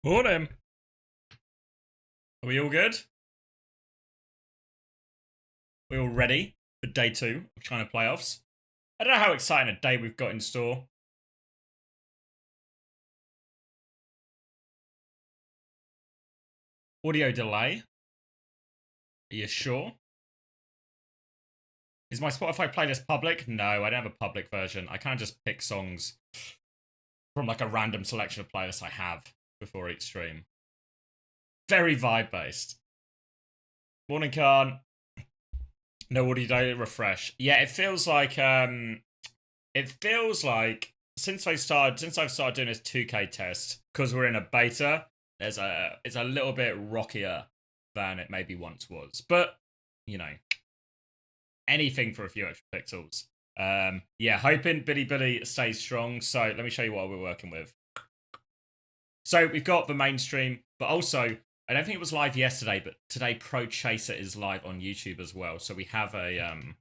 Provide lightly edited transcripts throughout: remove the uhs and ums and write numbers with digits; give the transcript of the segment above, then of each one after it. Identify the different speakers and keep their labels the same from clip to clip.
Speaker 1: Morning. Are we all good? We all ready for day 2 of China playoffs? I don't know how exciting a day we've got in store. Audio delay. Are you sure? Is my Spotify playlist public? No, I don't have a public version. I kind of just pick songs from like a random selection of playlists I have before each stream. Very vibe based. Morning, Khan. No audio delay. Refresh. Yeah, it feels like since I've started doing this 2K test, because we're in a beta, it's a little bit rockier than it maybe once was. But, you know, anything for a few extra pixels. Yeah, hoping Billy stays strong. So let me show you what we're working with. So we've got the mainstream, but also, I don't think it was live yesterday, but today Pro Chaser is live on YouTube as well. So we have an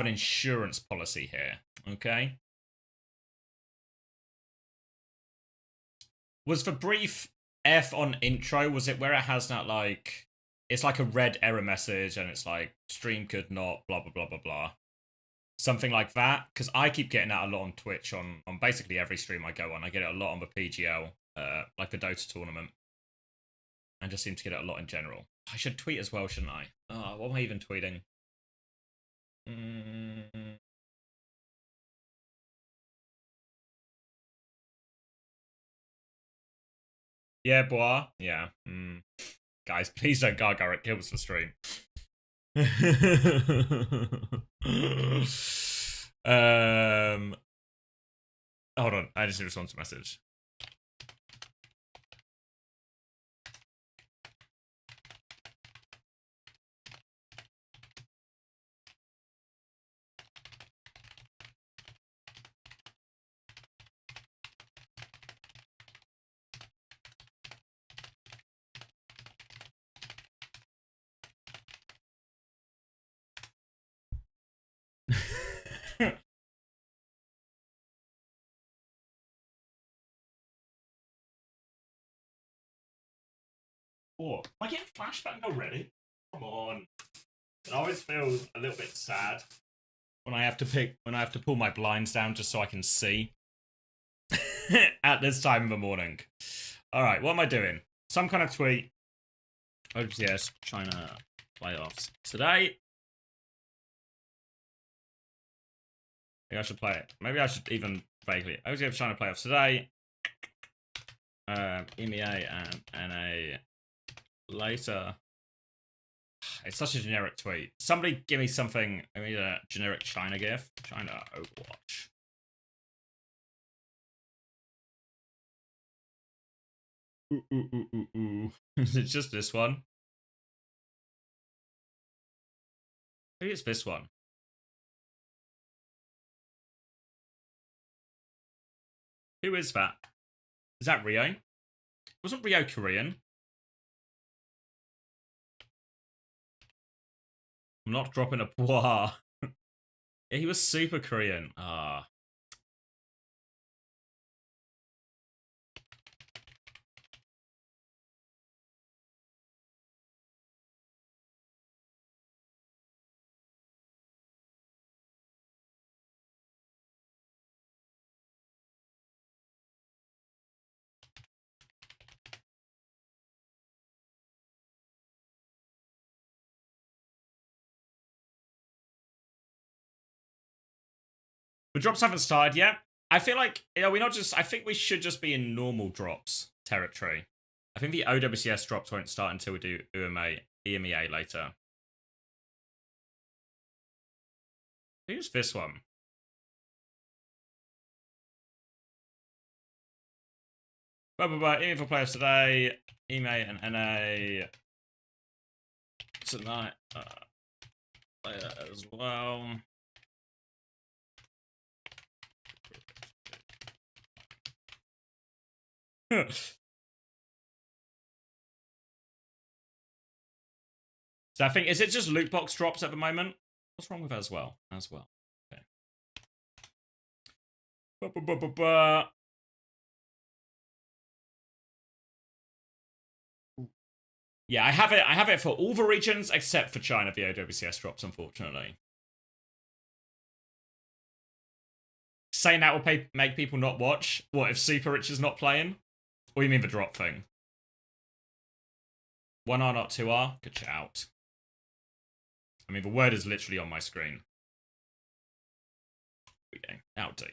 Speaker 1: insurance policy here. Okay. Was the brief F on intro, was it where it has that like, it's like a red error message and it's like stream could not blah blah blah blah blah, something like that? Because I keep getting that a lot on Twitch on basically every stream I go on. I get it a lot on the PGL, like the Dota tournament, and just seem to get it a lot in general. I should tweet as well, shouldn't I? Oh, what am I even tweeting? Yeah, boy. Yeah. Guys, please don't gargare, it kills the stream. Hold on, I just need a response message. Oh, am I getting flashback already? Come on. It always feels a little bit sad when I have to pull my blinds down just so I can see at this time of the morning. Alright, what am I doing? Some kind of tweet. OWCS China playoffs today. Maybe I should play it. Maybe I should even vaguely. OWCS China playoffs today. EMEA and NA later. It's such a generic tweet. Somebody give me something. I need a generic China gif. China Overwatch. Ooh. Is it just this one? Maybe it's this one. Who is that? Is that Rio? Wasn't Rio Korean? I'm not dropping a poir. Yeah, he was super Korean. Ah. The drops haven't started yet. I feel like, I think we should just be in normal drops territory. I think the OWCS drops won't start until we do EMEA later. Who's this one? Info players today, EMEA and NA tonight. Later as well. So I think, is it just loot box drops at the moment? What's wrong with as well? Okay. Yeah, I have it. I have it for all the regions except for China. The OWCS drops, unfortunately. Saying that will make people not watch. What if Super Rich is not playing? Or you mean the drop thing? 1R, not 2R. Good shout. I mean, the word is literally on my screen. Here we go. Outdo.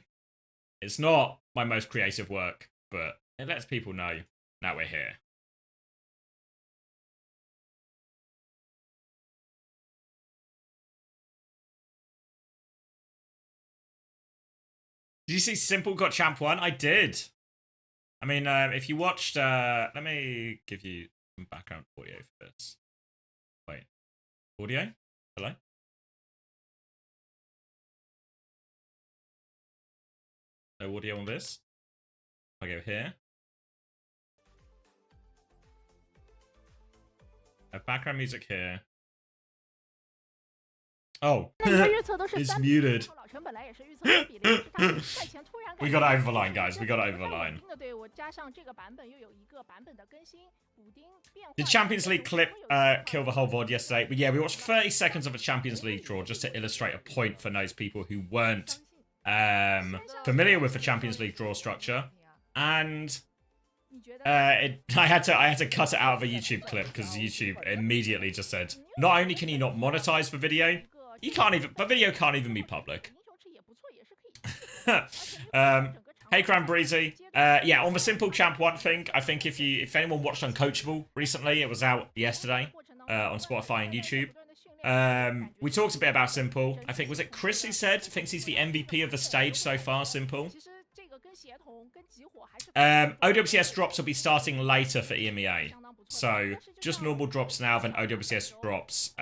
Speaker 1: It's not my most creative work, but it lets people know now we're here. Did you see Simple got Champ 1? I did. I mean, if you watched... let me give you some background audio for this. Wait. Audio? Hello? No audio on this. I go here. I have background music here. Oh, it's muted. We got over the line, guys. We got over the line. Did Champions League clip kill the whole VOD yesterday? But yeah, we watched 30 seconds of a Champions League draw just to illustrate a point for those people who weren't familiar with the Champions League draw structure. And I had to cut it out of a YouTube clip because YouTube immediately just said, not only can you not monetize the video, the video can't even be public. Hey Cran Breezy. Yeah, on the Simple Champ 1 thing, I think if anyone watched Uncoachable recently, it was out yesterday on Spotify and YouTube. We talked a bit about Simple. I think, was it Chris who said thinks he's the MVP of the stage so far, Simple? OWCS drops will be starting later for EMEA. So, just normal drops now, then OWCS drops.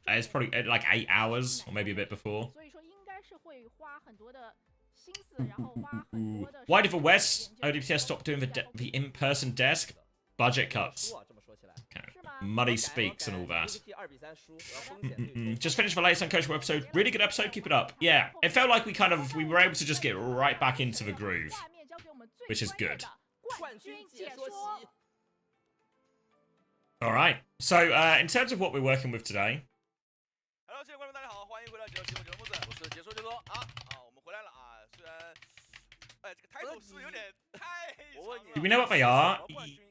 Speaker 1: It's probably like 8 hours, or maybe a bit before. Why did the West OWCS stop doing the in-person desk? Budget cuts. Okay. Muddy speaks and all that. Just finished the latest Uncoachable episode. Really good episode, keep it up. Yeah, it felt like we were able to just get right back into the groove, which is good. All right. So, in terms of what we're working with today. Do we know what they are?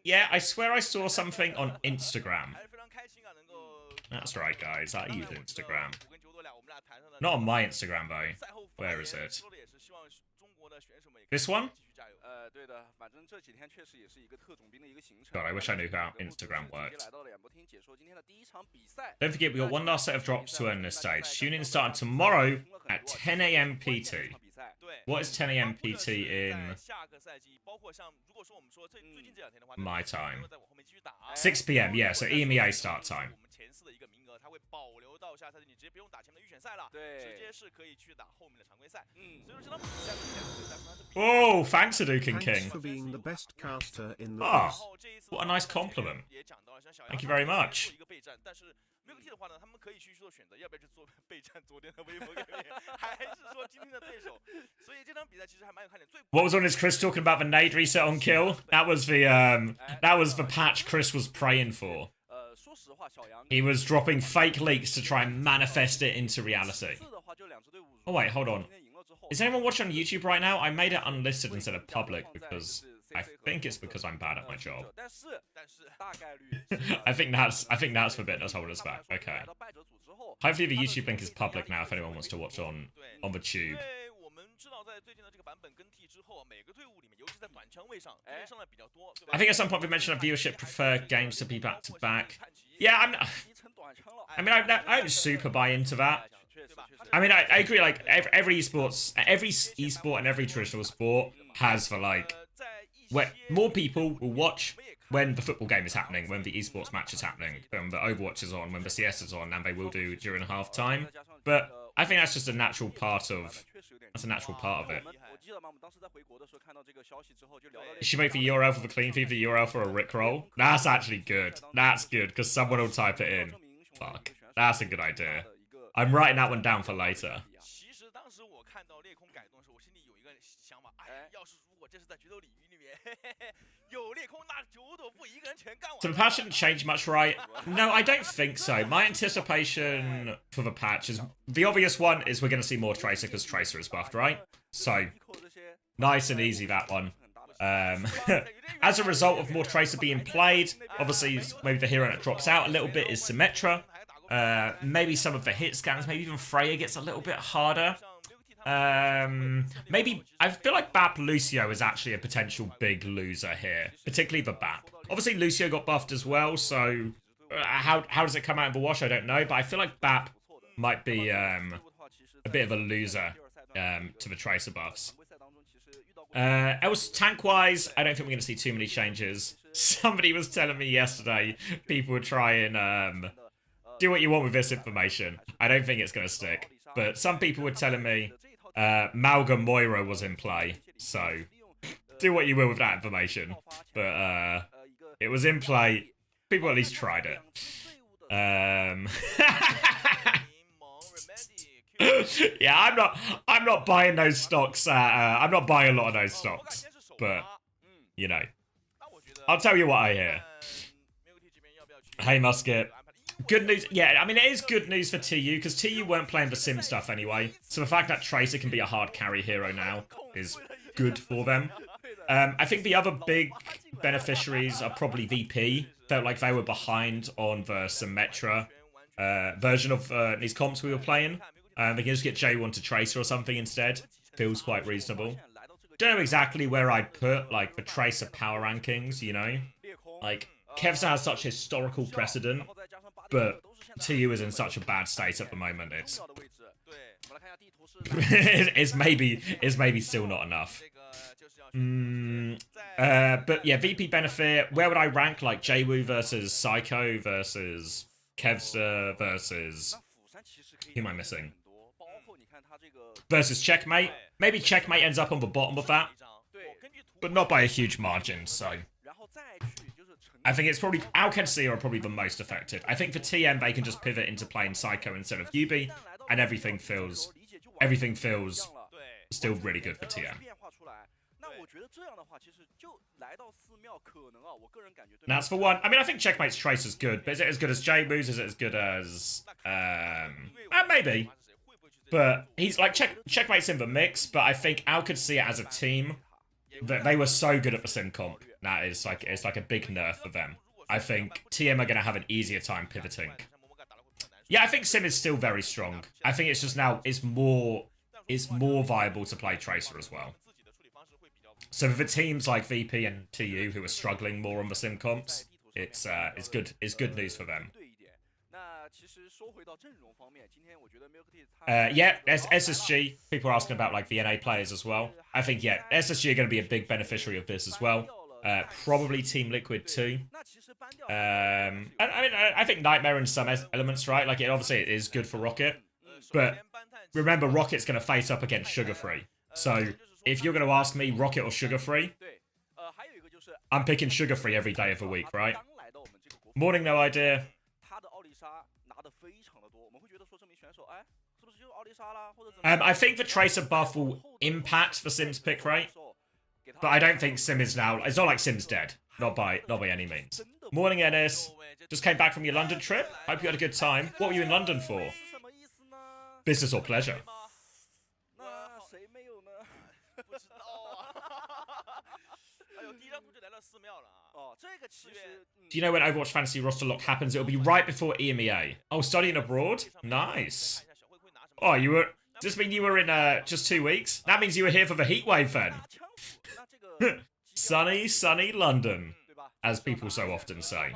Speaker 1: Yeah, I swear I saw something on Instagram. That's right, guys. I use Instagram. Not on my Instagram, though. Where is it? This one? God, I wish I knew how Instagram worked. Don't forget, we got one last set of drops to earn this stage. Tune in starting tomorrow at 10 AM PT. What is 10 AM PT in my time? 6 PM, yeah, so EMEA start time. Oh, thanks, Hadouken King.
Speaker 2: Thanks for being the best caster in the
Speaker 1: what a nice compliment. Thank you very much. What was on his Chris talking about the nade reset on kill? That was the patch Chris was praying for. He was dropping fake leaks to try and manifest it into reality. Oh wait, hold on. Is anyone watching on YouTube right now? I made it unlisted instead of public because I think it's because I'm bad at my job. I think that's the bit that's holding us back. Okay. Hopefully the YouTube link is public now if anyone wants to watch on the tube. I think at some point we mentioned that viewership prefer games to be back to back. Yeah, I don't super buy into that. I mean, I agree, like, every esport and every traditional sport has the, like, where more people will watch when the football game is happening, when the esports match is happening, when the Overwatch is on, when the CS is on, and they will do during half time. But I think that's just a natural part of it. You should wait for URL for the clean feed, the URL for a Rickroll. That's actually good. That's good, because someone will type it in. Fuck. That's a good idea. I'm writing that one down for later. So the patch didn't change much, right? No, I don't think so. My anticipation for the patch is... The obvious one is we're going to see more Tracer because Tracer is buffed, right? So, nice and easy, that one. As a result of more Tracer being played, obviously maybe the hero that drops out a little bit is Symmetra. Maybe some of the hit scans, maybe even Freya gets a little bit harder. Maybe, I feel like Bap Lucio is actually a potential big loser here, particularly the Bap. Obviously Lucio got buffed as well, so how does it come out in the wash, I don't know, but I feel like Bap might be a bit of a loser to the Tracer buffs. Else, tank-wise, I don't think we're going to see too many changes. Somebody was telling me yesterday people would try and do what you want with this information. I don't think it's going to stick. But some people were telling me Malga Moira was in play. So, do what you will with that information. But it was in play. People at least tried it. Yeah, I'm not buying those stocks. I'm not buying a lot of those stocks. But, you know, I'll tell you what I hear. Hey, Musket. Good news. Yeah, I mean, it is good news for TU, because TU weren't playing the sim stuff anyway. So the fact that Tracer can be a hard carry hero now is good for them. I think the other big beneficiaries are probably VP. Felt like they were behind on the Symmetra version of these comps we were playing. They can just get J1 to Tracer or something instead. Feels quite reasonable. Don't know exactly where I'd put, like, the Tracer power rankings, you know? Like, Kevsa has such historical precedent, but TU is in such a bad state at the moment. It's maybe still not enough. But yeah, VP benefit. Where would I rank, like, Jwoo versus Psycho versus Kevsa versus... Who am I missing? Versus Checkmate. Maybe Checkmate ends up on the bottom of that, but not by a huge margin, so... I think it's probably... OWCS are probably the most affected. I think for TM, they can just pivot into playing Psycho instead of UB, and everything feels still really good for TM. That's for one. I mean, I think Checkmate's Trace is good, but is it as good as Jwoo's? Is it as good as... maybe. But he's like... Checkmate's in the mix, but I think OWCS as a team, that they were so good at the sim comp. That is like... It's like a big nerf for them. I think TM are going to have an easier time pivoting. Yeah, I think sim is still very strong. I think it's just now... It's more viable to play Tracer as well. So for teams like VP and TU who are struggling more on the sim comps, it's good news for them. Yeah, SSG, people are asking about like the NA players as well. I think, yeah, SSG are going to be a big beneficiary of this as well. Probably Team Liquid too. I mean, I think Nightmare in some elements, right? Like, obviously it is good for Rocket. But remember, Rocket's going to face up against Sugar Free. So if you're going to ask me Rocket or Sugar Free, I'm picking Sugar Free every day of the week, right? Morning, no idea. I think the Tracer buff will impact the Sim's pick rate, but I don't think Sim is now... It's not like Sim's dead. Not by any means. Morning, Ennis. Just came back from your London trip. Hope you had a good time. What were you in London for? Business or pleasure? Do you know when Overwatch Fantasy roster lock happens? It'll be right before EMEA. Oh, studying abroad? Nice. Oh, you were... Does this mean you were in just 2 weeks? That means you were here for the heatwave then. sunny London, as people so often say.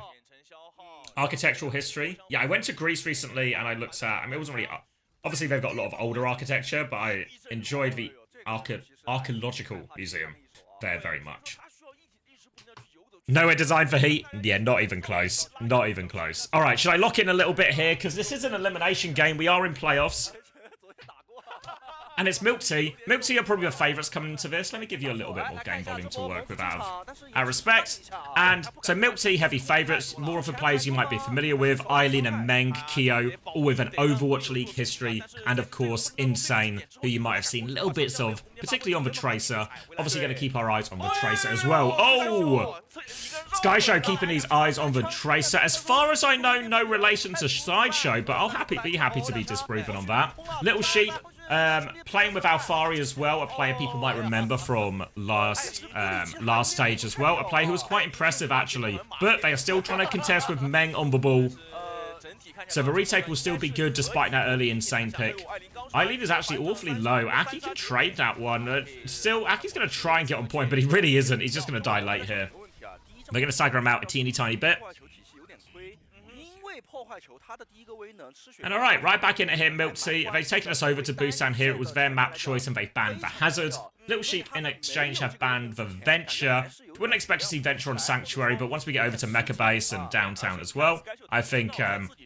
Speaker 1: Architectural history. Yeah, I went to Greece recently and I looked at... I mean, it wasn't really... Obviously, they've got a lot of older architecture, but I enjoyed the archaeological museum there very much. Nowhere designed for heat? Yeah, not even close. Not even close. All right, should I lock in a little bit here? Because this is an elimination game. We are in playoffs. And it's Milk Tea. Milk Tea are probably your favourites coming into this. Let me give you a little bit more game volume to work with out of respect. And so Milk Tea, heavy favourites. More of the players you might be familiar with. Eileen and Meng, Kyo, all with an Overwatch League history. And of course, Insane, who you might have seen little bits of, particularly on the Tracer. Obviously going to keep our eyes on the Tracer as well. Oh! Skyshow keeping his eyes on the Tracer. As far as I know, no relation to Sideshow, but I'll be happy to be disproven on that. Little Sheep, playing with Alfari as well, a player people might remember from last stage as well. A player who was quite impressive, actually. But they are still trying to contest with Meng on the ball. So the retake will still be good despite that early Insane pick. Eileen is actually awfully low. Aki can trade that one. Still, Aki's going to try and get on point, but he really isn't. He's just going to die late here. They're going to stagger him out a teeny tiny bit. And alright, right back into here, Milk Tea. They've taken us over to Busan here. It was their map choice and they've banned the Hazard. Little Sheep in exchange have banned the Venture. Wouldn't expect to see Venture on Sanctuary, but once we get over to Mecha Base and Downtown as well, I think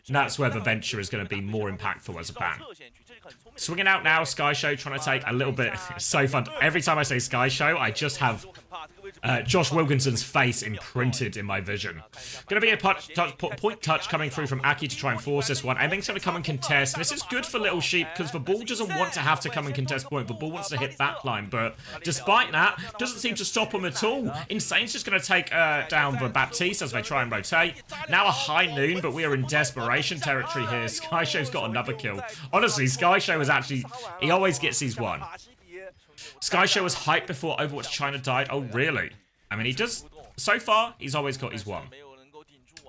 Speaker 1: that's where the Venture is going to be more impactful as a ban. Swinging out now, Skyshow trying to take a little bit. It's so fun. Every time I say Skyshow, I just have Josh Wilkinson's face imprinted in my vision. Going to be a point touch coming through from Aki to try and force this one. I think it's going to come and contest. And this is good for Little Sheep because the ball doesn't want to have to come and contest point. The ball wants to hit backline. But despite that, doesn't seem to stop him at all. Insane's just going to take down the Baptiste as they try and rotate. Now a high noon, but we are in desperation territory here. Skyshow's got another kill. Honestly, Skyshow is actually... He always gets his one. Skyshow was hyped before Overwatch China died. Oh, really? I mean, he does... So far, he's always got his one.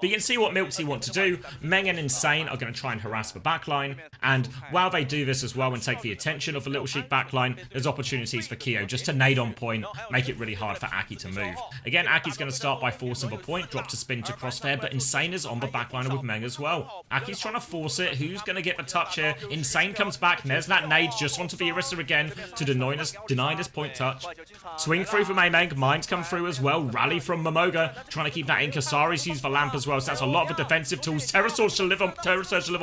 Speaker 1: But you can see what Milk Tea want to do. Meng and Insane are going to try and harass the backline. And while they do this as well and take the attention of the Little Sheep backline, there's opportunities for Kyo just to nade on point, make it really hard for Aki to move. Again, Aki's going to start by forcing the point, drop to spin to crossfair, but Insane is on the backliner with Meng as well. Aki's trying to force it. Who's going to get the touch here? Insane comes back. There's that nade just onto the Orisa again to deny this point touch. Swing through from Meng. Mines come through as well. Rally from Momoga, trying to keep that in. Kasari's used the lamp as well. So that's a lot of the defensive tools. Terror Surge to live on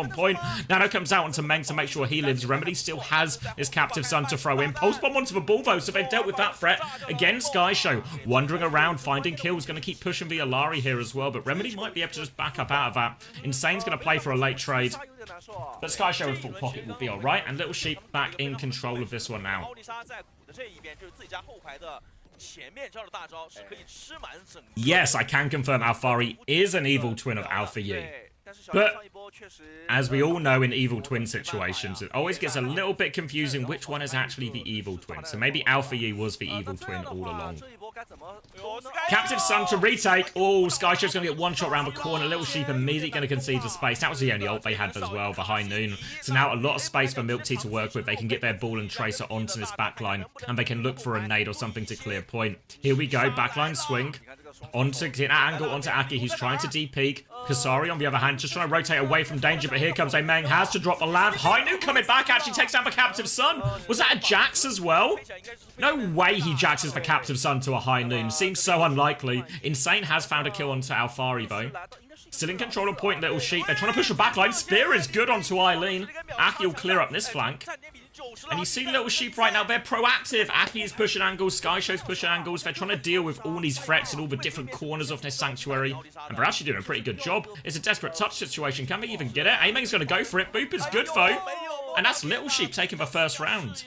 Speaker 1: point. Nano comes out onto Meng to make sure he lives. Remedy still has his Captive Sun to throw in. Pulse Bomb onto the ball though, so they've dealt with that threat. Again, Skyshow wandering around, finding kills. Going to keep pushing the Alari here as well, but Remedy might be able to just back up out of that. Insane's going to play for a late trade. But Skyshow with full pocket will be alright, and Little Sheep back in control of this one now. Yes, I can confirm Alfari is an evil twin of Alpha Yi. But, as we all know in evil twin situations, it always gets a little bit confusing which one is actually the evil twin. So maybe Alpha Yi was the evil twin all along. Captive Sun to retake. Oh, Skyshow's going to get one shot around the corner. Little Sheep immediately going to concede the space. That was the only ult they had as well, the high noon. So now a lot of space for Milk Tea to work with. They can get their ball and Tracer onto this backline, and they can look for a nade or something to clear point. Here we go, backline swing. Onto that angle onto Aki, who's trying to de-peek. Kasari, on the other hand, just trying to rotate away from danger, but here comes a Meng, has to drop the lamp. High noon coming back, actually takes down the Captive Sun. Was that a Jax as well? No way he Jaxes the Captive Sun to a high noon. Seems so unlikely. Insane has found a kill onto Alfari, though. Still in control of point, Little Sheep. They're trying to push the backline. Spear is good onto Eileen. Aki will clear up this flank. And you see Little Sheep right now, they're proactive. Aki is pushing angles, Skyshow's pushing angles. They're trying to deal with all these threats in all the different corners of this sanctuary. And they're actually doing a pretty good job. It's a desperate touch situation. Can they even get it? Ameng's going to go for it. Boop is good, though. And that's Little Sheep taking the first round.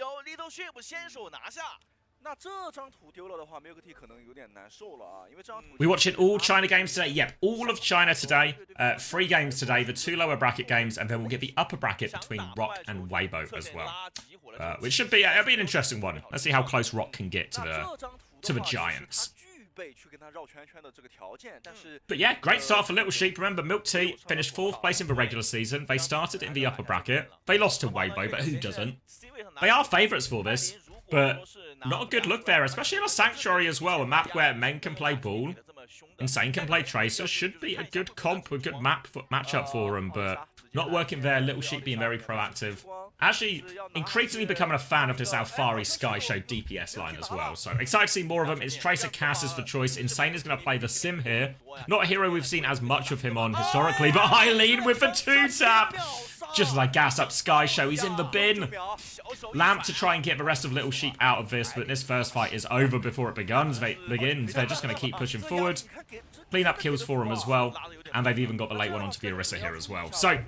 Speaker 1: We watching all China games today? Yep, all of China today. 3 games today, the 2 lower bracket games, and then we'll get the upper bracket between Rock and Weibo as well. Which should be, it'll be an interesting one. Let's see how close Rock can get to the Giants. But yeah, great start for Little Sheep. Remember, Milk Tea finished 4th place in the regular season. They started in the upper bracket. They lost to Weibo, but who doesn't? They are favourites for this, but not a good look there, especially in a Sanctuary as well. A map where Meng can play ball, Insane can play Tracer. Should be a good comp, a good matchup for them, but not working there. Little Sheep being very proactive. Actually, increasingly becoming a fan of this Alfari Skyshow DPS line as well. So excited to see more of them. It's Tracer Cass for choice. Insane is going to play the Sim here. Not a hero we've seen as much of him on historically, but Eileen with the 2-tap. Just as I gas up Sky Show, he's in the bin. Lamp to try and get the rest of Little Sheep out of this, but this first fight is over before it begins. They're just going to keep pushing forward. Clean up kills for him as well. And they've even got the late one onto the Orisa here as well. So,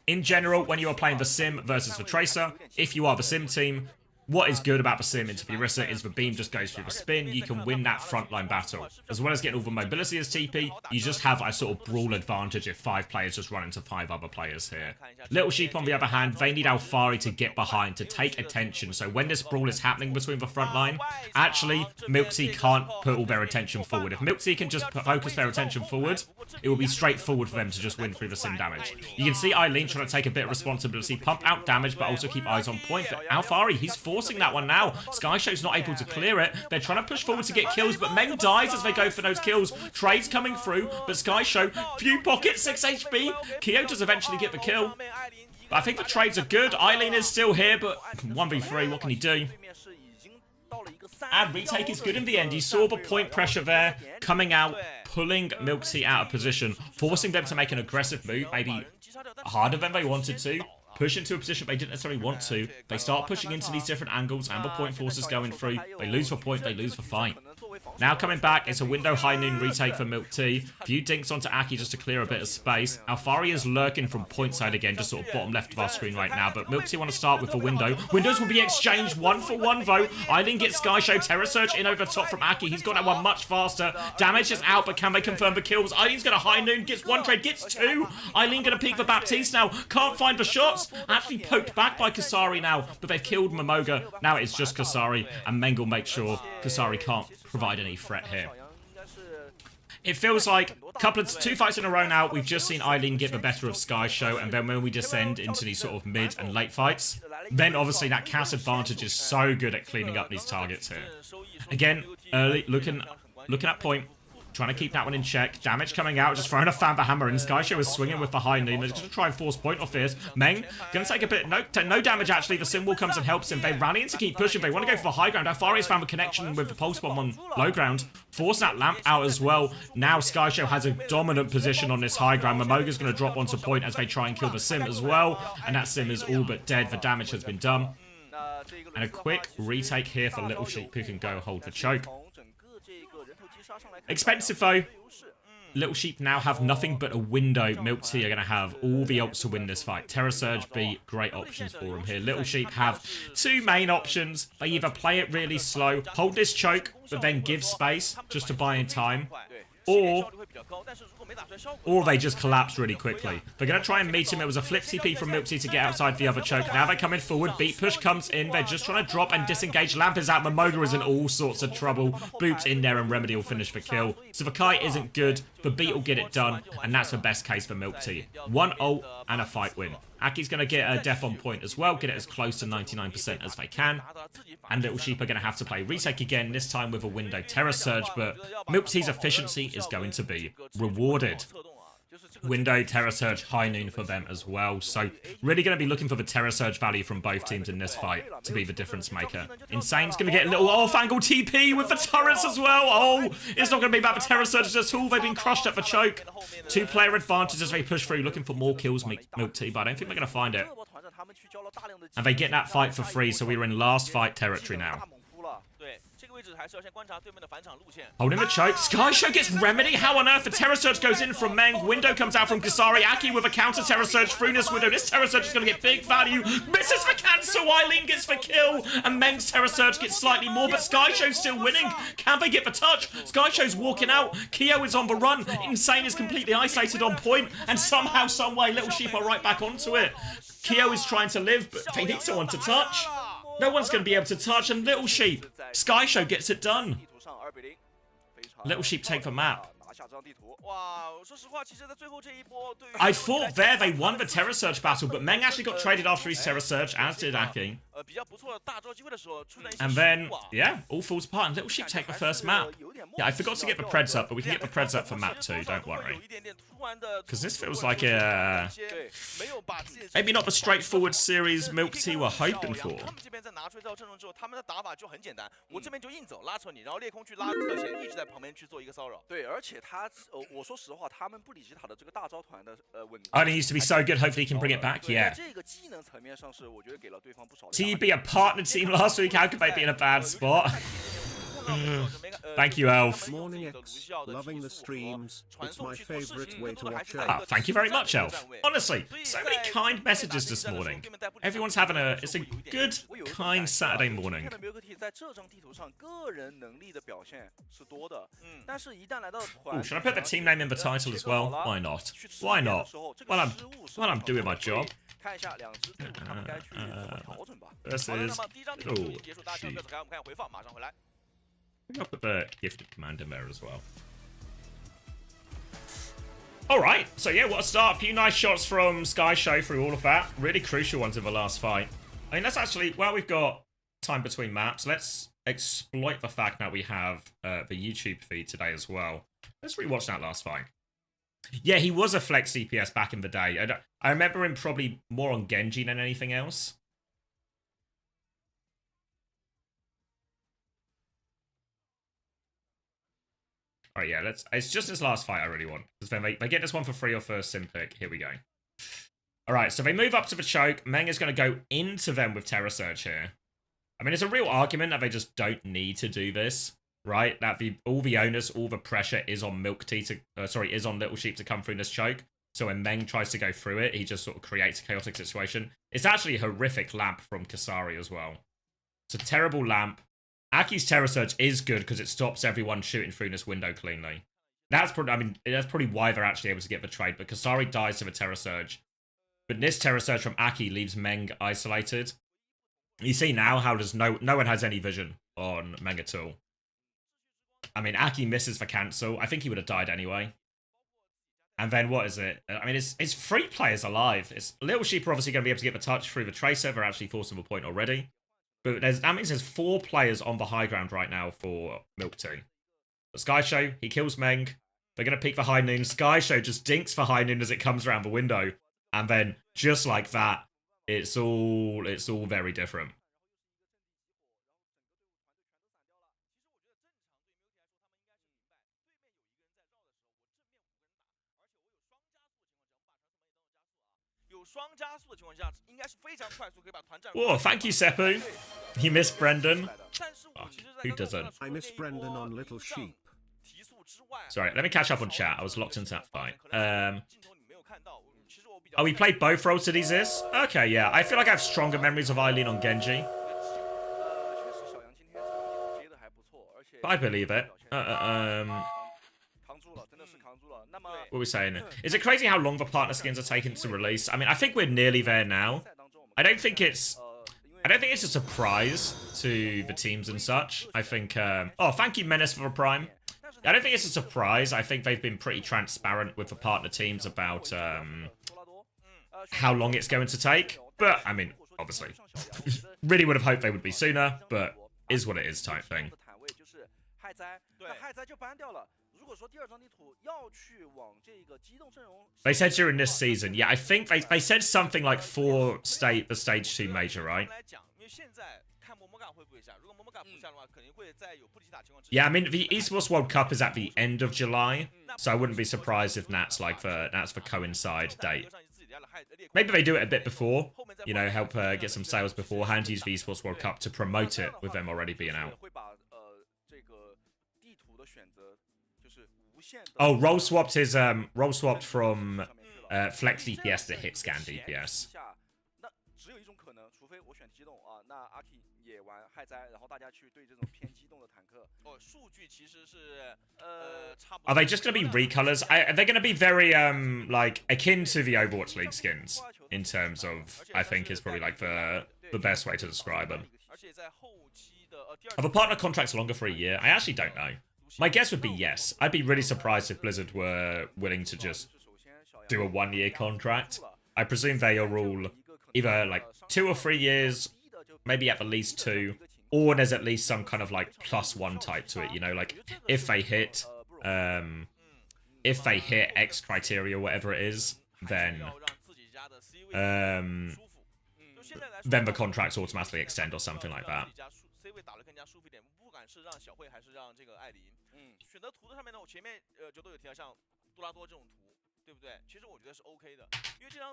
Speaker 1: in general, when you are playing the Sim versus the Tracer, if you are the Sim team, what is good about the Sim into the Orisa is the beam just goes through the spin. You can win that frontline battle. As well as getting all the mobility as TP, you just have a sort of brawl advantage if 5 players just run into 5 other players here. Little Sheep, on the other hand, they need Alfari to get behind, to take attention. So when this brawl is happening between the front line, actually, Milksea can't put all their attention forward. If Milksea can just focus their attention forward, it will be straightforward for them to just win through the Sim damage. You can see Eileen trying to take a bit of responsibility, pump out damage, but also keep eyes on point. But Alfari, he's forcing that one now. Sky Show's not able to clear it. They're trying to push forward to get kills, but Meng dies as they go for those kills. Trades coming through, but Sky Show, few pockets, 6 HP. Kyo does eventually get the kill. But I think the trades are good. Eileen is still here, but 1v3, what can he do? And retake is good in the end. You saw the point pressure there coming out, pulling Milksea out of position, forcing them to make an aggressive move, maybe harder than they wanted to. Push into a position they didn't necessarily want to. They start pushing into these different angles and the point forces going through. They lose for point, they lose for fight. Now coming back, it's a window high noon retake for Milk Tea. Few dinks onto Aki just to clear a bit of space. Alfari is lurking from point side again, just sort of bottom left of our screen right now. But Milk Tea want to start with the window. Windows will be exchanged 1-for-1 though. Eileen gets Sky Show. Terror Surge in over the top from Aki. He's got that one much faster. Damage is out, but can they confirm the kills? Eileen's got a high noon, gets 1 trade, gets 2. Eileen gonna peek for Baptiste now. Can't find the shots. Actually poked back by Kasari now, but they've killed Momoga. Now it's just Kasari, and Mengel makes sure Kasari can't provide any threat here. It feels like two fights in a row now, we've just seen Eileen get the better of Sky Show, and then when we descend into these sort of mid and late fights, then obviously that cast advantage is so good at cleaning up these targets here. Again, early, looking at point, trying to keep that one in check. Damage coming out, just throwing a Famba Hammer in. Sky Show is swinging with the high noon. They're going to try and force point off this. Meng, going to take a bit, no damage actually. The Symbol comes and helps him. They rally in to keep pushing. They want to go for the high ground. Alfari has found a connection with the Pulse Bomb on low ground. Force that Lamp out as well. Now Sky Show has a dominant position on this high ground. Momoga's going to drop onto point as they try and kill the Sim as well. And that Sim is all but dead. The damage has been done. And a quick retake here for Little Sheep, who can go hold the choke. Expensive though. Little Sheep now have nothing but a window. Milk Tea are going to have all the ults to win this fight. Terror Surge B, great options for them here. Little Sheep have 2 main options. They either play it really slow, hold this choke, but then give space just to buy in time, or they just collapse really quickly. They're going to try and meet him. It was a flip TP from Milk Tea to get outside the other choke. Now they're coming forward. Beat push comes in. They're just trying to drop and disengage. Lamp is out. Momoga is in all sorts of trouble. Boots in there and Remedy will finish the kill. So the kite isn't good. The beat will get it done. And that's the best case for Milk Tea. 1 ult and a fight win. Aki's going to get a death on point as well. Get it as close to 99% as they can. And Little Sheep are going to have to play retake again, this time with a window Terror Surge. But Milk Tea's efficiency is going to be rewarded. Window, Terror Surge, high noon for them as well. So really going to be looking for the Terror Surge value from both teams in this fight to be the difference maker. Insane's going to get a little off-angle TP with the turrets as well. Oh, it's not going to be about the Terror Surge at all. They've been crushed at the choke. 2-player advantage as they push through, looking for more kills, Milk Tea, but I don't think they're going to find it. And they get that fight for free, so we are in last fight territory now. Holding the choke. Sky Show gets Remedy. How on earth? The Terror Surge goes in from Meng. Window comes out from Kasari. Aki with a counter Terror Surge through this window. This Terror Surge is going to get big value. Misses for cancel. Eileen gets for kill. And Meng's Terror Surge gets slightly more, but Sky Show's still winning. Can they get the touch? Sky Show's walking out. Kyo is on the run. Insane is completely isolated on point. And somehow, someway, Little Sheep are right back onto it. Kyo is trying to live, but they need someone to touch. No one's going to be able to touch, and Little Sheep. Sky Show gets it done. Little Sheep take the map. I thought there they won the Terror Surge battle, but Meng actually got traded after his Terror Surge, as did Aki. And then, yeah, all falls apart, and Little Sheep take the first map. Yeah, I forgot to get the Preds up, but we can get the Preds up for map 2, don't worry. Because this feels like a... maybe not the straightforward series Milk Tea were hoping for. Oh, he used to be so good, hopefully he can bring it back, yeah. TB a partner team last week, how could they be in a bad spot? Thank you, Elf.
Speaker 2: Morning X, loving the streams. It's my favorite way to watch
Speaker 1: Ah,
Speaker 2: out.
Speaker 1: thank you very much, Elf. Honestly, so many kind messages this morning. Everyone's having a... it's a good, kind Saturday morning. Ooh, should I put the team name in the title as well? Why not? Why not? While I'm doing my job. Versus... oh, shoot. I'll put the gifted command in there as well. Alright, so yeah, what a start. A few nice shots from Sky Show through all of that. Really crucial ones in the last fight. I mean, let's actually, well, we've got time between maps. Let's exploit the fact that we have the YouTube feed today as well. Let's rewatch that last fight. Yeah, he was a flex DPS back in the day. I remember him probably more on Genji than anything else. Alright, yeah, it's just this last fight I really want. Because then they get this one for free or first sim pick. Here we go. Alright, so they move up to the choke. Meng is going to go into them with Terror Surge here. I mean, it's a real argument that they just don't need to do this, right? That all the onus, all the pressure is on Milk Tea to... is on Little Sheep to come through this choke. So when Meng tries to go through it, he just sort of creates a chaotic situation. It's actually a horrific lamp from Kasari as well. It's a terrible lamp. Aki's Terror Surge is good because it stops everyone shooting through this window cleanly. That's probably, I mean, that's probably why they're actually able to get the trade. But Kasari dies to the Terror Surge. But this Terror Surge from Aki leaves Meng isolated. You see now how does no one has any vision on Meng at all. I mean, Aki misses the cancel. I think he would have died anyway. And then what is it? I mean, it's 3 players alive. It's Little Sheep are obviously going to be able to get the touch through the Tracer. They're actually forcing the point already. But that means there's 4 players on the high ground right now for Milk Tea. The Sky Show, he kills Meng. They're going to peek for High Noon. Sky Show just dinks for High Noon as it comes around the window. And then, just like that, it's all very different. Whoa, thank you, Seppu. You missed Brendan. Oh, who doesn't?
Speaker 2: I miss Brendan on Little Sheep.
Speaker 1: Sorry, let me catch up on chat. I was locked into that fight. Oh, we played both roles to this? Okay, yeah. I feel like I have stronger memories of Eileen on Genji. I believe it. What are we saying? Is it crazy how long the partner skins are taking to release? I mean, I think we're nearly there now. I don't think it's a surprise to the teams and such. I think, oh, thank you, Menace, for a prime. I don't think it's a surprise. I think they've been pretty transparent with the partner teams about how long it's going to take. But, I mean, obviously, really would have hoped they would be sooner, but is what it is type thing. They said during this season, yeah, I think they said something like for the stage 2 major, right? Yeah, I mean, the Esports World Cup is at the end of July, so I wouldn't be surprised if that's the coincide date. Maybe they do it a bit before, you know, help get some sales beforehand, use the Esports World Cup to promote it with them already being out. Oh, role swapped from flex DPS to hit scan DPS. Are they just going to be recolors? Are they going to be very like akin to the Overwatch League skins in terms of? I think is probably like the best way to describe them. Are the partner contracts longer for a year? I actually don't know. My guess would be yes. I'd be really surprised if Blizzard were willing to just do a 1-year contract. I presume they are all either like 2 or 3 years, maybe at the least 2. or there's at least some kind of like +1 type to it, you know, like if they hit X criteria, whatever it is, then the contracts automatically extend or something like that.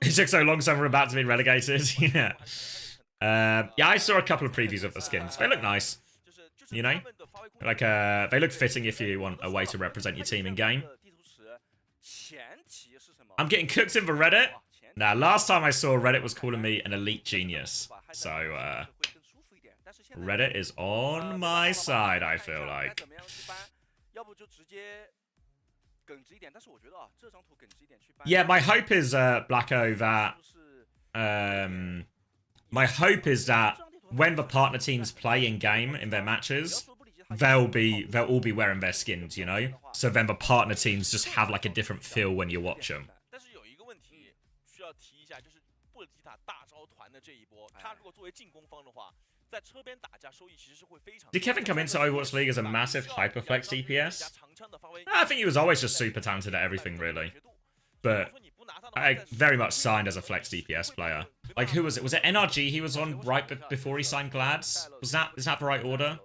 Speaker 1: It took so long, some were about to be relegated. Yeah. Yeah, I saw a couple of previews of the skins. They look nice. You know? Like, they look fitting if you want a way to represent your team in game. I'm getting cooked in the Reddit. Now, last time I saw Reddit was calling me an elite genius. So, Reddit is on my side, I feel like. Yeah, my hope is, Blacko, that... my hope is that when the partner teams play in-game in their matches, they'll all be wearing their skins, you know? So then the partner teams just have, like, a different feel when you watch them. Did Kevin come into Overwatch League as a massive hyperflex DPS? I think he was always just super talented at everything, really. But I very much signed as a flex DPS player. Like, who was it? Was it NRG he was on right before he signed Glads? Is that the right order?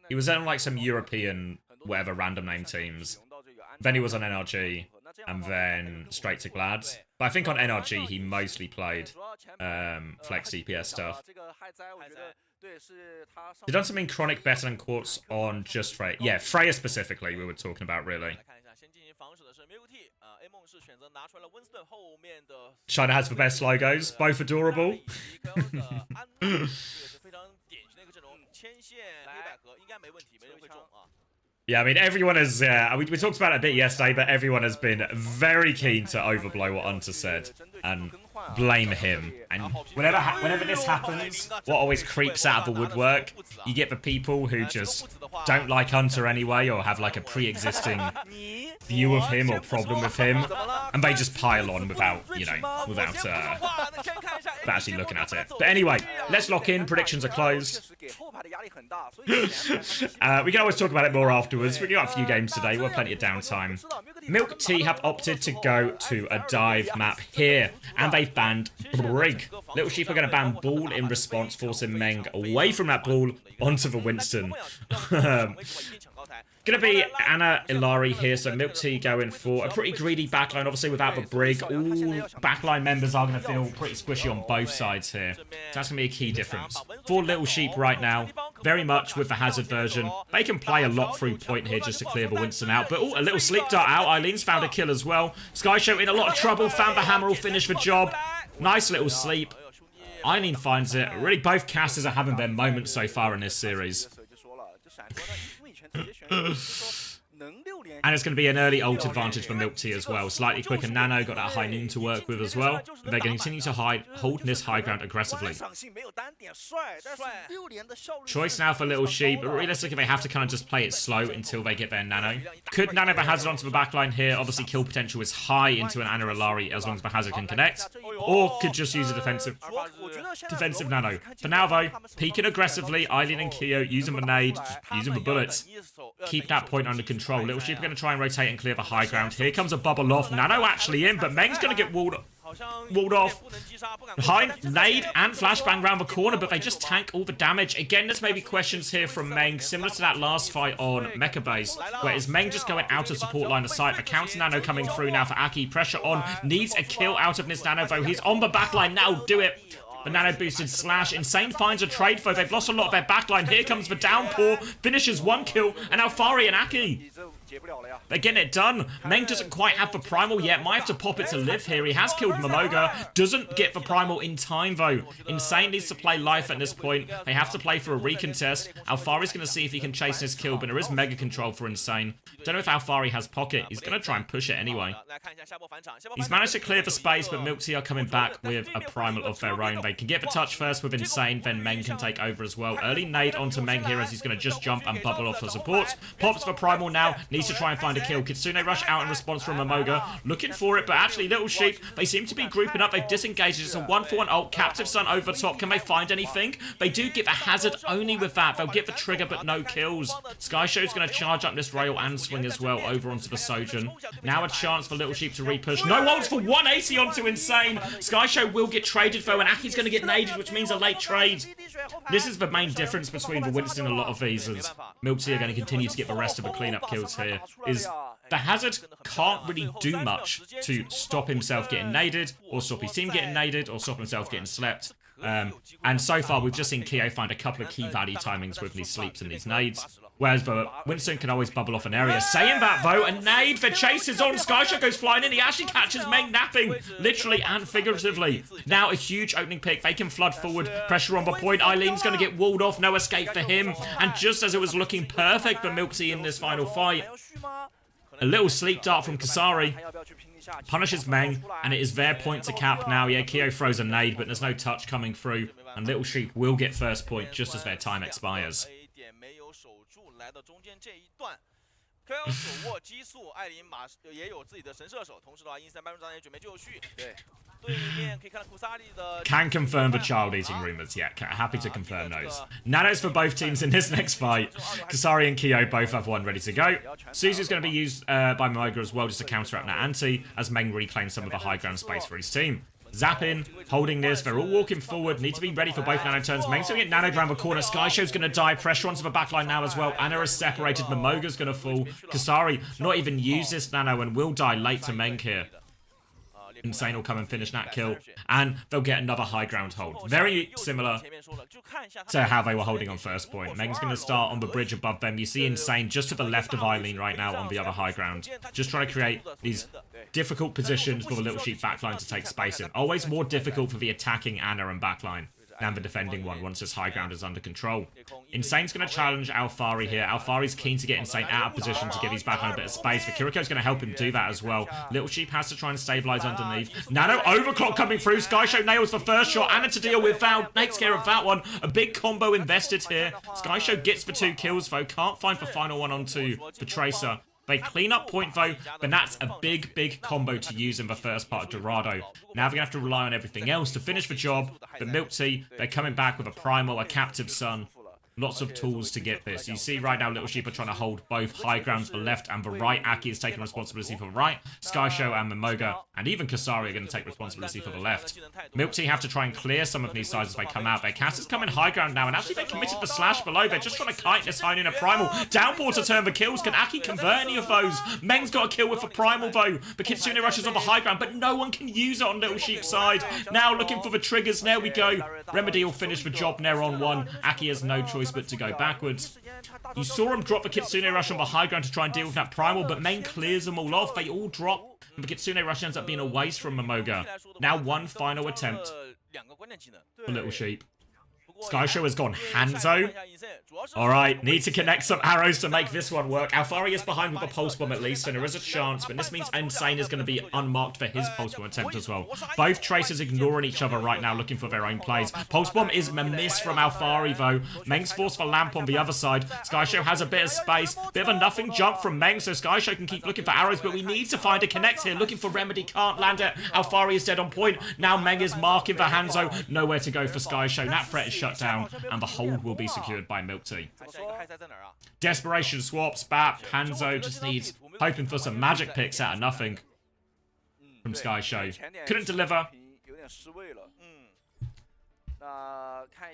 Speaker 1: He was on, like, some European, whatever, random name teams. Then he was on NRG, and then straight to Glads. But I think on NRG, he mostly played flex DPS stuff. They've done something chronic better than Quartz on just Freya. Yeah, Freya specifically we were talking about, really. China has the best logos, both adorable. Yeah, I mean, everyone has... we talked about it a bit yesterday, but everyone has been very keen to overblow what Hunter said and blame him. And whenever this happens, what always creeps out of the woodwork, you get the people who just don't like Hunter anyway or have, like, a pre-existing view of him or problem with him, and they just pile on without, you know, without actually looking at it. But anyway, let's lock in. Predictions are closed. We can always talk about it more afterwards. We've got a few games today. We've got plenty of downtime. Milk Tea have opted to go to a dive map here, and they've banned Brig. Little Sheep are going to ban Ball in response, forcing Meng away from that ball onto the Winston. Gonna be Anna Ilari here, so Milk Tea going for a pretty greedy backline, obviously without the Brig. All backline members are going to feel pretty squishy on both sides here. So that's going to be a key difference. For Little Sheep right now, very much with the Hazard version. They can play a lot through point here just to clear the Winston out. But, a little sleep dart out. Eileen's found a kill as well. Skyshow in a lot of trouble. Found the hammer, will finish the job. Nice little sleep. Eileen finds it. Really, both casters are having their moments so far in this series. And it's going to be an early ult advantage for Milk Tea as well. Slightly quicker Nano, got that high noon to work with as well. They're going to continue to hold this high ground aggressively. Choice now for Little Sheep, but realistically they have to kind of just play it slow until they get their Nano. Could Nano the Hazard onto the backline here? Obviously kill potential is high into an Anna Ilari as long as the Hazard can connect. Or could just use a defensive Nano. For now though, peeking aggressively, Eileen and Keo using the nade, using the bullets. Keep that point under control. Little Sheep are going to try and rotate and clear the high ground. Here comes a bubble off. Nano actually in, but Meng's going to get walled off. High nade and flashbang around the corner, but they just tank all the damage. Again, there's maybe questions here from Meng, similar to that last fight on Mecha Base, where is Meng just going out of support line of sight. The counter Nano coming through now for Aki. Pressure on. Needs a kill out of this Nano, though. He's on the backline now. Do it. The Nano boosted slash. Insane finds a trade, though. They've lost a lot of their backline. Here comes the downpour. Finishes one kill. And now Fari and Aki. They're getting it done. Meng doesn't quite have the primal yet. Might have to pop it to live here. He has killed Momoga. Doesn't get the primal in time, though. Insane needs to play life at this point. They have to play for a recontest. Alfari's going to see if he can chase this kill, but there is mega control for Insane. Don't know if Alfari has pocket. He's going to try and push it anyway. He's managed to clear the space, but Milk Tea are coming back with a primal of their own. They can get the touch first with Insane, then Meng can take over as well. Early nade onto Meng here as he's going to just jump and bubble off for support. Pops for primal now. needs to try and find a kill. Kitsune rush out in response from Momoga, looking for it, but actually Little Sheep, they seem to be grouping up. They've disengaged. It's a 1-for-1 ult. Captive Sun over top. Can they find anything? They do give a hazard only with that. They'll get the trigger, but no kills. Skyshow's going to charge up this rail and swing as well over onto the Sojin. Now a chance for Little Sheep to repush. No ults for 180 onto Insane. Skyshow will get traded though, and Aki's going to get naded, which means a late trade. This is the main difference between the Winston and a lot of these. As Milk Tea are going to continue to get the rest of the cleanup kills here. Is the hazard can't really do much to stop himself getting naded, or stop his team getting naded, or stop himself getting slept. And so far, we've just seen Kyo find a couple of key value timings with these sleeps and these nades. Whereas Winston can always bubble off an area. Saying that, though, a nade for Chase is on. Skyshow goes flying in. He actually catches Meng napping, literally and figuratively. Now a huge opening pick. They can flood forward. Pressure on the point. Eileen's going to get walled off. No escape for him. And just as it was looking perfect for Milk Tea in this final fight, a little sleep dart from Kasari punishes Meng, and it is their point to cap now. Yeah, Kyo throws a nade, but there's no touch coming through, and Little Sheep will get first point just as their time expires.
Speaker 3: 可要手握激速，艾琳也有自己的神射手，同时的话，阴三白中也准备就绪。对，对面可以看到库萨利的。
Speaker 1: Can confirm the child eating rumors. Yeah, happy to confirm those. Nanos for both teams in this next fight. Kasari and Kyo both have one ready to go. Suzu's going to be used by Momoga as well just to counteract that anti, as Meng reclaims some of the high ground space for his team. Zappin, holding this. They're all walking forward. Need to be ready for both nano turns. Meng's going to get nanoed around the corner. Skyshow's going to die. Pressure onto the backline now as well. Anna is separated. Momoga's going to fall. Kasari not even use this nano and will die late to Meng here. Insane will come and finish that kill, and they'll get another high ground hold. Very similar to how they were holding on first point. Meng's going to start on the bridge above them. You see Insane just to the left of Eileen right now on the other high ground. Just trying to create these difficult positions for the Little Sheep backline to take space in. Always more difficult for the attacking Anna and backline than the defending one once this high ground is under control. Insane's going to challenge Alfari here. Alfari's keen to get Insane out of position to give his backline a bit of space. Kiriko's going to help him do that as well. Little Sheep has to try and stabilize underneath. Nano overclock coming through. Skyshow nails the first shot. Anna to deal with that. Takes care of that one. A big combo invested here. Skyshow gets the 2 kills though. Can't find the final one onto the Tracer. They clean up point though, but that's a big, big combo to use in the first part of Dorado. Now they're going to have to rely on everything else to finish the job. But Milk Tea, they're coming back with a Primal, a Captive Sun. Lots of tools to get this. You see right now Little Sheep are trying to hold both high grounds, the left and the right. Aki is taking responsibility for the right. Skyshow and Momoga and even Kasari are going to take responsibility for the left. Milk Tea have to try and clear some of these sides as they come out. Their cast is coming high ground now, and actually they committed the slash below. They're just trying to kite this high in a Primal. Downpour to turn the kills. Can Aki convert any of those? Meng's got a kill with the Primal though. The Kitsune rushes on the high ground, but no one can use it on Little Sheep's side. Now looking for the triggers. There we go. Remedy will finish the job there on 1. Aki has no choice but to go backwards. You saw him drop the Kitsune rush on the high ground to try and deal with that Primal, but Meng clears them all off. They all drop, and the Kitsune rush ends up being a waste from Momoga. Now one final attempt for Little Sheep. Skyshow has gone Hanzo. Alright, need to connect some arrows to make this one work. Alfari is behind with a pulse bomb at least, and there is a chance, but this means Insane is going to be unmarked for his pulse bomb attempt as well. Both Tracers ignoring each other right now, looking for their own plays. Pulse bomb is a miss from Alfari though. Meng's forced for lamp on the other side. Skyshow has a bit of space. Bit of a nothing jump from Meng, so Skyshow can keep looking for arrows, but we need to find a connect here. Looking for Remedy, can't land it. Alfari is dead on point. Now Meng is marking for Hanzo. Nowhere to go for Skyshow. That threat is shut down, and the hold will be secured by Milk Tea. Desperation swaps, Bat, Hanzo just needs, hoping for some magic picks out of nothing from Skyshow. Couldn't deliver.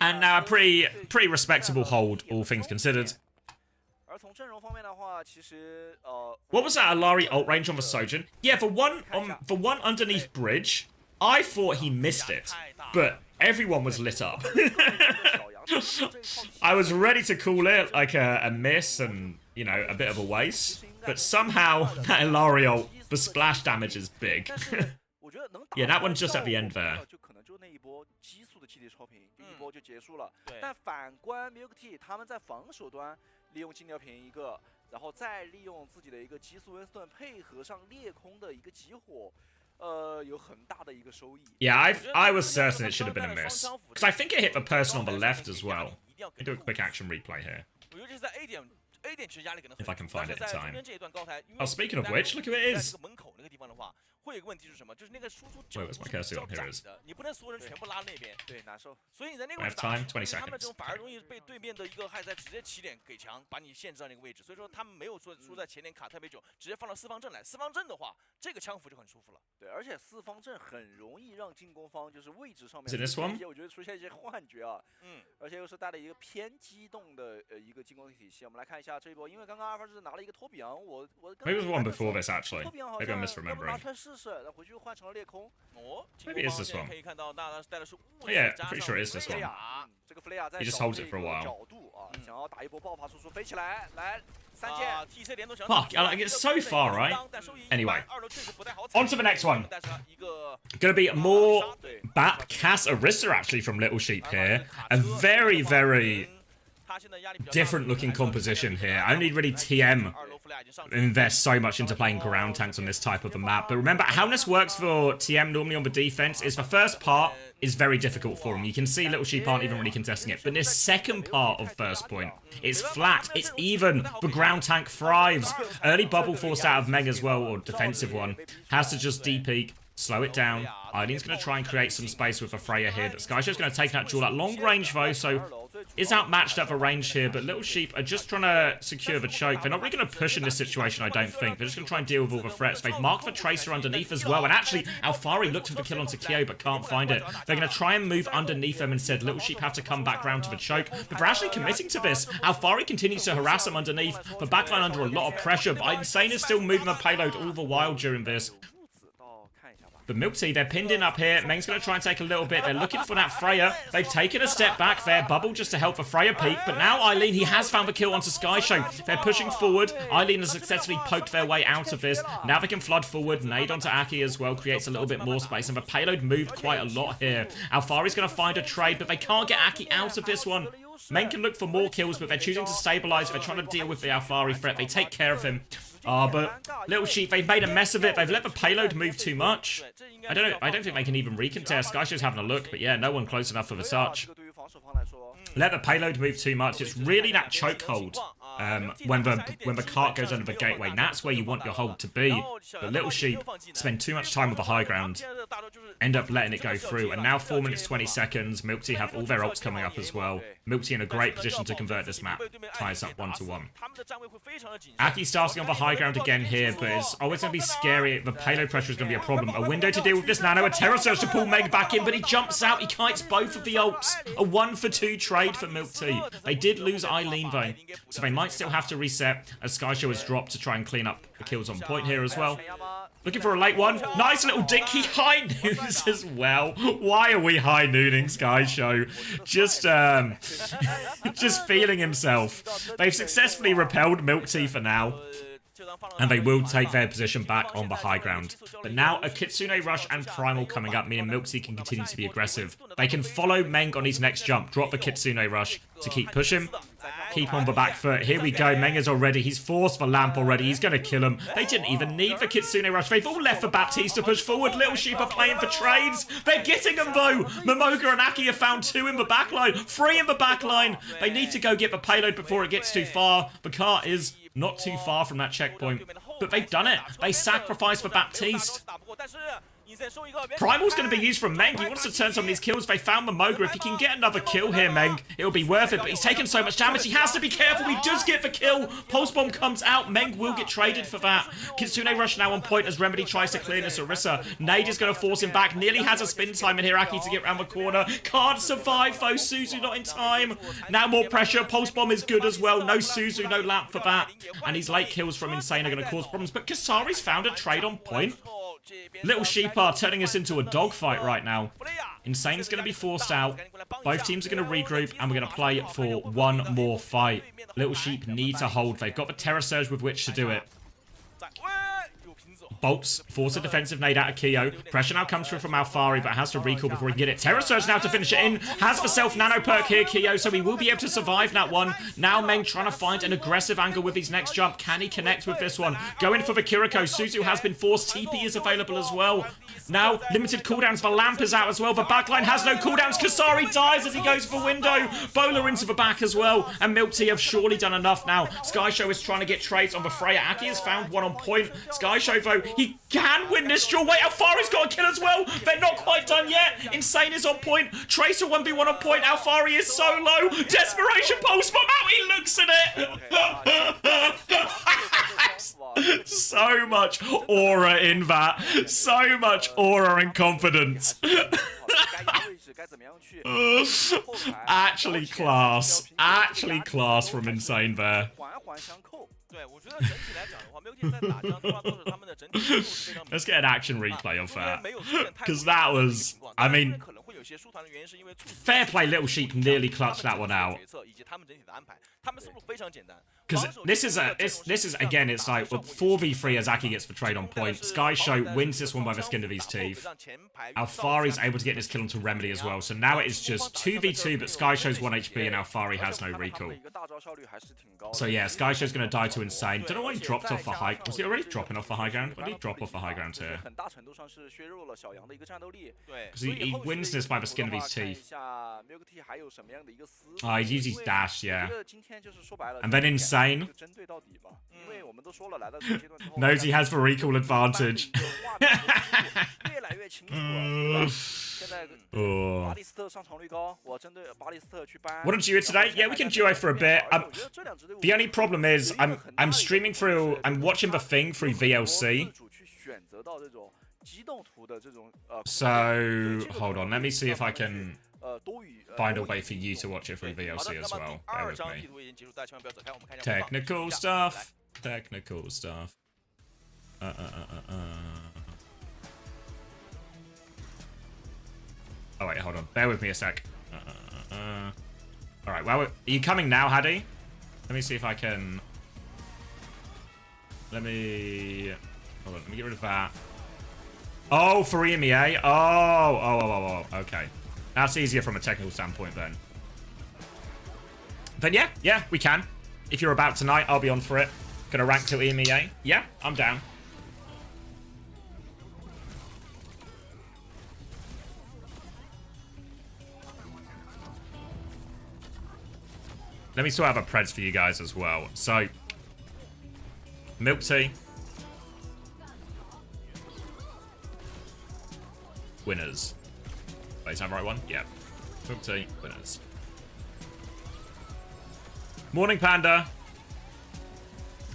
Speaker 1: And now a pretty respectable hold, all things considered. What was that Alari ult range on the Sojin? Yeah, for one underneath bridge, I thought he missed it, but everyone was lit up. I was ready to call it like a miss and, you know, a bit of a waste. But somehow, that Ilari ult, the splash damage is big. Yeah, that one just at the end there. Yeah, I was certain it should have been a miss. Because I think it hit the person on the left as well. Let me do a quick action replay here.
Speaker 3: A 点其实压力可能
Speaker 1: If I can find it in
Speaker 3: 但是在中
Speaker 1: time.
Speaker 3: 间这一段高台，因为
Speaker 1: Oh, speaking of which, look who it
Speaker 3: 在
Speaker 1: is.
Speaker 3: 这个门口那个地方的话，会有一个问题是什么？就是那个输出
Speaker 1: Wait, where's my cursor on? Here it is.
Speaker 3: 你不能所有人全部拉那边，
Speaker 4: 对，难受。
Speaker 3: 所以你在那个
Speaker 1: I
Speaker 3: 位
Speaker 1: have
Speaker 3: 置打
Speaker 1: time, 20
Speaker 3: 他们这
Speaker 1: seconds.
Speaker 3: 种反而容易被对面的一个害在直接起点给强，把你限制到那个位置。所以说他们没有说在前点卡特别久，直接放到四方阵来。四方阵的话，这个枪符就很舒服了。
Speaker 4: 对，而且四方阵很容易让进攻方就是位置上面
Speaker 1: Is it this one?
Speaker 4: 我觉得出现一些幻觉啊。而且又是带了一个偏机动的一个进攻体系。我们来看一下这一波，因为刚刚阿尔法是拿了一个托比昂，我
Speaker 1: Maybe it was one before this actually.
Speaker 4: 托比昂好
Speaker 1: Maybe
Speaker 4: 像
Speaker 1: I'm
Speaker 4: 拿
Speaker 1: misremembering.
Speaker 4: 出来试试，然后回去换成了裂空。
Speaker 3: 哦，
Speaker 1: Maybe it's this one.
Speaker 3: 可以看到，那带的是
Speaker 1: Yeah, pretty sure it is this one.
Speaker 4: 这个弗雷亚在
Speaker 1: He just
Speaker 4: 找
Speaker 1: holds it for a while.
Speaker 4: 角度啊，想要打一波爆发输出，飞起来，来3件。
Speaker 3: TC 联动想
Speaker 1: Fuck, I like it so far, right? Anyway, on to the next one. Gonna be more Batcast Orisa actually from Little Sheep here. A very, very different looking composition here. Only really TM invest so much into playing ground tanks on this type of a map. But remember, how this works for TM normally on the defense is the first part is very difficult for him. You can see Little Sheep aren't even really contesting it. But this second part of first point, it's flat, it's even. The ground tank thrives. Early bubble forced out of Meg as well, or defensive one. Has to just D-peek, slow it down. Eileen's going to try and create some space with a Freya here. But Skyshow's going to take that duel at long range though, so is outmatched at the range here. But Little Sheep are just trying to secure the choke. They're not really going to push in this situation, I don't think. They're just going to try and deal with all the threats. They've marked the Tracer underneath as well. And actually, Alfari looked for the kill onto Kyo, but can't find it. They're going to try and move underneath them instead. Little Sheep have to come back round to the choke. But they're actually committing to this. Alfari continues to harass them underneath. The backline under a lot of pressure. But Insane is still moving the payload all the while during this. But Milk Tea, they're pinned in up here. Meng's going to try and take a little bit. They're looking for that Freya. They've taken a step back there. Bubble just to help the Freya peak. But now Eileen, he has found the kill onto Skyshow. They're pushing forward. Eileen has successfully poked their way out of this. Now they can flood forward. Nade onto Aki as well. Creates a little bit more space. And the payload moved quite a lot here. Alfari's going to find a trade, but they can't get Aki out of this one. Meng can look for more kills, but they're choosing to stabilize. They're trying to deal with the Alfari threat. They take care of him. But Little Sheep, they've made a mess of it. They've let the payload move too much. I don't think they can even recontest. Skysho's having a look, but yeah, no one close enough for the touch. Let the payload move too much. It's really that chokehold when the cart goes under the gateway. And that's where you want your hold to be. But Little Sheep spend too much time with the high ground. End up letting it go through. And now 4 minutes 20 seconds. Milk Tea have all their ults coming up as well. Milk Tea in a great position to convert this map. Ties up 1-1. Aki starting on the high ground again here, but it's always going to be scary. The payload pressure is going to be a problem. A window to deal with this nano. A Terror Surge to pull Meg back in, but he jumps out. He kites both of the ults. A 1-for-2 trade for Milk Tea. They did lose Eileen though, so they might still have to reset as Skyshow has dropped to try and clean up the kills on point here as well. Looking for a late one. Nice little dinky high noons as well. Why are we high nooning Skyshow? Just feeling himself. They've successfully repelled Milk Tea for now. And they will take their position back on the high ground. But now a Kitsune Rush and Primal coming up, meaning Milk Tea can continue to be aggressive. They can follow Meng on his next jump, drop the Kitsune Rush to keep pushing. Keep on the back foot. Here we go. Meng is already. He's forced the lamp already. He's going to kill him. They didn't even need the Kitsune Rush. They've all left for Baptiste to push forward. Little Sheep are playing for trades. They're getting them though. Momoga and Aki have found 2 in the backline. 3 in the backline. They need to go get the payload before it gets too far. The cart is not too far from that checkpoint. But they've done it. They sacrificed for Baptiste. Primal's going to be used from Meng. He wants to turn some of these kills. They found Momoga. If he can get another kill here, Meng, it'll be worth it. But he's taken so much damage. He has to be careful. He does get the kill. Pulse Bomb comes out. Meng will get traded for that. Kitsune Rush now on point as Remedy tries to clear this Orisa. Nade is going to force him back. Nearly has a spin time in here. Aki to get around the corner. Can't survive though. Suzu not in time. Now more pressure. Pulse Bomb is good as well. No Suzu, no lamp for that. And these late kills from Insane are going to cause problems. But Kasari's found a trade on point. Little Sheep are turning this into a dogfight right now. Insane's going to be forced out. Both teams are going to regroup, and we're going to play for one more fight. Little Sheep need to hold. They've got the Terror Surge with which to do it. Bolts force a defensive nade out of Keo. Pressure now comes through from Alfari, but has to recall before he can get it. Terror Surge now to finish it in. Has for self nano perk here, Keo, so he will be able to survive that one. Now Meng trying to find an aggressive angle with his next jump. Can he connect with this one? Going for the Kiriko. Suzu has been forced. TP is available as well. Now, limited cooldowns. The lamp is out as well. The backline has no cooldowns. Kasari dies as he goes for window. Bowler into the back as well. And Milk Tea have surely done enough now. Sky Show is trying to get trades on the Freya. Aki has found one on point. Sky Show, though, he can win this duel. Wait, Alfari's got a kill as well. They're not quite done yet. Insane is on point. Tracer 1v1 on point. Alfari is so low. Desperation pulse bomb out. He looks at it. So much aura in that. So much aura and confidence. Actually class. Actually class from Insane there. Let's get an action replay of that. Because that was, I mean, fair play, Little Sheep nearly clutched that one out. Because this is again, it's like 4v3 as Aki gets the trade on point. Sky Show wins this one by the skin of his teeth. Alfari's able to get this kill onto Remedy as well. So now it is just 2v2, but Sky Show's 1 HP and Alfari has no recall. So yeah, Sky Show's going to die to Insane. Don't know why he dropped off the high. Was he already dropping off the high ground? Why did he drop off the high ground here? Because he wins this by the skin of his teeth. Oh, he uses his dash, yeah. And then Insane. Knows he has the recall advantage. Oh. Want to duo today? Yeah, we can duo for a bit. The only problem is I'm streaming through, I'm watching the thing through VLC. So hold on, let me see if I can find a way for you to watch it through VLC as well. Bear with me. Technical stuff. Technical stuff. Oh wait, hold on. Bear with me a sec. Alright, well, are you coming now, Haddy? Let me see if I can... Let me... Hold on, let me get rid of that. Oh, for EMEA? Oh, okay. That's easier from a technical standpoint then. Then yeah, we can. If you're about tonight, I'll be on for it. Gonna rank to EMEA. Yeah, I'm down. Let me sort out a preds for you guys as well. So, Milk Tea. Winners. Wait, is that the right one? Yeah. Milk Tea, winners. Morning, Panda.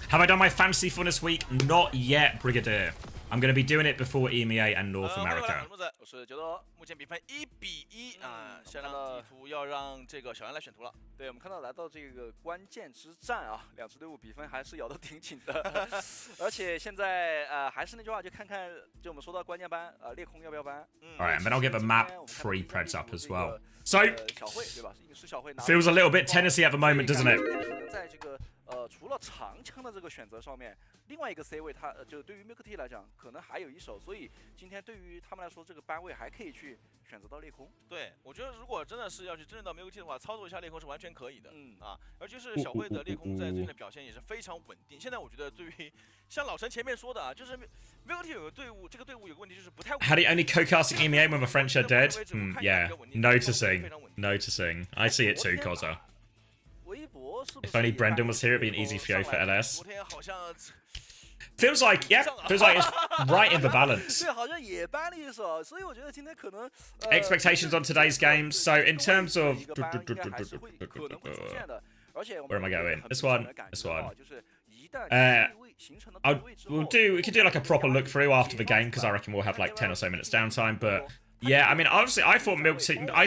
Speaker 1: Have I done my fantasy fun this week? Not yet, Brigadier. I'm going to be doing it before EMEA and North America.
Speaker 3: 是觉得目前比分1-1啊，下张地图要让这个小杨来选图了。
Speaker 4: 对，我们看到来到这个关键之战啊，两支队伍比分还是咬得挺紧的，而且现在还是那句话，就看看就我们说到关键班裂空要不要搬。
Speaker 1: Alright, and then I'll get the map 3 preds up as well. So, feels a little bit Tennessee at the moment, doesn't it?
Speaker 4: 在这个除了长枪的这个选择上面，另外一个 C 位，它就对于 Milk Tea 来讲，可能还有一手，所以今天对于他们来说，这个班位还可以去选择到裂空。
Speaker 3: 对，我觉得如果真的是要去针对到 Milk Tea 的话，操作一下裂空是完全可以的。而且是小慧的裂空在最近的表现也是非常稳定。现在我觉得对于像老陈前面说的啊，就是 Milk Tea 有个队伍，这个队伍有个问题就是不太。
Speaker 1: Had he only co-casting EMEA when the French are dead? Yeah, noticing. I see it too, Koza. If only Brendan was here, it'd be an easy FIO for LS. Feels like it's right in the balance. Expectations on today's game. So in terms of where am I going? This one. We could do like a proper look through after the game because I reckon we'll have like 10 or so minutes downtime, but. Yeah, I mean, obviously, I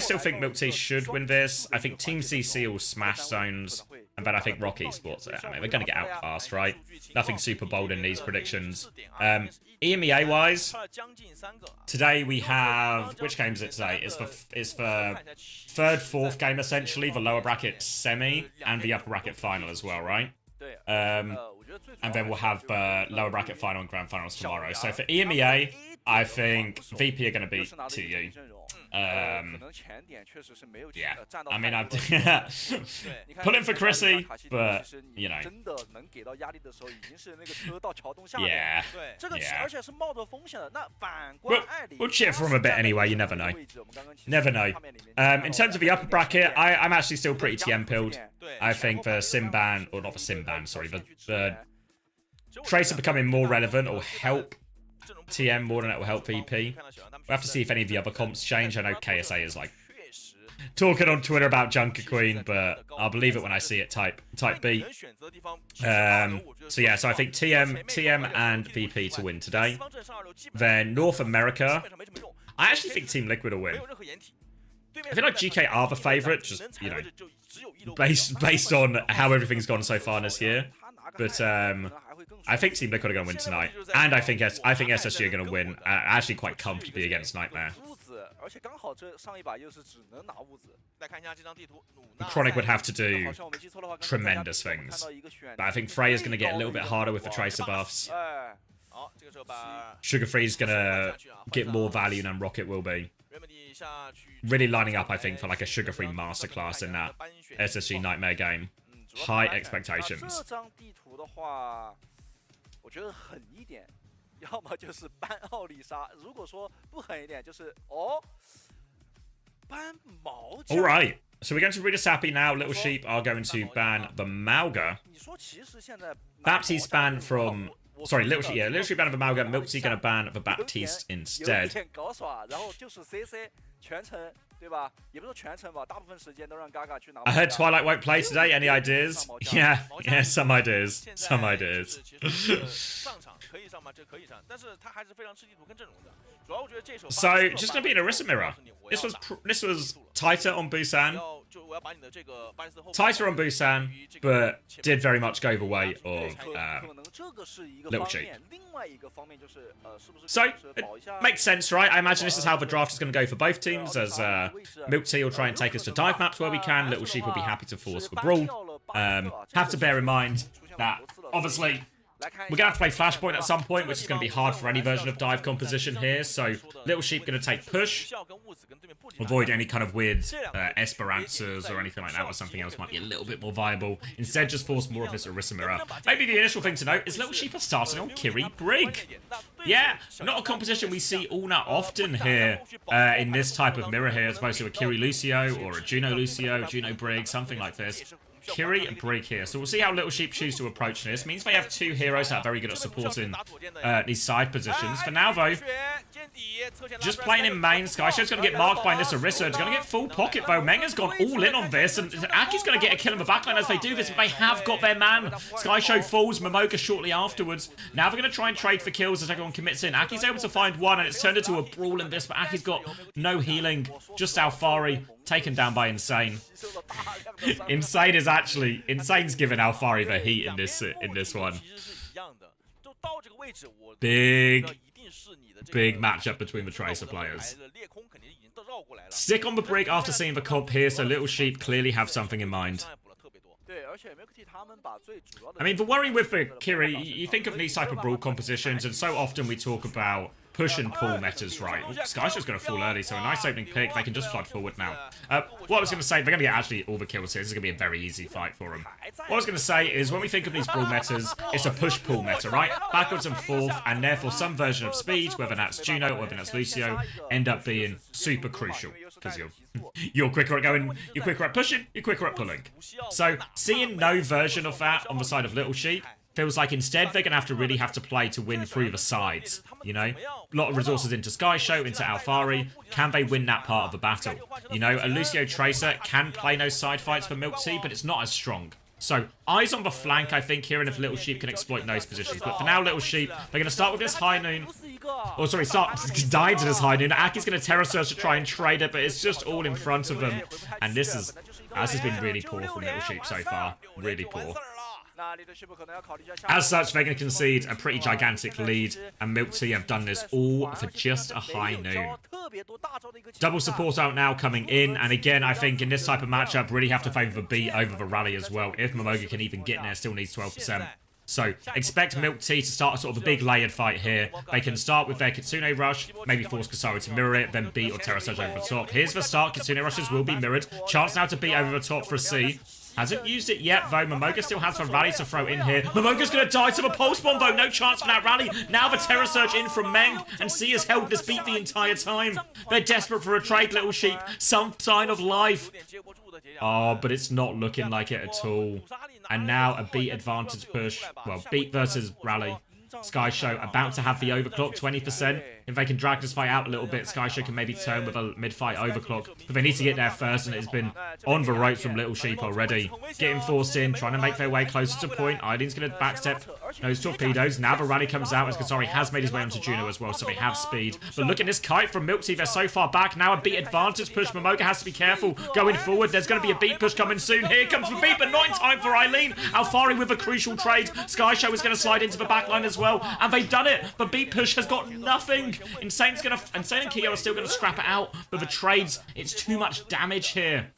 Speaker 1: still think Milk Tea should win this. I think Team CC will smash zones, and then I think Rock Esports, I mean, they're going to get outclassed, right? Nothing super bold in these predictions. EMEA-wise, today we have... Which game is it today? It's the third, fourth game, essentially. The lower bracket semi, and the upper bracket final as well, right? And and then we'll have the lower bracket final and grand finals tomorrow. So for EMEA, I think VP are going to beat TU. Yeah, I mean, I'm pulling for Chrissy, but, you know. Yeah. We'll cheer for him a bit anyway, you never know. Never know. In terms of the upper bracket, I'm actually still pretty TM-pilled. I think the Simban, or not the Simban, sorry, the Tracer becoming more relevant will help TM more than it will help VP. We'll have to see if any of the other comps change. I know KSA is like talking on Twitter about Junker Queen, but I'll believe it when I see it type B. So yeah, so I think TM and VP to win today. Then North America, I actually think Team Liquid will win. I feel like GK are the favourite, just, you know, based on how everything's gone so far this year. But I think Team Liquid are going to win tonight, and I think SSG are going to win actually quite comfortably against Nightmare. Chronic would have to do tremendous things, but I think Freya's going to get a little bit harder with the Tracer buffs. Sugar Free's going to get more value than Rocket will be. Really lining up, I think, for like a Sugar Free masterclass in that SSG Nightmare game. High expectations.
Speaker 4: 我觉得狠一点，要么就是搬奥利莎，如果说不狠一点，就是搬毛将。
Speaker 1: All right, so we're going to Rita Sappy now. Little Sheep are going to ban the Malga. Baptiste ban from. Sorry, Little Sheep, yeah, Little Sheep ban the Malga. Milk Tea going to ban the Baptiste instead.
Speaker 4: 然后就是 CC 全程。 对吧？也不是全程吧，大部分时间都让 Gaga 去拿。
Speaker 1: I heard Twilight won't play today. Any ideas? Yeah, some ideas. Some ideas.
Speaker 3: 上场可以上吗？这可以上，但是他还是非常吃地图跟阵容的。主要我觉得这手。
Speaker 1: So just gonna be an Orisa mirror. This was tighter on Busan. Tighter on Busan, but did very much go the way of Little Sheep. So it makes sense, right? I imagine this is how the draft is going to go for both teams, as Milk Tea will try and take us to dive maps where we can. Little Sheep will be happy to force the brawl. Have to bear in mind that, obviously, we're going to have to play Flashpoint at some point, which is going to be hard for any version of dive composition here. So Little Sheep going to take push. Avoid any kind of weird Esperanzas or anything like that, or something else might be a little bit more viable. Instead, just force more of this Orisa mirror. Maybe the initial thing to note is Little Sheep are starting on Kiri Brig. Yeah, not a composition we see all that often here in this type of mirror here, as opposed to a Kiri Lucio or a Juno Lucio, Juno Brig, something like this. Kiri and Brig here. So we'll see how Little Sheep choose to approach this. Means they have two heroes that are very good at supporting these side positions. For now, though, just playing in main. Skyshow's going to get marked by this Orisa. It's going to get full pocket, though. Menga's gone all in on this, and Aki's going to get a kill in the backline as they do this, but they have got their man. Skyshow falls, Momoga shortly afterwards. Now they're going to try and trade for kills as everyone commits in. Aki's able to find one, and it's turned into a brawl in this, but Aki's got no healing. Just Alfari taken down by Insane. Insane's giving Alfari the heat in this one. Big matchup between the Tracer players. Stick on the Brig after seeing the comp here, so Little Sheep clearly have something in mind. I mean, the worry with the Kiri, you think of these type of brawl compositions, and so often we talk about push and pull metas, right? Skyshow's going to fall early, so a nice opening pick. They can just flood forward now. What I was going to say, they're going to get actually all the kills here. This is going to be a very easy fight for them. What I was going to say is, when we think of these brawl metas, it's a push-pull meta, right? Backwards and forth, and therefore some version of speed, whether that's Juno or whether that's Lucio, end up being super crucial. Because you're quicker at going, you're quicker at pushing, you're quicker at pulling. So, seeing no version of that on the side of Little Sheep, feels like instead they're going to really have to play to win through the sides, you know? A lot of resources into Skyshow, into Alfari. Can they win that part of the battle? You know, a Lucio Tracer can play no side fights for Milk Tea, but it's not as strong. So, eyes on the flank, I think, here, and if Little Sheep can exploit those positions. But for now, Little Sheep, they're going to start with this High Noon. Oh, sorry, start dying to this High Noon. Aki's going to Terror Surge to try and trade it, but it's just all in front of them. And this has been really poor from Little Sheep so far. Really poor. As such, they're going to concede a pretty gigantic lead, and Milk Tea have done this all for just a High Noon. Double support out now coming in, and again, I think in this type of matchup, really have to favour the beat over the rally as well. If Momoga can even get in there, still needs 12%. So expect Milk Tea to start a sort of a big layered fight here. They can start with their Kitsune Rush, maybe force Kasari to mirror it, then beat or Terra Surge over the top. Here's the start. Kitsune Rushes will be mirrored. Chance now to beat over the top for a C. Hasn't used it yet, though. Momoga still has the rally to throw in here. Momoga's going to die to the Pulse Bomb, though. No chance for that rally. Now the Terror Surge in from Meng, and C has held this beat the entire time. They're desperate for a trade, Little Sheep. Some sign of life. Oh, but it's not looking like it at all. And now a beat advantage push. Well, beat versus rally. Sky Show about to have the overclock, 20%. If they can drag this fight out a little bit, Sky Show can maybe turn with a mid-fight overclock. But they need to get there first, and it's been on the ropes from Little Sheep already. Getting forced in, trying to make their way closer to point. Eileen's going to backstep those torpedoes. Now the rally comes out as Kasari has made his way onto Juno as well, so they have speed. But look at this kite from Milk Tea. They're so far back. Now a beat advantage push. Momoga has to be careful going forward. There's going to be a beat push coming soon. Here comes the beat, but not in time for Eileen. Alfari with a crucial trade. Sky Show is going to slide into the backline as well. And they've done it. The beat push has got nothing. Insane and Kyo are still going to scrap it out. But the trades, it's too much damage here.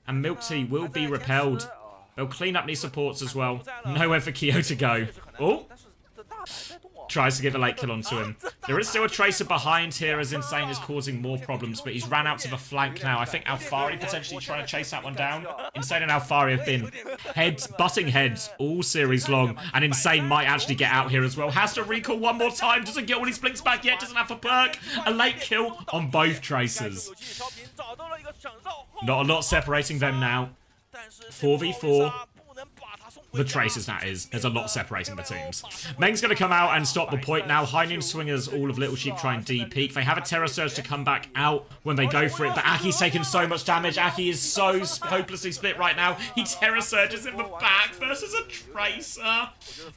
Speaker 1: And Milk Tea will be repelled. They'll clean up these supports as well. Nowhere for Kyo to go. Oh. Tries to give a late kill onto him. There is still a Tracer behind here as Insane is causing more problems, but he's ran out to the flank now. I think Alfari potentially trying to chase that one down. Insane and Alfari have been butting heads all series long, and Insane might actually get out here as well. Has to recall one more time, doesn't get all his blinks back yet, doesn't have a perk. A late kill on both Tracers. Not a lot separating them now. 4v4. The Tracers, that is. There's a lot separating the teams. Meng's going to come out and stop the point now. High Noon Swingers, all of Little Sheep try and D-peak. They have a Terror Surge to come back out when they go for it, but Aki's taken so much damage. Aki is so hopelessly split right now. He Terror Surges in the back versus a Tracer.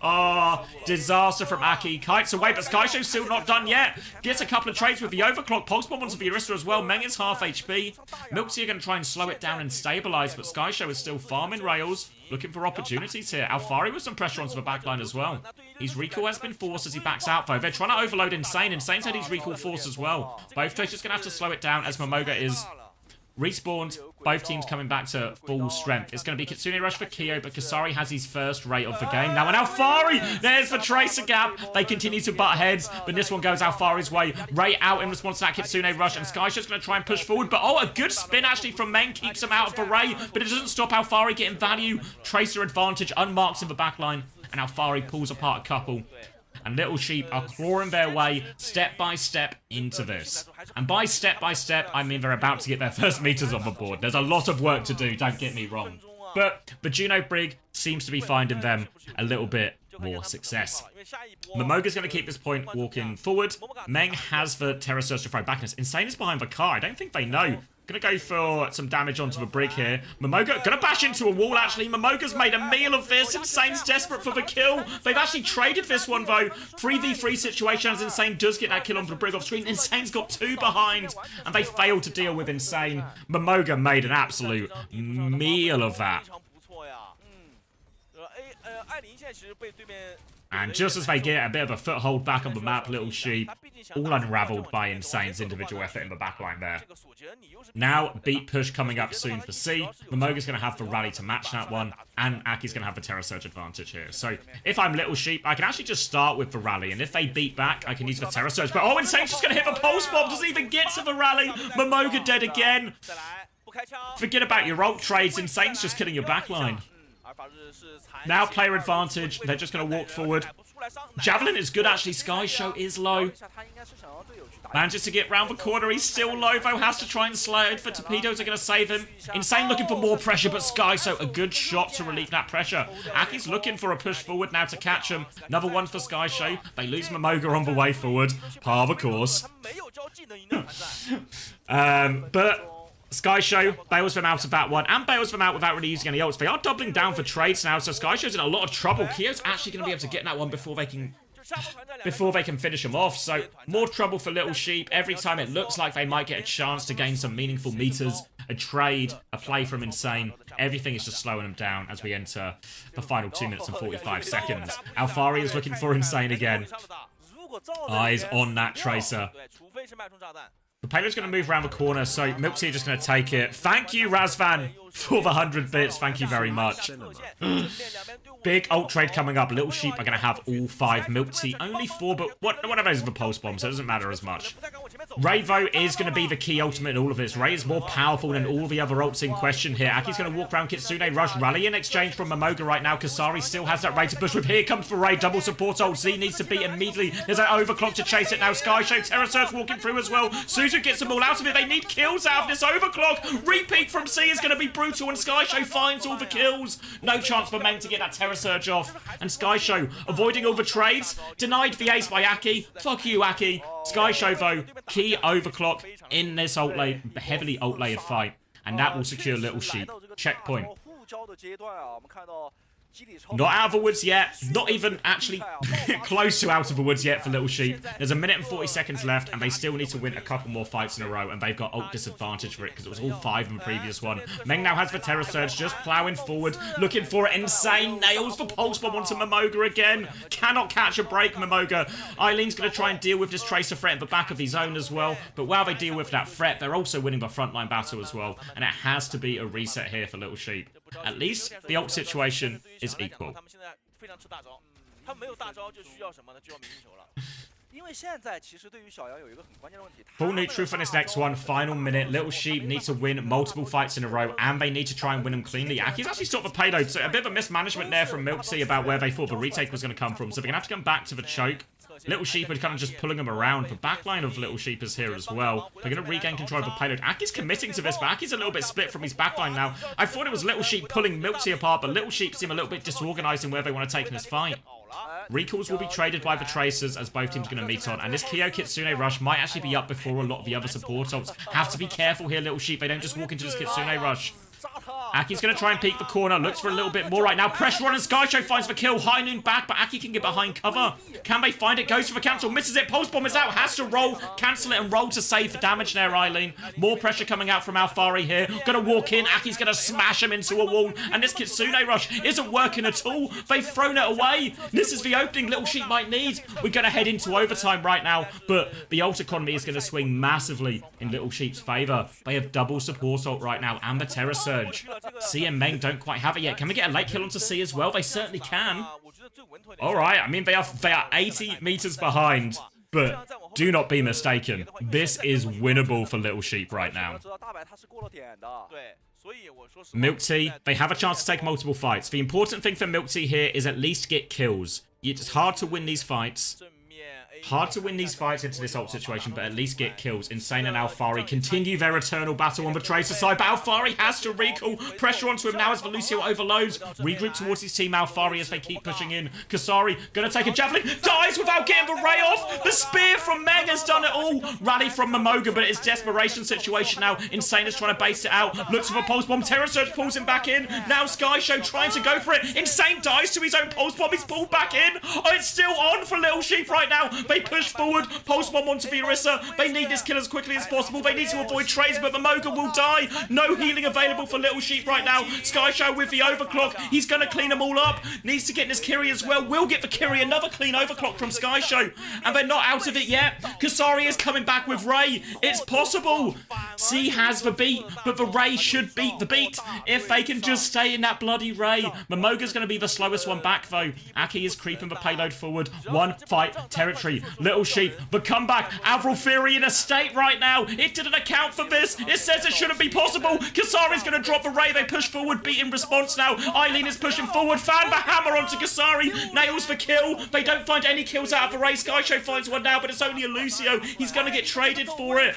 Speaker 1: Oh, disaster from Aki. Kites away, but Sky Show's still not done yet. Gets a couple of trades with the Overclock. Pulse Bomb onto the Arista as well. Meng is half HP. Milk Tea are going to try and slow it down and stabilize, but Sky Show is still farming rails. Looking for opportunities here. Alfari with some pressure onto the backline as well. His recall has been forced as he backs out, though. They're trying to overload Insane. Insane's had his recall forced as well. Both Tracers going to have to slow it down as Momoga is respawned. Both teams coming back to full strength. It's going to be Kitsune Rush for Kyo, but Kasari has his first rate of the game. Now, and Alfari! There's the Tracer gap. They continue to butt heads, but this one goes Alfari's way. Ray out in response to that Kitsune Rush, and Sky's just going to try and push forward. But, oh, a good spin, actually, from Meng. Keeps him out of the Ray, but it doesn't stop Alfari getting value. Tracer advantage, unmarked in the backline, and Alfari pulls apart a couple. And Little Sheep are clawing their way step by step into this. And by step, I mean they're about to get their first meters on the board. There's a lot of work to do, don't get me wrong. But the Juno Brig seems to be finding them a little bit more success. Momoga's going to keep this point walking forward. Meng has the Terror Surge to throw back. Insane is behind the car. I don't think they know. Gonna go for some damage onto the brig here. Momoga gonna bash into a wall, actually. Momoga's made a meal of this. Insane's desperate for the kill. They've actually traded this one, though. 3v3 situation as Insane does get that kill onto the brig off screen. Insane's got two behind, and they failed to deal with Insane. Momoga made an absolute meal of that. And just as they get a bit of a foothold back on the map, Little Sheep, all unraveled by Insane's individual effort in the backline there. Now, beat push coming up soon for C. Momoga's going to have the rally to match that one, and Aki's going to have the Terror Surge advantage here. So, if I'm Little Sheep, I can actually just start with the rally, and if they beat back, I can use the Terror Surge. But, oh, Insane's just going to hit the Pulse Bomb, doesn't even get to the rally. Momoga dead again. Forget about your ult trades, Insane's just killing your backline. Now player advantage, they're just going to walk forward. Javelin is good actually, Sky Show is low. Manages to get round the corner, he's still low though, has to try and slide for torpedoes are going to save him. Insane looking for more pressure, but Sky Show a good shot to relieve that pressure. Aki's looking for a push forward now to catch him. Another one for Sky Show. They lose Momoga on the way forward. Par of course. But Sky Show bails them out of that one, and bails them out without really using any ults. They are doubling down for trades now, so Sky Show's in a lot of trouble. Kyo's actually going to be able to get that one before they can finish him off. So more trouble for Little Sheep. Every time it looks like they might get a chance to gain some meaningful meters, a trade, a play from Insane, everything is just slowing them down as we enter the final 2 minutes and 45 seconds. Alfari is looking for Insane again. Eyes on that Tracer. The payload's going to move around the corner, so Milk Tea are just going to take it. Thank you, Razvan, for the 100 bits. Thank you very much. Big ult trade coming up. Little Sheep are going to have all 5. Milk Tea only 4, but one of those is the pulse bomb, so it doesn't matter as much. Ravo is going to be the key ultimate in all of this. Ray is more powerful than all the other ults in question here. Aki's going to walk around Kitsune Rush, rally in exchange from Momoga right now. Kasari still has that Ray to push with. Here comes for Ray. Double support ult. Z needs to beat immediately. There's an overclock to chase it now. Sky Show, Terra Surge walking through as well. Suzu gets them all out of it. They need kills out of this overclock. Repeat from C is going to be brutal, and Sky Show finds all the kills. No chance for Meng to get that Terra Surge off. And Sky Show avoiding all the trades. Denied the ace by Aki. Fuck you, Aki. Sky Show, though, key overclock in this heavily ult-layered fight. And that will secure Little Sheep. Checkpoint. Not out of the woods yet. Not even actually close to out of the woods yet for Little Sheep. There's a minute and 40 seconds left, and they still need to win a couple more fights in a row, and they've got ult disadvantage for it because it was all 5 in the previous one. Meng now has the Terra Surge, just plowing forward, looking for it. Insane nails the Pulse Bomb onto Momoga again. Cannot catch a break, Momoga. Eileen's going to try and deal with this Tracer threat at the back of his own as well, but while they deal with that threat, they're also winning the frontline battle as well, and it has to be a reset here for Little Sheep. At least the ult situation is equal. Full neutral for this next one. Final minute. Little Sheep need to win multiple fights in a row, and they need to try and win them cleanly. Aki's actually stopped the payload, so a bit of a mismanagement there from Milk Tea about where they thought the retake was going to come from. So they're going to have to come back to the choke. Little Sheep are kind of just pulling them around. The backline of Little Sheep is here as well. They're going to regain control of the payload. Aki's committing to this, but Aki's a little bit split from his backline now. I thought it was Little Sheep pulling Milk Tea apart, but Little Sheep seem a little bit disorganized in where they want to take in this fight. Recalls will be traded by the Tracers as both teams are going to meet on, and this Kyo Kitsune Rush might actually be up before a lot of the other support ults. Have to be careful here, Little Sheep. They don't just walk into this Kitsune Rush. Aki's going to try and peek the corner. Looks for a little bit more right now. Pressure on, and Sky Show finds the kill. High Noon back, but Aki can get behind cover. Can they find it? Goes for the cancel. Misses it. Pulse Bomb is out. Has to roll. Cancel it and roll to save the damage there, Eileen. More pressure coming out from Alfari here. Going to walk in. Aki's going to smash him into a wall. And this Kitsune Rush isn't working at all. They've thrown it away. This is the opening Little Sheep might need. We're going to head into overtime right now. But the ult economy is going to swing massively in Little Sheep's favour. They have double support ult right now and the Terra Surge. C and Meng don't quite have it yet. Can we get a late kill onto C as well? They certainly can. Alright, I mean, they are 80 meters behind. But do not be mistaken. This is winnable for Little Sheep right now. Milk Tea, they have a chance to take multiple fights. The important thing for Milk Tea here is at least get kills. It's hard to win these fights. Hard to win these fights into this ult situation, but at least get kills. Insane and Alfari continue their eternal battle on the Tracer side, but Alfari has to recall. Pressure onto him now as Velucio overloads. Regroup towards his team, Alfari, as they keep pushing in. Kasari gonna take a javelin. Dies without getting the ray off. The spear from Meng has done it all. Rally from Momoga, but it's desperation situation now. Insane is trying to base it out. Looks for a pulse bomb. Terra Surge pulls him back in. Now Sky Show trying to go for it. Insane dies to his own pulse bomb. He's pulled back in. Oh, it's still on for Little Sheep right now. They push forward. Pulse bomb onto the Orisa. They need this kill as quickly as possible. They need to avoid trades, but Momoga will die. No healing available for Little Sheep right now. Sky Show with the overclock. He's going to clean them all up. Needs to get this Kiri as well. Will get the Kiri. Another clean overclock from Sky Show. And they're not out of it yet. Kasari is coming back with Ray. It's possible. C has the beat, but the Ray should beat the beat if they can just stay in that bloody Ray. Momoga's going to be the slowest one back, though. Aki is creeping the payload forward. One fight territory. Little Sheep, the comeback. Avril Fury in a state right now. It didn't account for this. It says it shouldn't be possible. Kasari's going to drop the Ray. They push forward, beat in response now. Eileen is pushing forward. Fan the hammer onto Kasari. Nails the kill. They don't find any kills out of the Ray. Sky Show finds one now, but it's only a Lucio. He's going to get traded for it.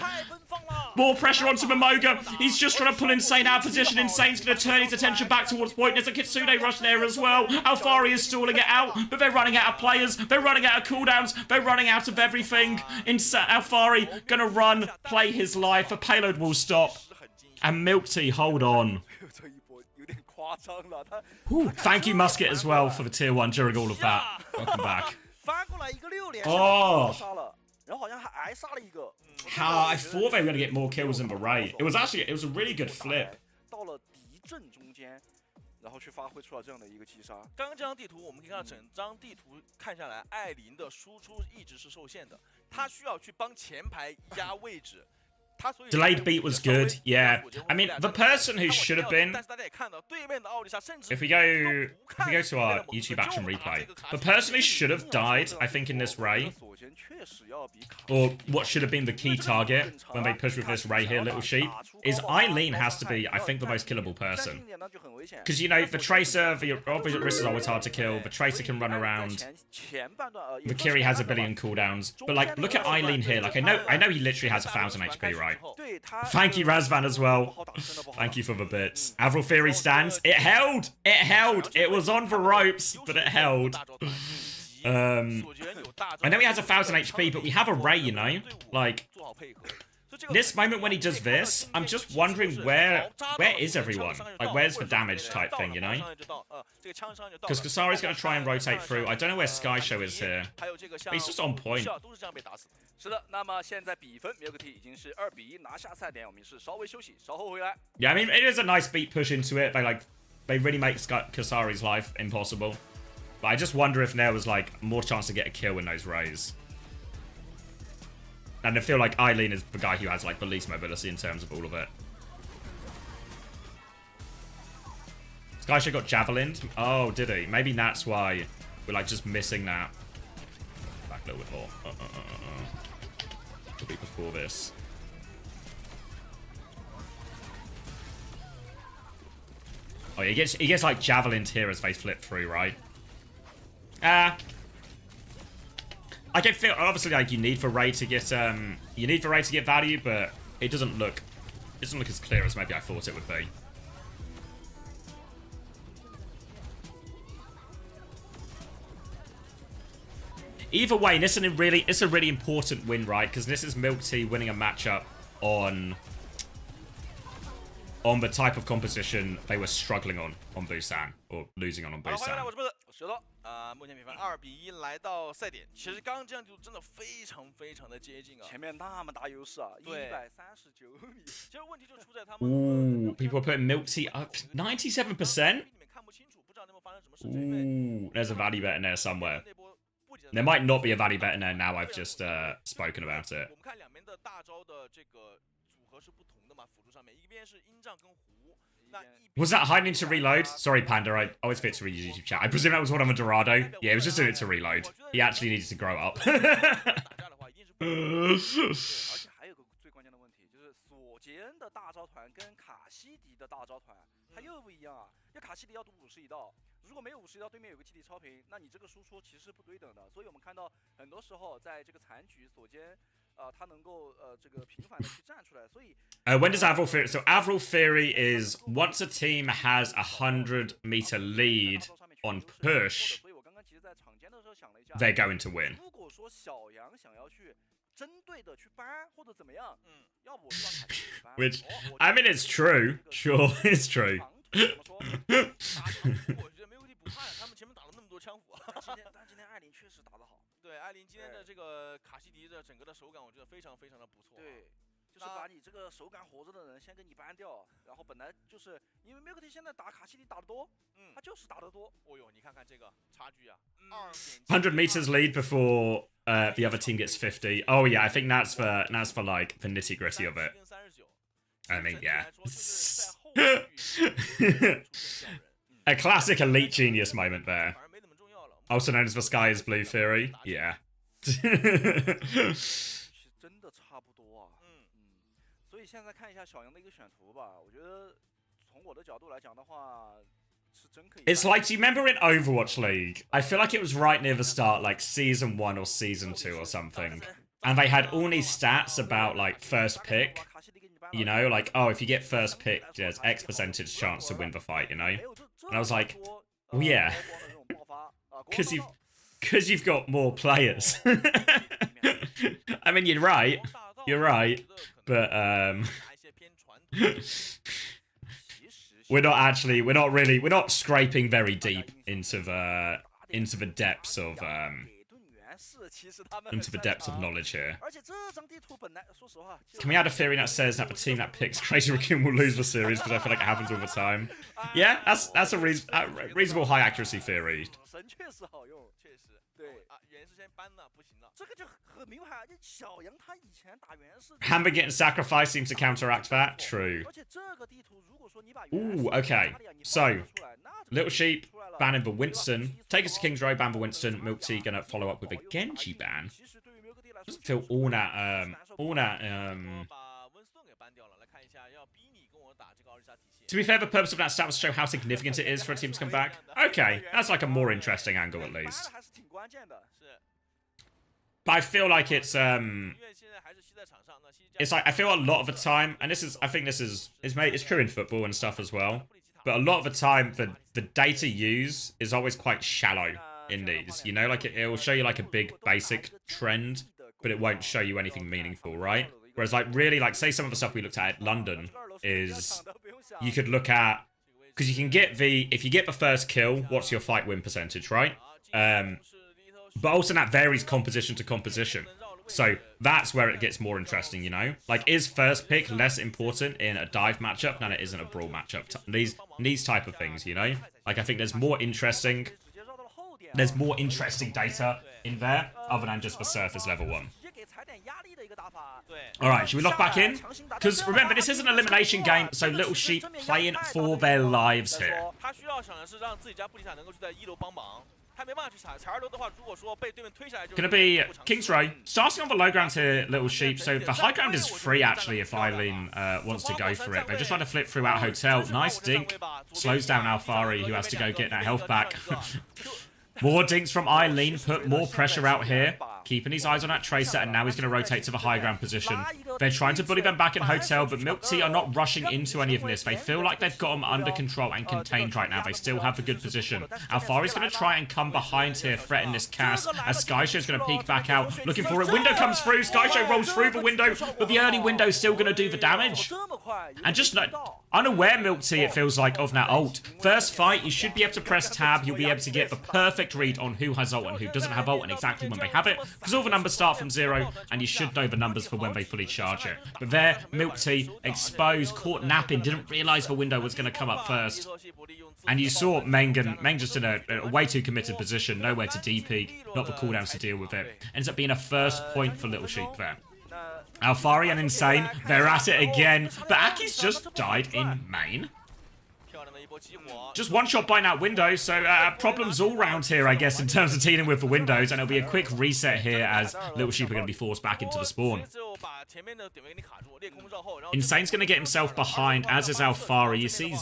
Speaker 1: More pressure onto Momoga. He's just trying to pull Insane out of position. Insane's going to turn his attention back towards point. There's a Kitsune rush there as well. Alfari is stalling it out, but they're running out of players. They're running out of cooldowns. They're running out of everything. Alfari going to run, play his life. The payload will stop. And Milk Tea, hold on. Whew. Thank you, Musket, as well, for the tier 1 during all of that. Welcome back. Oh. How I thought they were going to get more kills than the Ray. It was a really good flip.
Speaker 4: 然后去发挥出了这样的一个击杀。
Speaker 3: 刚刚这张地图，我们可以看到整张地图看下来，艾琳的输出一直是受限的，她需要去帮前排压位置，
Speaker 1: Delayed beat was good, yeah. I mean, the person who should have been, if we go to our YouTube action replay, the person who should have died, I think, in this Ray, or what should have been the key target when they push with this Ray here, Little Sheep, is Eileen has to be, I think, the most killable person. Because, you know, the Tracer, the opposite wrist is always hard to kill, the Tracer can run around, the Kiri has a billion cooldowns, but, like, look at Eileen here, like, I know he literally has 1,000 HP, right? Thank you, Razvan, as well. Thank you for the bits. Avril Theory stands. It held! It held! It was on the ropes, but it held. I know he has 1,000 HP, but we have a Ray, you know? Like, this moment when he does this, I'm just wondering where is everyone? Like, where's the damage type thing, you know? Because Kasari's going to try and rotate through. I don't know where Skyshow is here. But he's just on point.
Speaker 4: 是的，那么现在比分 Milk Tea 已经是2-1拿下赛点，我们是稍微休息，稍后回来。
Speaker 1: Yeah, I mean it is a nice beat push into it. They really make Kasari's life impossible. But I just wonder if there was like more chance to get a kill in those Rays. And I feel like Eileen is the guy who has like the least mobility in terms of all of it. Skyshow got javelined. Oh, did he? Maybe that's why we're like just missing that. Back a little bit more. The beat before this. Oh, he gets like javelined here as they flip through, right? I can feel obviously like you need for Ray to get value, but it doesn't look as clear as maybe I thought it would be. Either way, it's a really important win, right? Because this is Milk Tea winning a matchup on the type of composition they were struggling on Busan, or losing on Busan.
Speaker 3: 目前比分2-1来到赛点，其实刚刚这样就真的非常的接近啊。
Speaker 4: 前面那么大优势啊，139米。
Speaker 3: 其实问题就出在他们。
Speaker 1: Ooh, people are putting Milk Tea up 97%. Ooh, there's a value bet in there somewhere. There might not be a value bet in there now. I've just spoken about it.
Speaker 3: 我们看两边的大招的这个组合是不同的嘛，辅助上面一边是鹰杖跟狐。
Speaker 1: Was that hiding to reload? Sorry, Panda, I always fit to read your YouTube chat. I presume that was one on Dorado. Yeah, he was just doing it to reload. He actually needed to grow up.
Speaker 4: 而且还有个最关键的问题，就是索杰恩的大招团跟卡西迪的大招团，它又不一样啊。因为卡西迪要赌50一道，如果没有50一道，对面有个基地超频，那你这个输出其实是不对等的。所以我们看到很多时候在这个残局，索杰恩。 他能够这个频繁的去站出来，所以
Speaker 1: when does Avril Theory? So Avril Theory is once a team has 100-meter lead on push, they're going to win.
Speaker 4: 如果说小杨想要去针对的去搬或者怎么样，要不我就让卡西迪搬。
Speaker 1: Which I mean, it's true. Sure, it's true.
Speaker 3: 我觉得没问题，不怕他们前面打了那么多枪斧。
Speaker 4: 但今天艾琳确实打得好。
Speaker 3: 对，艾琳今天的这个卡西迪的整个的手感，我觉得非常的不错。
Speaker 4: 对，就是把你这个手感活着的人先给你搬掉，然后本来就是因为 Milk Tea 现在打卡西迪打得多，他就是打得多。
Speaker 3: 哦呦，你看看这个差距啊
Speaker 1: ，100 meters lead before the other team gets 50. Oh yeah, I think that's for like the nitty gritty of it. I mean, yeah. A classic elite genius moment there. Also known as the sky is blue theory. Yeah.
Speaker 4: 真的差不多啊。所以现在看一下小杨的一个选图吧，我觉得从我的角度来讲的话，是真可以。
Speaker 1: It's like, do you remember in Overwatch League? I feel like it was right near the start, like Season 1 or Season 2 or something. And they had all these stats about, like, first pick. You know, like, oh, if you get first pick, there's X percentage chance to win the fight, you know? And I was like, well, yeah. Because you've got more players. I mean, you're right, but we're not scraping very deep into the depths of knowledge here. Can we add a theory that says that the team that picks Crazy Raccoon will lose the series, because I feel like it happens all the time? Yeah, that's a reasonable high accuracy theory. Hammer getting sacrificed seems to counteract that. True. Ooh, okay. So, Little Sheep, banning for Winston. Take us to King's Row, ban for Winston. Milk Tea gonna follow up with a Genji ban. Doesn't feel all that, To be fair, the purpose of that stat was to show how significant it is for a team to come back. Okay, that's like a more interesting angle at least. But I feel like it's like, I feel a lot of the time, and I think this is true in football and stuff as well, but a lot of the time, the data used is always quite shallow in these, you know, like it'll show you like a big basic trend, but it won't show you anything meaningful, right? Whereas like really, like say some of the stuff we looked at London is, you could look at, because you can get if you get the first kill, what's your fight win percentage, right? But also that varies composition to composition. So that's where it gets more interesting, you know? Like, is first pick less important in a dive matchup than it is in a brawl matchup? These type of things, you know? Like, I think there's more interesting data in there other than just the surface level one. Alright, should we lock back in? Because remember, this is an elimination game, so Little Sheep playing for their lives here. Gonna be King's Row. Starting on the low ground here, Little Sheep. So the high ground is free, actually, if Eileen wants to go for it. They're just trying to flip through our hotel. Nice dink. Slows down Alfari, who has to go get that health back. More dinks from Eileen. Put more pressure out here. Keeping his eyes on that Tracer, and now he's going to rotate to the high ground position. They're trying to bully them back in hotel, but Milk Tea are not rushing into any of this. They feel like they've got them under control and contained right now. They still have a good position. Alfari's going to try and come behind here, threaten this cast, as Skysho's going to peek back out, looking for it. Window comes through. Skyshow rolls through the window, but the early window is still going to do the damage. And just unaware, Milk Tea, it feels like, of that ult. First fight, you should be able to press tab. You'll be able to get the perfect read on who has ult and who doesn't have ult, and exactly when they have it. Because all the numbers start from 0, and you should know the numbers for when they fully charge it. But there, Milk Tea, exposed, caught napping, didn't realise the window was going to come up first. And you saw Meng just in a way too committed position, nowhere to DP, not the cooldowns to deal with it. Ends up being a first point for Little Sheep there. Alfari and Insane, they're at it again, but Aki's just died in main. Just one shot by that window, so problems all round here, I guess, in terms of dealing with the windows, and it'll be a quick reset here as Little Sheep are going to be forced back into the spawn. Insane's going to get himself behind, as is Alfari. You see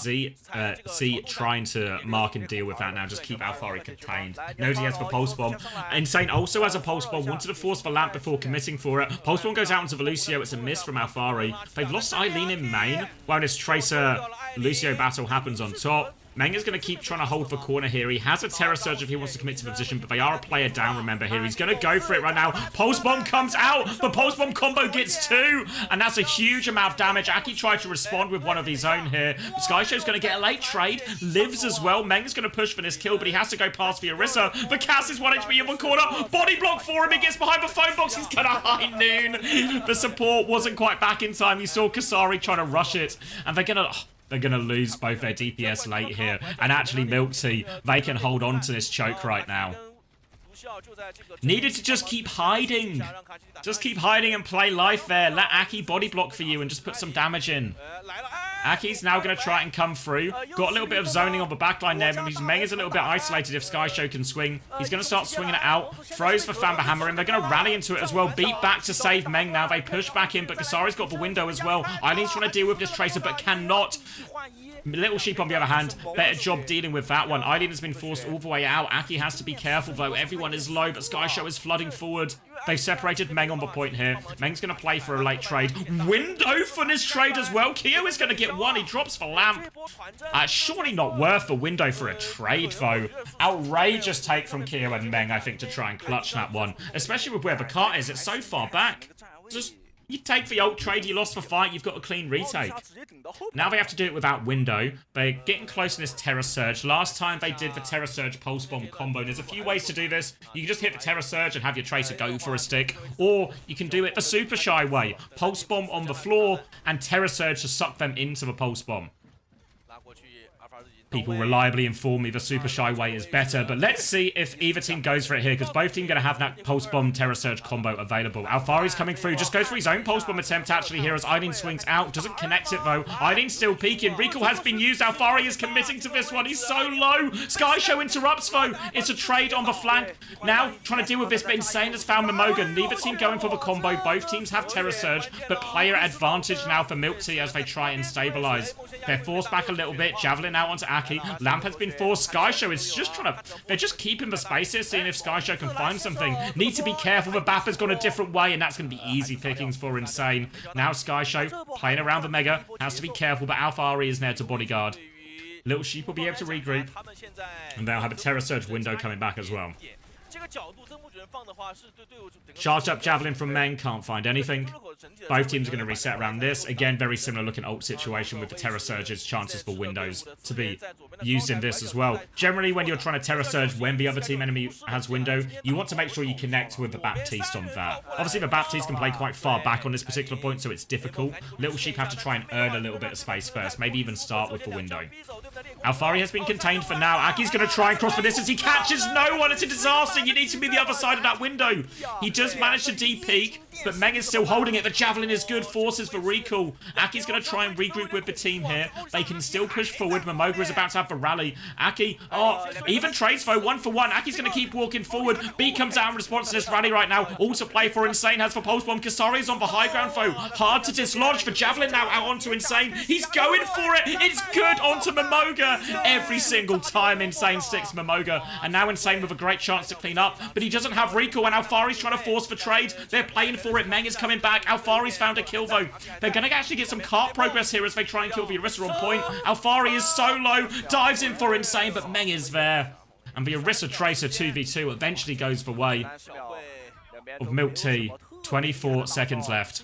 Speaker 1: C trying to mark and deal with that now, just keep Alfari contained. Knows he has the Pulse Bomb. Insane also has a Pulse Bomb, wanted to force the lamp before committing for it. Pulse Bomb goes out into the Lucio, it's a miss from Alfari. They've lost Eileen in main, while this Tracer Lucio battle happens on top. Meng is going to keep trying to hold the corner here. He has a Terror Surge if he wants to commit to the position, but they are a player down, remember, here. He's going to go for it right now. Pulse Bomb comes out. The Pulse Bomb combo gets 2, and that's a huge amount of damage. Aki tried to respond with one of his own here. Skyshow's going to get a late trade. Lives as well. Meng is going to push for this kill, but he has to go past the Orisa. The Cass is 1 HP in one corner. Body block for him. He gets behind the phone box. He's going to high noon. The support wasn't quite back in time. You saw Kasari trying to rush it, and they're going to lose both their DPS late here. And actually, Milk Tea, they can hold on to this choke right now. Needed to just keep hiding. Just keep hiding and play life there. Let Aki body block for you and just put some damage in. Aki's now going to try and come through. Got a little bit of zoning on the backline there, but Meng is a little bit isolated if Skyshow can swing. He's going to start swinging it out. Throws for Famba Hammer in. They're going to rally into it as well. Beat back to save Meng now. They push back in, but Kasari's got the window as well. Eileen's trying to deal with this Tracer, but cannot. Little Sheep, on the other hand, better job dealing with that one. Eileen has been forced all the way out. Aki has to be careful, though. Everyone is low, but Skyshow is flooding forward. They've separated Meng on the point here. Meng's going to play for a late trade. Window for this trade as well. Keo is going to get one. He drops for Lamp. Surely not worth the window for a trade, though. Outrageous take from Keo and Meng, I think, to try and clutch that one. Especially with where the cart is. It's so far back. Just... you take the ult trade, you lost the fight, you've got a clean retake. Now they have to do it without window. They're getting close in this Terror Surge. Last time they did the Terror Surge Pulse Bomb combo. There's a few ways to do this. You can just hit the Terror Surge and have your Tracer go for a stick. Or you can do it the Super Shy way. Pulse Bomb on the floor and Terror Surge to suck them into the Pulse Bomb. People reliably inform me the Super Shy way is better, but let's see if either team goes for it here, because both teams going to have that Pulse Bomb Terror Surge combo available. Alfari's coming through, just goes for his own Pulse Bomb attempt actually here as Eileen swings out. Doesn't connect it though. Eileen's still peeking. Recall has been used. Alfari is committing to this one. He's so low. Sky Show interrupts though. It's a trade on the flank. Now trying to deal with this, but Insane has found Momoga. Neither team going for the combo. Both teams have Terror Surge, but player advantage now for Milk Tea as they try and stabilize. They're forced back a little bit. Javelin out onto Aki. Lamp has been forced. Sky Show is just trying to... They're just keeping the space here, seeing if Sky Show can find something. Need to be careful. The Bap has gone a different way, and that's going to be easy pickings for Insane. Now Sky Show playing around the Mega. Has to be careful, but Alpha Ari is there to bodyguard. Little Sheep will be able to regroup. And they'll have a Terror Surge window coming back as well. Charged up Javelin from Meng, can't find anything. Both teams are going to reset around this. Again, very similar looking ult situation with the Terror Surge's chances for windows to be used in this as well. Generally, when you're trying to Terror Surge when the other team enemy has window, you want to make sure you connect with the Baptiste on that. Obviously, the Baptiste can play quite far back on this particular point, so it's difficult. Little Sheep have to try and earn a little bit of space first, maybe even start with the window. Alfari has been contained for now. Aki's going to try and cross for this as he catches no one. It's a disaster. You need to be the other side of that window. He does manage to de-peek, but Meng is still holding it. The Javelin is good. Forces for recall. Aki's going to try and regroup with the team here. They can still push forward. Momoga is about to have the rally. Aki, even trades though, 1 for 1. Aki's going to keep walking forward. B comes out in response to this rally right now. All to play for Insane. Has for Pulse Bomb. Kasari is on the high ground though. Hard to dislodge. The Javelin now out onto Insane. He's going for it. It's good onto Momoga. Every single time Insane sticks Momoga. And now Insane with a great chance to clean up. But he doesn't have recall, and Alfari's trying to force for trade. They're playing for it. Meng is coming back. Alfari's found a kill though. They're going to actually get some cart progress here as they try and kill the Orisa on point. Alfari is so low. Dives in for Insane, but Meng is there. And the Orisa Tracer 2v2 eventually goes the way of Milk Tea. 24 seconds left.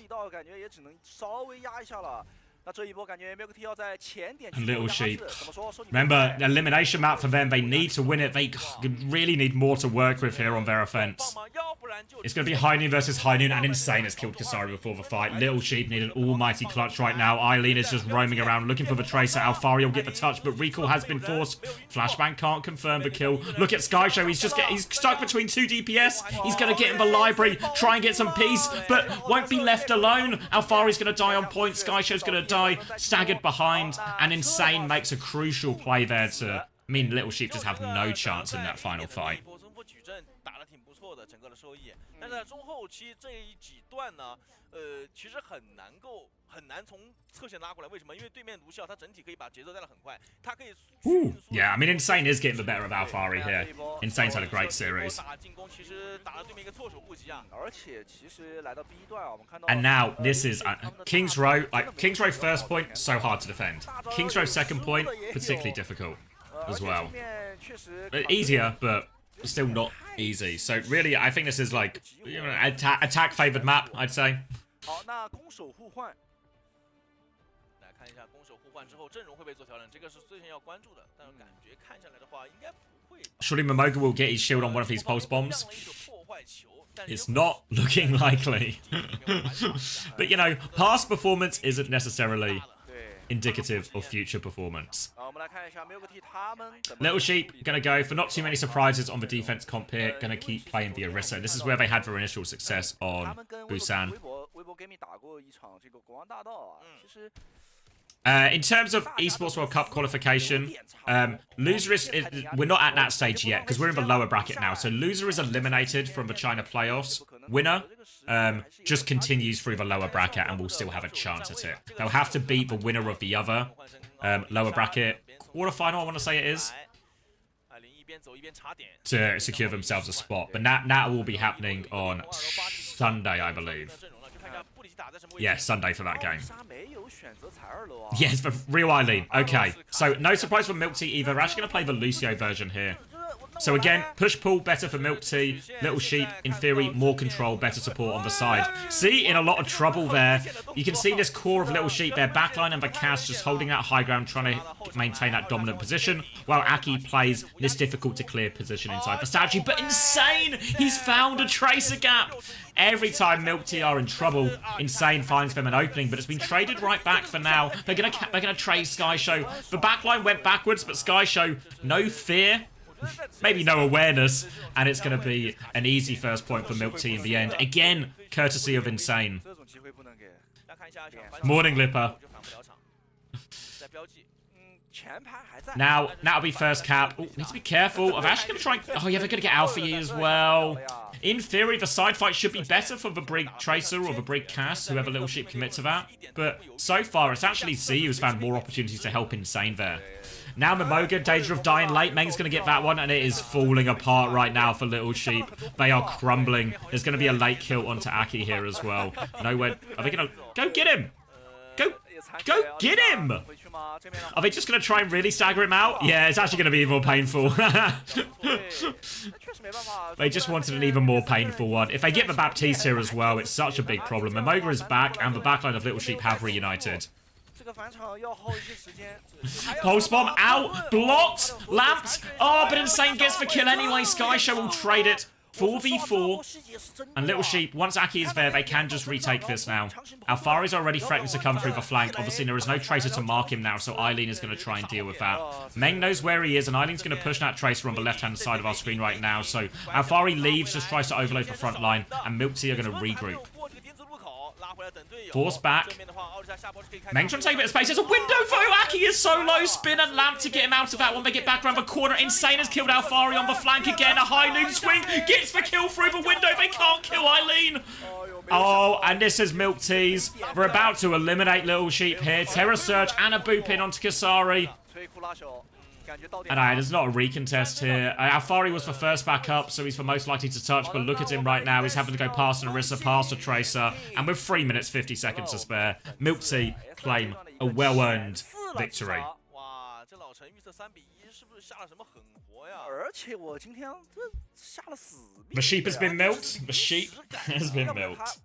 Speaker 1: And Little Sheep. Remember, the elimination map for them, they need to win it. They really need more to work with here on their offense. It's going to be High Noon versus High Noon, and Insane has killed Kasari before the fight. Little Sheep need an almighty clutch right now. Eileen is just roaming around looking for the Tracer. Alfari will get the touch, but recall has been forced. Flashbang can't confirm the kill. Look at Sky Show. He's stuck between 2 DPS. He's going to get in the library, try and get some peace, but won't be left alone. Alfari's going to die on point. Sky Show's going to die, staggered behind, and Insane makes a crucial play there to... I mean, Little Sheep just have no chance in that final fight.
Speaker 3: 但是在中后期这一几段呢，其实很难从侧线拉过来。为什么？因为对面卢笑他整体可以把节奏带得很快，他可以。
Speaker 1: Yeah, I mean, Insane is getting the better of Alfari here. Insane's had a great series. And now this is King's Row. Like King's Row first point, so hard to defend. King's Row second point, particularly difficult as well. Easier, but still not easy. So really, I think this is like attack favored map, I'd say. Surely Momoga will get his shield on one of these pulse bombs. It's not looking likely. But you know, past performance isn't necessarily indicative of future performance. Little Sheep gonna go for not too many surprises on the defense comp here. Gonna keep playing the Orisa. This is where they had their initial success on Busan. In terms of Esports World Cup qualification, loser is... We're not at that stage yet, because we're in the lower bracket now. So loser is eliminated from the China playoffs. Winner just continues through the lower bracket and will still have a chance at it. They'll have to beat the winner of the other lower bracket quarterfinal, I want to say it is, to secure themselves a spot. But that will be happening on Sunday, I believe. Yeah, Sunday for that game. Yes, for real Eileen. Okay, so no surprise for Milk Tea either. We're actually going to play the Lucio version here. So again, push-pull, better for Milk Tea. Little Sheep, in theory, more control, better support on the side. See, in a lot of trouble there. You can see this core of Little Sheep, their backline and the cast just holding that high ground, trying to maintain that dominant position, while Aki plays this difficult to clear position inside the statue. But Insane! He's found a Tracer gap! Every time Milk Tea are in trouble, Insane finds them an opening, but it's been traded right back for now. They're gonna trade Sky Show. The backline went backwards, but Sky Show, no fear. Maybe no awareness, and it's going to be an easy first point for Milk Tea in the end. Again, courtesy of Insane. Morning, Lipper. Now, that'll be first cap. Ooh, need to be careful. I'm actually going to try and... Oh, yeah, they're going to get Alpha E as well. In theory, the side fight should be better for the Brig Tracer or the Brig Cass, whoever Little Sheep commit to that. But so far, it's actually C who's found more opportunities to help Insane there. Now Momoga, danger of dying late. Meng's going to get that one, and it is falling apart right now for Little Sheep. They are crumbling. There's going to be a late kill onto Aki here as well. Nowhere. Are they going to... Go get him! Go get him! Are they just going to try and really stagger him out? Yeah, it's actually going to be even more painful. They just wanted an even more painful one. If they get the Baptiste here as well, it's such a big problem. Momoga is back, and the backline of Little Sheep have reunited. Pulse bomb out, blocked, lamped. Oh, but Insane gets the kill anyway. Sky Show will trade it. 4v4. And Little Sheep, once Aki is there, they can just retake this now. Alfari's already threatening to come through the flank. Obviously, there is no Tracer to mark him now, so Eileen is going to try and deal with that. Meng knows where he is, and Eileen's going to push that Tracer on the left-hand side of our screen right now. So Alfari leaves, just tries to overload the front line, and Milk Tea are going to regroup. Force back. Meng trying to take a bit of space. There's a window though. Aki is so low. Spin and lamp to get him out of that one. They get back around the corner. Insane has killed Alfari on the flank again. A high noon swing. Gets the kill through the window. They can't kill Eileen. Oh, and this is Milk Tea's. We're about to eliminate Little Sheep here. Terror Surge and a boop in onto Kasari. And there's not a recontest here. Alfari was the first back up, so he's the most likely to touch. But look at him right now. He's having to go past an Orisa, past a Tracer. And with 3 minutes, 50 seconds to spare, Milk Tea claim a well-earned victory. The sheep has been milked. The sheep has been milked.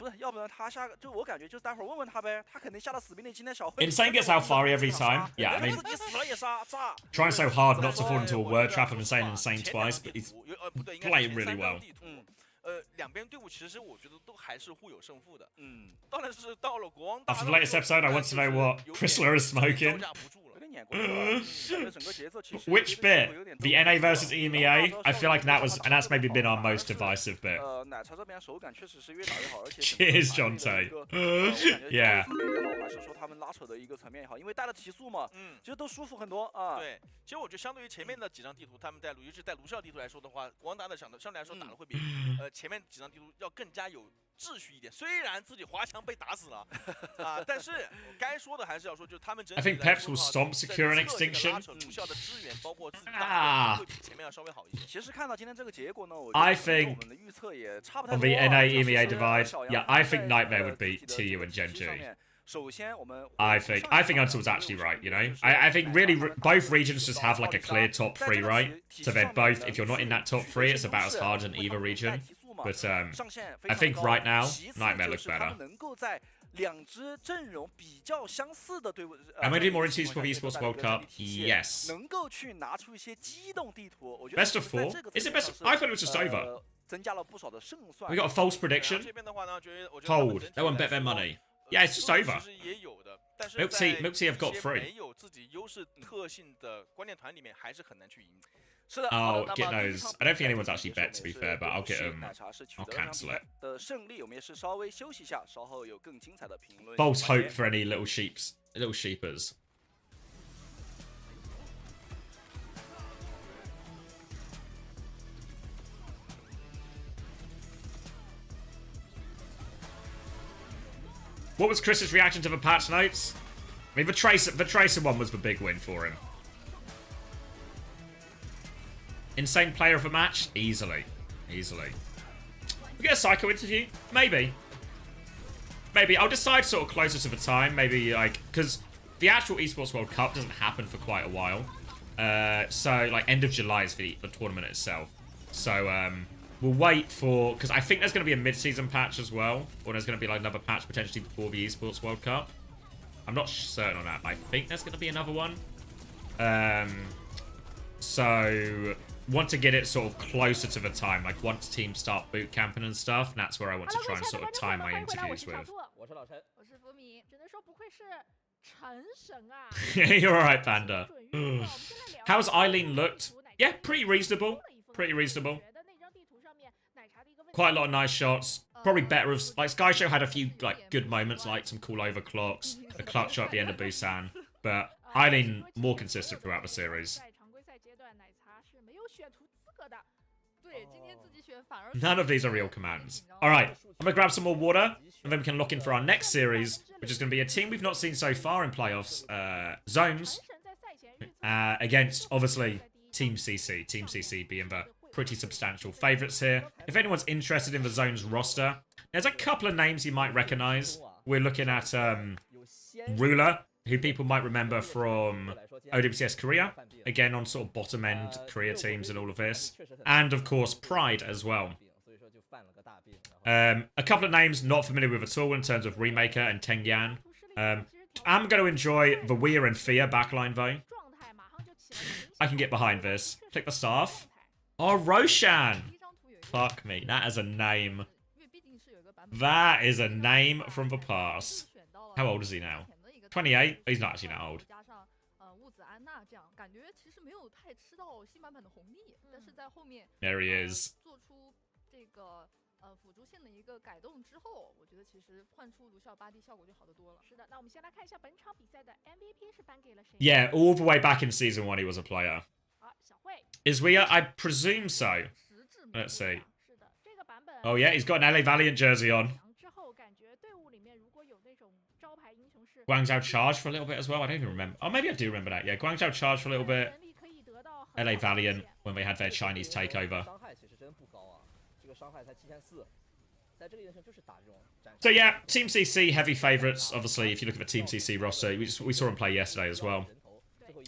Speaker 1: Insane gets Alfari every time. Yeah, I mean, trying so hard not to fall into a word trap of saying Insane twice, but he's playing really well.
Speaker 3: 两边队伍其实我觉得都还是互有胜负的。当然是到了国王。
Speaker 1: After the latest episode, I want to know what Chrysler is smoking. Which bit? The NA versus EMEA? I feel like that was, and that's maybe been our most divisive bit. Cheers, Jonte. Yeah.
Speaker 4: 是说他们拉扯的一个层面也好，因为带了提速嘛，其实都舒服很多啊。
Speaker 3: 对，其实我觉得相对于前面的几张地图，他们在尤其是在卢肖地图来说的话，国王打的相对来说打的会比前面几张地图要更加有秩序一点。虽然自己滑墙被打死了啊，但是该说的还是要说，就是他们整体
Speaker 1: I think Peps will stomp secure an extinction.
Speaker 3: 卢肖的支援，包括自己打会比前面要稍微好一些。
Speaker 4: 其实看到今天这个结果呢，我
Speaker 1: I
Speaker 4: 觉得
Speaker 1: think
Speaker 4: 我们的预测也差不太
Speaker 1: on
Speaker 4: 多。
Speaker 1: the NA EMEA divide, yeah, I think Nightmare would beat TU and Genji. I think Until's actually right, you know? I think really both regions just have like a clear top 3, right? So they're both, if you're not in that top 3, it's about as hard in either region. But I think right now, Nightmare looks better. Am I doing more interviews for the Esports World Cup? Yes. Best of 4? Is it best of... I thought it was just over. We got a false prediction. Hold. They won't bet their money. Yeah, it's just over. Milk Tea have got 3. Oh, get those. I don't think anyone's actually bet, to be fair, but I'll get them. I'll cancel it. False hope for any little sheepers. What was Chris's reaction to the patch notes? I mean, the Tracer one was the big win for him. Insane player of the match? Easily. Easily. We get a Psycho interview? Maybe. Maybe. I'll decide sort of closer to the time. Maybe, like, because the actual Esports World Cup doesn't happen for quite a while. So like end of July is the tournament itself. So we'll wait for, because I think there's going to be a mid-season patch as well, or there's going to be like another patch potentially before the Esports World Cup. I'm not certain on that, but I think there's going to be another one. So want to get it sort of closer to the time, like once teams start boot camping and stuff, and that's where I want to try and sort of time my interviews with. You're alright, Panda. How's Eileen looked? Yeah, pretty reasonable. Pretty reasonable. Quite a lot of nice shots. Probably better if, like, Sky Show had a few like good moments, like some cool overclocks, a clutch shot at the end of Busan, but Eileen more consistent throughout the series. None of these are real commands. Alright, I'm gonna grab some more water, and then we can lock in for our next series, which is gonna be a team we've not seen so far in playoffs, Zones, against, obviously, Team CC. Team CC being the pretty substantial favourites here. If anyone's interested in the Zones roster, there's a couple of names you might recognise. We're looking at Ruler, who people might remember from OWCS Korea, again on sort of bottom end Korea teams and all of this, and of course Pride as well. A couple of names not familiar with at all in terms of Remaker and Tengyan. I'm going to enjoy the Weir and Fia backline though. I can get behind this. Click the staff. Oh, Roshan! Fuck me, that is a name. That is a name from the past. How old is he now? 28? He's not actually that old. There he is. Yeah, all the way back in Season 1 he was a player. Is we? I presume so. Let's see. Oh yeah, he's got an LA Valiant jersey on. Guangzhou Charge for a little bit as well. I don't even remember. Oh, maybe I do remember that. Yeah, Guangzhou Charge for a little bit. LA Valiant when they had their Chinese takeover. So yeah, Team CC heavy favourites. Obviously, if you look at the Team CC roster, we saw him play yesterday as well.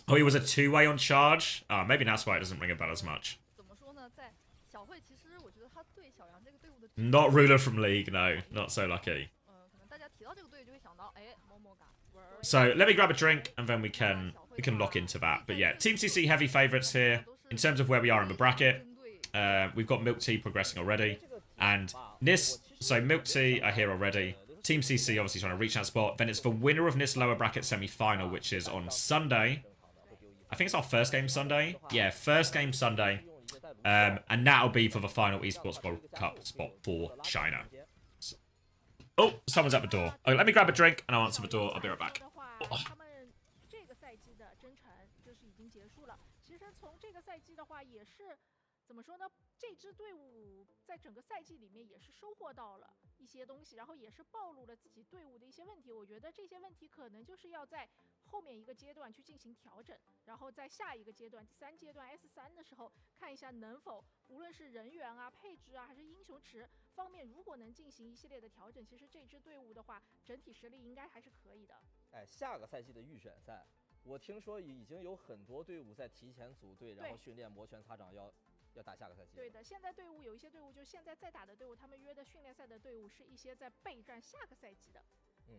Speaker 1: Oh, he was a two-way on Charge. Oh, maybe that's why it doesn't ring a bell as much. Not Ruler from League, no. Not so lucky. So let me grab a drink and then we can lock into that. But yeah, Team CC heavy favourites here in terms of where we are in the bracket. We've got Milk Tea progressing already, and NIS. So Milk Tea are here already. Team CC obviously trying to reach that spot. Then it's the winner of NIS lower bracket semi-final, which is on Sunday. I think it's our first game Sunday. Yeah, first game Sunday. And that'll be for the final Esports World Cup spot for China. So, oh, someone's at the door. Oh, let me grab a drink and I'll answer the door. I'll be right back. Oh.
Speaker 5: 我听说已经有很多队伍在提前组队，然后训练摩拳擦掌要打下个赛季。
Speaker 6: 对的，现在队伍有一些队伍，就现在在打的队伍，他们约的训练赛的队伍是一些在备战下个赛季的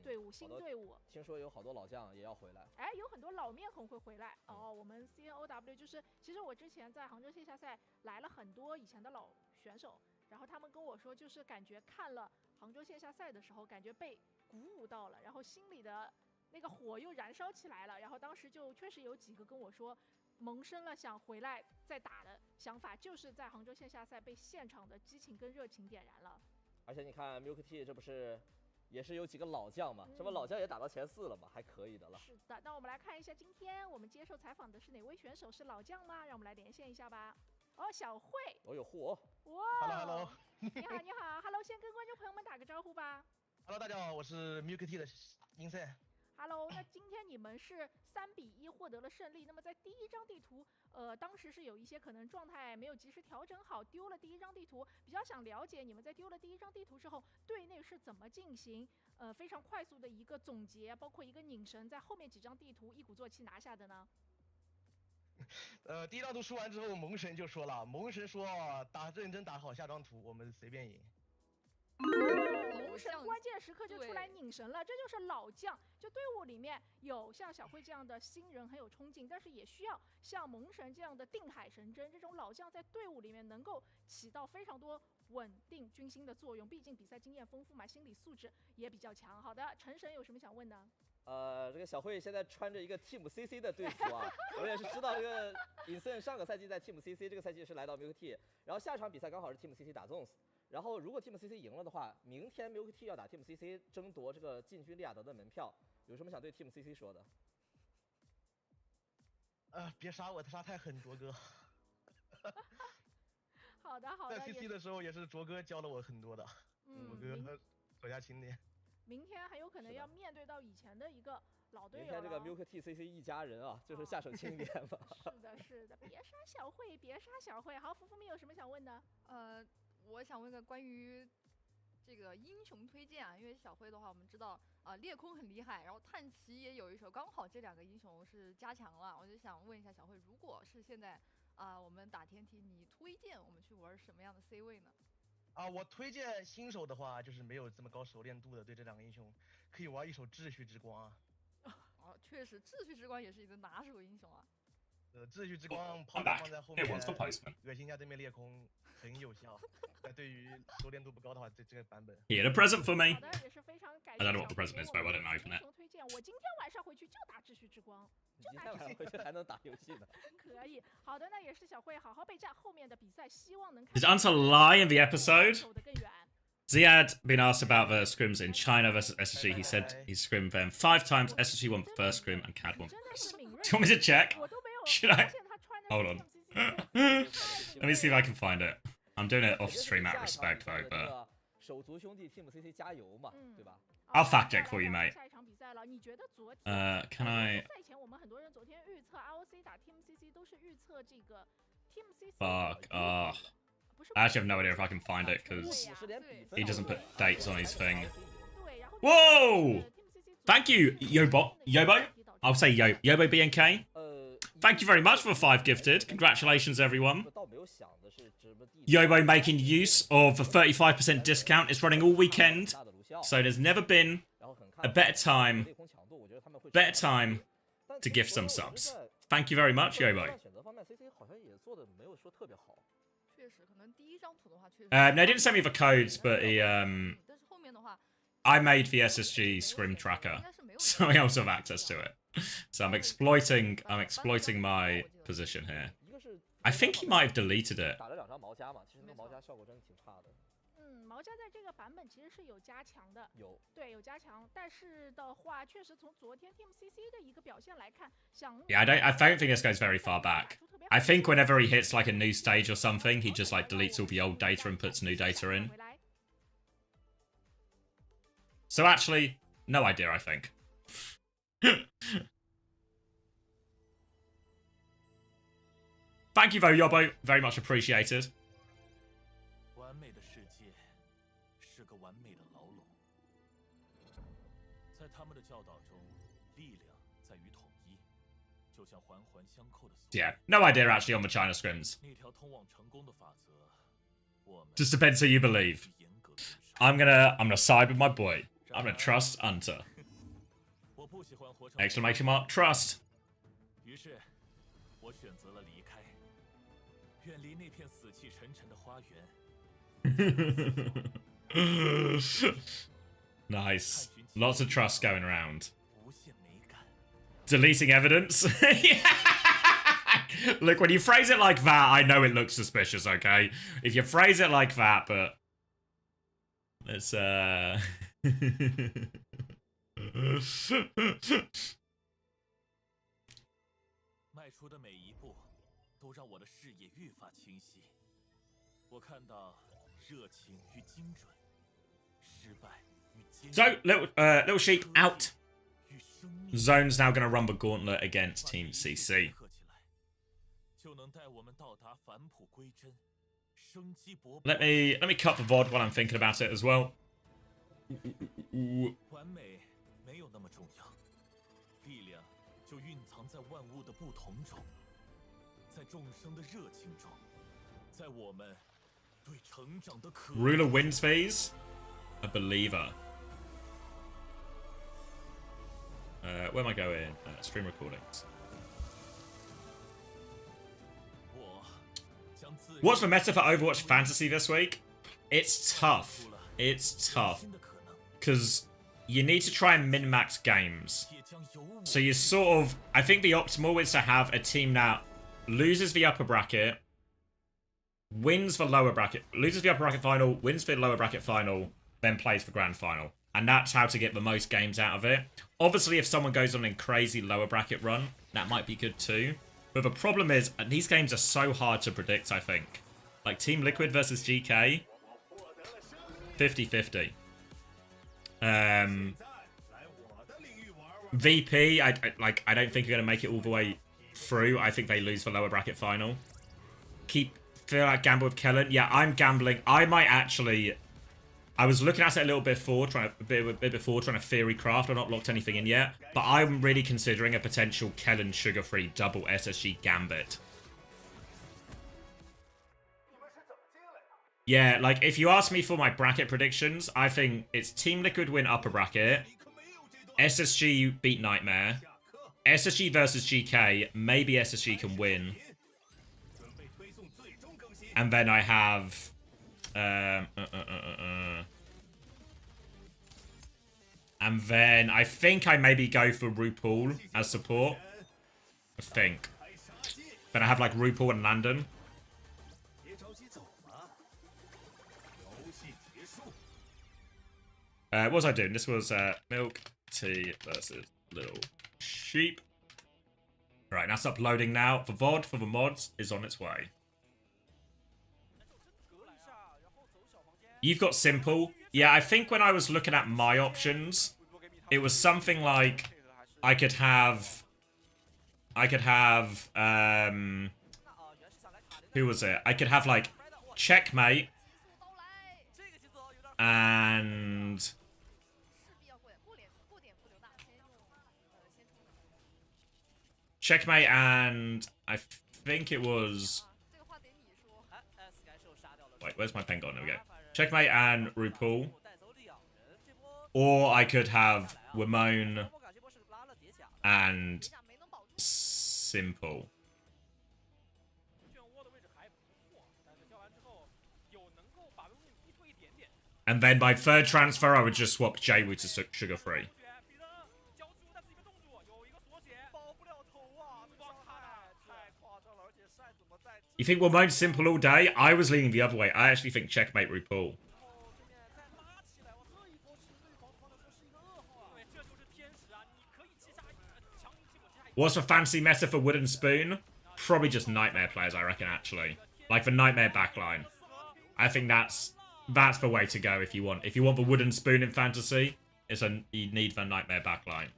Speaker 6: 队伍，新队伍。
Speaker 5: 听说有好多老将也要回来。
Speaker 6: 哎，有很多老面孔会回来哦。我们 CNOW 就是，其实我之前在杭州线下赛来了很多以前的老选手，然后他们跟我说，就是感觉看了杭州线下赛的时候，感觉被鼓舞到了，然后心里的那个火又燃烧起来了，然后当时就确实有几个跟我说，萌生了想回来再打的想法，就是在杭州线下赛被现场的激情跟热情点燃了。
Speaker 5: 而且你看 Milk Tea 这不是也是有几个老将嘛，这不老将也打到前4了嘛，还可以的了。
Speaker 6: 是的，那我们来看一下今天我们接受采访的是哪位选手，是老将吗？让我们来连线一下吧。哦，小慧。
Speaker 5: 哦呦嚯！
Speaker 6: 哇
Speaker 7: ，Hello，
Speaker 6: 你好你好 ，Hello， 先跟观众朋友们打个招呼吧。
Speaker 7: Hello， 大家好，我是 Milk Tea 的英赛。
Speaker 6: Hello， 那今天你们是3-1获得了胜利。那么在第一张地图，当时是有一些可能状态没有及时调整好，丢了第一张地图。比较想了解你们在丢了第一张地图之后，队内是怎么进行非常快速的一个总结，包括一个拧神，在后面几张地图一鼓作气拿下的呢？
Speaker 7: 第一张图输完之后，萌神就说了，萌神说认真打好下张图，我们随便赢。
Speaker 6: 龙神关键时刻就出来拧神了，这就是老将。就队伍里面有像小慧这样的新人很有冲劲，但是也需要像萌神这样的定海神针，这种老将在队伍里面能够起到非常多稳定军心的作用。毕竟比赛经验丰富嘛，心理素质也比较强。好的，陈神有什么想问的？
Speaker 5: 这个小慧现在穿着一个 Team CC 的队服啊，我也是知道这个尹森上个赛季在 Team CC， 这个赛季是来到 MilkT， 然后下场比赛刚好是 Team CC 打 Zones。然后如果 Team CC 赢了的话，明天 MilkT 要打 Team CC 争夺这个进军利雅得的门票，有什么想对 Team CC 说的？
Speaker 7: 别杀我，他杀太狠，卓哥。
Speaker 6: 好的。
Speaker 7: 在 CC 的时候也是卓哥教了我很多的，我哥手下勤练。
Speaker 6: 明天很有可能要面对到以前的一个老队友。
Speaker 5: 明天这个 MilkT CC 一家人啊，就是下手轻点吧。
Speaker 6: 是的，别杀小慧，别杀小慧。好，福咪有什么想问的？
Speaker 8: 我想问个关于这个英雄推荐啊，因为小慧的话，我们知道裂空很厉害，然后探奇也有一手，刚好这两个英雄是加强了，我就想问一下小慧，如果是现在我们打天梯，你推荐我们去玩什么样的 C 位呢？
Speaker 7: 我推荐新手的话，就是没有这么高熟练度的，对这两个英雄可以玩一手秩序之光啊。
Speaker 8: 确实，秩序之光也是你的拿手英雄啊。
Speaker 7: 秩序之光炮放在后面，恶心一下对面裂空很有效。但对于熟练度不高的话，这个版本。
Speaker 1: He had a present for me.
Speaker 6: 好的，也是非常感谢。
Speaker 1: I don't know what the present is, but I didn't open it.
Speaker 6: 推荐，我今天晚上回去就打秩序之光，
Speaker 5: 今天晚上回去还能打游戏呢。
Speaker 6: 可以，好的，那也是小慧好好备战，后面的比赛希望能看。
Speaker 1: Did Anta lie in the episode? Ziad been asked about the scrims in China versus SSG. He said he scrimmed them 5 times. SSG won first scrim and CAD won first. Do you want me to check? Should I? Hold on. Let me see if I can find it. I'm doing it off stream out of respect though, but
Speaker 5: 手足兄弟 Team CC 加油嘛，对吧？
Speaker 1: I'll fact check for you, mate. Can I?
Speaker 6: 赛前我们很多人昨天预测 ROC 打 Team CC 都是预测这个 Team CC。
Speaker 1: Fuck. I actually have no idea if I can find it because he doesn't put dates on his thing. Whoa! Thank you, Yobo. I'll say Yobo BNK. Thank you very much for 5 gifted. Congratulations, everyone. Yobo making use of a 35% discount. It's running all weekend, so there's never been a better time to gift some subs. Thank you very much, Yobo. No, he didn't send me the codes, but he I made the SSG scrim tracker, so I also have access to it. So I'm exploiting my position here. I think he might have deleted it.
Speaker 5: 打了2张毛加嘛，其实那个毛加效果真的挺差的。
Speaker 6: 毛加在这个版本其实是有加强的，
Speaker 5: 对，
Speaker 6: 有加强，但是的话，确实从昨天 Team CC 的一个表现来看，Yeah,
Speaker 1: I don't think this goes very far back. I think whenever he hits like a new stage or something, he just like deletes all the old data and puts new data in. So actually, no idea, I think. Thank you, Yobo. Very much appreciated.
Speaker 9: 完美的世界是个完美的牢笼，在他们的教导中，力量在于统一，就像环环相扣的。
Speaker 1: Yeah, no idea actually on the China scrims.
Speaker 9: 那条通往成功的法则，我们
Speaker 1: Just depends who you believe. I'm gonna side with my boy. I'm gonna trust Hunter.
Speaker 9: 我不喜欢活成
Speaker 1: Exclamation mark trust.
Speaker 9: 于是，我选择了离开，远离那片死气沉沉的花园。
Speaker 1: Nice. Lots of trust going around. Deleting evidence. Look, when you phrase it like that, I know it looks suspicious, okay? If you phrase it like that, but... Let's,
Speaker 9: 迈出的每一步，都让我的视野愈发清晰。我看到热情与精准，失败与坚定。
Speaker 1: So, little sheep out. Zone's now going to run the gauntlet against Team CC.
Speaker 9: 就能带我们到达返璞归真，生机勃勃。
Speaker 1: Let me cut the VOD while I'm thinking about it as well.
Speaker 9: 完美没有那么重要，力量就蕴藏在万物的不同中。
Speaker 1: Ruler wins phase? A believer. Where am I going? Stream recordings. What's the meta for Overwatch Fantasy this week? It's tough. It's tough. Because you need to try and min-max games. So you sort of... I think the optimal is to have a team that loses the upper bracket, wins the lower bracket, loses the upper bracket final, wins the lower bracket final, then plays the grand final. And that's how to get the most games out of it. Obviously, if someone goes on a crazy lower bracket run, that might be good too. But the problem is, these games are so hard to predict, I think. Like, Team Liquid versus GK, 50-50. VP, I don't think are going to make it all the way through. I think they lose the lower bracket final. Feel like gamble with Kellen. Yeah, I'm gambling. I might actually... I was looking at it a little bit before, trying to theory craft. I've not locked anything in yet. But I'm really considering a potential Kellen sugar-free double SSG gambit. Yeah, like, if you ask me for my bracket predictions, I think it's Team Liquid win upper bracket, SSG beat Nightmare, SSG versus GK, maybe SSG can win. And then I have... And then I think I maybe go for RuPaul as support. I think. Then I have like RuPaul and Landon. What was I doing? This was Milk Tea versus Little Sheep. Right, that's uploading now. The VOD for the mods is on its way. You've got simple. Yeah, I think when I was looking at my options, it was something like I could have who was it? I could have like Checkmate and Checkmate and I think it was... Wait, where's my pen gone? There we go. Checkmate and RuPaul. Or I could have Wimone and Simple. And then my third transfer, I would just swap Jaywu to sugar-free. You think Wimone's simple all day? I was leaning the other way. I actually think Checkmate RuPaul. What's the fancy meta for Wooden Spoon? Probably just Nightmare players, I reckon, actually. Like the Nightmare backline. I think that's the way to go if you want. If you want the Wooden Spoon in fantasy, you need the Nightmare backline.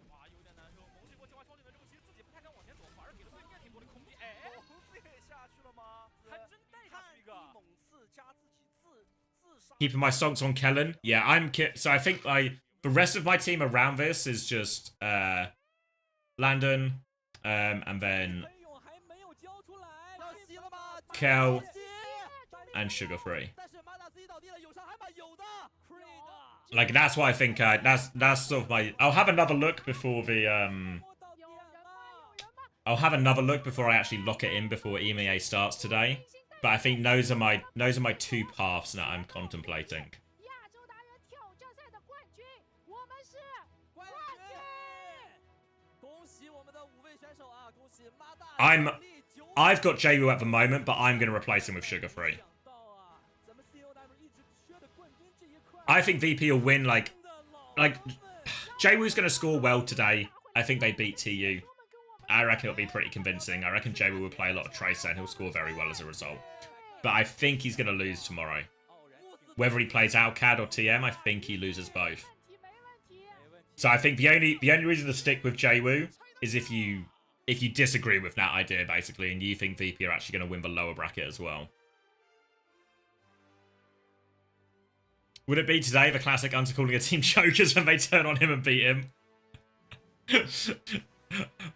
Speaker 1: Keeping my stocks on Kellen. Yeah, so I think the rest of my team around this is just Landon, and then Kel and sugar-free. Like, that's why I think that's sort of my... I'll have another look before the I'll have another look before I actually lock it in before EMEA starts today. But I think those are my two paths that I'm contemplating. I've got Jaywu at the moment, but I'm going to replace him with sugar-free. I think VP will win, like Jaywu's going to score well today. I think they beat TU. I reckon it'll be pretty convincing. I reckon Jaywu will play a lot of Tracer and he'll score very well as a result. But I think he's going to lose tomorrow. Whether he plays Alcad or TM, I think he loses both. So I think the only reason to stick with Jaywu is if you disagree with that idea, basically, and you think VP are actually going to win the lower bracket as well. Would it be today the classic calling a team chokers when they turn on him and beat him?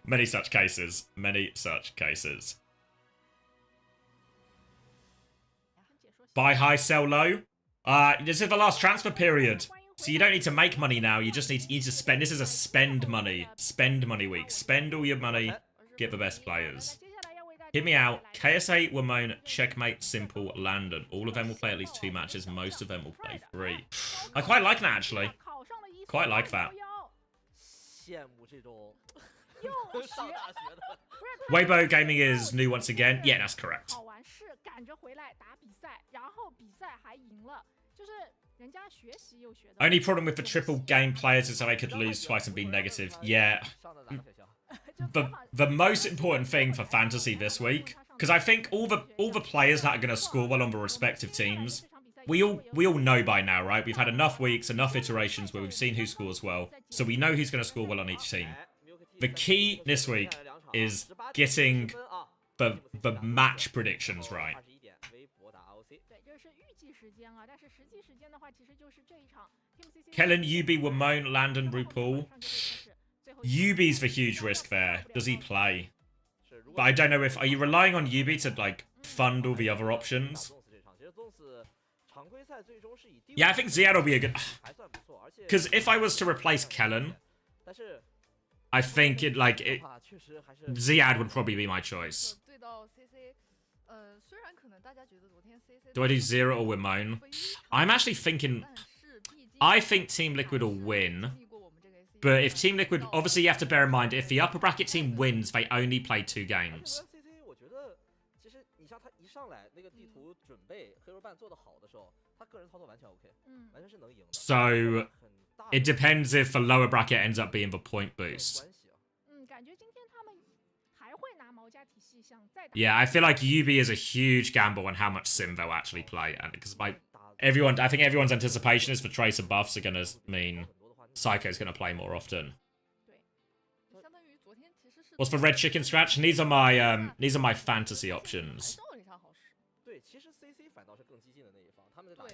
Speaker 1: Many such cases. Many such cases. Buy high, sell low. This is the last transfer period. So you don't need to make money now. You just need to spend. This is a spend money week. Spend all your money. Get the best players. Hit me out. KSA, Wamone, Checkmate, Simple, Landon. All of them will play at least 2 matches. Most of them will play 3. I quite like that, actually. Quite like that. Weibo Gaming is new once again. Yeah, that's correct. Only problem with the triple game players is that I could lose twice and be negative. Yeah. The most important thing for fantasy this week, because I think all the players that are going to score well on the respective teams, we all know by now, right? We've had enough weeks, enough iterations where we've seen who scores well, so we know who's going to score well on each team. The key this week is getting the match predictions right. Kellen, UB, Wamone, Landon, RuPaul. UB's the huge risk there. Does he play? But I don't know if... Are you relying on UB to, like, fund all the other options? Yeah, I think Ziad will be a good... Because if I was to replace Kellen, I think Ziad would probably be my choice. Do I do Zero or Wamone? I'm actually thinking... I think Team Liquid will win. But if Team Liquid... Obviously, you have to bear in mind, if the upper bracket team wins, they only play 2 games. So, it depends if the lower bracket ends up being the point boost. Yeah, I feel like UB is a huge gamble on how much sim they'll actually play. And because I think everyone's anticipation is for Tracer buffs are going to mean Psycho's going to play more often. What's for Red Chicken Scratch? And these are my fantasy options.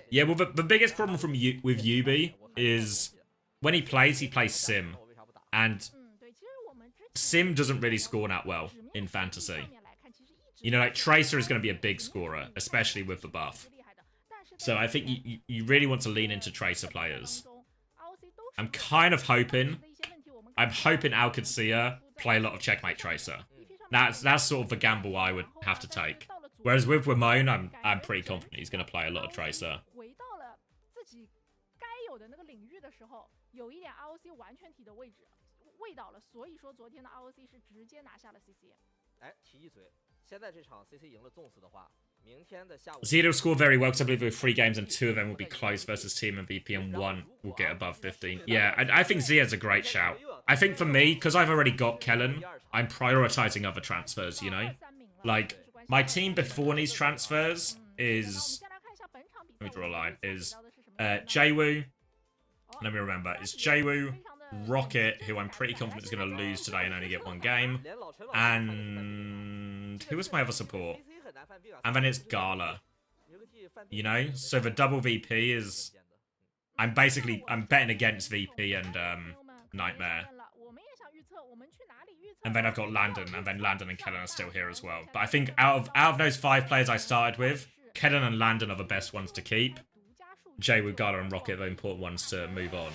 Speaker 1: Yeah, well, the biggest problem with UB is when he plays sim. And sim doesn't really score that well in fantasy. You know, like, Tracer is going to be a big scorer, especially with the buff. So I think you really want to lean into Tracer players. I'm kind of hoping... I'm hoping Alcacia play a lot of Checkmate Tracer. That's sort of the gamble I would have to take. Whereas with Ramon, I'm pretty confident he's going to play a lot of Tracer. Zito will score very well because I believe with 3 games and 2 of them will be close versus Team MVP and 1 will get above 15. Yeah, I think Zia's a great shout. I think for me, because I've already got Kellen, I'm prioritizing other transfers, you know? Like, my team before these transfers is... Let me draw a line. Is Jwoo. Let me remember. It's Jwoo, Rocket, who I'm pretty confident is going to lose today and only get 1 game. And... Who was my other support? And then it's Gala. You know? So the double VP is... I'm betting against VP and Nightmare. And then I've got Landon, and then Landon and Kellen are still here as well. But I think out of those 5 players I started with, Kellen and Landon are the best ones to keep. Jwoo, Gala, and Rocket are the important ones to move on.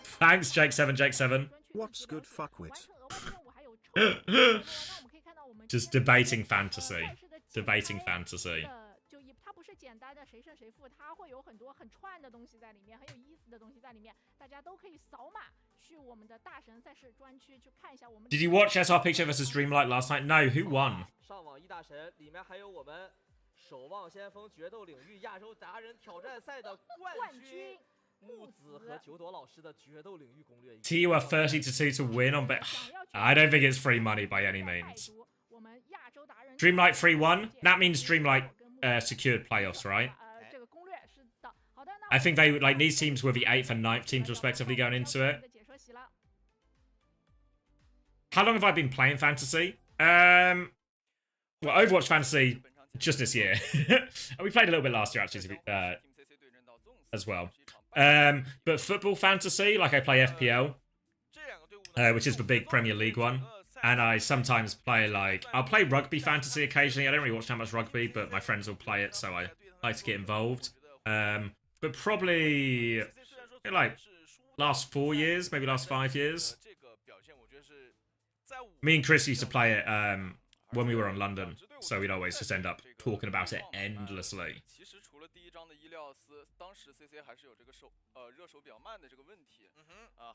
Speaker 1: Thanks, Jake7.
Speaker 2: What's good fuckwit?
Speaker 1: Just debating fantasy. Debating fantasy. Did you watch SR Picture vs Dreamlight last night? No, who won? TU are 30-2 to win on bet. I don't think it's free money by any means. Dreamlight 3-1? That means Dreamlight secured playoffs, right? I think they would, like, these teams were the 8th and 9th teams respectively going into it. How long have I been playing fantasy? Well, Overwatch fantasy just this year. We played a little bit last year actually, as well. But football fantasy, like I play FPL, which is the big Premier League one. And I sometimes play, like, I'll play rugby fantasy occasionally. I don't really watch that much rugby, but my friends will play it, so I like to get involved. But probably, like, last 4 years, maybe last 5 years. Me and Chris used to play it when we were on London, so we'd always just end up talking about it endlessly.
Speaker 4: 当时 CC 还是有这个热手比较慢的这个问题，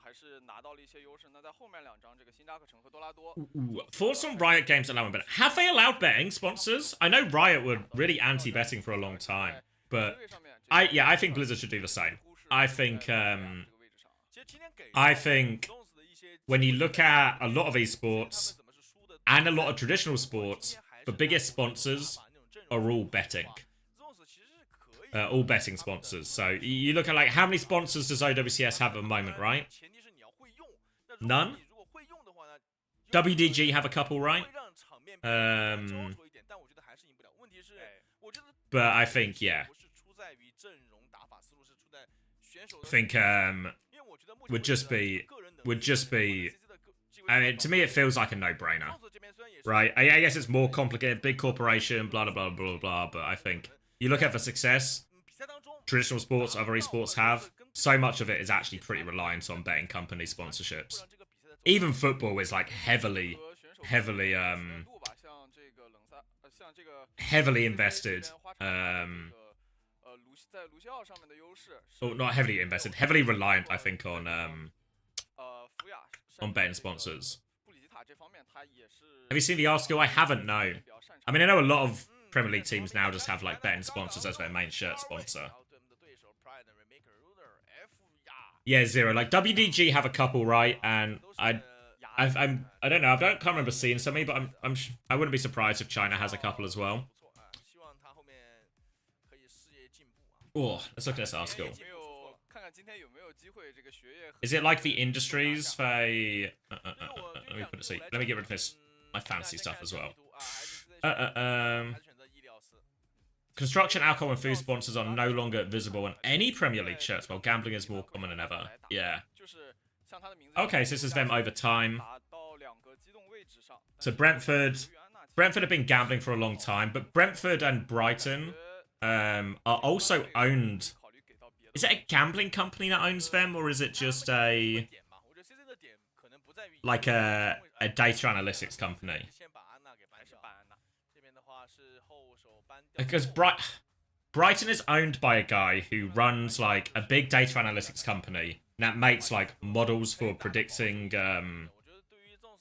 Speaker 4: 还是拿到了一些优势。那在后面2张这个新扎克城和多拉多。
Speaker 1: Thoughts on Riot Games allowing betting? Have they allowed betting sponsors? I know Riot were really anti-betting for a long time, but I think Blizzard should do the same. I think when you look at a lot of esports and a lot of traditional sports, the biggest sponsors are all betting. All betting sponsors. So you look at, like, how many sponsors does OWCS have at the moment, right? None? WDG have a couple, right? But I think, yeah. I think would just be I mean, to me it feels like a no-brainer. Right? I guess it's more complicated, big corporation, blah blah blah blah blah, but I think you look at the success traditional sports, other esports have, so much of it is actually pretty reliant on betting company sponsorships. Even football is, like, heavily invested. Oh, not heavily invested, heavily reliant, I think, on betting sponsors. Have you seen the article? I haven't, no. I mean, I know a lot of Premier League teams now just have, like, betting sponsors as their main shirt sponsor. Yeah, Zero. Like, WDG have a couple, right? And I don't know. Can't remember seeing so many, but I wouldn't be surprised if China has a couple as well. Oh, let's look at this article. Is it like the industries? Let me put it. See. Let me get rid of this. My fantasy stuff as well. Construction, alcohol, and food sponsors are no longer visible on any Premier League shirts, while gambling is more common than ever. Yeah. Okay, so this is them over time. So Brentford have been gambling for a long time, but Brentford and Brighton are also owned. Is it a gambling company that owns them, or is it just a data analytics company? Because Brighton is owned by a guy who runs, like, a big data analytics company that makes, like, models for predicting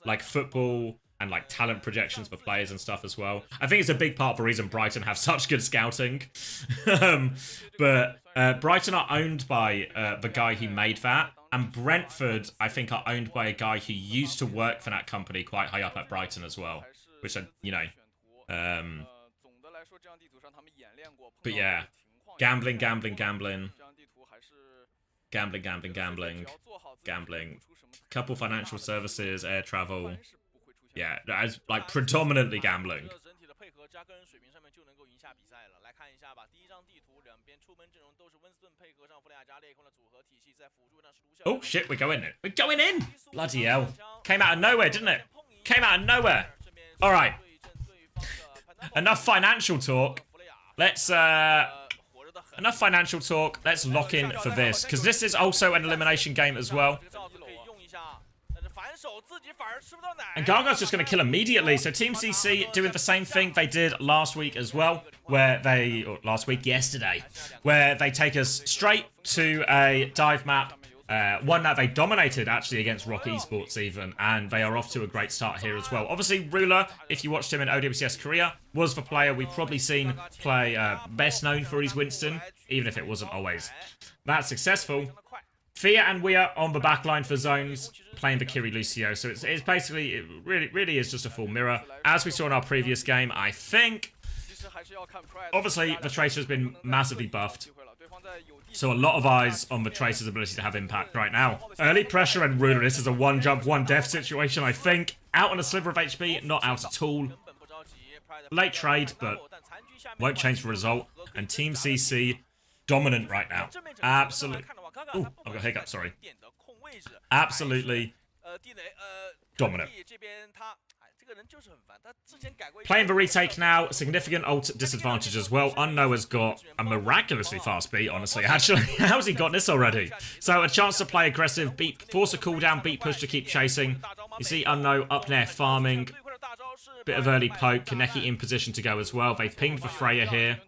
Speaker 1: like football and, like, talent projections for players and stuff as well. I think it's a big part of the reason Brighton have such good scouting. But Brighton are owned by the guy who made that, and Brentford, I think, are owned by a guy who used to work for that company quite high up at Brighton as well, which, you know, but yeah, gambling, couple financial services, air travel, yeah, as, like, predominantly gambling. Oh shit, we're going in. We're going in! Bloody hell. Came out of nowhere, didn't it? Came out of nowhere. Alright. Enough financial talk. Let's enough financial talk. Let's lock in for this, because this is also an elimination game as well. And Gargoyle's just going to kill immediately. So Team CC doing the same thing they did last week as well, where they, or yesterday, where they take us straight to a dive map. One that they dominated, actually, against Rock Esports even, and they are off to a great start here as well. Obviously, Ruler, if you watched him in OWCS Korea, was the player we've probably seen play best known for his Winston, even if it wasn't always that successful. Fia and Weir on the backline for zones, playing the Kiri Lucio, so it's basically, it really is just a full mirror. As we saw in our previous game, I think, obviously, the Tracer has been massively buffed. So a lot of eyes on the Tracer's ability to have impact right now. Early pressure and Ruler. This is a one jump, one death situation, I think. Out on a sliver of HP, not out at all. Late trade, but won't change the result. And Team CC dominant right now. Absolutely. Oh, I've got a hiccup, sorry. Absolutely Dominant.
Speaker 3: 这边他，哎，这个人就是很烦。他之前改过。
Speaker 1: Playing the retake now, significant ult disadvantage as well. Unknown has got a miraculously fast beat, honestly. Actually, how's he got this already? So a chance to play aggressive, beat, force a cooldown, beat push to keep chasing. You see Unknown up there farming. Bit of early poke. Kaneki in position to go as well. They pinged for Freya here.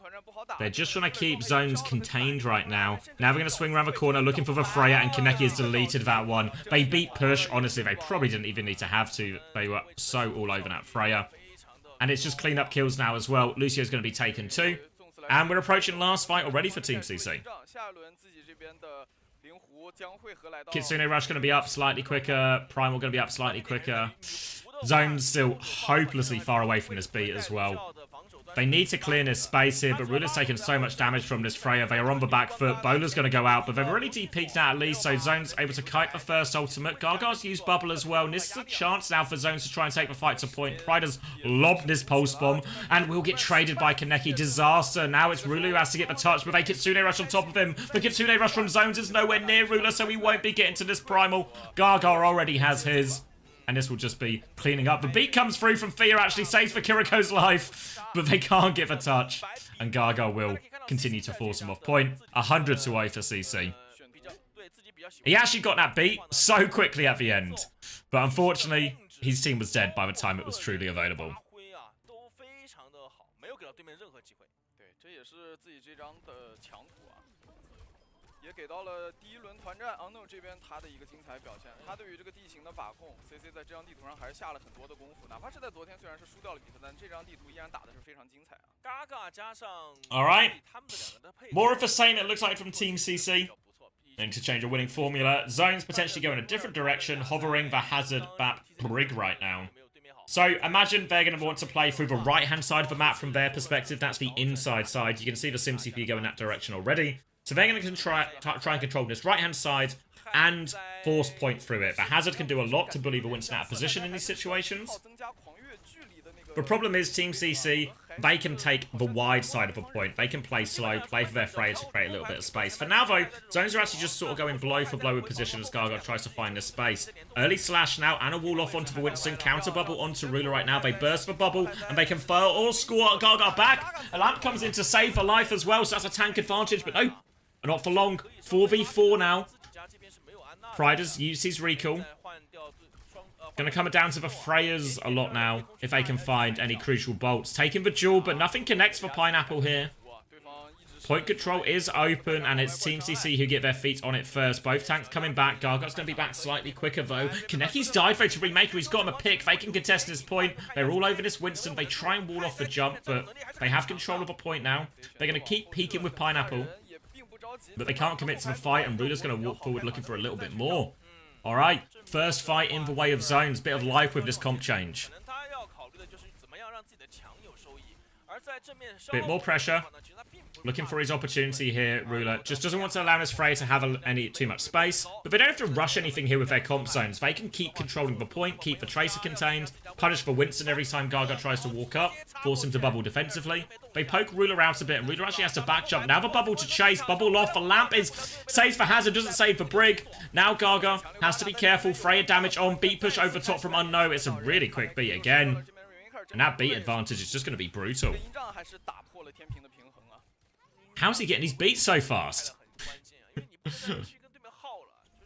Speaker 1: They're just trying to keep zones contained right now. Now we're going to swing around the corner looking for the Freya, and Kaneki has deleted that one. They beat push. Honestly, they probably didn't even need to have to. They were so all over that Freya. And it's just clean up kills now as well. Lucio's going to be taken too. And we're approaching last fight already for Team CC. Kitsune Rush going to be up slightly quicker. Primal going to be up slightly quicker. Zone's still hopelessly far away from this beat as well. They need to clear this space here, but Ruler's taken so much damage from this Freya. They are on the back foot. Bowler's going to go out, but they've already DP'd now at least, so Zone's able to kite the first ultimate. Gargar's used Bubble as well, and this is a chance now for Zones to try and take the fight to point. Pride has lobbed this pulse bomb, and will get traded by Kaneki. Disaster. Now it's Ruler who has to get the touch, but they Kitsune Rush on top of him. The Kitsune Rush from Zones is nowhere near Ruler, so he won't be getting to this Primal. Gargar already has his. And this will just be cleaning up. The beat comes through from Fear, actually saves for Kiriko's life. But they can't get the touch. And Gargar will continue to force him off point. 100 to 0 for CC. He actually got that beat so quickly at the end. But unfortunately, his team was dead by the time it was truly available.
Speaker 4: 也给到了第一轮团战 Unknown 这边他的一个精彩表现，他对于这个地形的把控 ，CC 在这张地图上还是下了很多的功夫，哪怕是在昨天虽然是输掉了比分，但这张地图依然打的是非常精彩啊。
Speaker 3: Gaga 加上
Speaker 1: Alright. More of the same it looks like from Team CC. Need to change a winning formula. Zones potentially go in a different direction, hovering the hazard that Brig right now. So imagine they're going to want to play through the right-hand side of the map from their perspective. That's the inside side. You can see the SimCP go in that direction already. So they're going to try and control this right-hand side and force point through it. But Hazard can do a lot to bully the Winston out of position in these situations. The problem is Team CC, they can take the wide side of a point. They can play slow, play for their Freya to create a little bit of space. For now, though, Zones are actually just sort of going blow for blow with position as Gargar tries to find this space. Early slash now, and a wall off onto the Winston. Counter bubble onto Ruler right now. They burst the bubble, and they can fail or score Gargar back. A lamp comes in to save for life as well, so that's a tank advantage, but no. Not for long. 4v4 now. Pryders used his recall. Going to come down to the Freyas a lot now, if they can find any crucial bolts. Taking the duel, but nothing connects for Pineapple here. Point control is open, and it's Team CC who get their feet on it first. Both tanks coming back. Gargar's going to be back slightly quicker, though. Kaneki's died though to Remaker. He's got him a pick. They can contest this point. They're all over this Winston. They try and wall off the jump, but they have control of a point now. They're going to keep peeking with Pineapple. But they can't commit to the fight, and Ruler's going to walk forward looking for a little bit more. Alright, first fight in the way of Zones. Bit of life with this comp change. Bit more pressure. Looking for his opportunity here, Ruler. Just doesn't want to allow his Freya to have too much space. But they don't have to rush anything here with their comp zones. They can keep controlling the point, keep the Tracer contained, punish for Winston every time Gargar tries to walk up, force him to bubble defensively. They poke Ruler out a bit, and Ruler actually has to back jump. Now the bubble to chase, bubble off. The lamp is saves for Hazard, doesn't save for Brig. Now Gargar has to be careful. Freya damage on, beat push over top from Unknown. It's a really quick beat again. And that beat advantage is just going to be brutal. How's he getting his beats so fast?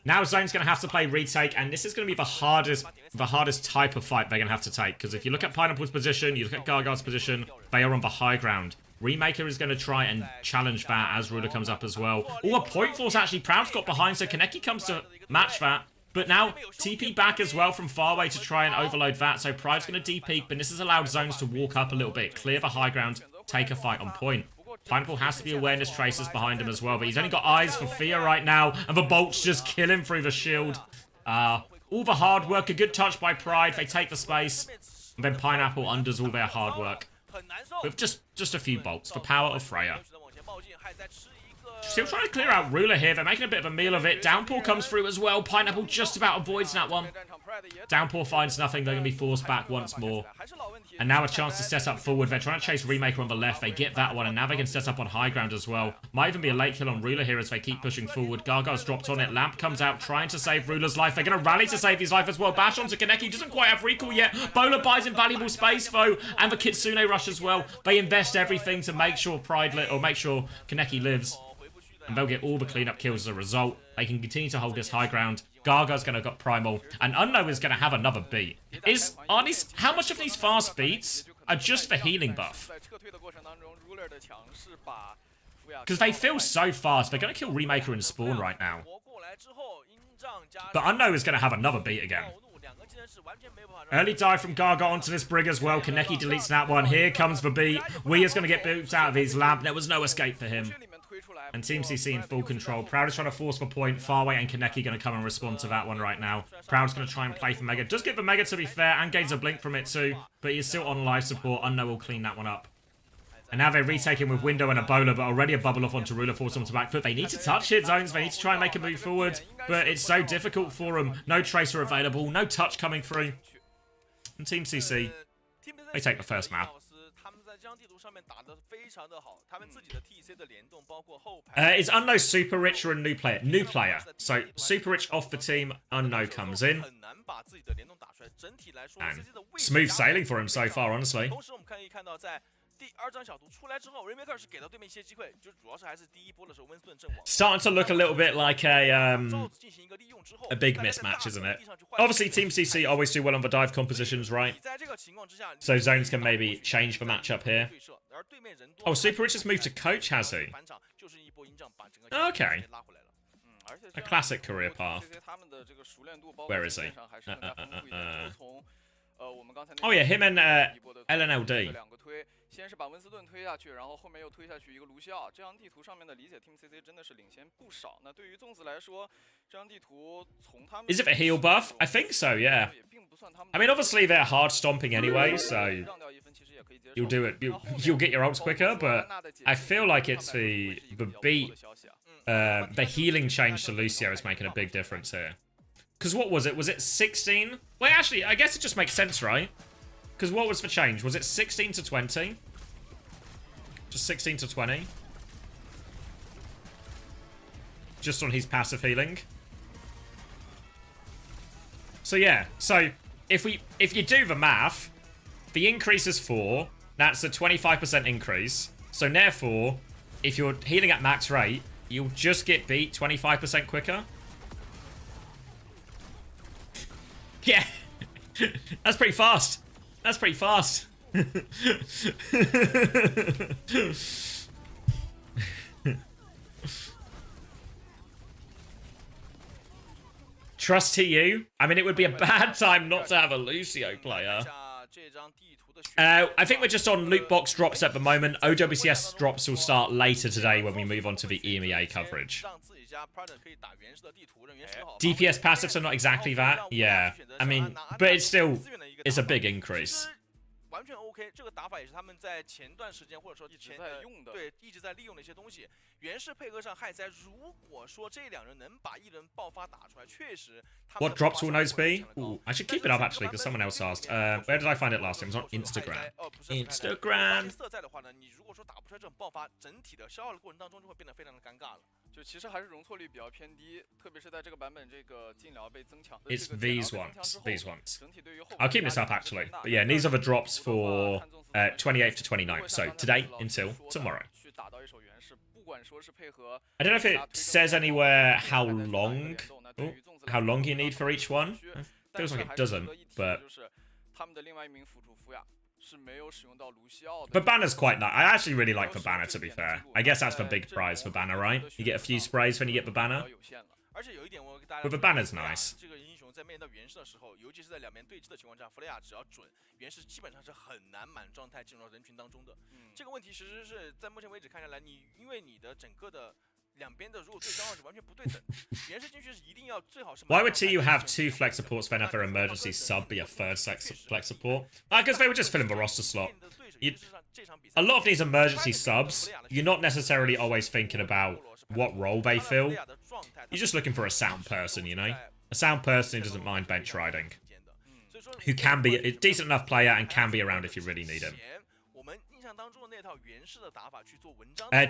Speaker 1: Now Zone's going to have to play retake, and this is going to be the hardest type of fight they're going to have to take. Because if you look at Pineapple's position, you look at Gargar's position, they are on the high ground. Remaker is going to try and challenge that as Ruler comes up as well. Oh, a point force actually. Proud's got behind, so Kaneki comes to match that. But now, TP back as well from far away to try and overload that. So Pride's going to DP, but this has allowed Zones to walk up a little bit, clear the high ground, take a fight on point. Pineapple has to be awareness tracers behind him as well, but he's only got eyes for Fear right now, and the bolts just kill him through the shield. All the hard work, a good touch by Pride, they take the space, and then Pineapple undoes all their hard work with just a few bolts, the power of Freya. Still trying to clear out Ruler here. They're making a bit of a meal of it. Downpour comes through as well. Pineapple just about avoids that one. Downpour finds nothing. They're going to be forced back once more. And now a chance to set up forward. They're trying to chase Remaker on the left. They get that one, and now they can set up on high ground as well. Might even be a late kill on Ruler here as they keep pushing forward. Gargoyle's dropped on it. Lamp comes out trying to save Ruler's life. They're going to rally to save his life as well. Bash onto Kaneki. Doesn't quite have recall yet. Bowler buys invaluable space, though. And the Kitsune rush as well. They invest everything to make sure make sure Kaneki lives. And they'll get all the cleanup kills as a result. They can continue to hold this high ground. Garga's going to got Primal. And Unknown is going to have another beat. How much of these fast beats are just for healing buff? Because they feel so fast. They're going to kill Remaker and Spawn right now. But Unknown is going to have another beat again. Early dive from Garga onto this Brig as well. Kaneki deletes that one. Here comes the beat. Wee is going to get boots out of his lamp. There was no escape for him. And Team CC in full control. Proud is trying to force the point. Farway and Kaneki going to come and respond to that one right now. Proud's going to try and play for Mega. Does get the Mega, to be fair, and gains a blink from it too. But he's still on life support. Unknown will clean that one up. And now they're retaking with Window and a Bowler, but already a bubble off onto Ruler, force them to back foot. They need to touch hit zones. They need to try and make a move forward. But it's so difficult for them. No Tracer available. No touch coming through. And Team CC, they take the first map. Is Unknown super rich or a new player? New player. So super rich off the team, Unknown comes in. And smooth sailing for him so far, honestly. Starting to look a little bit like a big mismatch, isn't it? Obviously, Team CC always do well on the dive compositions, right? So zones can maybe change the matchup here. Oh, Super Rich has moved to coach, has he? Okay. A classic career path. Where is he? Oh yeah, him and LNLD.
Speaker 4: 先是把温斯顿推下去，然后后面又推下去一个卢西奥，这张地图上面的理解 Team CC 真的是领先不少。那对于粽子来说，这张地图从他们
Speaker 1: Is it a heal buff? I think so, yeah. I mean, obviously they're hard stomping anyway, so you'll do it. You'll get your ults quicker, but I feel like it's the beat, the healing change to Lucio is making a big difference here. Because what was it? Was it 16? Well, actually, I guess it just makes sense, right? Because what was the change? Was it 16 to 20? Just 16 to 20? Just on his passive healing. So yeah, so if you do the math, the increase is 4. That's a 25% increase. So therefore, if you're healing at max rate, you'll just get beat 25% quicker. Yeah. That's pretty fast. That's pretty fast. Trust TU? I mean, it would be a bad time not to have a Lucio player. I think we're just on loot box drops at the moment. OWCS drops will start later today when we move on to the EMEA coverage. DPS passives are not exactly that. Yeah. I mean, but it's a big increase.
Speaker 3: 完全 OK， 这个打法也是他们在前段时间或者说一直在利用的一些东西。原氏配合上害灾，如果说这两人能把一轮爆发打出来，确实。
Speaker 1: What drops will nodes be? Ooh, I should keep it up actually because someone else asked. Where did I find it last time? It was on Instagram. Instagram.
Speaker 3: 色在的话呢，你如果说打不出来这种爆发，整体的消耗的过程当中就会变得非常的尴尬了。
Speaker 4: 就其实还是容错率比较偏低，特别是在这个版本这个禁疗被增强。
Speaker 1: It's these ones. These ones. I'll keep this up actually. But yeah, these are the drops for 28th to 29th. So today until tomorrow. I don't know if it says anywhere how long you need for each one. It feels like it doesn't, but banner's quite nice. I actually really like the banner, to be fair. I guess that's the big prize for banner, right? You get a few sprays when you get the banner. But the banner's nice.
Speaker 3: 在面对到原氏的时候，尤其是在两边对峙的情况下，弗雷亚只要准，原氏基本上是很难满状态进入到人群当中的。这个问题其实是在目前为止看下来，因为你的整个的两边的如果对消耗是完全不对等，延时进去是一定要最好是。
Speaker 1: Why would TU have 2 flex supports then have their emergency sub be a third flex support? Because they were just filling the roster slot. A lot of these emergency subs, you're not necessarily always thinking about what role they fill. You're just looking for a sound person, you know? A sound person who doesn't mind bench riding. Who can be a decent enough player and can be around if you really need him.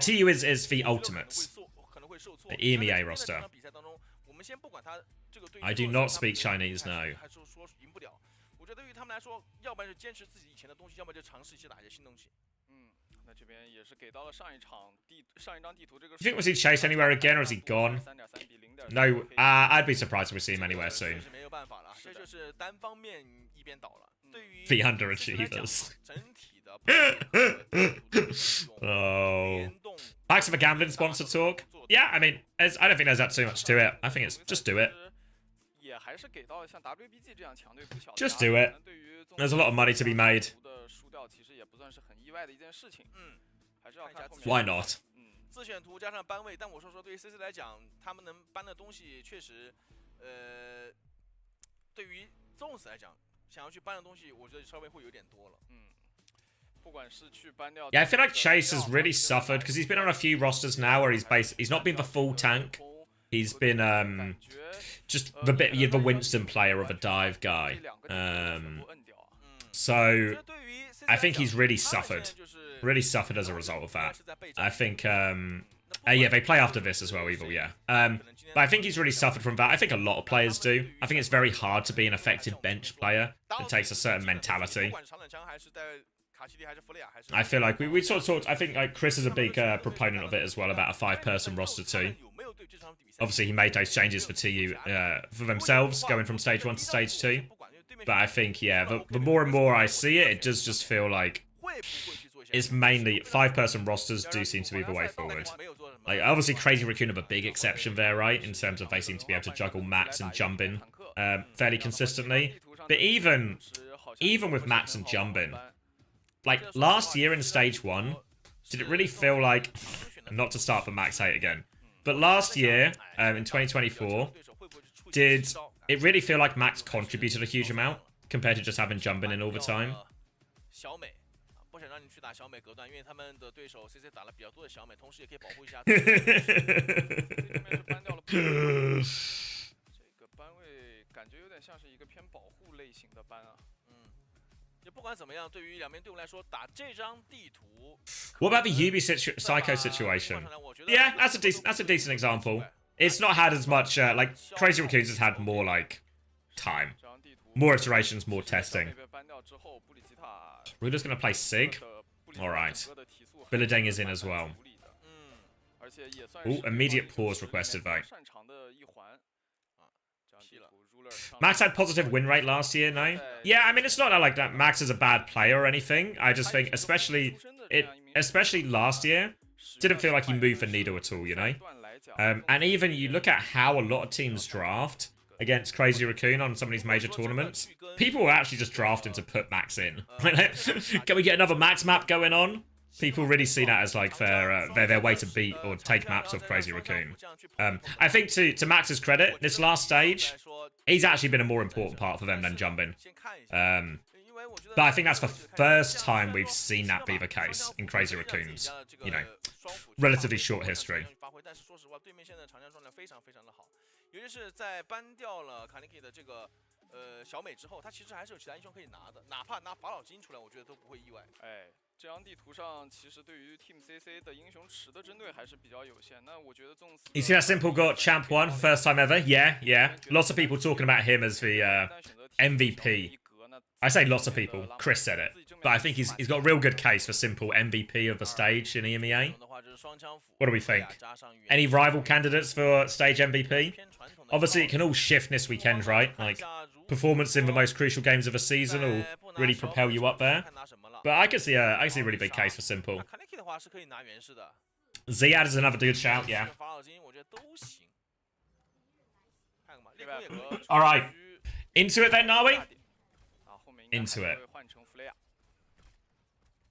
Speaker 1: TU is the ultimates. The EMEA roster. I do not speak Chinese, no.
Speaker 3: 我觉得对于他们来说，要不然就坚持自己以前的东西，要么就尝试一些打一些新东西。
Speaker 4: 那这边也是给到了上一张地图这个。
Speaker 1: Do you think was he chased anywhere again, or is he gone? No, I'd be surprised if we see him anywhere soon.
Speaker 3: 没有办法了，这就是单方面一边倒了。对于
Speaker 1: The underachievers.
Speaker 3: 整体的
Speaker 1: Oh. Back to the gambling sponsor talk. Yeah, I mean, I don't think there's that too much to it. I think it's just do it.
Speaker 4: 也还是给到像 WBG 这样强队不小的
Speaker 1: Just do it. There's a lot of money to be made.
Speaker 4: 输掉其实也不算是很意外的一件事情。还是要看后面。
Speaker 1: Why not?
Speaker 3: 自选图加上班位，但我说对于 CC 来讲，他们能搬的东西确实，对于 Zones 来讲，想要去搬的东西，我觉得稍微会有点多了。
Speaker 1: Yeah, I feel like Chase has really suffered because he's been on a few rosters now where he's not been the full tank. He's been just the Winston player of a dive guy. So I think he's really suffered. Really suffered as a result of that. I think yeah, they play after this as well, Evil, yeah. But I think he's really suffered from that. I think a lot of players do. I think it's very hard to be an effective bench player. It takes a certain mentality. I feel like we sort of talked, I think like Chris is a big proponent of it as well, about a 5-person roster too. Obviously he made those changes for TU for themselves, going from stage 1 to stage 2. But I think, yeah, the more and more I see it, it does just feel like it's mainly 5-person rosters do seem to be the way forward. Like, obviously Crazy Raccoon are a big exception there, right? In terms of they seem to be able to juggle Max and Jumbin fairly consistently. But even with Max and Jumbin, like, last year in Stage 1, did it really feel like... Not to start the Max hate again. But last year, in 2024, did it really feel like Max contributed a huge amount compared to just having Jumbin in all the time?
Speaker 3: 不想让你去打小美隔断，因为他们的对手 CC 打了比较多的小美，同时也可以保护一下。这边是搬掉了。这个班位感觉有点像是一个偏保护类型的班啊。就不管怎么样，对于两边队伍来说，打这张地图。
Speaker 1: What about the Yubi Psycho situation? Yeah, that's a decent example. It's not had as much like Crazy Raccoons has had more like time, more iterations, more testing. We're just gonna play Sig. All right. Billadeng is in as well. Ooh, immediate pause requested though. Max had positive win rate last year, no? Yeah, I mean, it's not like that Max is a bad player or anything. I just think, especially last year, didn't feel like he moved the needle at all, you know? And even you look at how a lot of teams draft against Crazy Raccoon on some of these major tournaments, people will actually just draft him to put Max in. Can we get another Max map going on? People really see that as like their way to beat or take maps of Crazy Raccoon. I think to Max's credit, this last stage, he's actually been a more important part for them than Jumbin. But I think that's the first time we've seen that be the case in Crazy Raccoon's, you know, relatively short history.
Speaker 3: 尤其是在搬掉了卡尼基的这个小美之后，他其实还是有其他英雄可以拿的，哪怕拿法老金出来，我觉得都不会意外。
Speaker 4: 这张地图上其实对于 Team CC 的英雄池的针对还是比较有限。那我觉得纵使
Speaker 1: You see that Simple got Champ 1 for first time ever? Yeah, yeah. Lots of people talking about him as the MVP. I say lots of people. Chris said it. But I think he's got a real good case for Simple MVP of the stage in EMEA. What do we think? Any rival candidates for stage MVP? Obviously, it can all shift this weekend, right? Like, performance in the most crucial games of the season will really propel you up there. But I can see a really big case for Simple. Ziad is another good shout, yeah. All right, into it then, are we? Into it.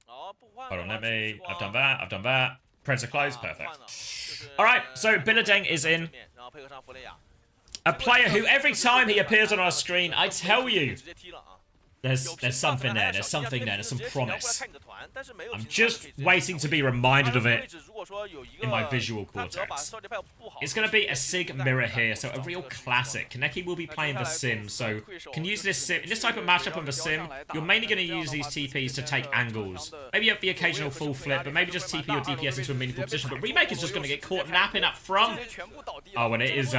Speaker 1: Hold on, I've done that. Predator close, perfect. Alright, so Billedeng is in. A player who every time he appears on our screen, I tell you, there's something there, there's something there, there's some promise. I'm just waiting to be reminded of it in my visual cortex. It's going to be a Sig mirror here, so a real classic. Kaneki will be playing the Sim, so can use this Sim. In this type of matchup on the Sim, you're mainly going to use these TPs to take angles. Maybe you have the occasional full flip, but maybe just TP your DPS into a meaningful position. But Remake is just going to get caught napping up front. Oh, and it is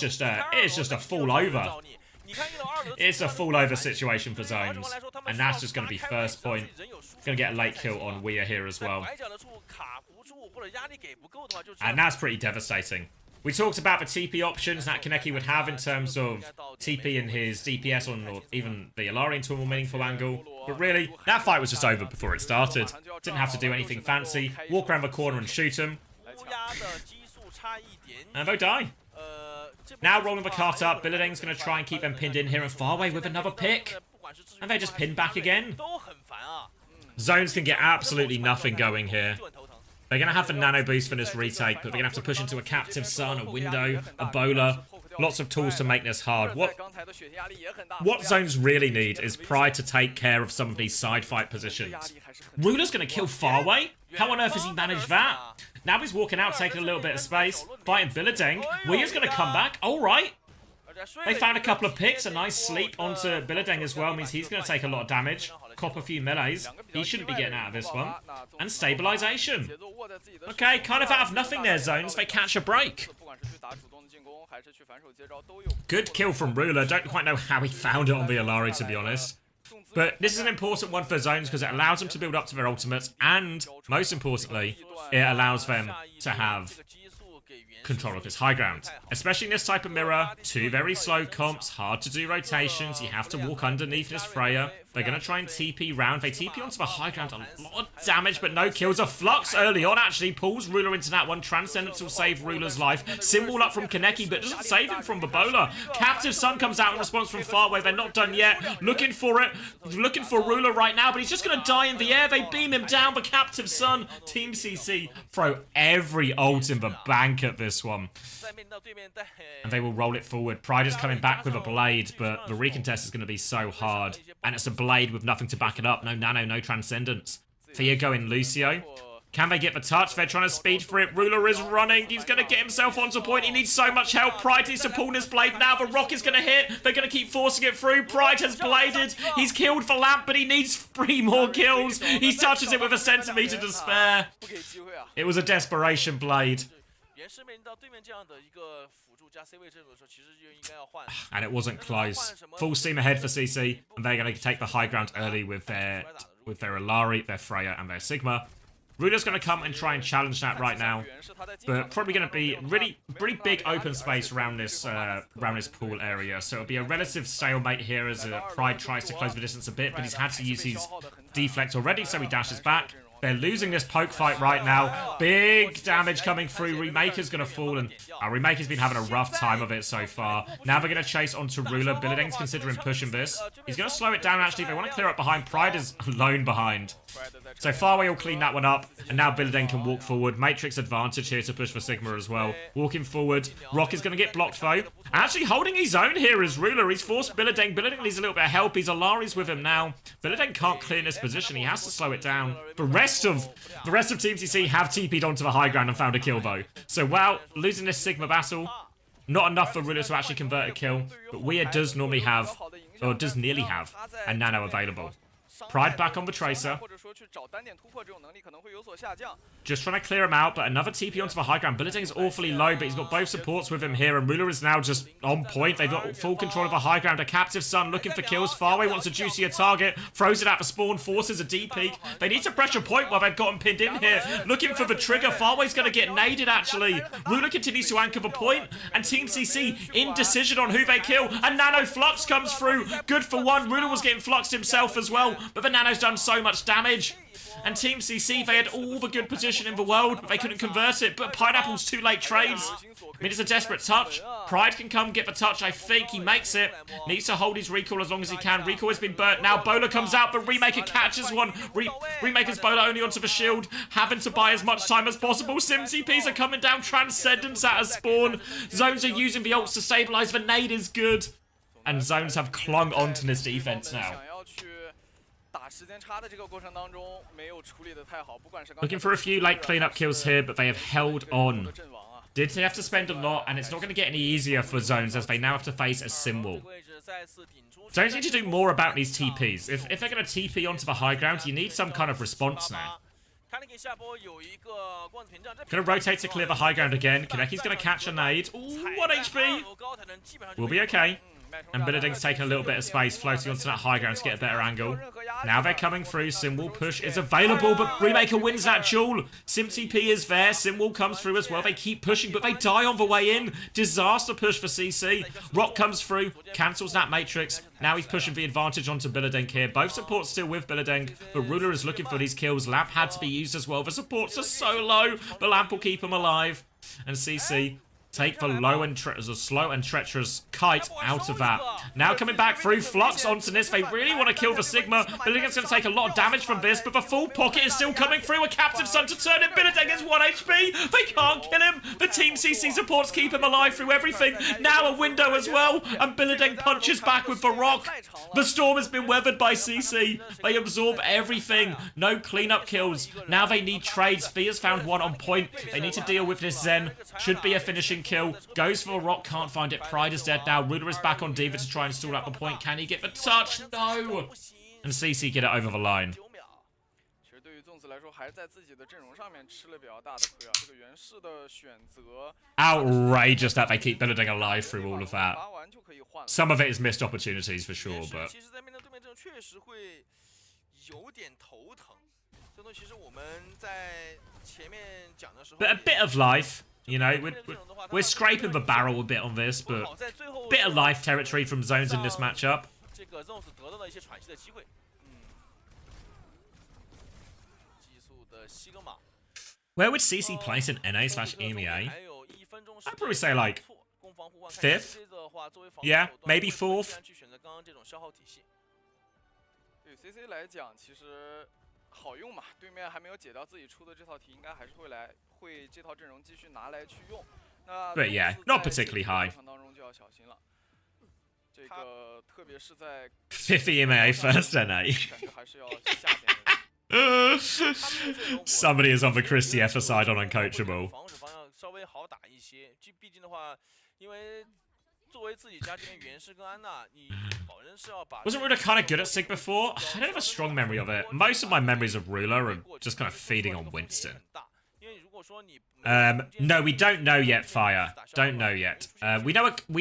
Speaker 1: just a fall over. It's a fall over situation for Zones, and that's just going to be first point. Going to get a late kill on Weir here as well. And that's pretty devastating. We talked about the TP options that Kaneki would have in terms of TP in his DPS on, or even the Alari into a more meaningful angle. But really, that fight was just over before it started. Didn't have to do anything fancy. Walk around the corner and shoot him. And they'll die. Now rolling the cart up, Billedeng's going to try and keep them pinned in here, and Farway with another pick. And they just pin back again. Zones can get absolutely nothing going here. They're going to have the nano boost for this retake, but they're going to have to push into a Captive Sun, a window, a bowler. Lots of tools to make this hard. What Zones really need is Pride to take care of some of these side fight positions. Ruler's going to kill Farway? How on earth has he managed that? Now he's walking out, taking a little bit of space, fighting Billedeng. Weir's going to come back. All right. They found a couple of picks. A nice sleep onto Billedeng as well means he's going to take a lot of damage. Cop a few melees. He shouldn't be getting out of this one. And stabilization. Okay, kind of out of nothing there, Zones. They catch a break. Good kill from Ruler. Don't quite know how he found it on the Alari, to be honest. But this is an important one for Zones because it allows them to build up to their ultimates, and most importantly, it allows them to have control of his high ground. Especially in this type of mirror, two very slow comps, hard to do rotations, you have to walk underneath this Freya. They're going to try and TP round. They TP onto the high ground, a lot of damage, but no kills. A Flux early on actually pulls Ruler into that one. Transcendence will save Ruler's life. Symbol up from Kaneki, but doesn't save him from the bowler. Captive Sun comes out in response from far away. They're not done yet. Looking for it. Looking for Ruler right now, but he's just going to die in the air. They beam him down. The Captive Sun. Team CC throw every ult in the bank at this one. And they will roll it forward. Pride is coming back with a blade, but the recontest is going to be so hard. And it's a blade with nothing to back it up. No nano, no transcendence. Thea going Lucio. Can they get the touch? They're trying to speed for it. Ruler is running. He's going to get himself onto point. He needs so much help. Pride needs to pull this blade now. The rock is going to hit. They're going to keep forcing it through. Pride has bladed. He's killed for Lamp, but he needs 3 more kills. He touches it with a centimeter to spare. It was a desperation blade. And it wasn't close. Full steam ahead for CC, and they're going to take the high ground early with their Alari, their Freya, and their Sigma. Ruler's going to come and try and challenge that right now, but probably going to be pretty big open space around this pool area. So it'll be a relative stalemate here as Pride tries to close the distance a bit, but he's had to use his deflect already, so he dashes back. They're losing this poke fight right now. Big damage coming through. Remaker's going to fall, and Remaker's been having a rough time of it so far. Now they're going to chase onto Ruler. Billedeng's considering pushing this. He's going to slow it down, actually. They want to clear up behind. Pride is alone behind. So Farway will clean that one up, and now Billedeng can walk forward. Matrix advantage here to push for Sigma as well. Walking forward. Rock is going to get blocked, though. Actually holding his own here is Ruler. He's forced Billedeng. Billedeng needs a little bit of help. He's Alari's with him now. Billedeng can't clear in this position. He has to slow it down. The rest of Team CC have TP'd onto the high ground and found a kill, though. So, wow, losing this Sigma battle. Not enough for Ruler to actually convert a kill. But Weir does normally have, or does nearly have, a nano available. Pride back on the Tracer. Just trying to clear him out, but another TP onto the high ground. Billedeng is awfully low, but he's got both supports with him here, and Ruler is now just on point. They've got full control of the high ground. A Captive Sun looking for kills. Farway wants a juicier target. Throws it out for spawn. Forces a D peek. They need to pressure point while they've got him pinned in here. Looking for the trigger. Farway's going to get naded, actually. Ruler continues to anchor the point, and Team CC indecision on who they kill. And Nano Flux comes through. Good for one. Ruler was getting fluxed himself as well. but the Nano's done so much damage. And Team CC, they had all the good position in the world, but they couldn't convert it. But Pineapple's too late trades. I mean, it's a desperate touch. Pride can come get the touch. I think he makes it. Needs to hold his recall as long as he can. Recall has been burnt. Now Bowler comes out, but Remaker catches one. Remaker's Bowler only onto the shield, having to buy as much time as possible. Sim CPs are coming down. Transcendence at a spawn. Zones are using the ults to stabilize. The nade is good. And Zones have clung onto this defense now. Looking for a few late cleanup kills here, but they have held on. Did they have to spend a lot, and it's not going to get any easier for Zones as they now have to face a sim wall. Zones need to do more about these TPs. If they're going to TP onto the high ground, you need some kind of response now. Going to rotate to clear the high ground again. Kaneki's going to catch a nade. Ooh, 1 HP. We'll be okay. And Billeding's taking a little bit of space, floating onto that high ground to get a better angle. Now they're coming through. Simwall push is available, but Remaker wins that duel. Sim TP is there. Simwall comes through as well. They keep pushing, but they die on the way in. Disaster push for CC. Rock comes through, cancels that Matrix. Now he's pushing the advantage onto Billeding here. Both supports still with Billeding, but Ruler is looking for these kills. Lamp had to be used as well. The supports are so low, but Lamp will keep him alive. And CC take the slow and treacherous kite out of that. Now coming back through, Flux onto this. They really want to kill the Sigma. Billeding's going to take a lot of damage from this, but the full pocket is still coming through. A Captive Sun to turn it. Billeding is 1 HP. They can't kill him. The Team CC supports keep him alive through everything. Now a window as well, and Billeding punches back with the rock. The storm has been weathered by CC. They absorb everything. No cleanup kills. Now they need trades. Fia's found one on point. They need to deal with this Zen. Should be a finishing kill. Goes for a rock, can't find it. Pride is dead now. Ruler is back on Diva to try and stall out the point. Can he get the touch? No! And CC get it over the line. Outrageous that they keep Billeding alive through all of that. Some of it is missed opportunities for sure, but a bit of life. You know, we're scraping the barrel a bit on this, but bit of life territory from Zones in this matchup. Where would CC place in NA/EMEA? I'd probably say like 5th. Yeah, maybe 4th. But yeah, not particularly high. 5th EMEA, first NA. Somebody is on the Christie F side on Uncoachable. Wasn't Ruler kind of good at Sig before? I don't have a strong memory of it. Most of my memories of Ruler are just kind of feeding on Winston. No, we don't know yet, Fire. Don't know yet. We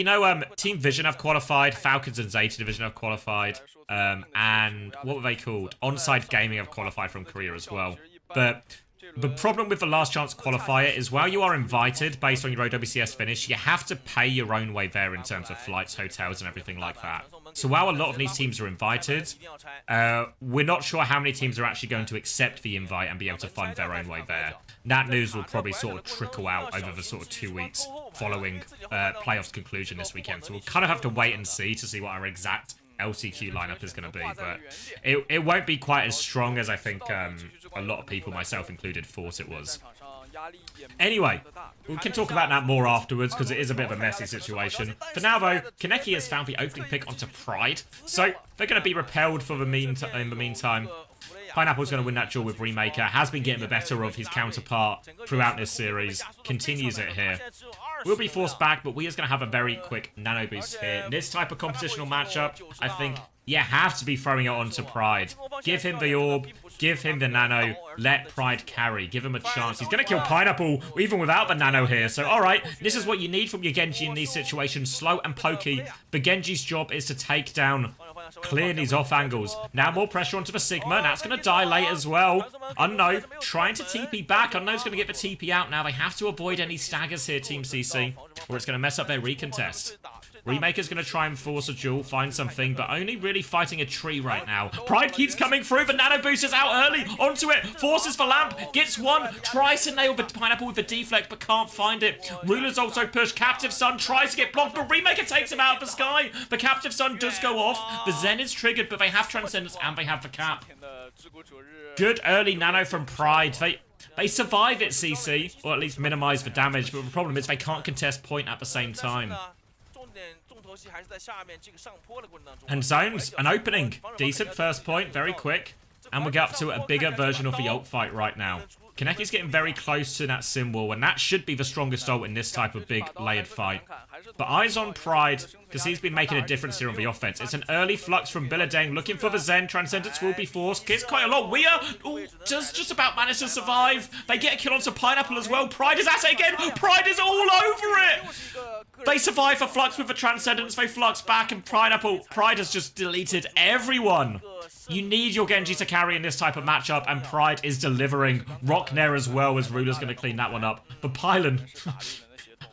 Speaker 1: know Team Vision have qualified, Falcons and Zeta Division have qualified, and what were they called? Onside Gaming have qualified from Korea as well. But the problem with the last chance qualifier is while you are invited based on your OWCS finish, you have to pay your own way there in terms of flights, hotels, and everything like that. So while a lot of these teams are invited, we're not sure how many teams are actually going to accept the invite and be able to fund their own way there. That news will probably sort of trickle out over the sort of 2 weeks following playoffs conclusion this weekend. So we'll kind of have to wait and see to see what our exact LCQ lineup is going to be, but it won't be quite as strong as I think a lot of people, myself included, thought it was. Anyway, we can talk about that more afterwards because it is a bit of a messy situation. For now, though, Kaneki has found the opening pick onto Pride, so they're going to be repelled for in the meantime. Pineapple's going to win that duel with Remaker, has been getting the better of his counterpart throughout this series, continues it here. We'll be forced back, but we are going to have a very quick nano boost here. In this type of competitional matchup, I think you have to be throwing it onto Pride. Give him the orb, give him the nano, let Pride carry, give him a chance. He's going to kill Pineapple even without the nano here. So, alright, this is what you need from your Genji in these situations. Slow and pokey, but Genji's job is to take down, clear these off angles. Now more pressure onto the Sigma. That's going to die late as well. Unknown trying to TP back. Unknown's going to get the TP out now. They have to avoid any staggers here, Team CC, or it's going to mess up their recontest. Remaker's going to try and force a duel, find something, but only really fighting a tree right now. Pride keeps coming through, but Nano Boost is out early. Onto it. Forces for Lamp. Gets one. Tries to nail the Pineapple with the deflect, but can't find it. Ruler's also pushed. Captive Sun tries to get blocked, but Remaker takes him out of the sky. The Captive Sun does go off. The Zen is triggered, but they have Transcendence and they have the Cap. Good early Nano from Pride. They survive it, CC, or at least minimize the damage, but the problem is they can't contest point at the same time. And Zones, an opening. Decent first point, very quick. And we'll get up to a bigger version of the ult fight right now. Kaneki's getting very close to that sim wall, and that should be the strongest ult in this type of big layered fight. But eyes on Pride, because he's been making a difference here on the offense. It's an early flux from Billadeng, looking for the Zen. Transcendence will be forced. Gets quite a lot. We are just about managed to survive. They get a kill onto Pineapple as well. Pride is at it again. Pride is all over it. They survive the flux with the Transcendence. They flux back, and Pride has just deleted everyone. You need your Genji to carry in this type of matchup, and Pride is delivering. Rocknair as well, as Ruler's going to clean that one up. But Pylon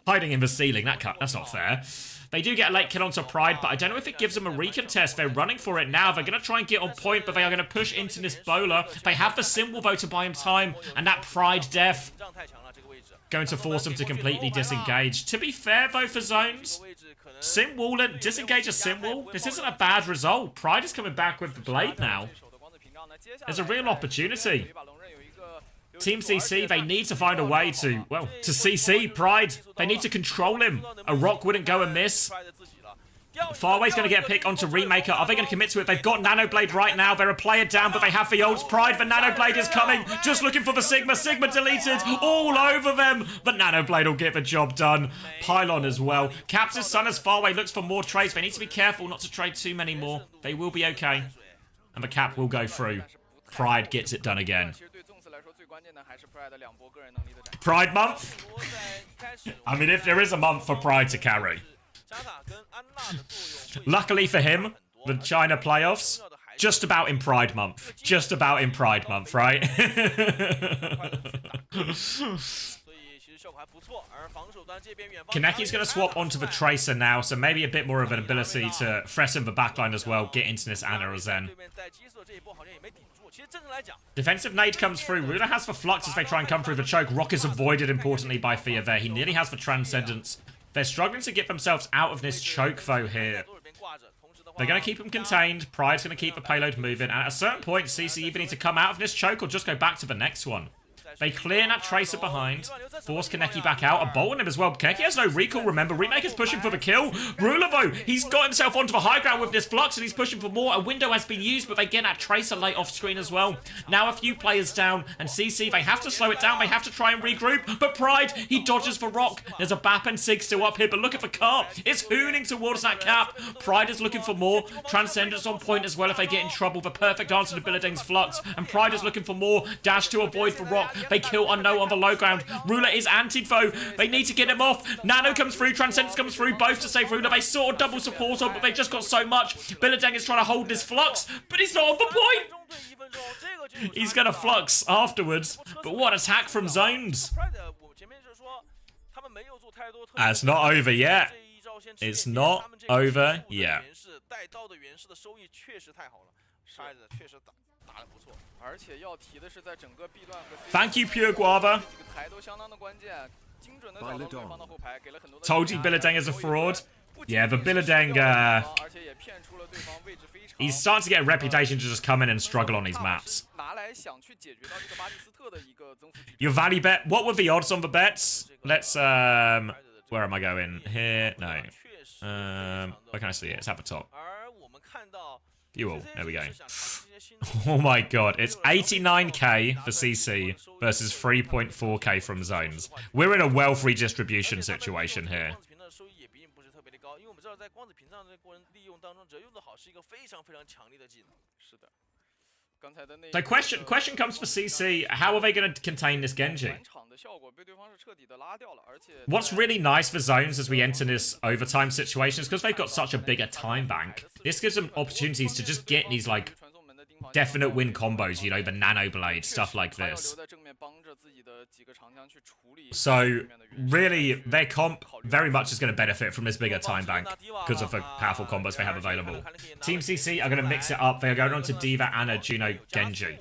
Speaker 1: hiding in the ceiling, that's not fair. They do get a late kill onto Pride, but I don't know if it gives them a recontest. They're running for it now. They're going to try and get on point, but they are going to push into this bowler. They have the symbol, though, to buy him time, and that Pride death going to force them to completely disengage. To be fair, though, for Zones, Sim Wall and disengage a Sim Wall. This isn't a bad result. Pride is coming back with the blade now. There's a real opportunity. Team CC, they need to find a way to CC Pride. They need to control him. A rock wouldn't go amiss. Farway's going to get a pick onto Remaker. Are they going to commit to it? They've got Nanoblade right now. They're a player down, but they have the ults. Pride, the Nanoblade is coming. Just looking for the Sigma. Sigma deleted. All over them. But Nanoblade will get the job done. Pylon as well. Captive Sun as Farway looks for more trades. They need to be careful not to trade too many more. They will be okay. And the cap will go through. Pride gets it done again. Pride month? I mean, if there is a month for Pride to carry. Luckily for him, the China playoffs, just about in Pride month. Just about in Pride month, right? Kaneki's going to swap onto the Tracer now, so maybe a bit more of an ability to threaten the backline as well, get into this Ana or Zen. Defensive nade comes through. Ruler has the flux as they try and come through the choke. Rock is avoided importantly by Fia there. He nearly has the Transcendence. They're struggling to get themselves out of this choke though here. They're going to keep him contained. Pride's going to keep the payload moving. And at a certain point, CC either need to come out of this choke or just go back to the next one. They clear that Tracer behind, force Kaneki back out, and bolt on him as well. Kaneki has no recall, remember. Remaker's pushing for the kill. Ruler, though, he's got himself onto the high ground with this flux, and he's pushing for more. A window has been used, but they get that Tracer late off screen as well. Now a few players down, and CC, they have to slow it down. They have to try and regroup, but Pride, he dodges for Rock. There's a Bap and Sig still up here, but look at the car. It's hooning towards that cap. Pride is looking for more. Transcendence on point as well if they get in trouble. The perfect answer to Billadeng's flux, and Pride is looking for more. Dash to avoid for Rock. They kill Unknown on the low ground. Ruler is antied though. They need to get him off. Nano comes through. Transcendence comes through. Both to save Ruler. They sort of double support on, but they just got so much. Billadeng is trying to hold this flux, but he's not on the point. He's going to flux afterwards. But what attack from Zones. It's not over yet. It's not over yet. Thank you, Pure Guava. Told you Billadeng is a fraud. Yeah, but Billadeng, he's starting to get a reputation to just come in and struggle on these maps. Your value bet. What were the odds on the bets? Let's, where am I going? Here? No. Where can I see it? It's at the top. You all. There we go. Oh my god. It's 89k for CC versus 3.4k from Zones. We're in a wealth redistribution situation here. So question comes for CC, how are they going to contain this Genji? What's really nice for Zones as we enter this overtime situation is because they've got such a bigger time bank. This gives them opportunities to just get these, like, definite win combos, you know, the Nano Blade, stuff like this. So, really, their comp very much is going to benefit from this bigger time bank because of the powerful combos they have available. Team CC are going to mix it up. They are going on to D.Va, Ana, Juno, Genji.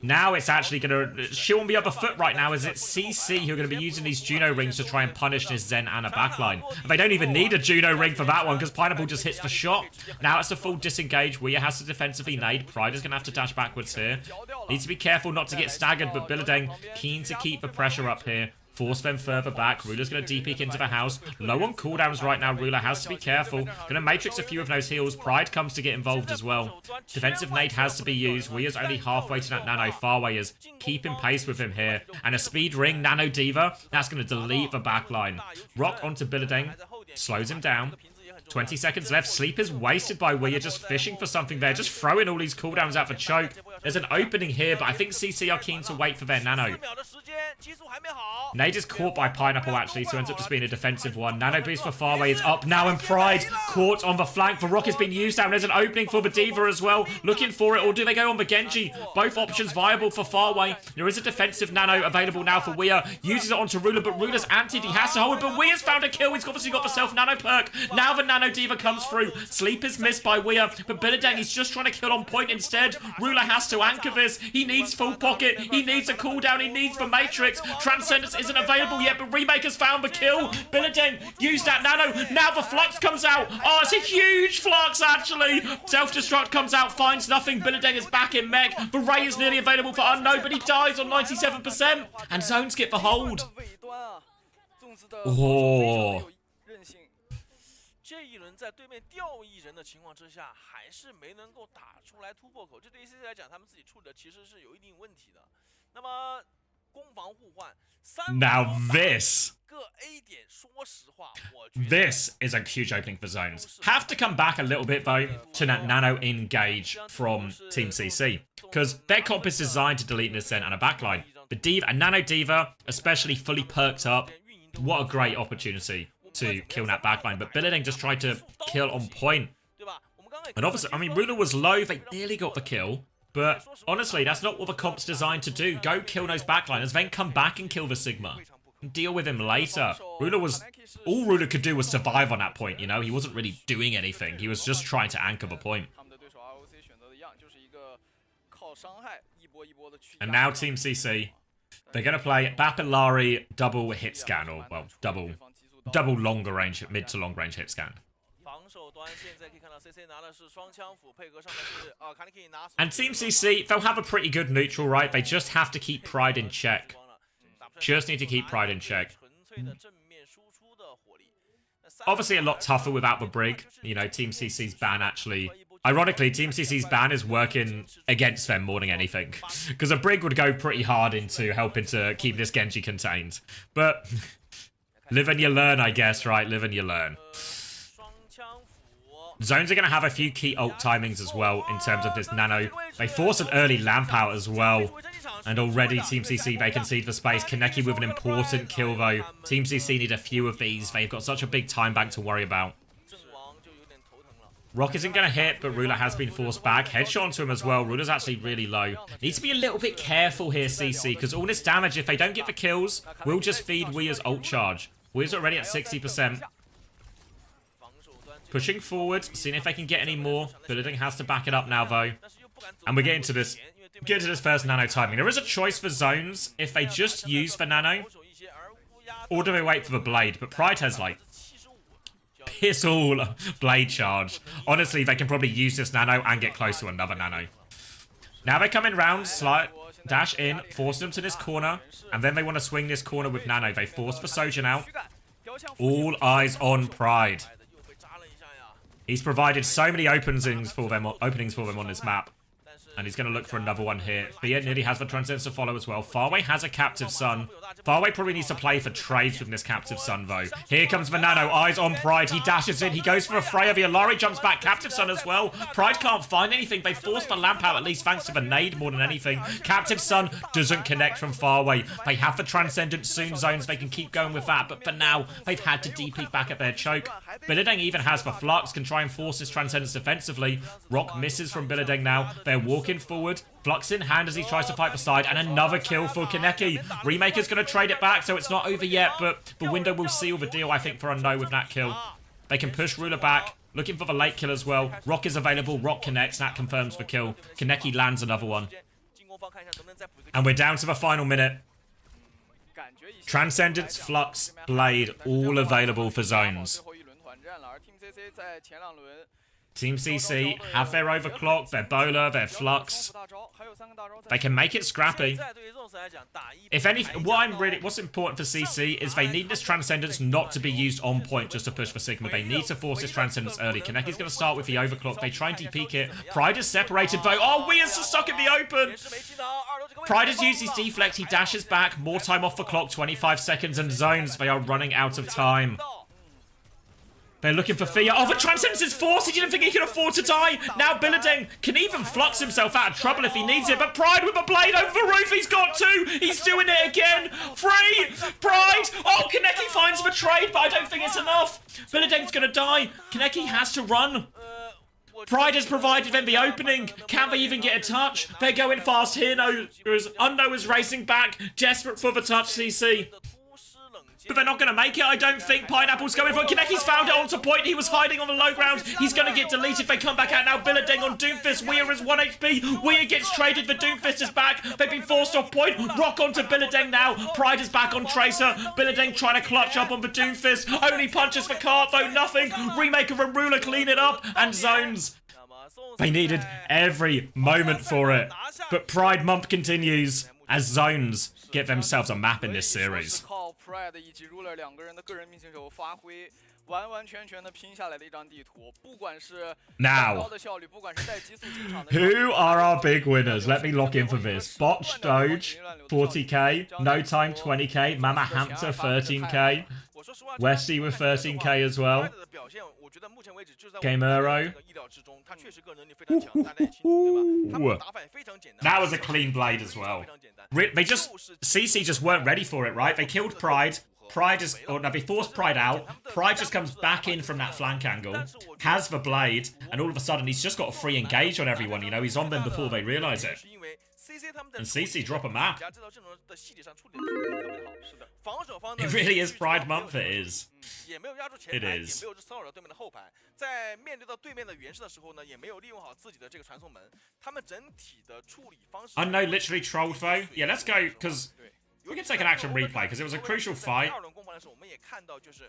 Speaker 1: Now it's actually going to shoot on the other foot right now, as it's CC who are going to be using these Juno rings to try and punish this Zen Ana backline. And they don't even need a Juno ring for that one, because Pineapple just hits the shot. Now it's a full disengage. Weir has to defensively nade. Pride is going to have to dash backwards here. Needs to be careful not to get staggered, but Billadeng keen to keep the pressure up here. Force them further back. Ruler's going to deep-peek into the house. Low on cooldowns right now. Ruler has to be careful. Going to matrix a few of those heals. Pride comes to get involved as well. Defensive nade has to be used. Weir's only halfway to that Nano. Farway is keeping pace with him here. And a speed ring. Nano Diva. That's going to delete the backline. Rock onto Billadeng. Slows him down. 20 seconds left. Sleep is wasted by Weir, just fishing for something there. Just throwing all these cooldowns out for choke. There's an opening here, but I think CC are keen to wait for their Nano. Nade is caught by Pineapple, actually, so ends up just being a defensive one. Nano boost for Farway is up now, and Pride caught on the flank. The Rock has been used down. There's an opening for the D.Va as well. Looking for it, or do they go on the Genji? Both options viable for Farway. There is a defensive Nano available now for Weir. Uses it onto Ruler, but Ruler's anti. He has to hold it, but Weir's found a kill. He's obviously got the self-Nano perk. Now the Nano D.Va comes through. Sleep is missed by Weir, but Billadeng is just trying to kill on point instead. Ruler has to anchor this. He needs full pocket. He needs a cooldown. He needs the Matrix. Transcendence isn't available yet, but Remake has found the kill. Billadeng used that Nano. Now the Flux comes out. Oh, it's a huge Flux, actually. Self-destruct comes out, finds nothing. Billadeng is back in mech. The Ray is nearly available for Unknown, but he dies on 97%. And Zones get the hold. Oh.
Speaker 3: 这一轮在对面掉一人的情况之下，还是没能够打出来突破口。这对于 CC 来讲，他们自己处理的其实是有一定问题的。那么攻防互换
Speaker 1: ，Now this
Speaker 3: 个 A 点，说实话，我
Speaker 1: this is a huge opening for Zones. Have to come back a little bit though to that Nano engage from Team CC, because their comp is designed to delete this Zen and a backline. The D.Va and Nano D.Va, especially fully perked up. What a great opportunity to kill that backline, but Billadeng just tried to kill on point. And obviously, I mean, Ruler was low, they nearly got the kill, but honestly, that's not what the comp's designed to do. Go kill those backliners, then come back and kill the Sigma. And deal with him later. All Ruler could do was survive on that point, you know? He wasn't really doing anything. He was just trying to anchor the point. And now Team CC, they're going to play Bapillari double hit scan, or, well, double longer range, mid to long range hit scan. And Team CC, they'll have a pretty good neutral, right? They just have to keep Pride in check. Just need to keep Pride in check. Obviously a lot tougher without the Brig. You know, Team CC's ban actually... Ironically, Team CC's ban is working against them more than anything. Because a Brig would go pretty hard into helping to keep this Genji contained. But... live and you learn, I guess, right? Live and you learn. Zones are going to have a few key ult timings as well in terms of this Nano. They force an early lamp out as well. And already Team CC, they concede for space. Kaneki with an important kill, though. Team CC need a few of these. They've got such a big time bank to worry about. Rock isn't going to hit, but Ruler has been forced back. Headshot onto him as well. Ruler's actually really low. Needs to be a little bit careful here, CC, because all this damage, if they don't get the kills, will just feed Weir's ult charge. Weir's already at 60%. Pushing forward, seeing if they can get any more. Billadeng has to back it up now, though. And we're getting to this. Get to this first Nano timing. There is a choice for Zones if they just use the Nano, or do they wait for the Blade? But Pride has, like, piss all Blade charge. Honestly, they can probably use this Nano and get close to another Nano. Now they come in round, slide, dash in, force them to this corner, and then they want to swing this corner with Nano. They force the Sojourn out. All eyes on Pride. He's provided so many openings for them on this map. And he's going to look for another one here. Fear nearly has the Transcendence to follow as well. Farway has a Captive Sun. Farway probably needs to play for trades with this Captive Sun, though. Here comes the Nano. Eyes on Pride. He dashes in. He goes for a Freya. The Alari jumps back. Captive Sun as well. Pride can't find anything. They forced the lamp out, at least thanks to the nade more than anything. Captive Sun doesn't connect from Farway. They have the Transcendent soon zones. They can keep going with that. But for now, they've had to DP back at their choke. Billadeng even has the Flux. Can try and force this Transcendence defensively. Rock misses from Billadeng now. Their wall walking forward. Flux in hand as he tries to fight beside. And another kill for Kaneki. Remaker's going to trade it back, so it's not over yet. But the window will seal the deal, I think, for a no with that kill. They can push Ruler back. Looking for the late kill as well. Rock is available. Rock connects. That confirms the kill. Kaneki lands another one. And we're down to the final minute. Transcendence, Flux, Blade, all available for zones. Team CC have their overclock, their bowler, their flux. They can make it scrappy. If anything, what's important for CC is they need this Transcendence not to be used on point just to push for Sigma. They need to force this Transcendence early. Kaneki's going to start with the overclock. They try and de-peak it. Pride is separated though. Oh, Weir's stuck in the open. Pride has used his deflect. He dashes back. More time off the clock. 25 seconds and zones. They are running out of time. They're looking for Fia. Oh, the Transcendence is forced. He didn't think he could afford to die. Now Billadeng can even flux himself out of trouble if he needs it. But Pride with a blade over the roof. He's got two. He's doing it again. Free. Pride. Oh, Kaneki finds the trade, but I don't think it's enough. Billadeng's going to die. Kaneki has to run. Pride has provided them the opening. Can they even get a touch? They're going fast here. Unknown is racing back. Desperate for the touch, CC. But they're not going to make it, I don't think. Pineapple's going for it. Kaneki's found it onto point. He was hiding on the low ground. He's going to get deleted. They come back out now. Billadeng on Doomfist. Weir is 1 HP. Weir gets traded. The Doomfist is back. They've been forced off point. Rock onto Billadeng now. Pride is back on Tracer. Billadeng trying to clutch up on the Doomfist. Only punches for Cart, though nothing. Remaker and Ruler clean it up. And zones. They needed every moment for it. But Pride month continues as zones get themselves a map in this series. Now, who are our big winners? Let me lock in for this. Botch Doge, 40k. No Time, 20k. Mama Hamter, 13k. Westy with 13k as well. Gamero. That was a clean blade as well. CC just weren't ready for it, right? They killed Pride. They forced Pride out. Pride just comes back in from that flank angle, has the blade, and all of a sudden he's just got a free engage on everyone, you know? He's on them before they realise it. And CC drop a map. It really is Pride Month, it is. It is. Unknown literally trolled though. Yeah, let's go, because we can take an action replay, because it was a crucial fight.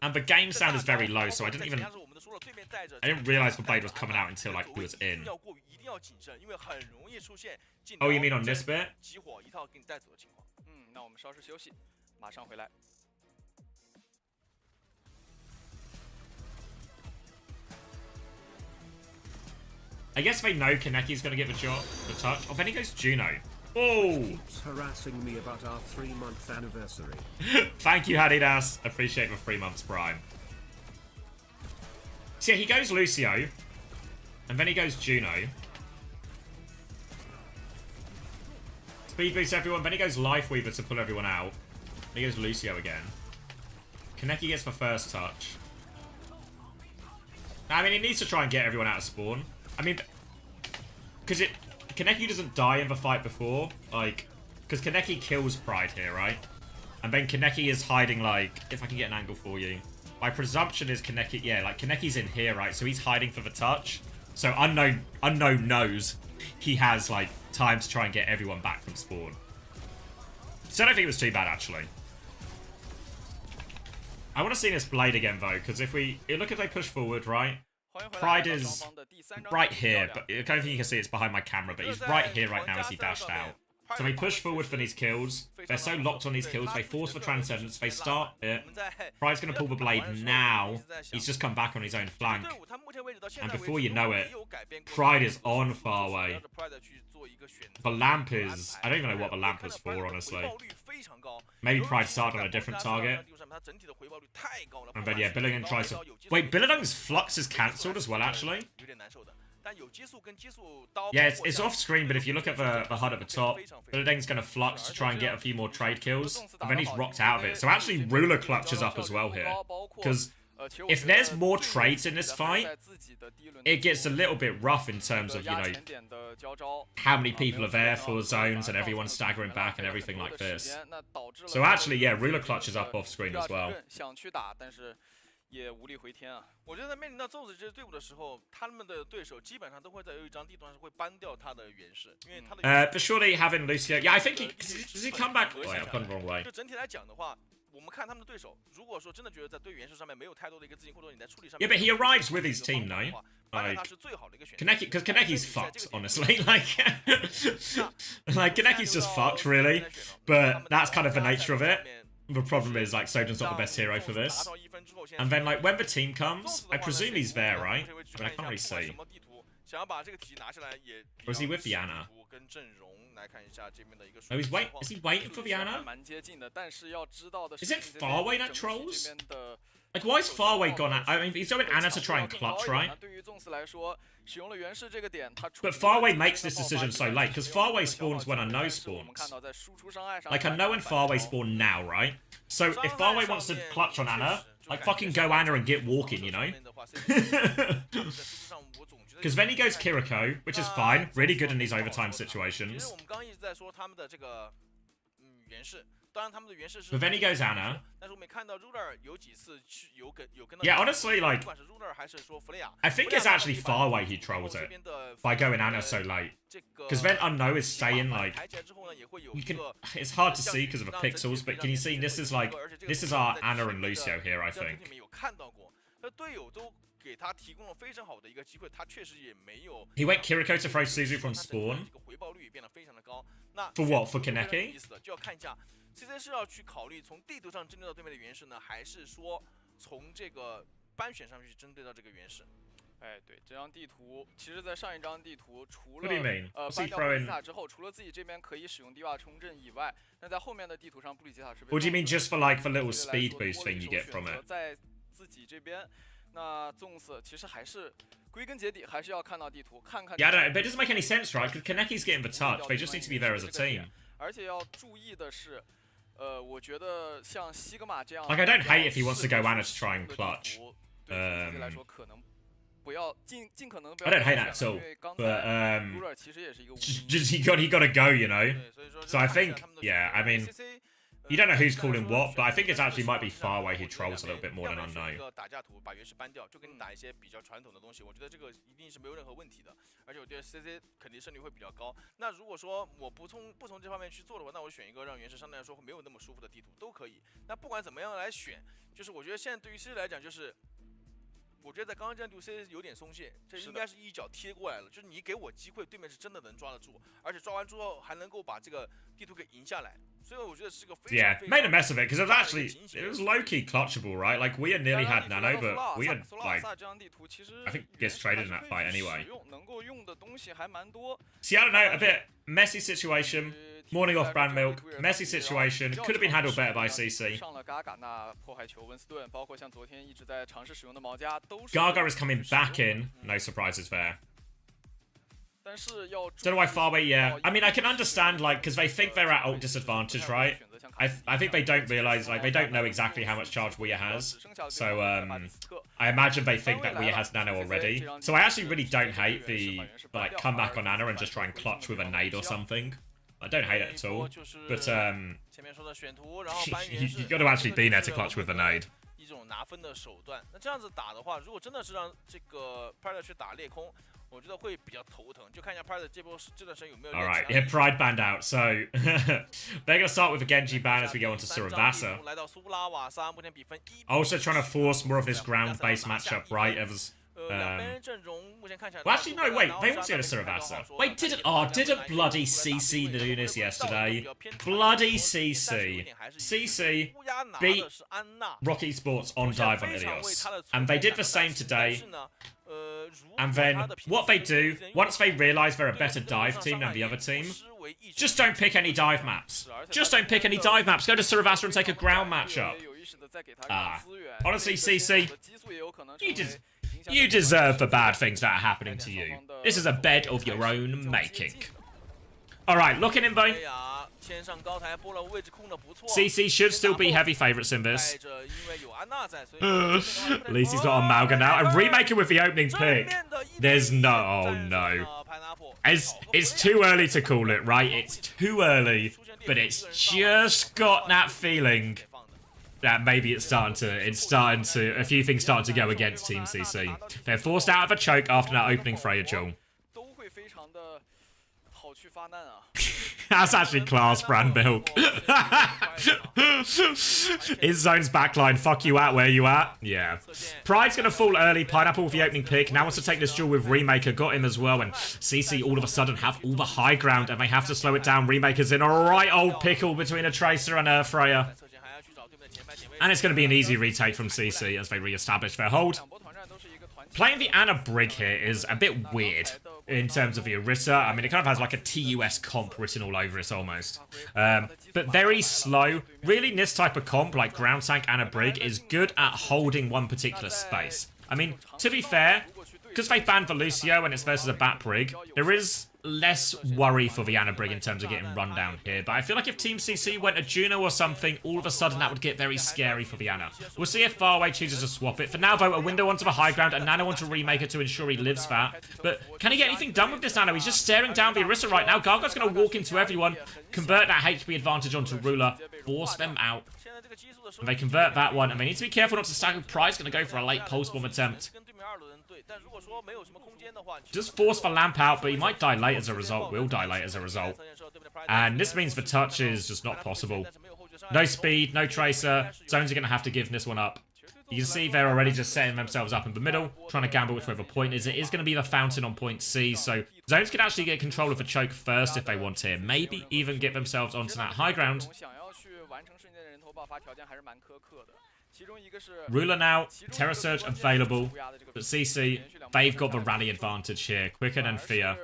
Speaker 1: And the game sound is very low, so I didn't realise the blade was coming out until like he was in. Oh, you mean on this bit? I guess they know Kaneki's going to get the touch. Oh, then he goes Juno. Oh!
Speaker 2: Keeps harassing me about our 3-month anniversary.
Speaker 1: Thank you, Hadidas. Appreciate the 3 months prime. So yeah, he goes Lucio. And then he goes Juno. Speed boost everyone. Then he goes Lifeweaver to pull everyone out. Then he goes Lucio again. Kaneki gets the first touch. I mean, he needs to try and get everyone out of spawn. I mean, because Kaneki doesn't die in the fight before. Like, because Kaneki kills Pride here, right? And then Kaneki is hiding, like, if I can get an angle for you. My presumption is Kaneki, yeah, like, Kaneki's in here, right? So he's hiding for the touch. So Unknown knows he has, like, time to try and get everyone back from spawn. So I don't think it was too bad, actually. I want to see this blade again, though, because if look if they push forward, right? Pride is right here, but I don't think you can see it's behind my camera, but he's right here right now as he dashed out. So they push forward for these kills. They're so locked on these kills. They force the Transcendence. They start it. Pride's going to pull the blade now. He's just come back on his own flank. And before you know it, Pride is on far away. The lamp is... I don't even know what the lamp was for, honestly. Maybe Pride started on a different target. And then, yeah, Billadeng tries to... Wait, Billadeng's Flux is cancelled as well, actually? Yeah, it's off screen, but if you look at the HUD at the top, Billadeng's going to Flux to try and get a few more trade kills. And then he's rocked out of it. So actually, Ruler clutches up as well here. Because if there's more trades in this fight, it gets a little bit rough in terms of, you know, how many people are there for zones and everyone staggering back and everything like this. So actually, yeah, ruler clutch is up off screen as well.
Speaker 3: 也无力回天啊！我觉得在面临到粽子这支队伍的时候，他们的对手基本上都会在有一张地图上是会搬掉他的原氏，因为他的。
Speaker 1: But surely having Lucio, yeah, I think does he come back? Oh, yeah, I've gone the wrong way.
Speaker 3: 就整体来讲的话，我们看他们的对手，如果说真的觉得在对原氏上面没有太多的一个自信，或者说你在处理上面。
Speaker 1: Yeah, but he arrives with his team, no? Like, Kaneki, because Kaneki's fucked, honestly. Like Kaneki's just fucked, really. But that's kind of the nature of it. The problem is, like, Sojourn's not the best hero for this. And then, like, when the team comes, I presume he's there, right? I mean, I can't really see. Or is he with the Ana? Oh, he's wait. Is he waiting for the Ana? Is it Farway that trolls? Like, why is Farway gone out? I mean, he's going Ana to try and clutch, right? But Farway makes this decision so late, because Farway spawns when Unknown spawns. Like, Unknown and Farway spawn now, right? So, if Farway wants to clutch on Ana, like, fucking go Ana and get walking, you know? Because then he goes Kiriko, which is fine. Really good in these overtime situations. But then he goes Ana. Yeah, honestly, like, I think it's actually Farway he trolls it by going Ana so late. Because then Unknown is staying, like, you can, it's hard to see because of the pixels, but can you see, this is like, this is our Ana and Lucio here, I think. He went Kiriko to throw Suzu from spawn. For what? For Kaneki?
Speaker 3: CC 是要去考虑从地图上针对到对面的原氏呢，还是说从这个班选上去针对到这个原氏？
Speaker 4: 哎，对，这张地图，其实，在上一张地图，除了
Speaker 1: 搬
Speaker 4: 掉布里吉塔之后，除了自己这边可以使用低瓦冲阵以外，那在后面的地图上，布里吉塔是被。
Speaker 1: What do you mean just for like the little speed boost thing you get from it?
Speaker 4: 在自己这边，那纵使其实还是归根结底还是要看到地图，看看。
Speaker 1: Yeah, but it doesn't make any sense, right? Because Kaneki's getting the touch. They just need to be there as a team.
Speaker 4: 而且要注意的是。我觉得像西格玛这样
Speaker 1: Like, I don't hate if he wants to go Ana to try and clutch. I don't hate that at all. But, just, he gotta go, you know? So I think, yeah, I mean, you don't know who's calling what, but I think it actually might be Farway who trolls a little bit more than Unknown.
Speaker 3: 打架图把原石搬掉，就跟你打一些比较传统的东西，我觉得这个一定是没有任何问题的，而且我觉得 CC 肯定胜率会比较高。那如果说我不从这方面去做的话，那我选一个让原石相对来说会没有那么舒服的地图都可以。那不管怎么样来选，就是我觉得现在对于 CC 来讲，就是我觉得在刚刚这样对 CC 有点松懈，这应该是一脚贴过来了，就是你给我机会，对面是真的能抓得住，而且抓完之后还能够把这个地图给赢下来。
Speaker 1: Yeah, made a mess of it because it was low-key clutchable, right? Like, we had nearly had Nano, but we had, like, I think gets traded in that fight anyway. See, I don't know, a bit messy situation. Morning off brand milk, messy situation. Could have been handled better by CC. Gaga is coming back in. No surprises there. Don't know why Farway, yeah. I mean, I can understand, like, because they think they're at ult disadvantage, right? I think they don't realize, like, they don't know exactly how much charge Weir has. So, I imagine they think that Weir has Nano already. So I actually really don't hate the, like, comeback on Ana and just try and clutch with a nade or something. I don't hate it at all. But, you got to actually be there to clutch with a nade.
Speaker 3: 一种拿分的手段，那这样子打的话，如果真的是让这个 Pride 去打裂空，我觉得会比较头疼。就看一下 Pride 这段时间有没有。
Speaker 1: All right, yeah, Pride banned out. So they're gonna start with a Genji ban as we go on to Suravasa. Also trying to force more of this ground-based matchup, right? It was. Well, actually, no, wait. They want to go to Suravasa. Wait, didn't bloody CC do this yesterday? Bloody CC. CC beat Rocky Sports on Dive on Ilios. And they did the same today. And then, what they do, once they realise they're a better dive team than the other team, just don't pick any dive maps. Just don't pick any dive maps. Go to Suravasa and take a ground matchup. Honestly, CC, you deserve the bad things that are happening to you. This is a bed of your own making. Alright, looking in though.
Speaker 3: 先上高台波了位置控的不错。
Speaker 1: CC should still be heavy favourites in this.
Speaker 3: 带着因为有安娜在，所以
Speaker 1: At least he's got a Malga now. And Remaker with the opening pick. There's no... Oh, no. It's too early to call it, right? It's too early. But it's just got that feeling that maybe it's starting to... A few things starting to go against Team CC. They're forced out of a choke after that opening Freya duel. That's actually class, Brand Milk. Is Zone's backline fuck you at where you at? Yeah. Pride's gonna fall early. Pineapple with the opening pick. Now wants to take this duel with Remaker. Got him as well. And CC all of a sudden have all the high ground and they have to slow it down. Remaker's in a right old pickle between a Tracer and a Freya. And it's going to be an easy retake from CC as they re-establish their hold. Playing the Ana Brig here is a bit weird in terms of the Orisa. I mean, it kind of has like a TUS comp written all over it almost. But very slow. Really, this type of comp, like Ground Tank Ana Brig, is good at holding one particular space. I mean, to be fair, because they banned the Lucio and it's versus a Bat Brig, there is less worry for the Ana Brig in terms of getting run down here. But I feel like if Team CC went a Juno or something, all of a sudden that would get very scary for the Ana. We'll see if Faraway chooses to swap it. For now, though, a window onto the high ground and Nano onto Remaker to ensure he lives that. But can he get anything done with this Nano? He's just staring down the Orisa right now. Gargo's going to walk into everyone, convert that HP advantage onto Ruler, force them out. And they convert that one, and they need to be careful not to stagger. Pride's going to go for a late pulse bomb attempt. Just force the lamp out, but he might die late as a result. Will die late as a result. And this means the touch is just not possible. No speed, no tracer. Zones are going to have to give this one up. You can see they're already just setting themselves up in the middle, trying to gamble which way the point is. It is going to be the fountain on point C, so Zones can actually get control of the choke first if they want here. Maybe even get themselves onto that high ground. Ruler now, Terra Surge available, but CC, they've got the rally advantage here, quicker than Fear.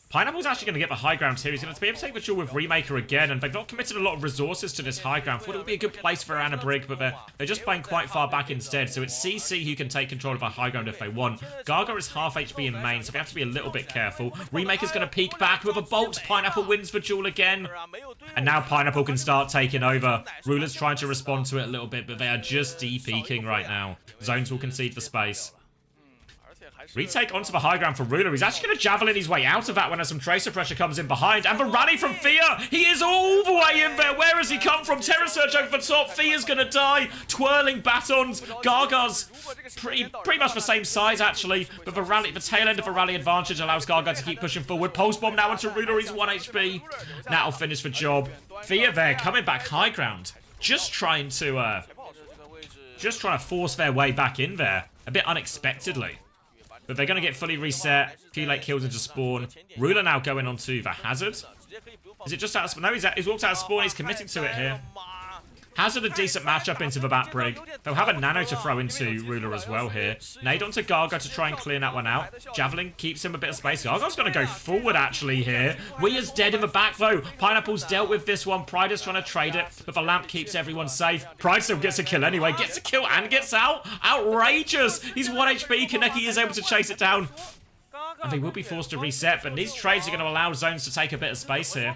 Speaker 1: Pineapple's actually going to get the high ground here. He's going to be able to take the duel with Remaker again, and they've not committed a lot of resources to this high ground. Thought it would be a good place for Ana Brig, but they're just playing quite far back instead, so it's CC who can take control of the high ground if they want. Gaga is half HP in main, so they have to be a little bit careful. Remaker's going to peek back with a bolt. Pineapple wins the duel again, and now Pineapple can start taking over. Ruler's trying to respond to it a little bit, but they are just de-peeking right now. Zones will concede the space. Retake onto the high ground for Ruler. He's actually going to javelin his way out of that when some Tracer pressure comes in behind. And the rally from Fia. He is all the way in there. Where has he come from? Terra Surge over the top. Fia's going to die. Twirling batons. Garga's pretty much the same size, actually. But the tail end of the rally advantage allows Garga to keep pushing forward. Pulse bomb now onto Ruler. He's 1 HP. That'll finish the job. Fia there coming back high ground. Just trying to force their way back in there. A bit unexpectedly. But they're going to get fully reset. Few late kills into spawn. Ruler now going onto the Hazard. Is it just out of spawn? No, he's walked out of spawn. He's committing to it here. Hazard a decent matchup into the Bat Brig. They'll have a Nano to throw into Ruler as well here. Nade onto Garga to try and clear that one out. Javelin keeps him a bit of space. Garga's going to go forward actually here. Weir's dead in the back though. Pineapple's dealt with this one. Pride is trying to trade it, but the lamp keeps everyone safe. Pride still gets a kill anyway. Gets a kill and gets out. Outrageous. He's 1 HP. Kaneki is able to chase it down. And they will be forced to reset, but these trades are going to allow Zones to take a bit of space here.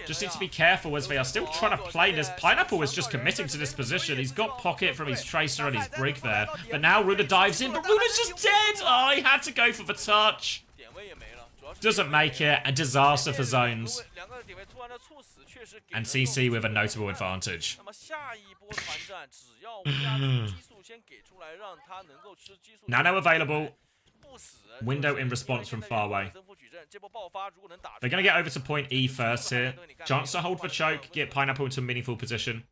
Speaker 1: Just need to be careful as they are still trying to play this. Pineapple is just committing to this position. He's got pocket from his Tracer and his Brig there. But now Ruler dives in, but Ruler's just dead! Oh, he had to go for the touch. Doesn't make it. A disaster for Zones. And CC with a notable advantage. Nano available. Window in response from far away. They're going to get over to point E first here. Chance to hold the choke, get Pineapple into a meaningful position.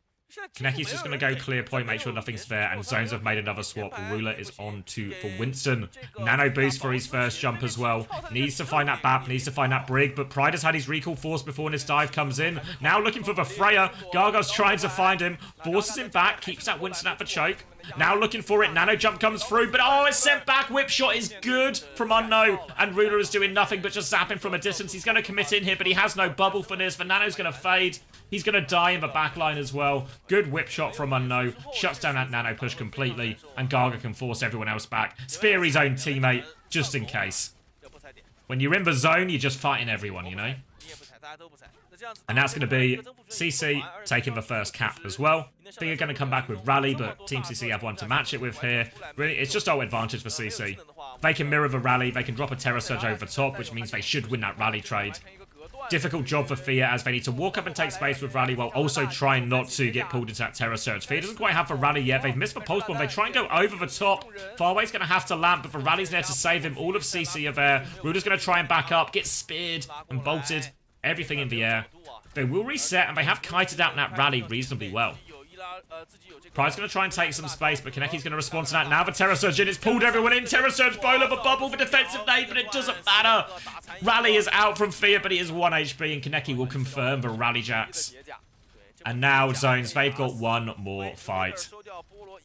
Speaker 1: Kaneki's just going to go clear point, make sure nothing's there, and Zones have made another swap. Ruler is on to for Winston. Nano boost for his first jump as well. Needs to find that BAP, needs to find that Brig, but Pride has had his recall force before this dive comes in. Now looking for the Freya. Garga's trying to find him, forces him back, keeps that Winston at the choke. Now looking for it, Nano jump comes through, but oh, it's sent back. Whip shot is good from Unknown, and Ruler is doing nothing but just zapping from a distance. He's going to commit in here, but he has no bubble for this. The Nano's going to fade. He's going to die in the backline as well. Good whip shot from Unknown. Shuts down that Nano push completely, and Garga can force everyone else back. Spear his own teammate, just in case. When you're in the zone, you're just fighting everyone, you know? And that's going to be CC taking the first cap as well. They're going to come back with Rally, but Team CC have one to match it with here. Really, it's just all advantage for CC. They can mirror the Rally, they can drop a Terror Surge over the top, which means they should win that Rally trade. Difficult job for Fia, as they need to walk up and take space with Rally while also trying not to get pulled into that Terror Surge. Fia doesn't quite have the Rally yet. They've missed the Pulse Bomb. They try and go over the top. Farway's going to have to lamp, but the Rally's there to save him. All of CC are there. Ruler's going to try and back up, get speared and bolted. Everything in the air. They will reset, and they have kited out that Rally reasonably well. Pride's going to try and take some space, but Kaneki's going to respond to that. Now the Terror Surge in. It's pulled everyone in. Terror Surge, Bowler, the bubble, the defensive nade, but it doesn't matter. Rally is out from Fia, but he is 1 HP, and Kaneki will confirm the Rally Jacks. And now, Zones, they've got one more fight.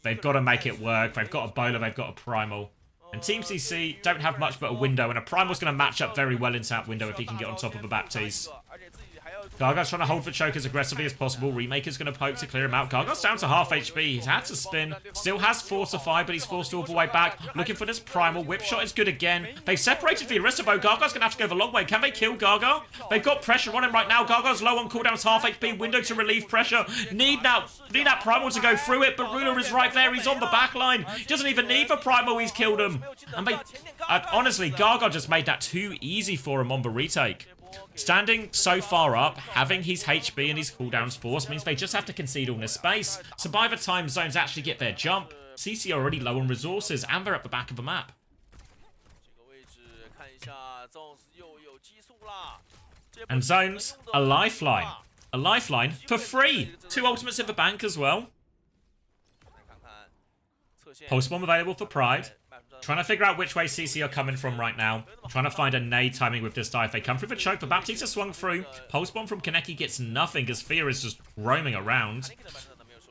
Speaker 1: They've got to make it work. They've got a Bowler, they've got a Primal. And Team CC don't have much but a window, and a Primal's going to match up very well into that window if he can get on top of a Baptiste. Gargar's trying to hold the choke as aggressively as possible. Remaker's going to poke to clear him out. Gargar's down to half HP. He's had to spin. Still has Fortify, but he's forced all the way back. Looking for this Primal. Whip shot is good again. They've separated the Orisa, though. Gargar's going to have to go the long way. Can they kill Gargar? They've got pressure on him right now. Gargar's low on cooldowns, half HP. Window to relieve pressure. Need that Primal to go through it, but Ruler is right there. He's on the back line. He doesn't even need the Primal. He's killed him. And they... honestly, Gargar just made that too easy for him on the retake. Standing so far up, having his HP and his cooldowns forced means they just have to concede all this space. So by the time Zones actually get their jump, CC are already low on resources and they're at the back of the map. And Zones, a lifeline. A lifeline for free. 2 ultimates in the bank as well. Pulse Bomb available for Pride. Trying to figure out which way CC are coming from right now. Trying to find a nade timing with this dive. They come through the choke, but Baptiste has swung through. Pulse Bomb from Kaneki gets nothing as Fear is just roaming around.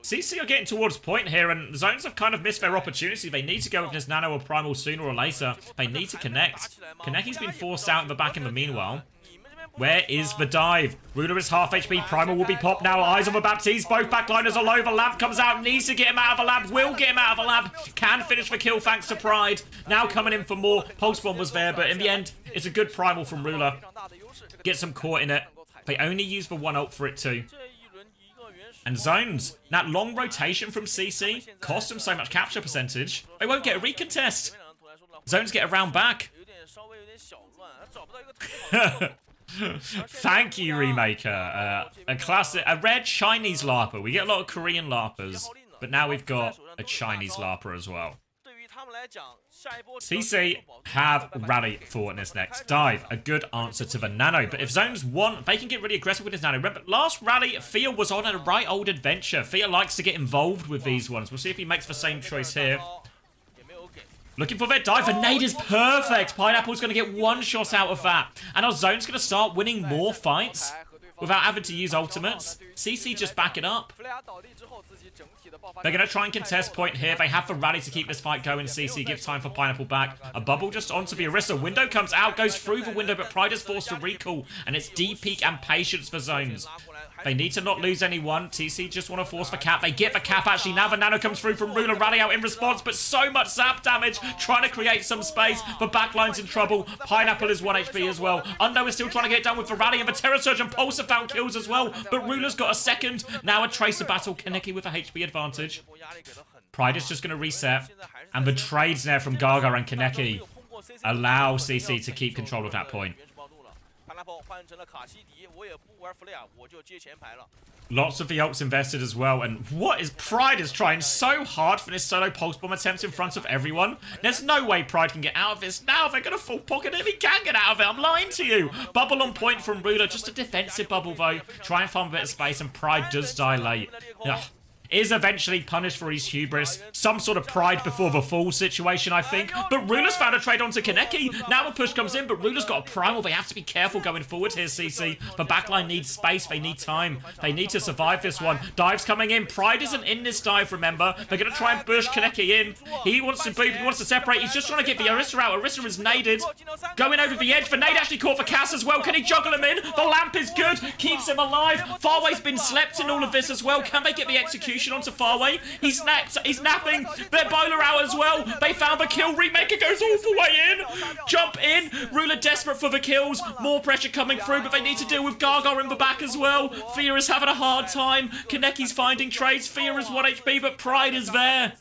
Speaker 1: CC are getting towards point here, and Zones have kind of missed their opportunity. They need to go with this Nano or Primal sooner or later. They need to connect. Kaneki's been forced out in the back in the meanwhile. Where is the dive? Ruler is half HP. Primal will be popped now. Eyes on the Baptiste. Both backliners are low. The lamp comes out. Needs to get him out of the lab. Will get him out of the lab. Can finish the kill thanks to Pride. Now coming in for more. Pulse Bomb was there, but in the end, it's a good Primal from Ruler. Get some caught in it. They only use the 1 ult for it too. And Zones, that long rotation from CC cost them so much capture percentage. They won't get a recontest. Zones get a round back. Thank you, Remaker. A classic, a rare Chinese LARPer. We get a lot of Korean LARPers, but now we've got a Chinese LARPer as well. CC have Rally for in this next dive. A good answer to the Nano. But if Zones want, they can get really aggressive with his Nano. Remember, last Rally, Fia was on a right old adventure. Fia likes to get involved with these ones. We'll see if he makes the same choice here. Looking for their dive. The nade is perfect. Pineapple's going to get 1 shot out of that. And our Zone's going to start winning more fights without having to use ultimates. CC just back it up. They're going to try and contest point here. They have the Rally to keep this fight going. CC gives time for Pineapple back. A bubble just onto the Orisa. Window comes out, goes through the window, but Pride is forced to recall. And it's D-peak and patience for Zones. They need to not lose anyone. TC just want to force the cap. They get the cap, actually. Now the Nano comes through from Ruler. Rally out in response, but so much zap damage. Trying to create some space. The backline's in trouble. Pineapple is 1 HP as well. Undo is still trying to get done with the Rally, and the Terror Surge and Pulse have found kills as well. But Ruler's got a second. Now a Tracer battle. Kaneki with a HP advantage. Pride is just going to reset. And the trades there from Gargar and Kaneki allow CC to keep control of that point. Lots of the ults invested as well, and what is Pride is trying so hard for this solo Pulse Bomb attempt in front of everyone. There's no way Pride can get out of this now. They're going to full pocket him. He can get out of it. I'm lying to you. Bubble on point from Ruler. Just a defensive bubble though. Try and find a bit of space, and Pride does die late. Ugh. Is eventually punished for his hubris. Some sort of Pride before the fall situation, I think. But Ruler's found a trade onto Kaneki. Now a push comes in, but Ruler's got a Primal. They have to be careful going forward here, CC. The backline needs space. They need time. They need to survive this one. Dive's coming in. Pride isn't in this dive, remember. They're going to try and push Kaneki in. He wants to boot. He wants to separate. He's just trying to get the Orisa out. Orisa is naded. Going over the edge. The nade actually caught for Cass as well. Can he juggle him in? The lamp is good. Keeps him alive. Farway's been slept in all of this as well. Can they get the execution? substitution onto Farway. He's napping their bowler out as well. They found the kill. Remaker goes all the way in. Jump in. Ruler desperate for the kills. More pressure coming through, but they need to deal with Gaga in the back as well. Fia is having a hard time. Kaneki's finding trades. Fia is 1 HP, but Pride is there.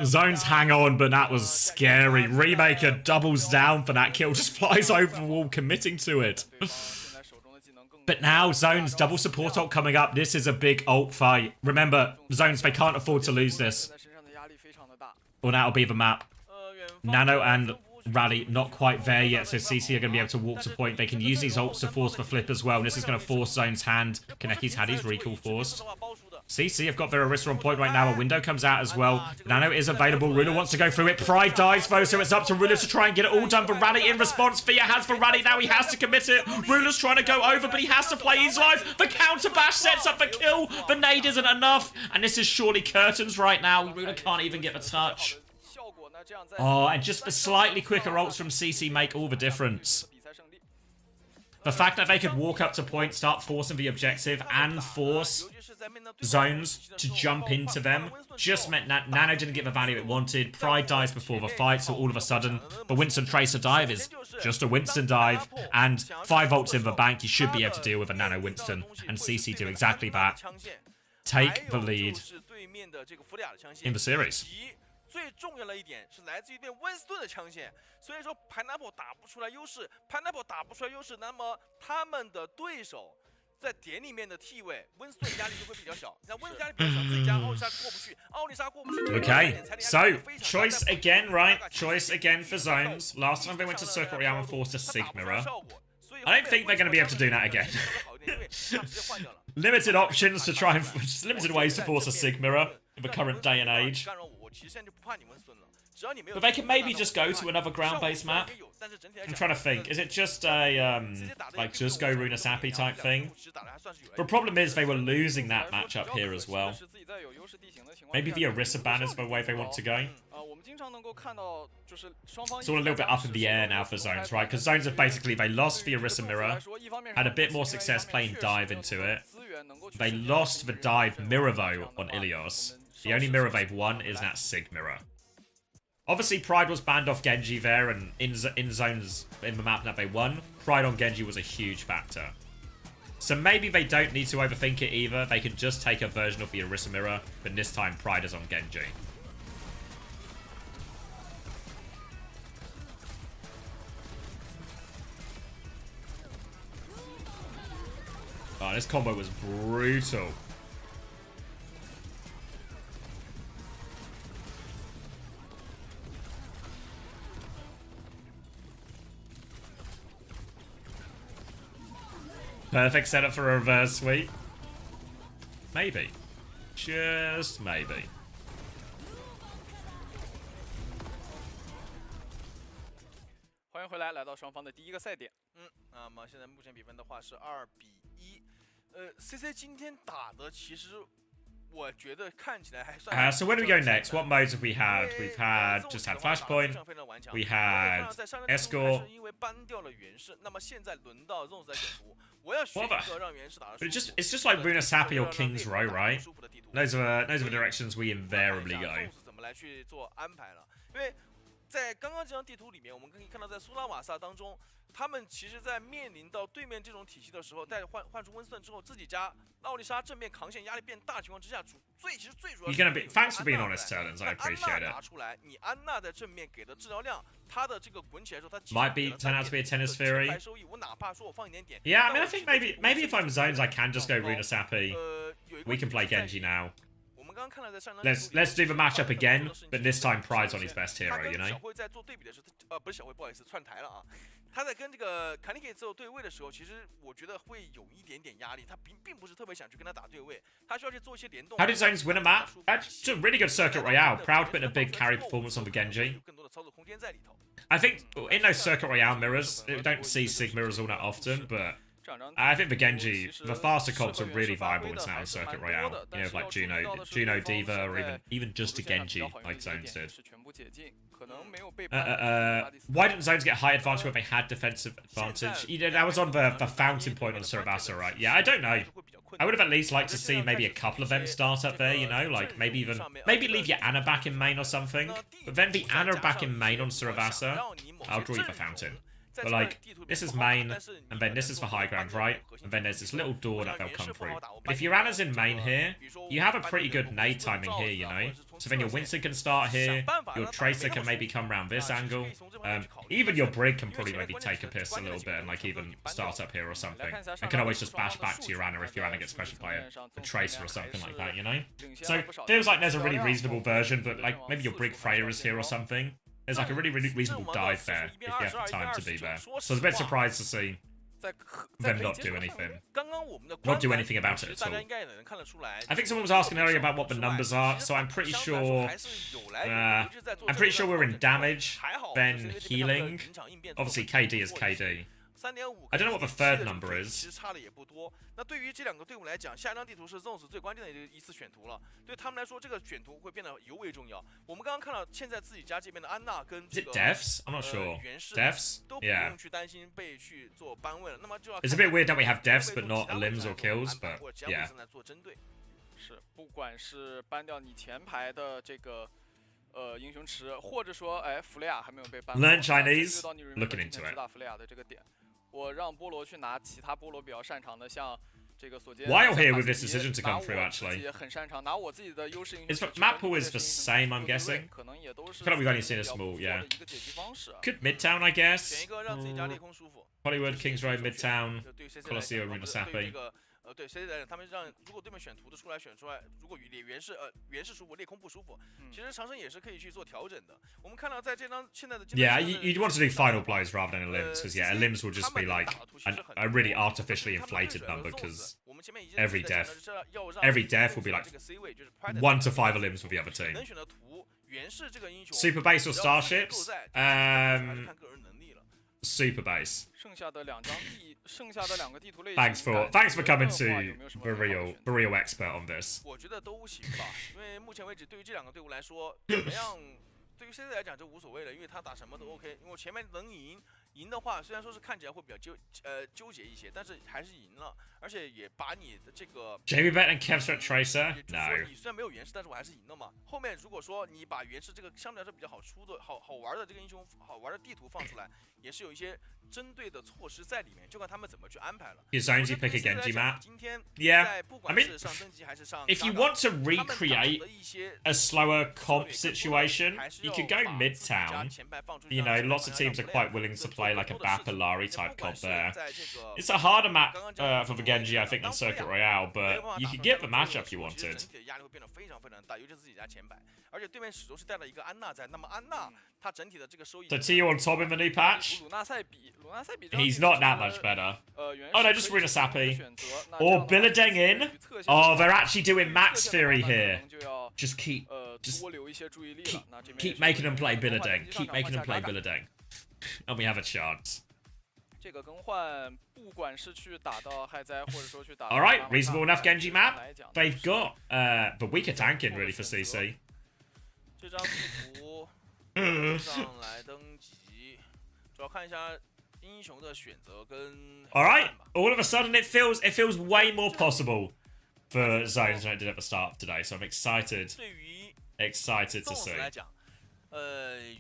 Speaker 1: Zones hang on, but that was scary. Remaker doubles down for that kill, just flies over the wall, committing to it. But now, Zones, double support ult coming up. This is a big ult fight. Remember, Zones, they can't afford to lose this. Or that'll be the map. Nano and Rally not quite there yet, so CC are going to be able to walk to point. They can use these ults to force the flip as well, and this is going to force Zone's hand. Kaneki's had his recall forced. CC have got their Orisa on point right now. A window comes out as well. Nano is available. Ruler wants to go through it. Pride dies, though, so it's up to Ruler to try and get it all done for Rally in response. Fia has for Rally. Now he has to commit it. Ruler's trying to go over, but he has to play his life. The counter bash sets up the kill. The nade isn't enough, and this is surely curtains right now. Ruler can't even get the touch. Oh, and just the slightly quicker ults from CC make all the difference. The fact that they could walk up to point, start forcing the objective, and force Zones to jump into them just meant that Nano didn't get the value it wanted. Pride dies before the fight, so all of a sudden, the Winston Tracer dive is just a Winston dive, and 5 ults in the bank, you should be able to deal with a Nano Winston, and CC do exactly that. Take the lead in the series.
Speaker 3: 最重要的一点是来自于对温斯顿的枪线，所以说 Pineapple 打不出来优势 ，Pineapple 打不出来优势，那么他们的对手在点里面的替位，温斯顿压力就会比较小。像温斯顿压力比较小，自己家奥利莎过不去，奥利莎过不去。
Speaker 1: Okay, so choice again, right? Choice again for Zones. Last time they went to Circle Royale and forced a Sig Mirror. I don't think they're going to be able to do that again. Limited options to try and just limited ways to force a Sig Mirror in the current day and age. But they can maybe just go to another ground-based map. I'm trying to think. Is it just a, like, just go Runa Sappy type thing? The problem is they were losing that matchup here as well. Maybe the Orisa ban is the way they want to go. It's all a little bit up in the air now for Zones, right? Because Zones have basically, they lost the Orisa mirror, had a bit more success playing dive into it. They lost the dive mirror, though, on Ilios. The only mirror they've won is that Sig mirror. Obviously, Pride was banned off Genji there, and in Zones, in the map that they won, Pride on Genji was a huge factor. So maybe they don't need to overthink it either. They can just take a version of the Orisa mirror, but this time Pride is on Genji. Oh, this combo was brutal. Perfect setup for a reverse sweep. Maybe. Just maybe.
Speaker 4: 欢迎回来，来到双方的第一个赛点。
Speaker 3: 那么现在目前比分的话是2比1。CC 今天打的其实我觉得看起来还算。
Speaker 1: So where do we go next? What modes have we had? We've had just had Flashpoint. We had Escort.
Speaker 3: 因为搬掉了原氏，那么现在轮到 Zone 在选图。我要选一个让原氏打得舒服。
Speaker 1: It's just like Runa Sappy or King's Row, right? Those are the directions we invariably go.
Speaker 3: 怎么来去做安排了？因为在刚刚这张地图里面，我们可以看到，在苏拉瓦萨当中，他们其实在面临到对面这种体系的时候，在换出温斯顿之后，自己家奥利莎正面扛线压力变大的情况之下，其实最主要。
Speaker 1: You're gonna be thanks for being honest, Turlins. I appreciate it.
Speaker 3: 拿出来，你安娜在正面给的治疗量，它的这个滚起来的时候，它
Speaker 1: might be turn out to be a tennis theory.
Speaker 3: 收益，我哪怕说我放一点点。
Speaker 1: Yeah, I mean, I think maybe if I'm Zones, I can just go Runa Sappy. We can play Genji now. Let's do the matchup again, but this time Pride's on his best hero, you know?
Speaker 3: 小慧在做对比的时候，不是小慧，不好意思，串台了啊。他在跟这个卡尼克做对位的时候，其实我觉得会有一点点压力，他并不是特别想去跟他打对位，他需要去做一些联动。
Speaker 1: How did Zones win a map? That's a really good Circuit Royale. Proud putting a big carry performance on the Genji.
Speaker 3: 更多的操作空间在里头。
Speaker 1: I think in those Circuit Royale mirrors, we don't see Sig mirrors all that often, but I think the Genji, the faster comps are really viable in Snapping Circuit Royale. You know, like Juno, Diva, or even just a Genji, like Zones did.
Speaker 4: 步解禁，可能没有被。
Speaker 1: Why didn't zones get high advantage when they had defensive advantage? You know, that was on the fountain point on Saravasa, right? Yeah, I don't know. I would have at least liked to see maybe a couple of them start up there, you know, like maybe leave your Anna back in main or something. But then the Anna back in main on Saravasa, I'll draw you for fountain. But like, this is main, and then this is for high ground, right? And then there's this little door that they'll come through. But if your Anna's in main here, you have a pretty good nade timing here, you know? So then your Winston can start here, your Tracer can maybe come around this angle. Even your Brig can probably maybe take a piss a little bit and like even start up here or something. And can always just bash back to your Anna if your Anna gets pressured by a Tracer or something like that, you know? So feels like there's a really reasonable version, but like maybe your Brig Freya is here or something. There's like a really reasonable dive there if you have the time to be there. So I was a bit surprised to see them not do anything. Not do anything about it at all. I think someone was asking earlier about what the numbers are, so I'm pretty sure we're in damage, then healing. Obviously KD is KD. I don't know what the third number is.
Speaker 3: 差的也不多。那对于这两个队伍来讲，下一张地图是 Zones 最关键的一次选图了。对他们来说，这个选图会变得尤为重要。我们刚刚看到现在自己家这边的安娜跟这个
Speaker 1: Devs? I'm not sure.
Speaker 3: 原氏
Speaker 1: Devs?
Speaker 3: 都不用去担心被去做班位了。那么就要
Speaker 1: It's a bit weird that we have devs but not limbs or kills, but yeah.
Speaker 3: 做针对。
Speaker 4: 是，不管是搬掉你前排的这个。英雄池，或者说，哎，弗雷亚还没有被搬。
Speaker 1: Learn Chinese. Looking into it.
Speaker 4: 弗雷亚的这个点，我让菠萝去拿其他菠萝比较擅长的，像这个锁肩。
Speaker 1: Wild here with this decision to come through actually.
Speaker 4: 很擅长，拿我自己的优势英
Speaker 1: 雄。Map pool is the same, I'm guessing.
Speaker 4: 可能也都是。
Speaker 1: Kind of we've only seen a small, yeah. Could Midtown, I guess.
Speaker 3: 选一个让自己家裂空舒服。
Speaker 1: Hollywood, Kings Road, Midtown, Colosseo, Arena Sapi.
Speaker 3: 对，谁来他们让如果对面选图的选出来，如果原氏舒服，裂空不舒服，其实长生也是可以去做调整的。我们看到在这张现在的
Speaker 1: Yeah, you'd want to do final blows rather than a limbs, because yeah, a limbs will just be like a really artificially inflated number, because every death will be like 1 to 5 limbs with the other team. Super base or starships? Super base. Thanks for coming to the real expert on this.
Speaker 3: 我觉得都行吧，因为目前为止对于这两个队伍来说，怎么样？对于 CZ 来讲就无所谓了，因为他打什么都 OK。因为我前面能赢的话，虽然说是看起来会比较纠结一些，但是还是赢了，而且也把你的这个
Speaker 1: JB Bet and Kevstrat Tracer. No.
Speaker 3: 你虽然没有原氏，但是我还是赢了嘛。后面如果说你把原氏这个相对来说比较好玩的这个英雄好玩的地图放出来，也是有一些针对的措施在里面，就看他们怎么去安排了。
Speaker 1: Your zones you pick a Genji map.
Speaker 3: 今天
Speaker 1: Yeah.
Speaker 3: 不管是上升级还是上
Speaker 1: if you want to recreate a slower comp situation, you could go Midtown. You know, lots of teams are quite willing to play like a Bapalari type comp there. It's a harder map for the Genji, I think, than Circuit Royale, but you could get the matchup you wanted.
Speaker 3: 压力会变得非常非常大，尤其是自己家前排，而且对面始终是带了一个安娜在，那么安娜她整体的这个收益。
Speaker 1: So Tio on top in the new patch? He's not that much better. Oh no, just Runa Sappy. Or Billadeng in. Oh, they're actually doing Max Fury here. Just keep making them play Billadeng. Keep making them play Billadeng. And we have a chance. Alright, reasonable enough Genji map. They've got the weaker tanking really for CC.
Speaker 3: 这张地图上来登记，主要看一下英雄的选择跟。
Speaker 1: Alright, all of a sudden it feels way more possible for zones than it did at the start of today, so I'm excited to see.
Speaker 3: 来讲，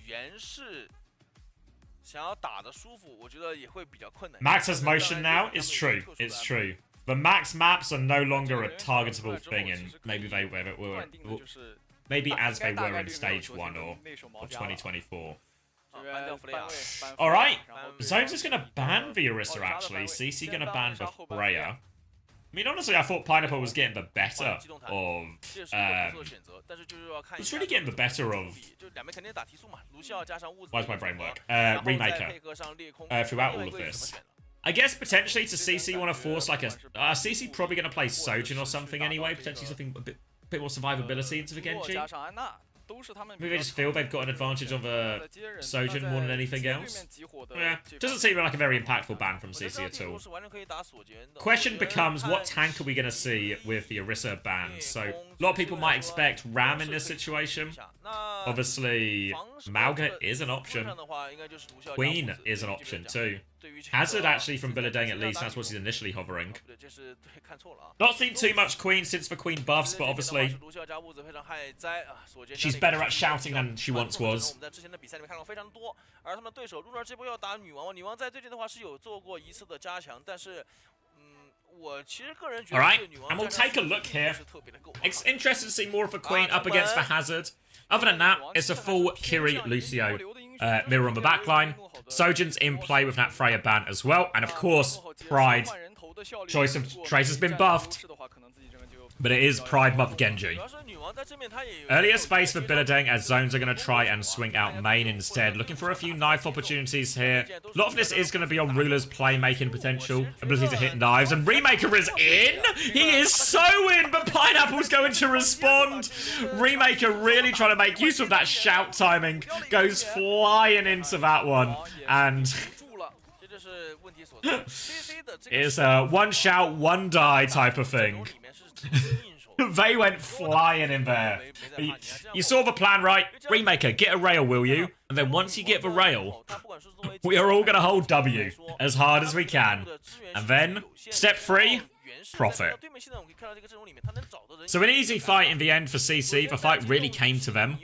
Speaker 3: 原氏想要打的舒服，我觉得也会比较困难。
Speaker 1: Max has motion now. It's true. It's true. The Max maps are no longer a targetable thing, and maybe they were. Maybe as they were in Stage 1 or 2024. Alright, Zones is going to ban the Orisa actually. CC going to ban the Freya. I mean, honestly, I thought Pineapple was getting the better of... it's really getting the better of... Why does my brain work? Remaker. Throughout all of this. I guess potentially to CC want to force like a... CC probably going to play Sojin or something anyway. Potentially something a bit more survivability into the Genji. Maybe they just feel they've got an advantage of a Sojin more than anything else. Yeah, doesn't seem like a very impactful ban from CC at all. Question becomes, what tank are we going to see with the Orisa ban? So, a lot of people might expect Ram in this situation. obviously, Mauga is an option. Queen is an option too. Hazard actually from Billedeng at least, that's what he's initially hovering. Not seen too much Queen since the Queen buffs, but obviously she's better at shouting than she once was. Alright, and we'll take a look here. It's interesting to see more of a Queen up against the Hazard. Other than that, it's a full Kiri Lucio mirror on the backline. Sojin's in play with that Freya ban as well. And of course, Pride. Choice of Trace has been buffed. But it is Pride Month Genji. Earlier space for Billedeng as Zones are going to try and swing out main instead. Looking for a few knife opportunities here. A lot of this is going to be on Ruler's playmaking potential. Ability to hit knives. And Remaker is in! He is so in! But Pineapple's going to respond. Remaker really trying to make use of that shout timing. Goes flying into that one. And it's a one shout, one die type of thing. They went flying in there. You saw the plan, right? Remaker, get a rail, will you? And then once you get the rail, we are all going to hold W as hard as we can. And then, step 3, profit. So an easy fight in the end for CC. The fight really came to them.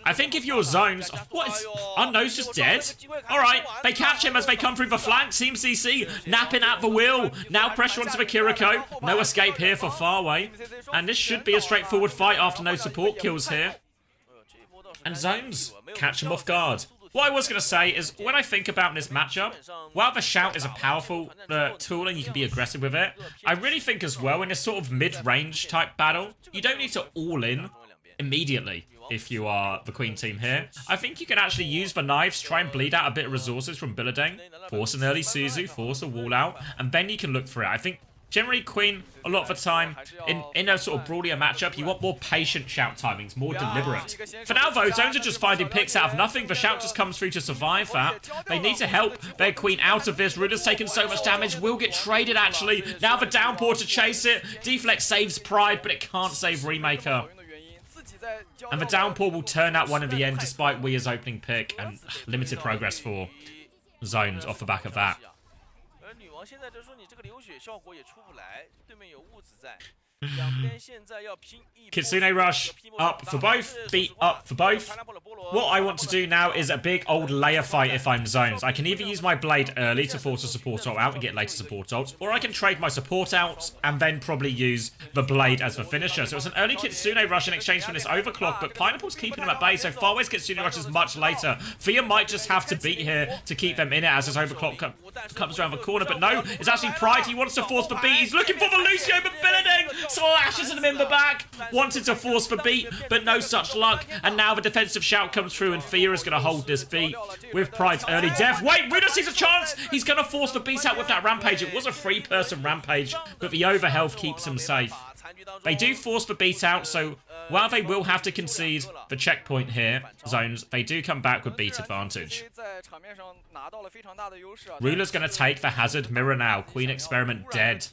Speaker 1: I think if you're Zones... What is... Unknown's just dead? Alright, they catch him as they come through the flank. Team CC napping at the wheel. Now pressure onto the Kiriko. No escape here for Farway. And this should be a straightforward fight after no support kills here. And Zones catch him off guard. What I was going to say is, when I think about this matchup, while the shout is a powerful tool and you can be aggressive with it, I really think as well in this sort of mid-range type battle, you don't need to all in immediately. If you are the Queen team here, I think you can actually use the knives, try and bleed out a bit of resources from Billedeng, force an early Suzu, force a wall out, and then you can look for it. I think generally Queen, a lot of the time, in a sort of broadier matchup, you want more patient shout timings, more deliberate. For now though, Zones are just finding picks out of nothing. The shout just comes through to survive that. They need to help their Queen out of this. Ruler's taken so much damage, will get traded actually. Now the downpour to chase it. Deflect saves Pride, but it can't save Remaker. And the downpour will turn that one in the end despite Weir's opening pick and limited progress for Zones off the back of that. Kitsune Rush up for both, beat up for both. What I want to do now is a big old layer fight if I'm Zones. I can either use my blade early to force a support ult out and get later support ults, or I can trade my support outs and then probably use the blade as the finisher. So it's an early Kitsune Rush in exchange for this overclock, but Pineapple's keeping him at bay, so Farway's Kitsune Rush is much later. Fia might just have to beat here to keep them in it as this overclock comes around the corner, but no, it's actually Pride. He wants to force the beat. He's looking for the Lucio, but Billedeng slashes him in the back. Wanted to force the beat, but no such luck. And now the defensive shout comes through, and Fia is going to hold this beat with Pride's early death. Wait, Ruder sees a chance. He's going to force the beat out with that rampage. It was a 3-person rampage, but the overhealth keeps him safe. They do force the beat out, so while they will have to concede the checkpoint here, Zones, they do come back with beat advantage. Ruler's going to take the Hazard mirror now. Queen Experiment dead.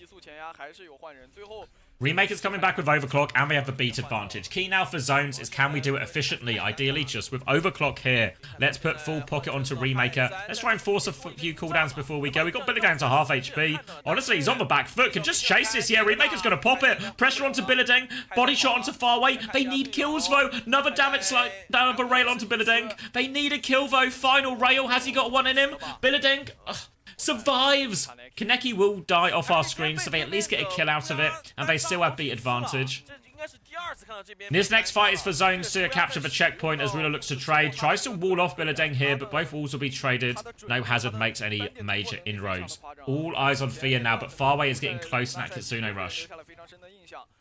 Speaker 1: Remaker's coming back with Overclock, and we have the beat advantage. Key now for Zones is can we do it efficiently, ideally just with Overclock here. Let's put full pocket onto Remaker. Let's try and force a few cooldowns before we go. We got Billedeng to half HP. Honestly, he's on the back foot. Can just chase this. Yeah, Remaker's going to pop it. Pressure onto Billedeng. Body shot onto Farway. They need kills, though. Another damage slide down the rail onto Billedeng. They need a kill, though. Final rail. Has he got one in him? Billedeng survives. Kaneki will die off our screen, so they at least get a kill out of it, and they still have beat advantage. This next fight is for Zones to capture the checkpoint as Ruler looks to trade. Tries to wall off Billedeng here, but both walls will be traded. No Hazard makes any major inroads. All eyes on Fia now, but Farway is getting close in that Kitsune Rush.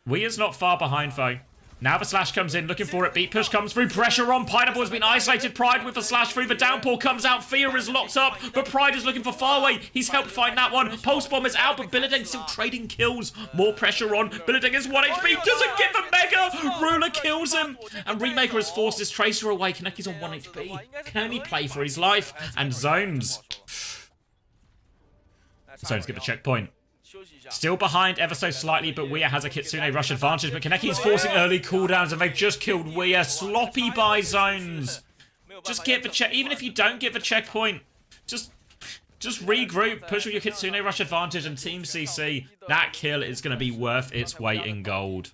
Speaker 1: Weir's not far behind, though. Now the slash comes in, looking for it. Beat push comes through. Pressure on. Pineapple has been isolated. Pride with the slash through. The downpour comes out. Fia is locked up, but Pride is looking for Farway. He's helped find that one. Pulse Bomb is out, but Billedeng still trading kills. More pressure on. Billedeng is 1 HP. Doesn't get the mega. Ruler kills him. And Remaker has forced his Tracer away. Kaneki's on 1 HP. Can he play for his life? And Zones. Zones get the checkpoint. Still behind ever so slightly, but Weir has a Kitsune rush advantage. But Kaneki's forcing early cooldowns, and they've just killed Weir. Sloppy by Zones. Just get the check. Even if you don't get the checkpoint, just regroup, push with your Kitsune rush advantage, and Team CC. That kill is going to be worth its weight in gold.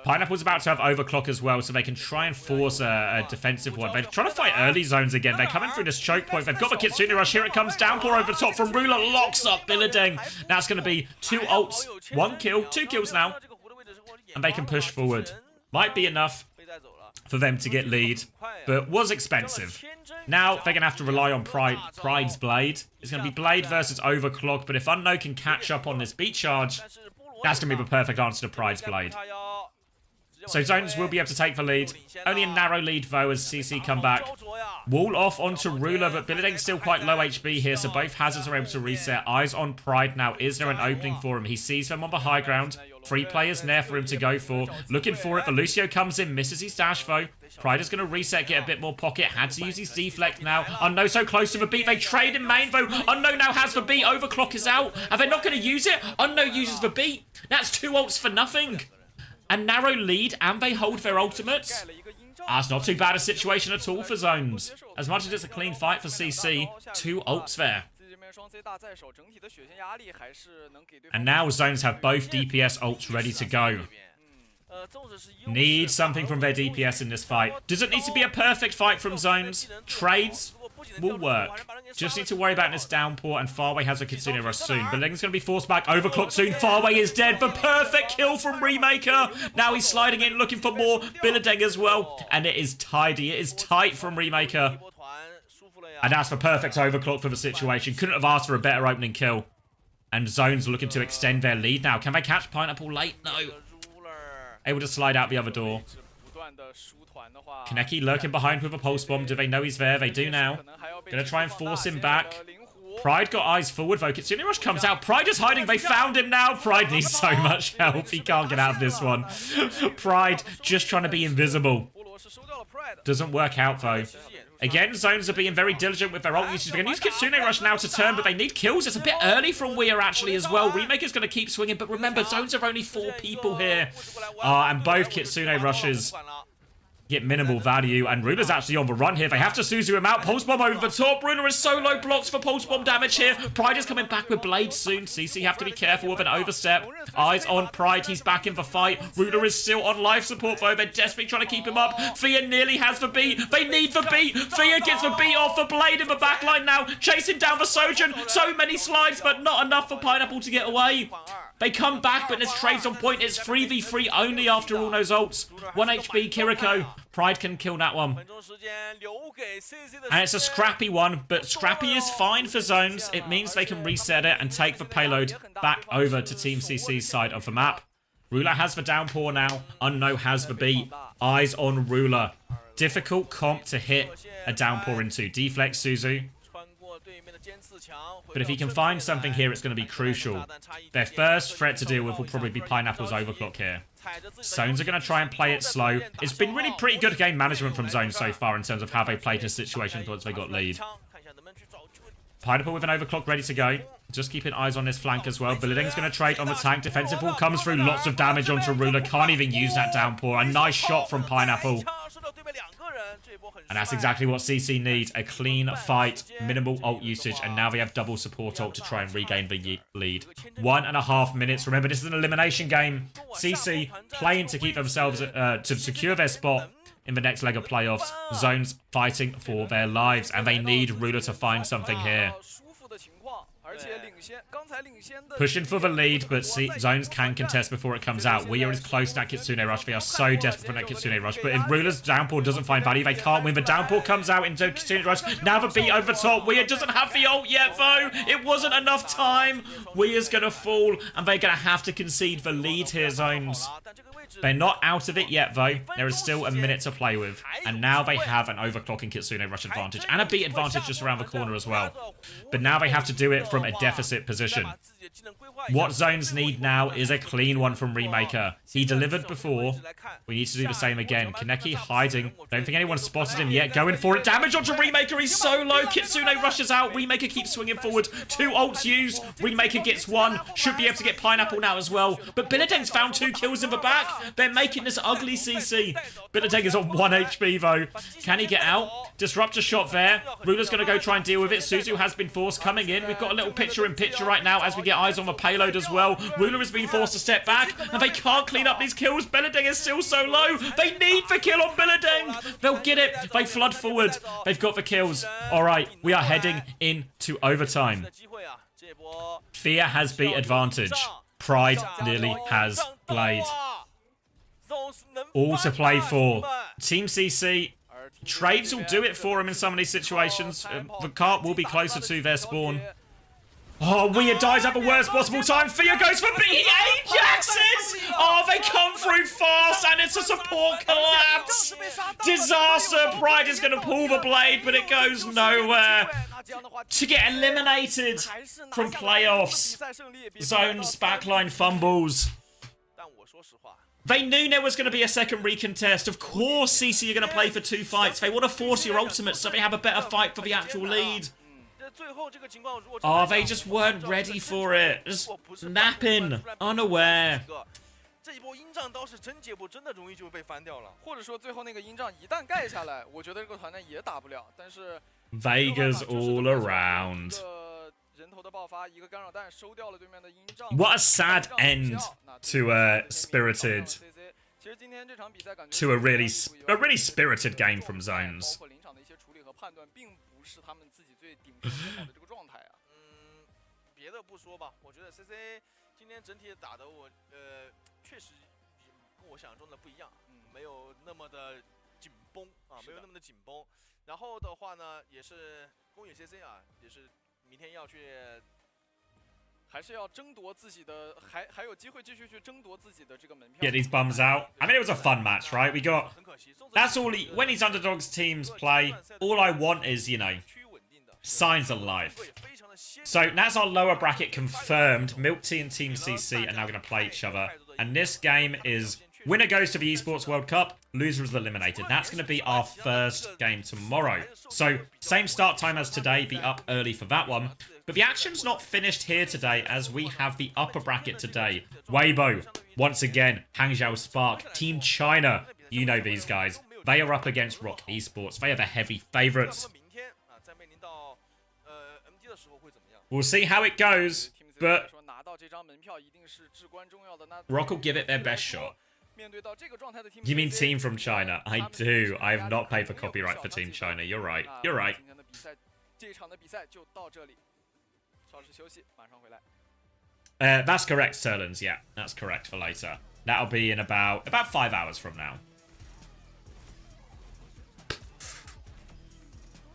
Speaker 1: Pineapple's about to have overclock as well, so they can try and force a defensive one. They're trying to fight early zones again. They're coming through this choke point. They've got the Kitsune rush. Here it comes. Downpour over the top from Ruler. Locks up Billedeng. Now it's going to be 2 ults. 1 kill. 2 kills now. And they can push forward. Might be enough for them to get lead, but was expensive. Now they're going to have to rely on Pride's Blade. It's going to be Blade versus Overclock, but if Unknown can catch up on this beat charge, that's going to be the perfect answer to Pride's Blade. So Zones will be able to take the lead. Only a narrow lead, though, as CC come back. Wall off onto Ruler, but Billedeng's still quite low HP here, so both hazards are able to reset. Eyes on Pride now. Is there an opening for him? He sees them on the high ground. 3 players there for him to go for. Looking for it. The Lucio comes in, misses his dash, though. Pride is going to reset, get a bit more pocket. Had to use his deflect now. Unknown so close to the beat. They trade in main, though. Unknown now has the beat. Overclock is out. Are they not going to use it? Unknown uses the beat. That's 2 ults for nothing. A narrow lead, and they hold their ultimates. That's not too bad a situation at all for Zones. As much as it's a clean fight for CC, 2 ults there. And now Zones have both DPS ults ready to go. Need something from their DPS in this fight. Does it need to be a perfect fight from Zones? Trades will work. Just need to worry about this downpour, and Farway has a Kitsune rush soon. Billedeng's going to be forced back. Overclock soon. Farway is dead. The perfect kill from Remaker. Now he's sliding in, looking for more. Billedeng as well. And it is tidy. It is tight from Remaker. And that's the perfect overclock for the situation. Couldn't have asked for a better opening kill. And Zones looking to extend their lead now. Can they catch Pineapple late? No. Able to slide out the other door. Kaneki lurking behind with a pulse bomb. Do they know he's there? They do now. Gonna try and force him back. Pride got eyes forward, though. Kitsune Rush comes out. Pride is hiding. They found him now. Pride needs so much help. He can't get out of this one. Pride just trying to be invisible. Doesn't work out, though. Again, Zones are being very diligent with their ult usage. They're going to use Kitsune Rush now to turn, but they need kills. It's a bit early from Weir, actually, as well. Remaker's going to keep swinging, but remember, Zones are only 4 people here. And both Kitsune Rushes get minimal value, and Ruler's actually on the run here. They have to Suzu him out. Pulse Bomb over the top. Ruler is solo blocks for Pulse Bomb damage here. Pride is coming back with Blade soon. CC have to be careful with an overstep. Eyes on Pride. He's back in the fight. Ruler is still on life support, though. They're desperately trying to keep him up. Fia nearly has the beat. They need the beat. Fia gets the beat off the Blade in the backline now. Chasing down the Sojourn. So many slides, but not enough for Pineapple to get away. They come back, but there's trades on point. It's 3v3 only after all those ults. 1 HP, Kiriko. Pride can kill that one. And it's a scrappy one, but scrappy is fine for Zones. It means they can reset it and take the payload back over to Team CC's side of the map. Ruler has the downpour now. Unknown has the beat. Eyes on Ruler. Difficult comp to hit a downpour into. Deflect Suzu. But if he can find something here, it's going to be crucial. Their first threat to deal with will probably be Pineapple's overclock here. Zones are going to try and play it slow. It's been really pretty good game management from Zones so far in terms of how they played this situation once they got lead. Pineapple with an overclock ready to go. Just keeping eyes on this flank as well. Billedeng's going to trade on the tank. Defensive wall comes through. Lots of damage onto Ruler. Can't even use that downpour. A nice shot from Pineapple. And that's exactly what CC need. A clean fight, minimal ult usage, and now they have double support ult to try and regain the lead. 1.5 minutes. Remember, this is an elimination game. CC playing to keep themselves, to secure their spot in the next leg of playoffs. Zones fighting for their lives, and they need Ruler to find something here. Pushing for the lead, but Zones can contest before it comes out. Weir is close to that Kitsune Rush. They are so desperate for that Kitsune Rush. But if Ruler's downpour doesn't find value, they can't win. The downpour comes out into Kitsune Rush. Now the beat over the top. Weir doesn't have the ult yet, though. It wasn't enough time. Weir's going to fall, and they're going to have to concede the lead here, Zones. They're not out of it yet, though. There is still a minute to play with. And now they have an overclocking Kitsune Rush advantage. And a beat advantage just around the corner as well. But now they have to do it from a deficit position. What Zones need now is a clean one from Remaker. He delivered before. We need to do the same again. Kaneki hiding. Don't think anyone spotted him yet. Going for it. Damage onto Remaker. He's so low. Kitsune rushes out. Remaker keeps swinging forward. 2 ults used. Remaker gets 1. Should be able to get Pineapple now as well. But Billadeng's found 2 kills in the back. They're making this ugly, CC. Billadeng is on 1 HP though. Can he get out? Disruptor shot there. Ruler's going to go try and deal with it. Suzu has been forced coming in. We've got a little picture-in-picture right now as we get eyes on the payload as well. Ruler has been forced to step back, and they can't clean up these kills. Billadeng is still so low. They need the kill on Billadeng. They'll get it. They flood forward. They've got the kills. All right, we are heading into overtime. Fear has beat advantage. Pride nearly has played. All to play for. Team CC... Trades will do it for him in some of these situations. The cart will be closer to their spawn. Oh, Weird dies at the worst possible time. Fia goes for B. Ajaxes! Oh, they come through fast, and it's a support collapse. Disaster. Pride is going to pull the blade, but it goes nowhere. To get eliminated from playoffs. Zones backline fumbles. They knew there was going to be a second recontest. Of course, CC are going to play for 2 fights. They want to force your ultimate so they have a better fight for the actual lead. Oh, they just weren't ready for it. Just napping, unaware.
Speaker 4: 这一波鹰杖刀是真接不真的容易就被翻掉了，或者说最后那个鹰杖一旦盖下来，我觉得这个团队也打不了。但是
Speaker 1: Vegas all around. What a sad end to a spirited, to a really spirited game from Zones.
Speaker 3: 别的不说吧，我觉得 CC 今天整体打的确实跟我想象中的不一样，没有那么的紧绷啊，没有那么的紧绷。然后的话呢，也是恭喜 CC 啊，也是明天要去。 还是要争夺自己的，还有机会继续去争夺自己的这个门票。
Speaker 1: Get these bums out. I mean, it was a fun match, right? We got. That's all. When these underdogs teams play, all I want is, you know, signs of life. So that's our lower bracket confirmed. Milk Tea and Team CC are now going to play each other, and this game is winner goes to the Esports World Cup. Loser is eliminated. That's going to be our first game tomorrow. So same start time as today. Be up early for that one. But the action's not finished here today, as we have the upper bracket today. Weibo, once again, Hangzhou Spark, Team China. You know these guys. They are up against Rock Esports. They are the heavy favourites. We'll see how it goes, but Rock will give it their best shot. You mean Team from China? I do. I have not paid for copyright for Team China. You're right. You're right. That's correct, Sterlins. Yeah, that's correct for later. That'll be in about 5 hours from now.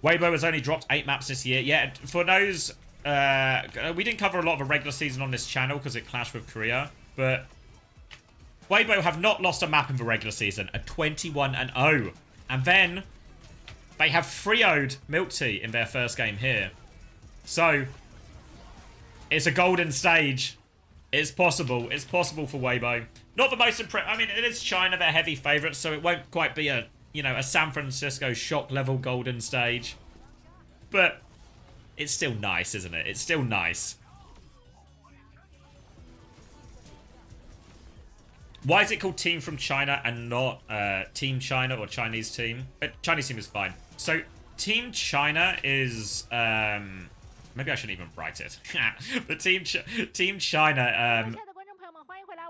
Speaker 1: Weibo has only dropped 8 maps this year. Yeah, for those, we didn't cover a lot of the regular season on this channel because it clashed with Korea, but Weibo have not lost a map in the regular season, a 21-0. And then they have 3-0'd Milk Tea in their first game here. So it's a golden stage. It's possible. It's possible for Weibo. Not the most impressive. I mean, it is China, they're heavy favourites, so it won't quite be a, you know, a San Francisco shock level golden stage. But it's still nice, isn't it? It's still nice. Why is it called Team from China and not Team China or Chinese team? Chinese team is fine. So Team China is maybe I shouldn't even write it. But Team China,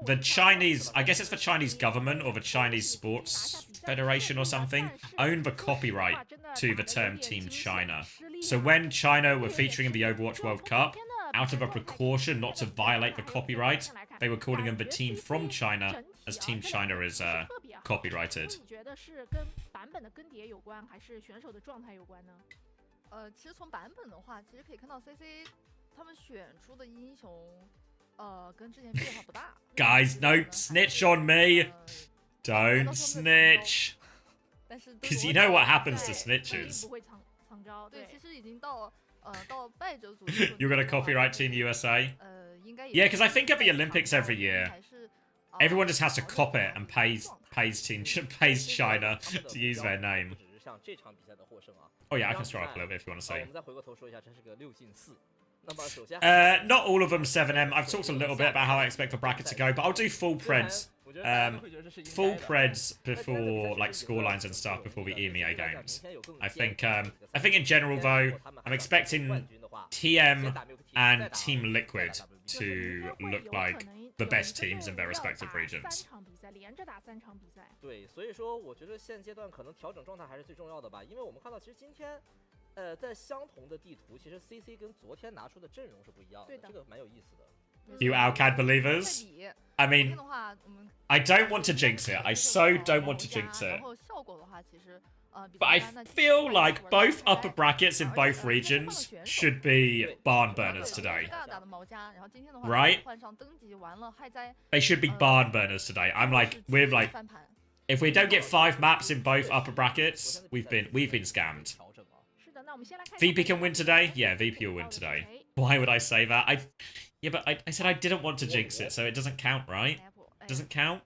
Speaker 1: the Chinese, I guess it's the Chinese government or the Chinese Sports Federation or something, own the copyright to the term Team China. So when China were featuring in the Overwatch World Cup, out of a precaution not to violate the copyright, they were calling them the Team from China, as Team China is copyrighted.
Speaker 8: 其实从版本的话，其实可以看到 CC 他们选出的英雄，跟之前变化不大。
Speaker 1: Guys, don't snitch on me. Don't snitch. 'Cause you know what happens to snitches.
Speaker 8: 对，其实已经到到败者组的时候
Speaker 1: You're gonna
Speaker 8: 的话
Speaker 1: copyright
Speaker 8: 就是
Speaker 1: Team USA?
Speaker 8: 应该也
Speaker 1: Yeah,
Speaker 8: 是
Speaker 1: because I think at the
Speaker 8: 在
Speaker 1: Olympics
Speaker 8: 场上
Speaker 1: every year,
Speaker 8: 还是
Speaker 1: everyone just has to
Speaker 8: 好的
Speaker 1: cop
Speaker 8: 一
Speaker 1: it
Speaker 8: 个
Speaker 1: and
Speaker 8: 状
Speaker 1: pays
Speaker 8: 态
Speaker 1: pays China
Speaker 5: 他们的
Speaker 1: to use
Speaker 5: 目标
Speaker 1: their name.
Speaker 5: 不只是像这场比赛的获胜啊。
Speaker 1: Oh yeah, I
Speaker 5: 这
Speaker 1: can
Speaker 5: 场
Speaker 1: strike a
Speaker 5: 比
Speaker 1: little
Speaker 5: 赛
Speaker 1: bit if you want to
Speaker 5: 我
Speaker 1: see.
Speaker 5: 们再回过头说一下，这是个6进4。那么首先
Speaker 1: Not all of them 7M. I've talked a little bit about how I expect the bracket to go, but I'll do full preds.
Speaker 5: 我觉得大家都会觉得这是应该的
Speaker 1: Full preds before like scorelines and stuff before the EMEA games. I think in general though, I'm expecting TM and Team Liquid to look like the best teams in their respective regions.
Speaker 6: 3场比赛，连着打3场比赛。
Speaker 5: 对，所以说我觉得现阶段可能调整状态还是最重要的吧，因为我们看到其实今天，在相同的地图，其实 CC 跟昨天拿出的阵容是不一样的，这个蛮有意思的。
Speaker 1: You Alcad believers? I mean, I don't want to jinx it. I so don't want to jinx it. But I feel like both upper brackets in both regions should be barn burners today. Right? They should be barn burners today. We're like, if we don't get 5 maps in both upper brackets, we've been scammed. VP can win today? Yeah, VP will win today. Why would I say that? Yeah, but I said I didn't want to jinx it, so it doesn't count, right? It doesn't count?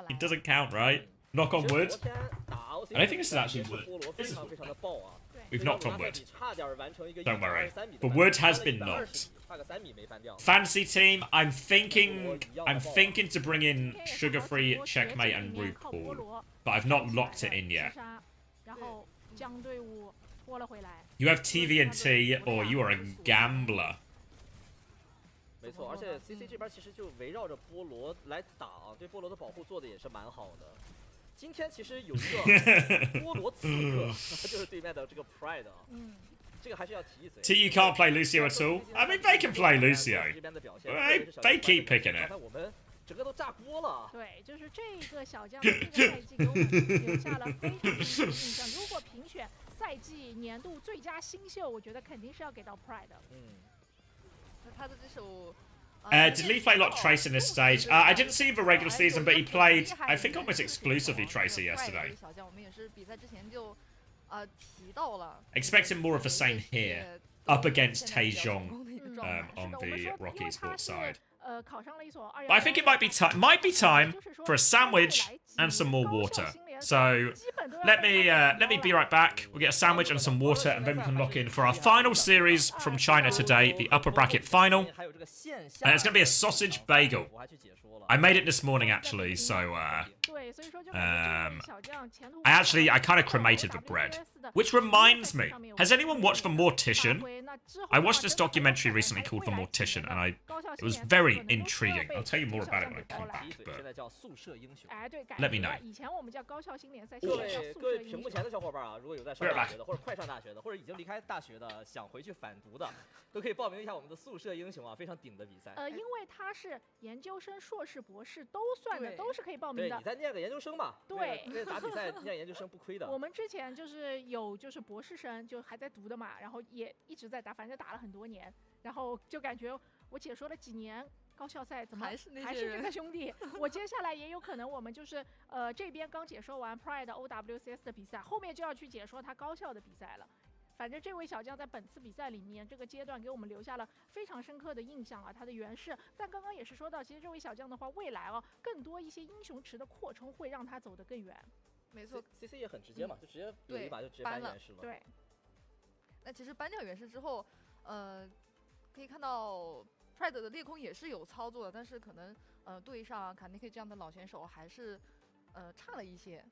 Speaker 1: It doesn't count, right? Knock on wood. I don't think this is actually wood. This is wood. We've knocked on wood. Don't worry. But wood has been knocked. Fantasy team, I'm thinking to bring in Sugar-Free, Checkmate, and RuPaul, but I've not locked it in yet. You have TVNT, or you are a gambler.
Speaker 5: 没错，而且 CC 这边其实就围绕着菠萝来打，对菠萝的保护做的也是蛮好的。今天其实有一个菠萝刺客，就是对面的这个 Pride 啊，这个还是要提一嘴。
Speaker 1: T, you can't play Lucio at all? I mean, they can play Lucio. They keep picking it.
Speaker 5: 我们整个都炸锅了。
Speaker 6: 对，就是这个小将这个赛季给我们留下了非常深刻的印象。如果评选赛季年度最佳新秀，我觉得肯定是要给到 Pride 的。
Speaker 8: 他的这首。
Speaker 1: Did Lee play a lot of Trace in this stage? I didn't see the regular season, but he played, I think, almost exclusively Tracer yesterday. Expecting more of the same here, up against Taejong on the Rocky Esports side. But I think it might be time for a sandwich and some more water. So let me be right back. We'll get a sandwich and some water, and then we can lock in for our final series from China today, the upper bracket final. And it's going to be a sausage bagel. I made it this morning, actually, so I kind of cremated the bread. Which reminds me, has anyone watched The Mortician? I watched this documentary recently called The Mortician, and it was very intriguing. I'll tell you more about it when I come back, but let me know.
Speaker 5: 各位屏幕前的小伙伴啊，如果有在上大学的，或者快上大学的，或者已经离开大学的，想回去反读的，都可以报名一下我们的宿舍英雄啊，非常顶的比赛。
Speaker 6: 因为他是研究生、硕士、博士都算的，都是可以报名的。
Speaker 5: 对，你再念个研究生吧。对，打比赛念研究生不亏的。
Speaker 6: 我们之前就是有博士生，就还在读的嘛，然后也一直在打，反正打了很多年，然后就感觉我解说了几年。高校赛怎么还是这个兄弟？我接下来也有可能，我们就是这边刚解说完 Pride OWCS 的比赛，后面就要去解说他高校的比赛了。反正这位小将在本次比赛里面这个阶段给我们留下了非常深刻的印象啊，他的原势。但刚刚也是说到，其实这位小将的话，未来更多一些英雄池的扩充会让他走得更远。
Speaker 8: 没错
Speaker 5: ，CC 也很直接嘛，就直接有一把就直接搬原势了。
Speaker 6: 对。
Speaker 8: 那其实搬掉原势之后，可以看到。Pride 的裂空也是有操作的，但是可能对上卡尼克这样的老选手还是差了一些。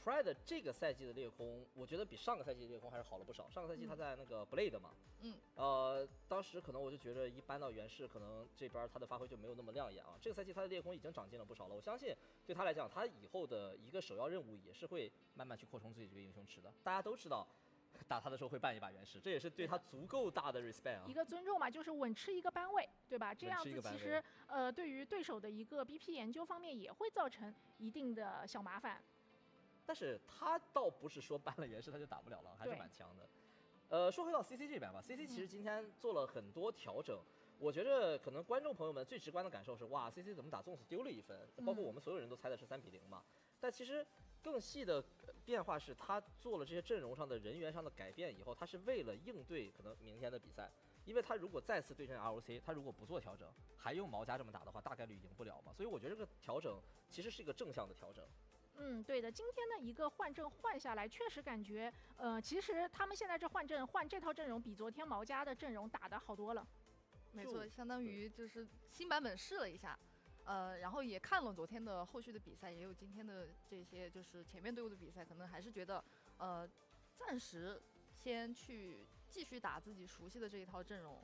Speaker 5: Pride 这个赛季的裂空，我觉得比上个赛季的裂空还是好了不少。上个赛季他在那个 Blade 嘛，当时可能我就觉得一搬到原氏，可能这边他的发挥就没有那么亮眼啊。这个赛季他的裂空已经长进了不少了，我相信对他来讲，他以后的一个首要任务也是会慢慢去扩充自己这个英雄池的。大家都知道。打他的时候会办一把原石，这也是对他足够大的 respect 啊，
Speaker 6: 一个尊重嘛，就是稳吃一个班位，对吧？这样子其实对于对手的一个 BP 研究方面也会造成一定的小麻烦。
Speaker 5: 但是他倒不是说办了原石他就打不了了，还是蛮强的。说回到 CC 这边吧 ，CC 其实今天做了很多调整。我觉得可能观众朋友们最直观的感受是，哇 ，CC 怎么打 ZONS 丢了1分？包括我们所有人都猜的是3-0嘛。但其实更细的变化是，他做了这些阵容上的人员上的改变以后，他是为了应对可能明天的比赛。因为他如果再次对阵 ROC， 他如果不做调整，还用毛家这么打的话，大概率赢不了嘛。所以我觉得这个调整其实是一个正向的调整。
Speaker 6: 对的，今天的一个换阵换下来，确实感觉，其实他们现在这换阵换这套阵容，比昨天毛家的阵容打得好多了。
Speaker 8: 没错，相当于就是新版本试了一下，然后也看了昨天的后续的比赛，也有今天的这些就是前面队伍的比赛，可能还是觉得，暂时先去继续打自己熟悉的这一套阵容。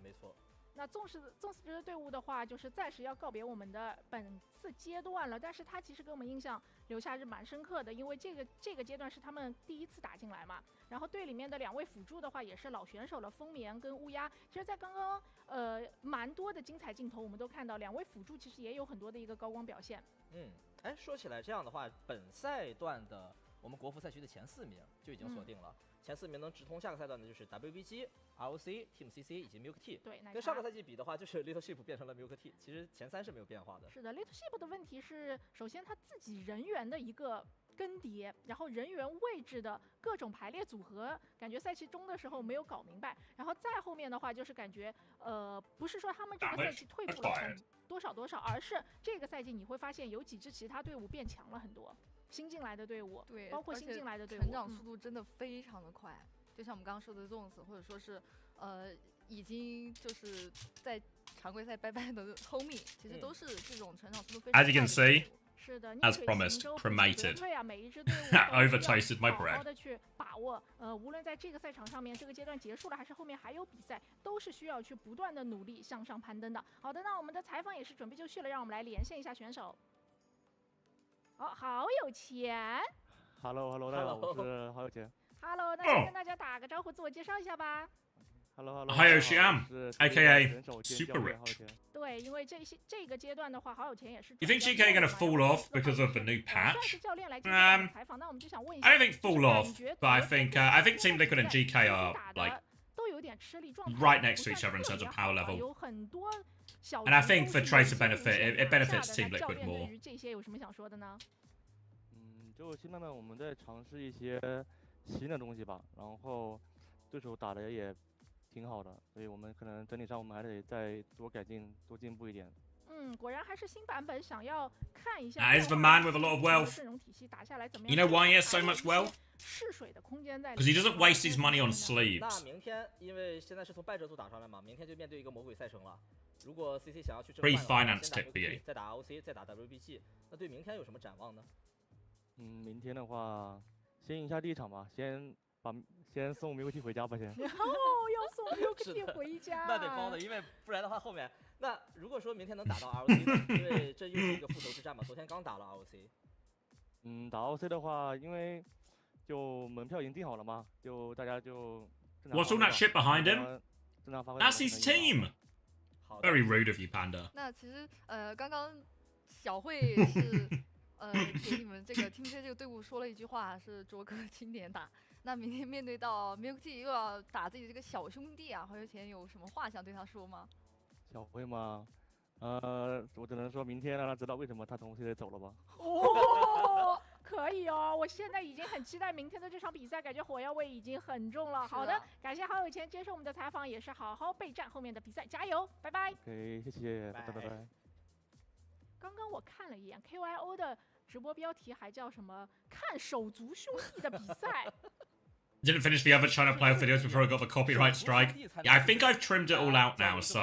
Speaker 5: 没错。
Speaker 6: 那纵使这支队伍的话，就是暂时要告别我们的本次阶段了，但是他其实给我们印象留下是蛮深刻的，因为这个阶段是他们第一次打进来嘛。然后队里面的2位辅助的话，也是老选手了，风眠跟乌鸦。其实，在刚刚蛮多的精彩镜头，我们都看到2位辅助其实也有很多的一个高光表现。
Speaker 5: 说起来这样的话，本赛段的我们国服赛区的前4名就已经锁定了。前4名能直通下个赛段的就是 WBG、ROC、Team CC 以及 Milk Tea。
Speaker 6: 对，
Speaker 5: 跟上个赛季比的话，就是 Little Sheep 变成了 Milk Tea， 其实前3是没有变化的。
Speaker 6: 是的 ，Little Sheep 的问题是，首先他自己人员的一个更迭，然后人员位置的各种排列组合，感觉赛期中的时候没有搞明白。然后再后面的话，就是感觉不是说他们这个赛季退步了多少，而是这个赛季你会发现有几支其他队伍变强了很多。新进来的队伍，
Speaker 8: 对，
Speaker 6: 包括新进来的队伍，
Speaker 8: 成长速度真的非常的快。就像我们刚刚说的 Zones， 或者说是已经就是在常规赛拜拜的 Homie， 其实都是这种成长速度非常快的。
Speaker 1: As you can see,
Speaker 6: 是的
Speaker 1: as promised, promoted.
Speaker 6: 每一支队伍
Speaker 1: Overtasted my
Speaker 6: 好
Speaker 1: bread.
Speaker 6: 好的去把握。无论在这个赛场上面，这个阶段结束了，还是后面还有比赛，都是需要去不断的努力向上攀登的。好的，那我们的采访也是准备就绪了，让我们来连线一下选手。好有钱。
Speaker 10: Hello， 大家好，我是好有钱。
Speaker 6: Hello， 那先跟大家打个招呼，自我介绍一下吧。
Speaker 10: Hello，
Speaker 1: 好有钱 ，AKA Super Rich。
Speaker 6: 对，因为这个阶段的话，好有钱也是。
Speaker 1: You think GK gonna fall off because of the new patch?
Speaker 6: 教练来进行采访，那我们就想问一下。
Speaker 1: I don't think fall off, but I think Team Liquid and GK are like
Speaker 6: 都有点吃力状态
Speaker 1: right next to each other in terms of power level.
Speaker 6: 有很多小
Speaker 1: And I think for Tracer benefit, it benefits Team Liquid more.
Speaker 6: 对于这些有什么想说的呢？
Speaker 10: 就现在呢，我们在尝试一些新的东西吧，然后对手打的也挺好的，所以我们可能整体上我们还得再多改进、多进步一点。
Speaker 6: 果然还是新版本，想要看一下。
Speaker 1: He's the man with a lot of wealth.
Speaker 6: 阵容体系打下来怎么
Speaker 1: You
Speaker 6: 样
Speaker 1: know why he has so much wealth?
Speaker 6: 试水的空间在
Speaker 1: Because he doesn't waste his money on
Speaker 5: 那
Speaker 1: sleeves.
Speaker 5: 明天因为现在是从败者组打上来嘛，明天就面对一个魔鬼赛程了。如果 CC 想要去争冠的话，
Speaker 1: Pre-finance tech BA
Speaker 5: 再打 ROC， 再打 WBG， 那对明天有什么展望呢？
Speaker 10: 明天的话，先赢下第一场吧，先送Milk Tea回家吧，先。
Speaker 6: 要送Milk Tea回家。
Speaker 5: 那得包的，因为不然的话后面，那如果说明天能打到 ROC 呢？因为这又是一个复仇之战嘛，昨天刚打了 ROC。
Speaker 10: 打 ROC 的话，因为就门票已经订好了嘛，就大家就。
Speaker 1: What's all that shit behind him?
Speaker 10: 正常发挥。
Speaker 1: That's his team. Very rude of you, Panda.
Speaker 8: 那其实刚刚小慧是给你们这个 Team C 这个队伍说了一句话，是卓哥轻点打。那明天面对到 Milk Tea 又要打自己这个小兄弟啊，好有钱有什么话想对他说吗？
Speaker 10: 小慧吗？我只能说明天让他知道为什么他从 CC 走了吧。
Speaker 6: 可以哦，我现在已经很期待明天的这场比赛，感觉火药味已经很重了。好的，感谢好有钱接受我们的采访，也是好好备战后面的比赛，加油，拜拜。
Speaker 10: OK， 谢谢，拜拜。
Speaker 6: 刚刚我看了一眼 KYO 的直播标题，还叫什么“看手足兄弟的比赛”。
Speaker 1: Didn't finish the other China player videos before I got the copyright strike. Yeah, I think I've trimmed it all out now, so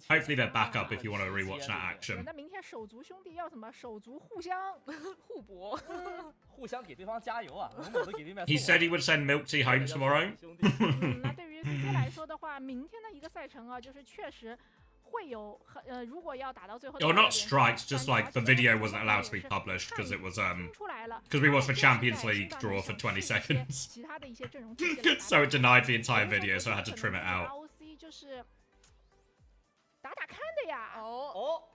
Speaker 1: hopefully they're back up if you want to rewatch that action.
Speaker 6: 那明天手足兄弟要什么？手足互相互搏，
Speaker 5: 互相给对方加油啊！某某都给对面。
Speaker 1: He said he would send Milk Tea home tomorrow.
Speaker 6: 那对于 CC 来说的话，明天的一个赛程啊，就是确实。会有如果要打到最后
Speaker 1: Or not strikes, just like the video wasn't allowed to be published because it was because we watched the Champions League draw for 20 seconds. So it denied the entire video, so I had to trim it out.
Speaker 6: OWC 就是打看的呀，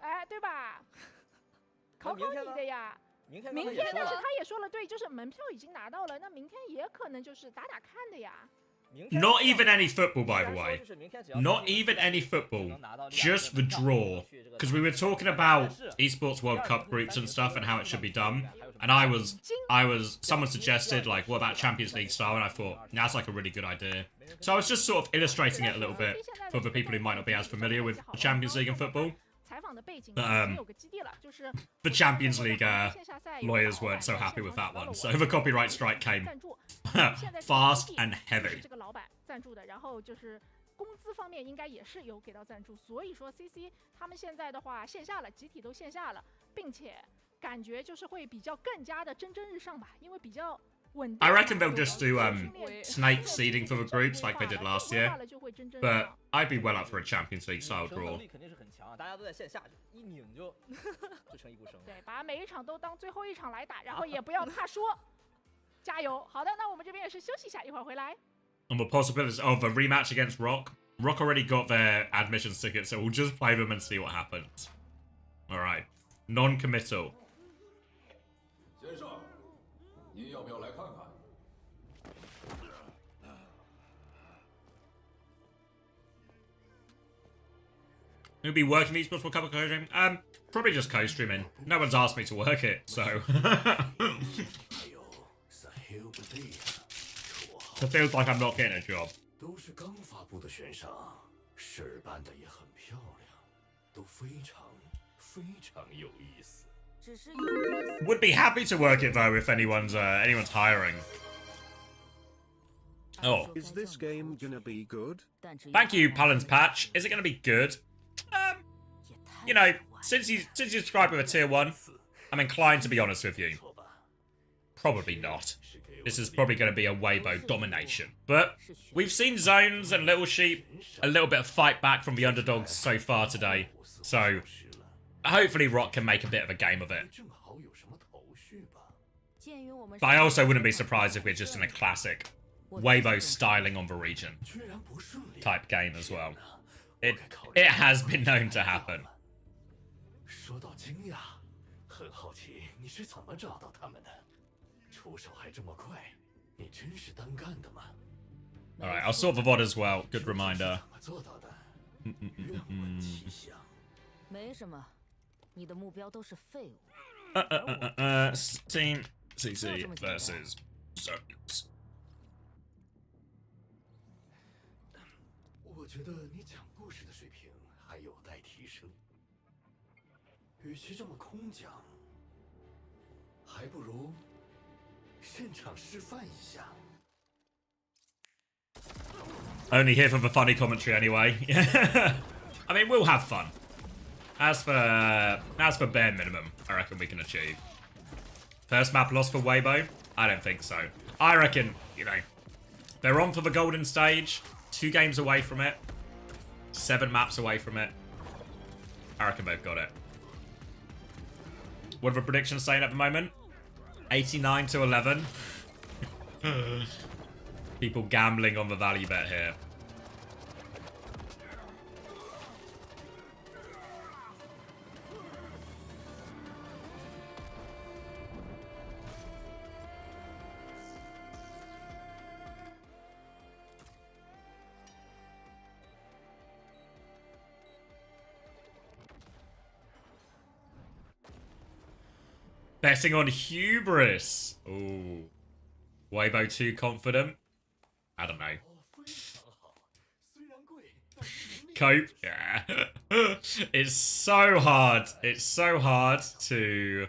Speaker 6: 哎，对吧？考你的呀。明天但是他也说了，对，就是门票已经拿到了，那明天也可能就是打看的呀。
Speaker 1: Not even any football, by the way. Not even any football. Just the draw. Because we were talking about Esports World Cup groups and stuff and how it should be done. And someone suggested, like, what about Champions League style? And I thought, that's like a really good idea. So I was just sort of illustrating it a little bit for the people who might not be as familiar with the Champions League and football. The Champions League lawyers weren't so happy with that one, so the copyright strike came fast and heavy.
Speaker 6: 工资方面应该也是有给到赞助，所以说 CC 他们现在的话线下了，集体都线下了，并且感觉就是会比较更加的蒸蒸日上吧，因为比较稳定。
Speaker 1: I reckon they'll just do snake seeding for the groups like they did last year, but I'd be well up for a Champions League style draw.
Speaker 5: 肯定是很强，大家都在线下，一拧就成一股绳。
Speaker 6: 对，把每一场都当最后一场来打，然后也不要怕输，加油！好的，那我们这边也是休息一下，一会儿回来。
Speaker 1: On the possibilities of a rematch against Rock. Rock already got their admissions tickets, so we'll just play them and see what happens. Alright. Non-committal.
Speaker 11: 先生，您要不要来看看？
Speaker 1: Who'll be working the Esports World Cup co-stream? Probably just co-streaming. No one's asked me to work it, so... It feels like I'm not getting a job.
Speaker 11: 都是刚发布的悬赏，事儿办得也很漂亮，都非常有意思。
Speaker 1: Would be happy to work it though if anyone's hiring. Oh.
Speaker 2: Is this game gonna be good?
Speaker 1: Thank you, Palin's Patch. Is it gonna be good? You know, since you subscribed with a tier 1, I'm inclined to be honest with you. Probably not. This is probably going to be a Weibo domination. But we've seen Zones and Little Sheep a little bit of fight back from the underdogs so far today. So hopefully Rock can make a bit of a game of it. But I also wouldn't be surprised if we're just in a classic Weibo styling on the region type game as well. It has been known to happen.
Speaker 11: 说到惊讶，很好奇你是怎么找到他们的？出手还这么快，你真是单干的吗？
Speaker 1: Alright, I'll sort the VOD as well. Good reminder.
Speaker 11: 怎么做到的？愿闻其详。
Speaker 12: 没什么，你的目标都是废物。
Speaker 1: Team CC versus Zones.
Speaker 11: 我觉得你讲故事的水平还有待提升。与其这么空讲，还不如现场示范一下。
Speaker 1: Only here for the funny commentary anyway. I mean, we'll have fun. As for bare minimum, I reckon we can achieve. First map loss for Weibo? I don't think so. I reckon, you know, they're on for the golden stage. 2 games away from it. 7 maps away from it. I reckon they've got it. What are the predictions saying at the moment? 89 to 11. People gambling on the value bet here. Betting on hubris. Ooh. Weibo too confident? I don't know. Cope? Yeah. It's so hard. It's so hard to...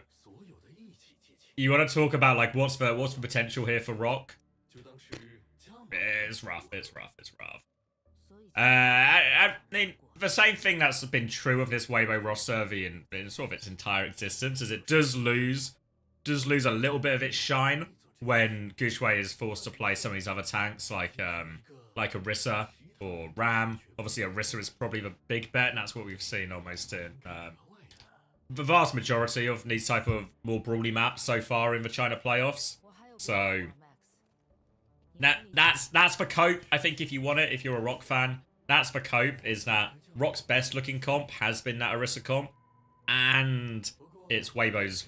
Speaker 1: You want to talk about, like, what's the potential here for Rock? It's rough. It's rough. It's rough. I mean, the same thing that's been true of this Weibo roster in sort of its entire existence is it does lose a little bit of its shine when Gushwei is forced to play some of these other tanks like Orisa or Ram. Obviously, Orisa is probably the big bet, and that's what we've seen almost in the vast majority of these type of more brawly maps so far in the China playoffs. So that's for Cope. I think if you want it, if you're a Rock fan, that's for Cope. Is that Rock's best looking comp has been that Orisa comp, and it's Weibo's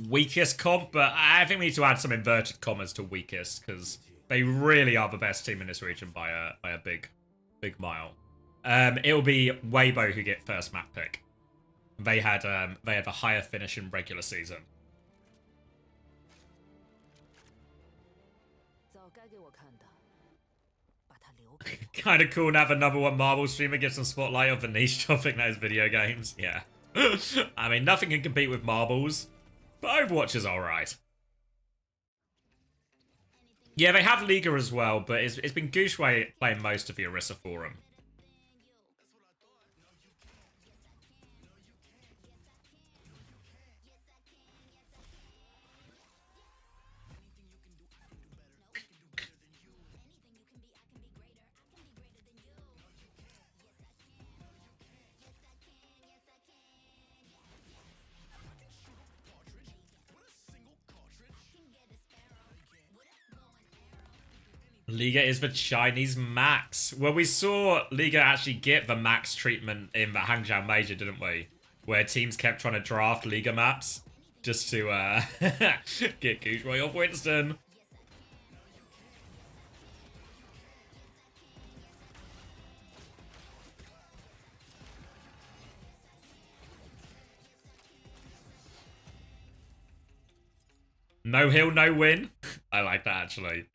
Speaker 1: weakest comp, but I think we need to add some inverted commas to weakest, because They really are the best team in this region by a big mile. It'll be Weibo who get first map pick. They had a higher finish in regular season. Kind of cool to have a #1 Marvel streamer give some spotlight on the niche topic knows video games. Yeah. I mean, nothing can compete with marbles, but Overwatch is alright. Yeah, they have Liga as well, but it's been Gooshway playing most of the Orisa Forum. Liga is the Chinese max. Well, we saw Liga actually get the max treatment in the Hangzhou Major, didn't we? Where teams kept trying to draft Liga maps just to get Gooshway off Winston. No hill, no win. I like that, actually.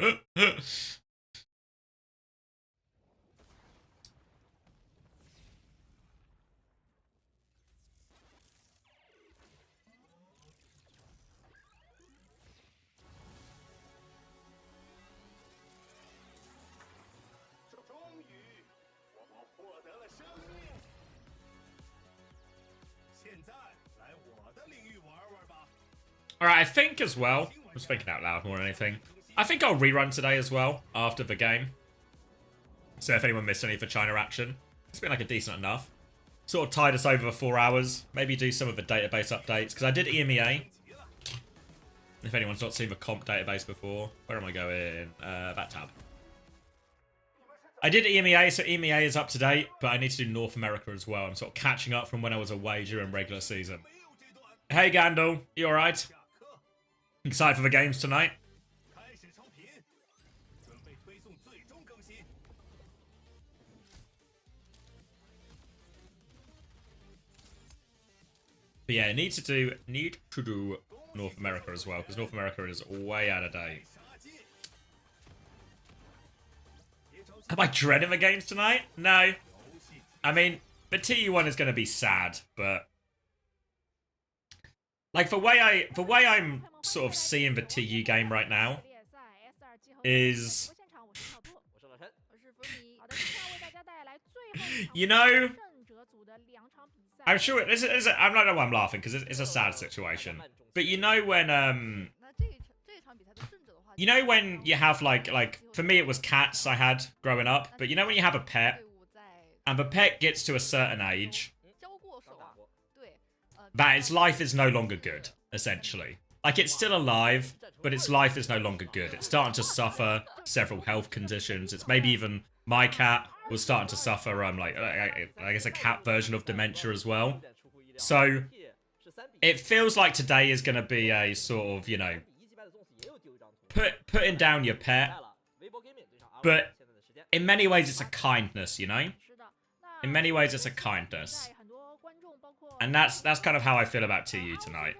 Speaker 1: Alright, I think as well, I was thinking out loud more than anything, I think I'll rerun today as well, after the game. So if anyone missed any for China action, it's been like a decent enough. Sort of tied us over 4 hours, maybe do some of the database updates, because I did EMEA. If anyone's not seen the comp database before, where am I going? That tab. I did EMEA, so EMEA is up to date, but I need to do North America as well. I'm sort of catching up from when I was away during regular season. Hey Gandalf, you alright? Excited for the games tonight? But yeah, need to do North America as well, because North America is way out of date. Am I dreading the games tonight? No. I mean, the TU1 is going to be sad, but like the way I'm sort of seeing the TU game right now is, you know, I'm sure I'm not know why I'm laughing because it's a sad situation. But you know when you have like for me it was cats I had growing up, but you know when you have a pet and the pet gets to a certain age, that its life is no longer good, essentially. Like, it's still alive, but its life is no longer good. It's starting to suffer several health conditions. It's maybe even my cat was starting to suffer, like I guess a cat version of dementia as well. So, it feels like today is going to be a sort of, you know, putting down your pet, but in many ways it's a kindness, you know? In many ways it's a kindness. And that's kind of how I feel about TU tonight.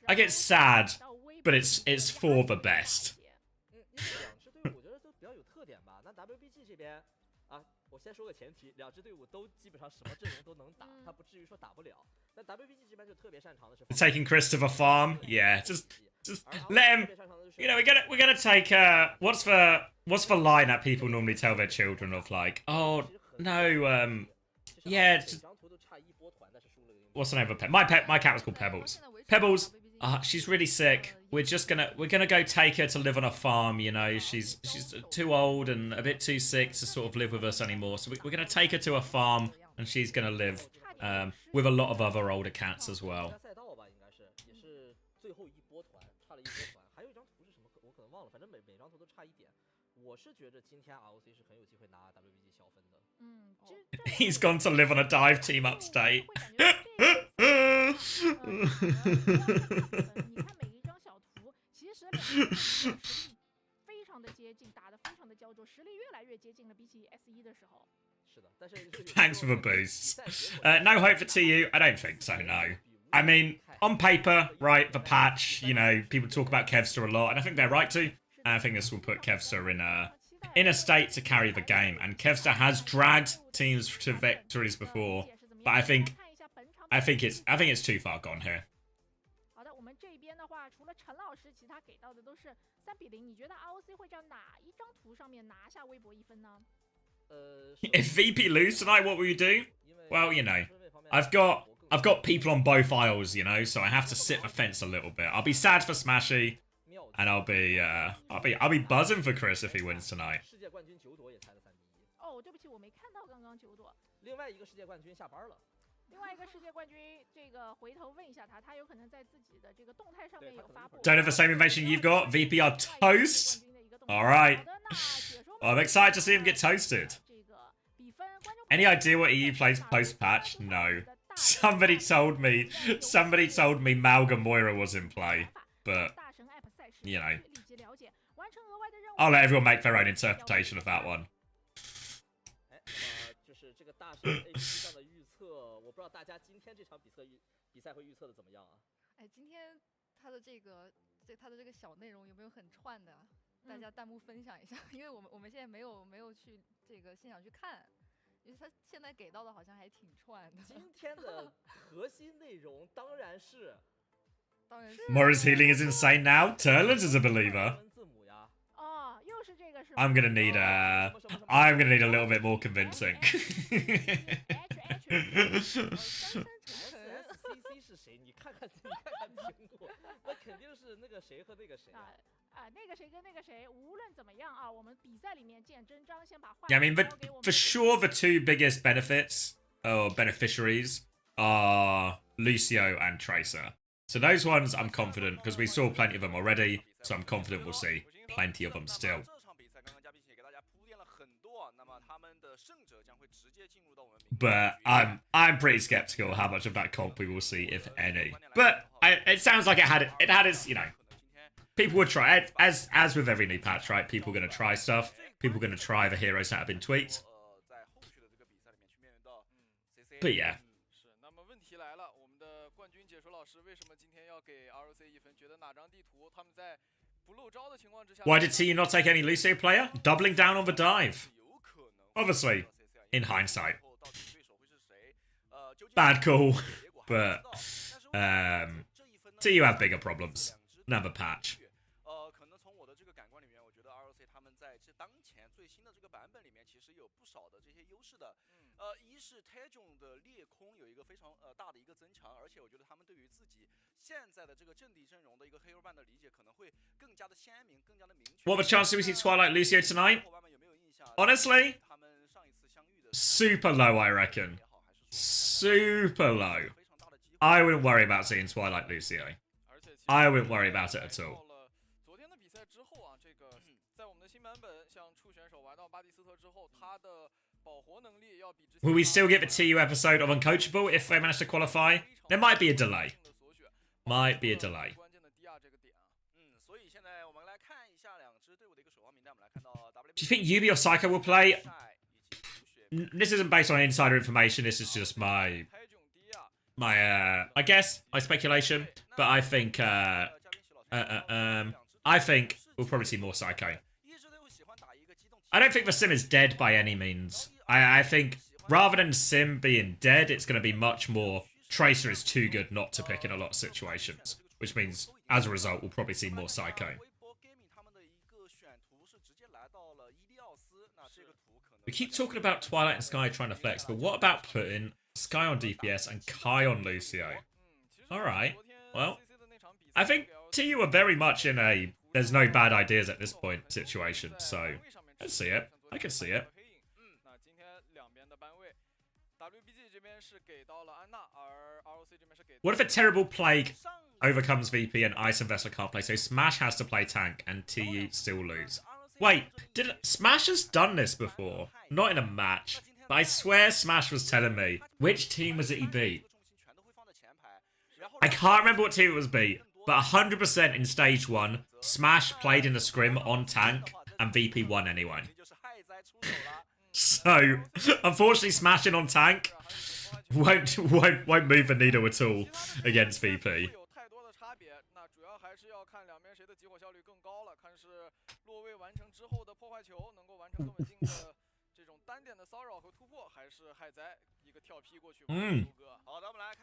Speaker 1: I get sad, but it's for the best. Taking Christopher Farm, yeah, just let him. You know, we're gonna take what's the line that people normally tell their children of, like, oh no, yeah, just, what's the name of a pet? My cat was called Pebbles. Pebbles, she's really sick. We're gonna go take her to live on a farm. You know, she's too old and a bit too sick to sort of live with us anymore. So we're gonna take her to a farm, and she's gonna live with a lot of other older cats as well. He's gone to live on a dive team upstate.
Speaker 6: 非常的接近，打得非常的焦灼，实力越来越接近了，比起 S1的时候。
Speaker 5: 是的，但是
Speaker 1: Thanks for the boosts. No hope for TU? I don't think so, no. I mean, on paper, right, the patch, you know, people talk about Kevster a lot, and I think they're right to. And I think this will put Kevster in a state to carry the game. And Kevster has dragged teams to victories before, but I think it's too far gone here.
Speaker 6: 好的，我们这边的话，除了陈老师，其他给到的都是3-0。你觉得 ROC 会在哪一张图上面拿下微博1分呢？
Speaker 1: If VP lose tonight, what will you do? Well, you know, I've got people on both aisles, you know, so I have to sit the fence a little bit. I'll be sad for Smashy, and I'll be buzzing for Chris if he wins tonight.
Speaker 5: 世界冠军9朵也才了3-1。
Speaker 6: 哦，对不起，我没看到刚刚9朵。
Speaker 5: 另外一个世界冠军下班了。
Speaker 6: 另外一个世界冠军，这个回头问一下他，他有可能在自己的这个动态上面有发布。
Speaker 1: Don't have the same invasion you've got. VP are toast. All right. I'm excited to see him get toasted. Any idea what EU plays post patch? No. Somebody told me Malga Moira was in play, but you know, I'll let everyone make their own interpretation of that one.
Speaker 5: 就是这个大神 APP 上的预测，我不知道大家今天这场比赛会预测的怎么样啊？
Speaker 8: 哎，今天他的这个小内容有没有很串的？大家弹幕分享一下，因为我们现在没有去这个现场去看，因为他现在给到的好像还挺串的。
Speaker 5: 今天的核心内容当然是
Speaker 1: Moira's healing is insane now. Turland is a believer.
Speaker 6: 哦，又是这个是。
Speaker 1: I'm gonna need a little bit more convincing.
Speaker 5: SCC 是谁？你看看苹果，那肯定是那个谁和那个谁啊。
Speaker 6: 那个谁跟那个谁，无论怎么样啊，我们比赛里面见真章，先把话。
Speaker 1: Yeah, I mean, for sure, the two biggest benefits or beneficiaries are Lucio and Tracer. So those ones, I'm confident because we saw plenty of them already. So I'm confident we'll see plenty of them still. But I'm pretty skeptical how much of that comp we will see, if any. But it sounds like it had its, you know. People would try it, as with every new patch, right? People are going to try stuff. People are going to try the heroes that have been tweaked. But yeah. Why did TU not take any Lucio player? Doubling down on the dive. Obviously, in hindsight. Bad call. But TU have bigger problems. Another patch. What the chances do we see Twilight Lucio tonight? Honestly, super low, I reckon. Super low. I wouldn't worry about seeing Twilight Lucio. I wouldn't worry about it at all. Will we still get the TU episode of Uncoachable if they manage to qualify? There might be a delay. Might be a delay. Do you think Yubi or Psycho will play? This isn't based on insider information. This is just my I guess my speculation. But I think we'll probably see more Psycho. I don't think the sim is dead by any means. I think rather than sim being dead, it's going to be much more Tracer is too good not to pick in a lot of situations, which means as a result we'll probably see more Psycho. We keep talking about Twilight and Sky trying to flex, but what about putting Sky on DPS and Kai on Lucio? Alright, well, I think TU are very much in a there's no bad ideas at this point situation, so let's see it. I can see it. What if a terrible plague overcomes VP and Ice and Vessel can't play, so Smash has to play tank and TU still lose? Wait, Smash has done this before? Not in a match, but I swear Smash was telling me. Which team was it he beat? I can't remember what team it was beat, but 100% in stage 1, Smash played in the scrim on tank, and VP won anyway. So, unfortunately, smashing on tank won't move the needle at all against VP.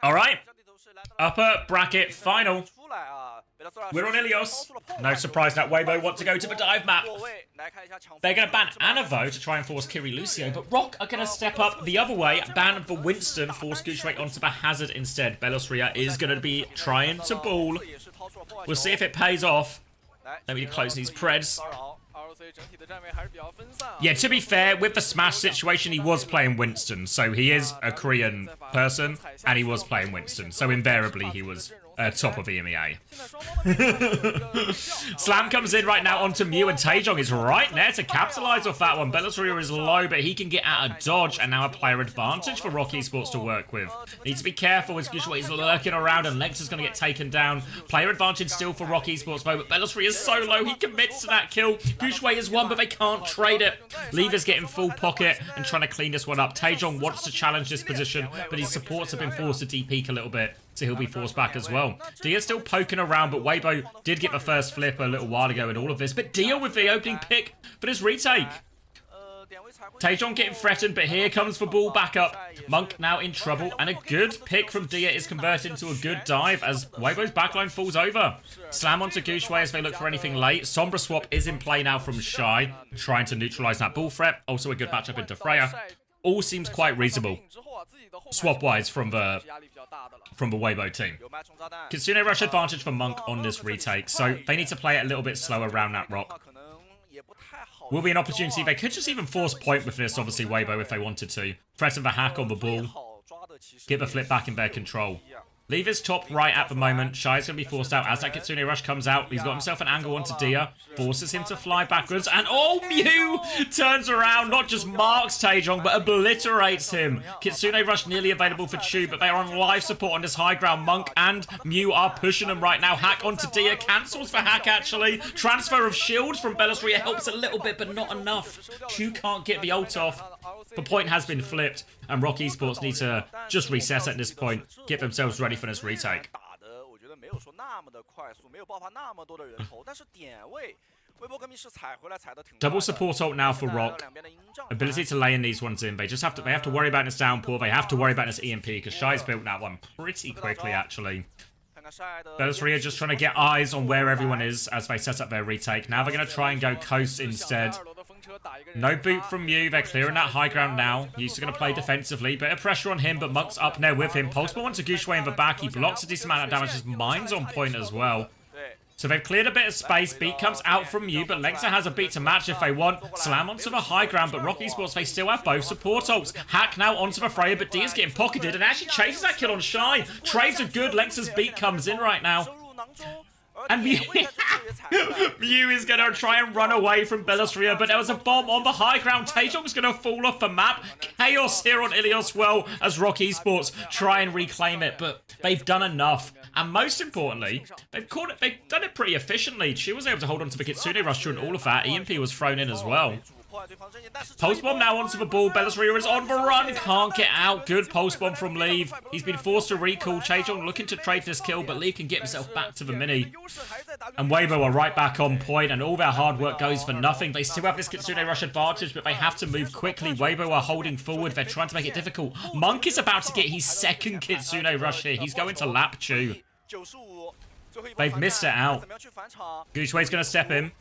Speaker 1: Alright, upper bracket final. We're on Ilios. No surprise that Weibo want to go to the dive map. They're going to ban Anavo to try and force Kiri Lucio, but Rock are going to step up the other way, ban for Winston, force Gushway onto the Hazard instead. Belosria is going to be trying to ball. We'll see if it pays off. Let me close these preds. Yeah, to be fair, with the Smash situation, he was playing Winston, so he is a Korean person, and he was playing Winston, so invariably he was top of EMEA. Slam comes in right now onto Mew, and Taejong is right there to capitalize off that one. Belosria is low, but he can get out of dodge, and now a player advantage for Rock Esports to work with. Needs to be careful as Gushway is lurking around, and Lex is going to get taken down. Player advantage still for Rock Esports, though, but Belosria is so low, he commits to that kill. Gushway is one, but they can't trade it. Lever's getting full pocket and trying to clean this one up. Taejong wants to challenge this position, but his supports have been forced to deep-peek a little bit, so he'll be forced back as well. Dia's still poking around, but Weibo did get the first flip a little while ago in all of this. But Dia with the opening pick for this retake. Taejong getting threatened, but here comes the ball back up. Monk now in trouble, and a good pick from Dia is converted into a good dive as Weibo's backline falls over. Slam onto Gushway as they look for anything late. Sombra swap is in play now from Shy, trying to neutralize that ball threat. Also a good matchup into Freya. All seems quite reasonable, swap-wise, from the Weibo team. Kitsune rush advantage for Monk on this retake, so they need to play it a little bit slower around that rock. Will be an opportunity. They could just even force point with this, obviously, Weibo, if they wanted to. Threaten the hack on the ball. Get the flip back in their control. Lever's top right at the moment. Shy's going to be forced out as that Kitsune rush comes out. He's got himself an angle onto Dia. Forces him to fly backwards. And oh, Mew turns around. Not just marks Taejong, but obliterates him. Kitsune rush nearly available for Chu, but they are on live support on this high ground. Monk and Mew are pushing them right now. Hack onto Dia. Cancels for hack, actually. Transfer of shields from Belosria helps a little bit, but not enough. Chu can't get the ult off. The point has been flipped, and Rock Esports need to just reset at this point, get themselves ready for this retake. Double support ult now for Rock. Ability to lay in these ones in. They have to worry about this downpour. They have to worry about this EMP because Shy's built that one pretty quickly, actually. Belosria just trying to get eyes on where everyone is as they set up their retake. Now they're going to try and go coast instead. No boot from Mew. They're clearing that high ground now. He's going to play defensively. Bit of pressure on him, but Monk's up there with him. Pulse Ball onto Gushway in the back. He blocks a decent amount of damage. His mine's on point as well. So they've cleared a bit of space. Beat comes out from Mew, but Lexa has a beat to match if they want. Slam onto the high ground, but Rock Esports, they still have both support ults. Hack now onto the Freya, but Dia's getting pocketed and actually chases that kill on Shy. Trades are good. Lexa's beat comes in right now. And Mew is going to try and run away from Belosria, but there was a bomb on the high ground. Taejong's going to fall off the map. Chaos here on Ilios well as Rock Esports try and reclaim it, but they've done enough. And most importantly, they've done it pretty efficiently. She was able to hold on to the Kitsune rush during all of that. EMP was thrown in as well. Pulse Bomb now onto the ball. Belosria is on the run. Can't get out. Good Pulse Bomb from Leave. He's been forced to recall. Taejong looking to trade this kill, but Leave can get himself back to the mini. And Weibo are right back on point, and all their hard work goes for nothing. They still have this Kitsune rush advantage, but they have to move quickly. Weibo are holding forward. They're trying to make it difficult. Monk is about to get his second Kitsune rush here. He's going to lap Chu. They've missed it out. Gushway's going to step in.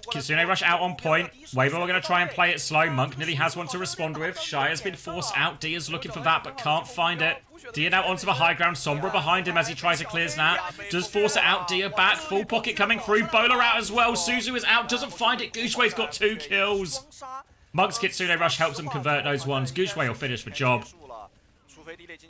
Speaker 1: Kitsune rush out on point. Weibo are going to try and play it slow. Monk nearly has one to respond with. Shy has been forced out. Dia's looking for that, but can't find it. Dia now onto the high ground. Sombra behind him as he tries to clear Snap. Does force it out. Dia back. Full pocket coming through. Bowler out as well. Suzu is out. Doesn't find it. Gushway's got 2 kills. Monk's Kitsune rush helps him convert those ones. Gushway will finish the job.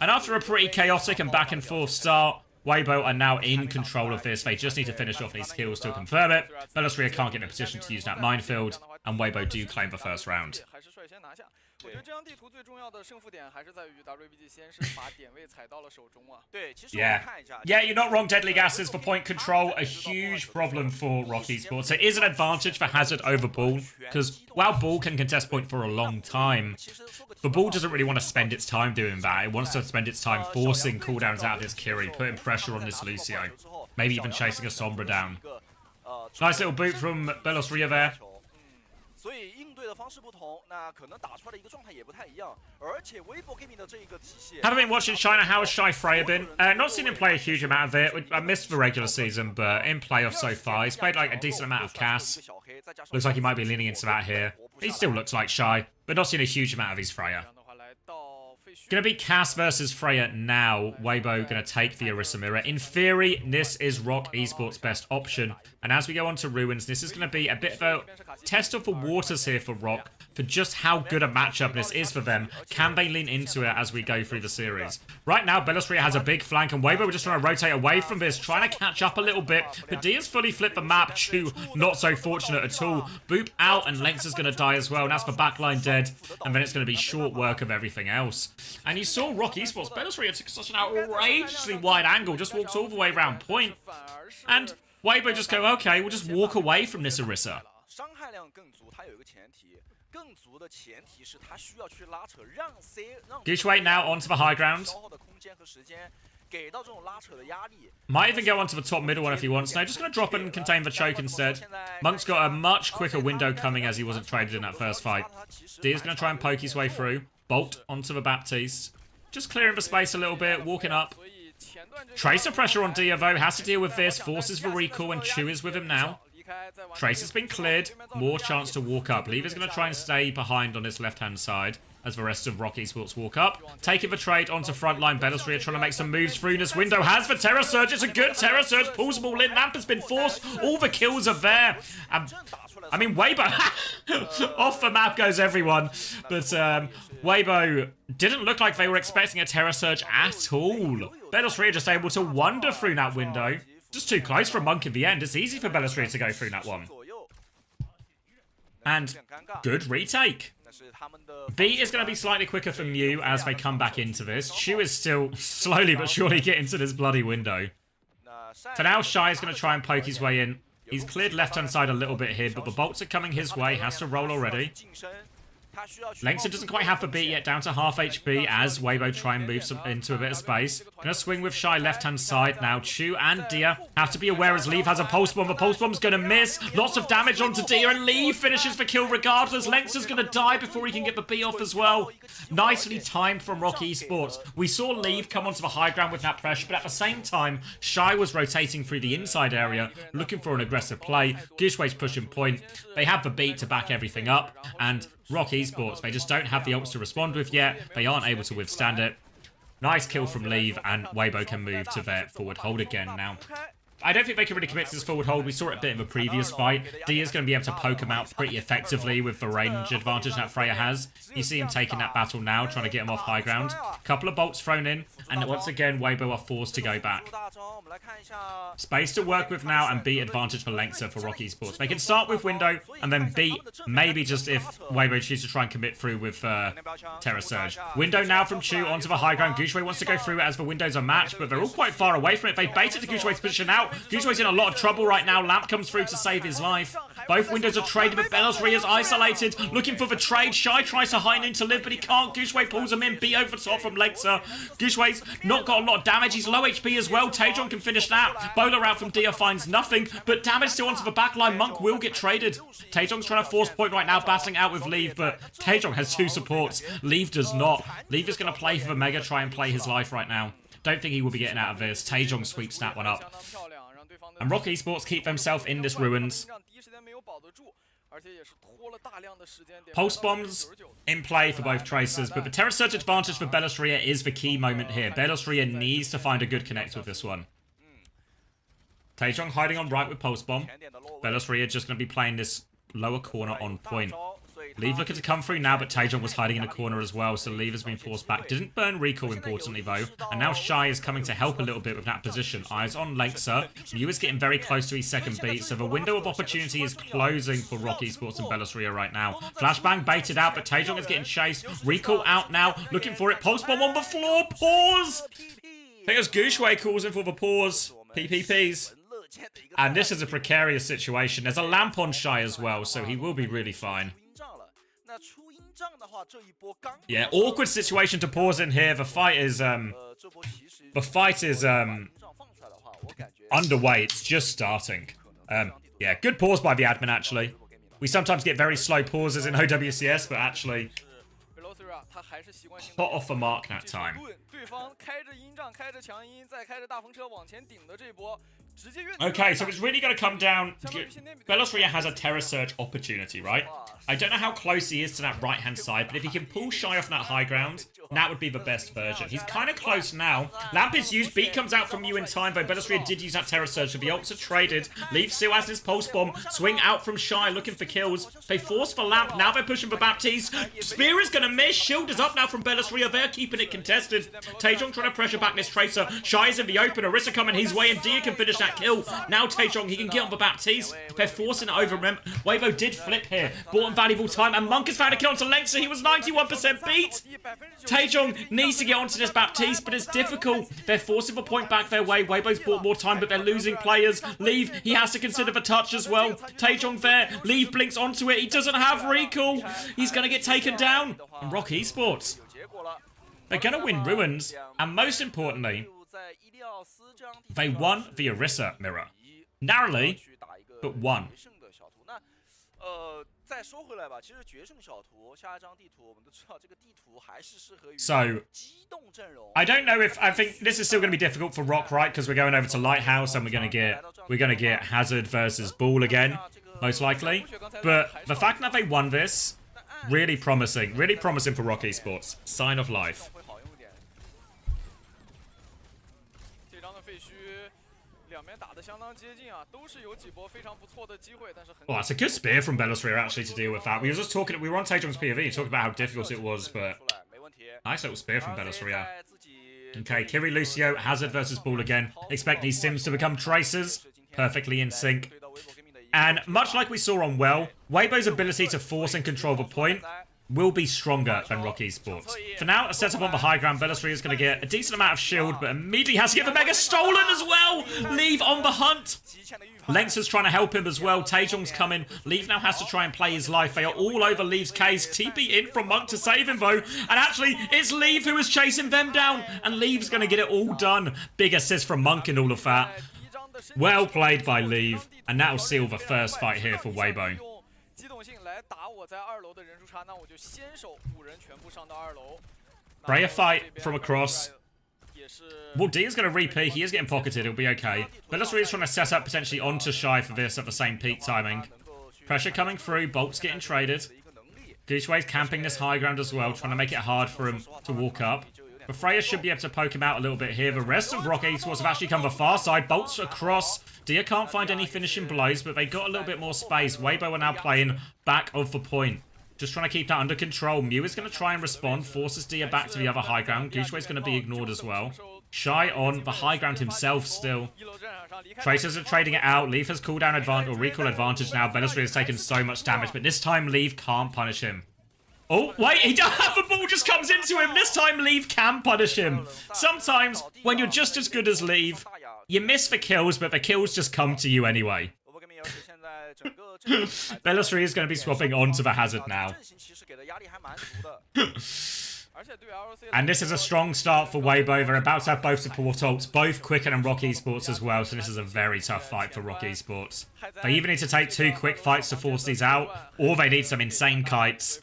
Speaker 1: And after a pretty chaotic and back and forth start, Weibo are now in control of this. They just need to finish off these kills to confirm it. Belosria can't get in a position to use that minefield, and Weibo do claim the first round.
Speaker 4: 我觉得这张地图最重要的胜负点还是在于 WBG 先是把点位踩到了手中啊。
Speaker 3: 对，其实我们看一下。
Speaker 1: Yeah, you're not wrong. Deadly gases for point control, a huge problem for Rock Esports. It is an advantage for Hazard over Ball, because while Ball can contest point for a long time, the Ball doesn't really want to spend its time doing that. It wants to spend its time forcing cooldowns out of this Kiri, putting pressure on this Lucio, maybe even chasing a Sombra down. Nice little boot from Belos Ria there.
Speaker 4: 所以应对的方式不同，那可能打出来的一个状态也不太一样。而且微博 gaming 的这一个体系。
Speaker 1: Haven't been watching China. How has Shy Freya been? Not seen him play a huge amount of it. I missed the regular season, but in playoffs so far, he's played like a decent amount of Cass. Looks like he might be leaning into that here. He still looks like Shy, but not seen a huge amount of his Freya. Gonna be Cass versus Freya now. Weibo gonna take the Orisa Mirror. In theory, this is Rock Esports' best option. And as we go on to Ruins, this is gonna be a bit of a test of the waters here for Rock, for just how good a matchup this is for them. Can they lean into it as we go through the series? Right now, Belosria has a big flank, and Weibo just trying to rotate away from this, trying to catch up a little bit. But Dia's fully flipped the map. Chu, not so fortunate at all. Boop out, and Lengths is going to die as well. And that's the backline dead, and then it's going to be short work of everything else. And you saw Rock Esports. Belosria took such an outrageously wide angle, just walks all the way around point. And Weibo just go, okay, we'll just walk away from this Orisa.
Speaker 4: 伤害量更足，它有一个前提，更足的前提是它需要去拉扯，让 C 让
Speaker 1: Goochway now onto the high ground.
Speaker 4: 消耗的空间和时间，给到这种拉扯的压力。
Speaker 1: Might even go onto the top middle one if he wants. No, just going to drop and contain the choke instead. Monk's got a much quicker window coming as he wasn't traded in that first fight. Dia's going to try and poke his way through. Bolt onto the Baptiste. Just clearing the space a little bit, walking up. Tracer pressure on Dia though, has to deal with this, forces the recall, and Chu is with him now. Tracer's been cleared, more chance to walk up. Lever's going to try and stay behind on his left-hand side as the rest of Rock Esports walk up. Taking the trade onto frontline. Belosria trying to make some moves through this window. Has the Terror Surge. It's a good Terror Surge. Pulls the ball in. Lamp has been forced. All the kills are there. I mean, Weibo. Off the map goes everyone. But Weibo didn't look like they were expecting a Terror Surge at all. Belosria just able to wander through that window. Just too close for Monk in the end. It's easy for Belosria to go through that one. And good retake. B is going to be slightly quicker for Mew as they come back into this. Chu is still slowly but surely getting to this bloody window. For now, Shy is going to try and poke his way in. He's cleared left-hand side a little bit here, but the bolts are coming his way. Has to roll already. Lengths doesn't quite have the beat yet, down to half HP as Weibo try and move into a bit of space. Gonna swing with Shy left-hand side now. Chu and Dia have to be aware as Leave has a pulse bomb. The pulse bomb's gonna miss. Lots of damage onto Dia, and Leave finishes the kill regardless. Lengths is gonna die before he can get the beat off as well. Nicely timed from Rock Esports. We saw Leave come onto the high ground with that pressure, but at the same time, Shy was rotating through the inside area, looking for an aggressive play. Goochway's pushing point. They have the beat to back everything up, and Rock Esports, they just don't have the ults to respond with yet. They aren't able to withstand it. Nice kill from Leave, and Weibo can move to their forward hold again now. I don't think they can really commit to this forward hold. We saw it a bit in the previous fight. Dia's going to be able to poke him out pretty effectively with the range advantage that Freya has. You see him taking that battle now, trying to get him off high ground. Couple of bolts thrown in, and once again, Weibo are forced to go back. Space to work with now, and B advantage for Lengtser for Rock Esports. They can start with window, and then B, maybe just if Weibo chooses to try and commit through with Terror Surge. Window now from Chu onto the high ground. Goochway wants to go through it as the windows are matched, but they're all quite far away from it. They baited the Goochway's position out. Goochway's in a lot of trouble right now. Lamp comes through to save his life. Both windows are traded, but Belosria is isolated, looking for the trade. Shy tries to hide in to live, but he can't. Goochway pulls him in. B over top from Lengtser. Goochway's not got a lot of damage. He's low HP as well. Taejon can finish that. Bowler out from Dia finds nothing, but damage still onto the backline. Monk will get traded. Taejon's trying to force point right now, battling out with Leave, but Taejon has two supports. Leave does not. Leave is going to play for the Mega, try and play his life right now. Don't think he will be getting out of this. Taejon sweeps that one up. And Rock Esports keep themselves in this Ruins. Pulse bombs in play for both Tracers, but the Terror Surge advantage for Belosria is the key moment here. Belosria needs to find a good connect with this one. Taejong hiding on right with Pulse Bomb. Belosria just going to be playing this lower corner on point. Leave looking to come through now, but Taejong was hiding in a corner as well, so Leave has been forced back. Didn't burn recall, importantly, though. And now Shy is coming to help a little bit with that position. Eyes on Lengtser. Mew is getting very close to his second beat, so the window of opportunity is closing for Rock Esports and Bellisria right now. Flashbang baited out, but Taejong is getting chased. Recall out now, looking for it. Pulse bomb on the floor. Pause! I think it was Gushue calls in for the pause. PPPs. And this is a precarious situation. There's a lamp on Shy as well, so he will be really fine. Yeah, awkward situation to pause in here. The fight is underway. It's just starting. Yeah, good pause by the admin, actually. We sometimes get very slow pauses in OWCS, but actually hot off the mark that time. Okay, so it's really going to come down. Bellisria has a Terror Surge opportunity, right? I don't know how close he is to that right-hand side, but if he can pull Shy off that high ground, that would be the best version. He's kind of close now. Lamp is used. Beat comes out from you in time, though. Bellisria did use that Terror Surge, so the ults are traded. Leaf still has his Pulse Bomb. Swing out from Shy, looking for kills. They force for Lamp. Now they're pushing for Baptiste. Spear is going to miss. Shield is up now from Bellisria. They're keeping it contested. Taejong trying to pressure back this Tracer. Shy is in the open. Orisa coming his way, and Dia can finish that kill. Now Taejong, he can get on the Baptiste. They're forcing it over. Remember, Weibo did flip here. Bought him valuable time, and Monk has found a kill onto Lengtser. He was 91% beat. Taejong needs to get onto this Baptiste, but it's difficult. They're forcing the point back their way. Weibo's bought more time, but they're losing players. Leave, he has to consider the touch as well. Taejong there. Leave blinks onto it. He doesn't have recall. He's going to get taken down. And Rock Esports, they're going to win Ruins. And most importantly, they won the Orisa mirror. Narrowly, but won. So, I don't know if I think this is still going to be difficult for Rock, right? Because we're going over to Lighthouse and we're going to get Hazard versus Ball again, most likely. But the fact that they won this, really promising for Rock Esports. Sign of life. Oh, it's a good spear from Bellisria actually to deal with that. We were just talking, we were on Taejong's POV talking about how difficult it was, but nice little spear from Bellisria. Okay, Kiri, Lucio, Hazard versus Ball again. Expect these Sims to become Tracers. Perfectly in sync. And much like we saw on Well, Weibo's ability to force and control the point will be stronger than Rock Esports. For now, a setup on the high ground. Bellisria is going to get a decent amount of shield, but immediately has to get the Mega stolen as well. Leave on the hunt. Lengtser's trying to help him as well. Taejong's coming. Leave now has to try and play his life. They are all over Leave's case. TP in from Monk to save him, though. And actually, it's Leave who is chasing them down. And Leave's going to get it all done. Big assist from Monk and all of that. Well played by Leave. And that'll seal the first fight here for Weibo. Freya fight from across. Well, D is going to repeat. He is getting pocketed. It'll be okay. Bellisria is trying to set up potentially onto Shy for this at the same peak timing. Pressure coming through. Bolt's getting traded. Gooshway's camping this high ground as well, trying to make it hard for him to walk up. But Freya should be able to poke him out a little bit here. The rest of Rock Esports have actually come the far side. Bolts across. Dia can't find any finishing blows, but they got a little bit more space. Weibo are now playing back of the point. Just trying to keep that under control. Mew is going to try and respond. Forces Dia back to the other high ground. Gooshway's going to be ignored as well. Shy on the high ground himself still. Tracers are trading it out. Leaf has cooldown advantage or recall advantage now. Bellisria has taken so much damage, but this time Leaf can't punish him. Oh, wait, he does have a ball just comes into him. This time, Leave can punish him. Sometimes, when you're just as good as Leave, you miss the kills, but the kills just come to you anyway. Bellisria is going to be swapping onto the Hazard now. And this is a strong start for Weibo. They're about to have both support ults, both Quicken and Rock Esports as well, so this is a very tough fight for Rock Esports. They either need to take 2 quick fights to force these out, or they need some insane kites.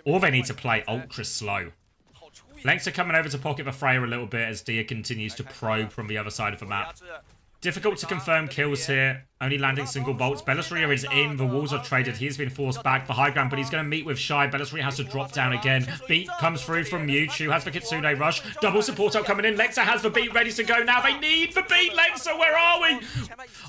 Speaker 1: Or they need to play ultra slow. Lengths are coming over to pocket the Freya a little bit as Dia continues to probe from the other side of the map. Difficult to confirm kills here. Only landing single bolts. Bellisria is in. The walls are traded. He's been forced back for high ground, but he's going to meet with Shy. Bellisria has to drop down again. Beat comes through from Mewtwo. Has the Kitsune rush. Double support out coming in. Lengtser has the beat ready to go now. They need the beat. Lengtser, where are we?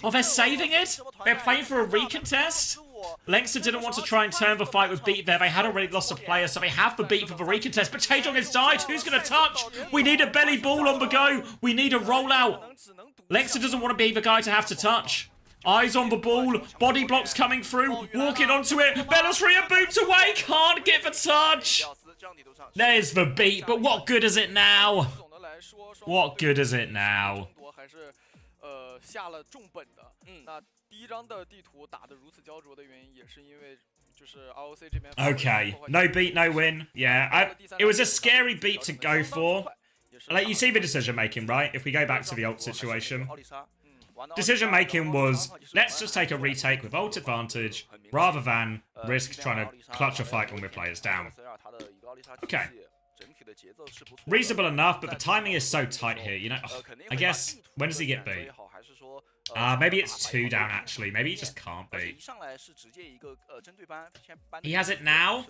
Speaker 1: Oh, they're saving it? They're playing for a recontest? Leinster didn't want to try and turn the fight with Beat there. They had already lost a player, so they have the Beat for the recontest. But Taejong has died. Who's going to touch? We need a belly ball on the go. We need a rollout. Leinster doesn't want to be the guy to have to touch. Eyes on the ball. Body blocks coming through. Walking onto it. Belosria boots away. Can't get the touch. There's the Beat, but what good is it now? What good is it now?
Speaker 3: 下了重本的，那第一张的地图打得如此焦灼的原因，也是因为就是 ROC 这边。
Speaker 1: Okay, no beat, no win. Yeah, it was a scary beat to go for. Like, you see the decision making, right? If we go back to the ult situation, decision making was let's just take a retake with ult advantage rather than risk trying to clutch a fight when we're players down. Okay. Reasonable enough, but the timing is so tight here, you know. I guess, when does he get beat? Maybe it's 2 down, actually. Maybe he just can't beat. He has it now?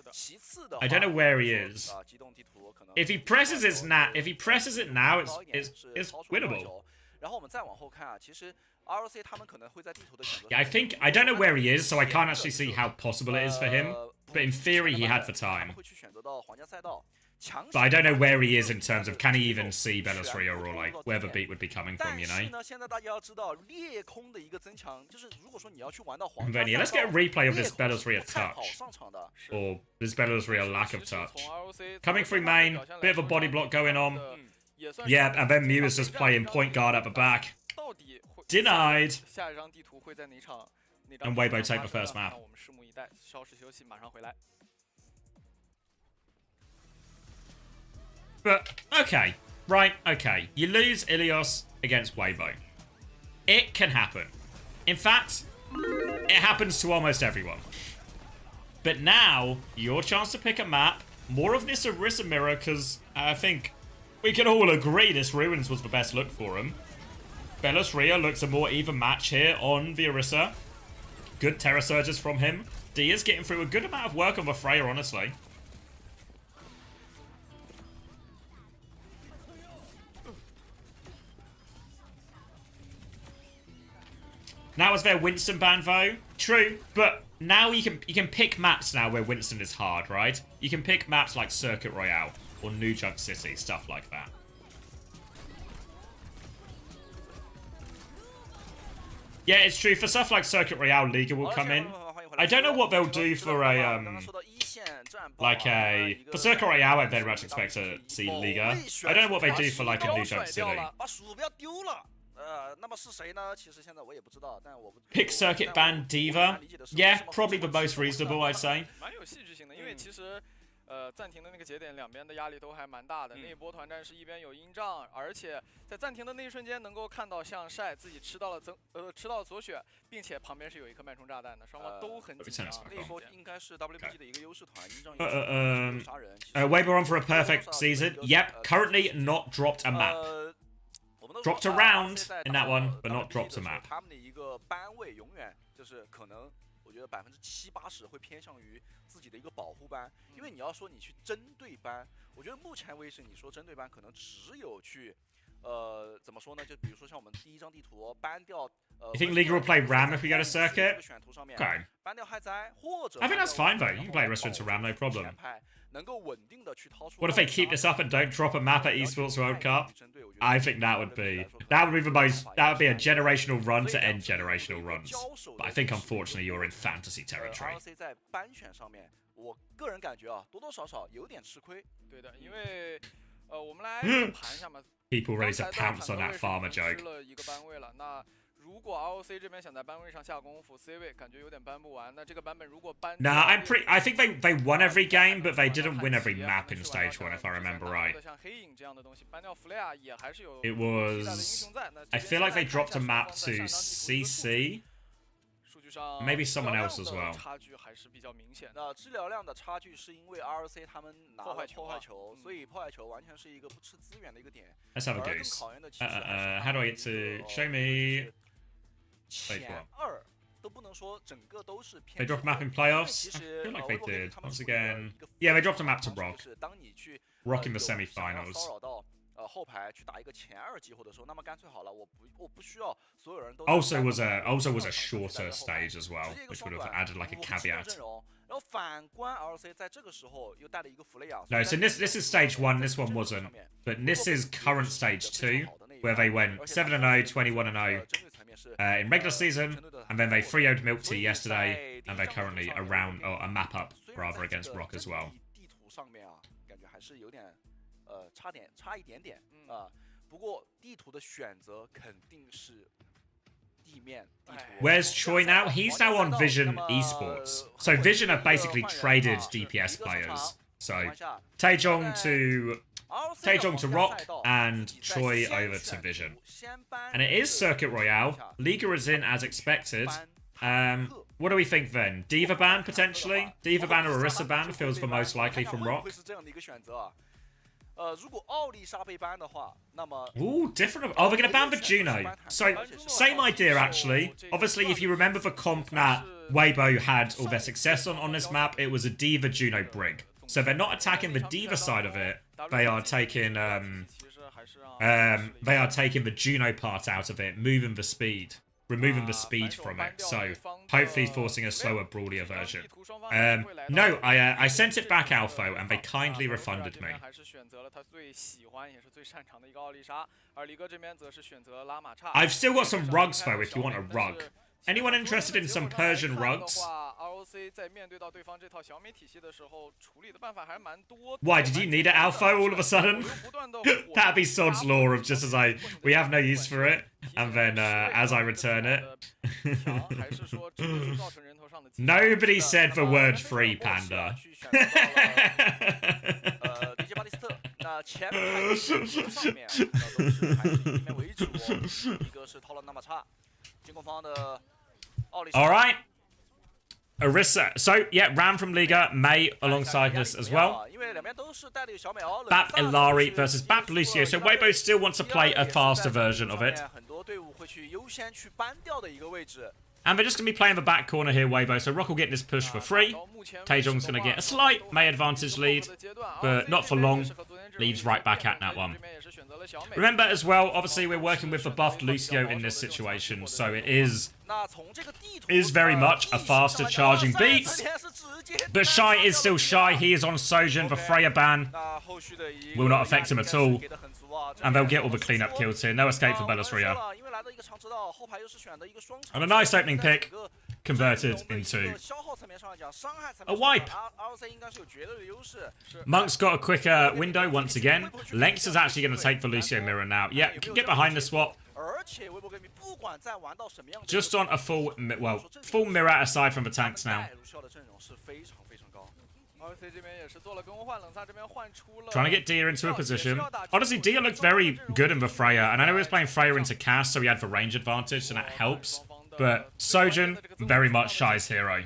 Speaker 1: I don't know where he is. If he presses it now, it's winnable. Yeah, I don't know where he is, so I can't actually see how possible it is for him. But in theory, he had the time. But I don't know where he is in terms of can he even see Belosria or like where the beat would be coming from, you know? And then, yeah, let's get a replay of this Belosria touch. Or this Belosria lack of touch. Coming through main, bit of a body block going on. Yeah, and then Mew is just playing point guard at the back. Denied. And Weibo take the first map. But, okay. Right, okay. You lose Ilios against Weibo. It can happen. In fact, it happens to almost everyone. But now, your chance to pick a map. More of this Orisa mirror, because I think we can all agree this Ruins was the best look for him. Belosria looks a more even match here on the Orisa. Good Terra Surges from him. Dia's getting through a good amount of work on the Freya, honestly. Now is there Winston ban though? True, but now you can pick maps now where Winston is hard, right? You can pick maps like Circuit Royale or New Junk City, stuff like that. Yeah, it's true. For stuff like Circuit Royale, Liga will come in. I don't know what they'll do for a for Circuit Royale. I very much expect to see Liga. I don't know what they do for like a New Junk City. Pick Circuit ban Diva. Yeah, probably the most reasonable, I'd say.
Speaker 3: 暂停的那个节点，两边的压力都还蛮大的。那一波团战是一边有阴障，而且在暂停的那一瞬间，能够看到像晒自己吃到了左血，并且旁边是有一颗脉冲炸弹的，双方都很紧张。那一波应该是 WPG 的一个优势团，阴障有杀人。
Speaker 1: Weibo on for a perfect season. Yep, currently not dropped a map. Dropped a round in that one, but not dropped a map.
Speaker 4: 他们的一个班位永远就是可能。 我觉得70%-80%会偏向于自己的一个保护班，因为你要说你去针对班，我觉得目前为止你说针对班可能只有去，怎么说呢？就比如说像我们第一张地图搬掉
Speaker 1: You think Liga will play Ram if we go to Circuit? Okay.
Speaker 4: 搬掉害灾，或者
Speaker 1: I think that's fine though. You can play Restaurant to Ram, no problem. What if they keep this up and don't drop a map at Esports World Cup? I think that would be the most. That would be a generational run to end generational runs. But I think unfortunately you're in fantasy territory.
Speaker 4: 在班选上面，我个人感觉啊，多多少少有点吃亏。
Speaker 3: 对的，因为我们来盘一下嘛。
Speaker 1: People ready to pounce on that farmer joke.
Speaker 3: 吃了一个班位了，那。 如果 ROC 这边想在班位上下功夫 ，C 位感觉有点搬不完。那这个版本如果搬
Speaker 1: Nah, I think they won every game, but they didn't win every map in stage 1, if I remember right.
Speaker 3: 像黑影这样的东西，搬掉 Flare 也还是有
Speaker 1: It was. I feel like they dropped a map to CC. Maybe someone else as well.
Speaker 3: 差距还是比较明显的。
Speaker 4: 那治疗量的差距是因为 ROC 他们拿了破坏球，所以破坏球完全是一个不吃资源的一个点。
Speaker 1: Let's have a goose. How do I get to show me? They dropped a map in playoffs? I feel like they did. Once again. Yeah, they dropped a map to Rock. Rock in the semi-finals.
Speaker 4: 后排去打一个前2机会的时候，那么干脆好了，我不需要
Speaker 1: Also was a shorter stage as well, which would have added like a caveat. No, so this is stage 1, this one wasn't. But this is current stage 2, where they went 7-0, 21-0 in regular season, and then they 3-0'd Milk Tea yesterday, and they're currently a map up rather against Rock as well. Where's Troy now? He's now on Vision Esports. So Vision have basically traded DPS players. So Taejong to Rock and Troy over to Vision. And it is Circuit Royale. Liga is in as expected. What do we think then? Diva ban potentially? Diva ban or Orisa ban feels the most likely from Rock. Ooh, different. Oh, we're going to ban the Juno. So, same idea, actually. Obviously, if you remember the comp that Weibo had all their success on this map, it was a Diva Juno Brig. So they're not attacking the Diva side of it. They are taking the Juno part out of it, moving the speed. Removing the speed from it, so hopefully forcing a slower, brawlier version. No, I sent it back, Alpho, and they kindly refunded me. I've still got some rugs, though, if you want a rug. Anyone interested in some Persian rugs? Why, did you need it, Alpho, all of a sudden? That'd be Sod's law of just as we have no use for it, and then as I return it. Nobody said the word free, Panda. Alright. Orisa. So, yeah, Ram from Liga, May alongside us as well. Bap Ilari versus Bap Lucio. So Weibo still wants to play a faster version of it. And they're just going to be playing the back corner here, Weibo. So Rock will get this push for free. Taejong's going to get a slight May advantage lead, but not for long. Leaves right back at that one. Remember as well, obviously we're working with the buffed Lucio in this situation, so it is very much a faster charging beat. But Shy is still Shy. He is on Sojin. The Freya ban will not affect him at all. And they'll get all the cleanup kills here. No escape for Bellisria. And a nice opening pick converted into a wipe. Monk's got a quicker window once again. Lengths is actually going to take the Lucio mirror now. Yeah, can get behind the swap. Just on a full mirror aside from the tanks now. Trying to get Dia into a position. Honestly, Dia looked very good in the Freya, and I know he was playing Freya into cast, so he had the range advantage, and that helps. But Sojin, very much Shy's hero.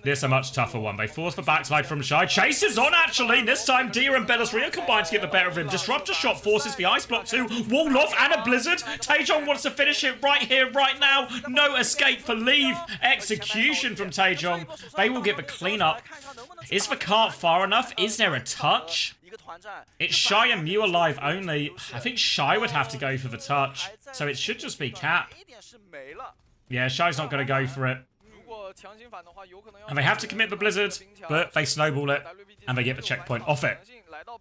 Speaker 1: This a much tougher one. They force the backslide from Shy. Chase is on, actually. This time, Dia and Bellisria combine to get the better of him. Disruptor shot forces the ice block too. Wall off and a blizzard. Taejong wants to finish it right here, right now. No escape for leave. Execution from Taejong. They will get the cleanup. Is the cart far enough? Is there a touch? It's Shy and Mew alive only. I think Shy would have to go for the touch. So it should just be Cap. Yeah, Shy's not going to go for it. And they have to commit the blizzard, but they snowball it, and they get the checkpoint off it.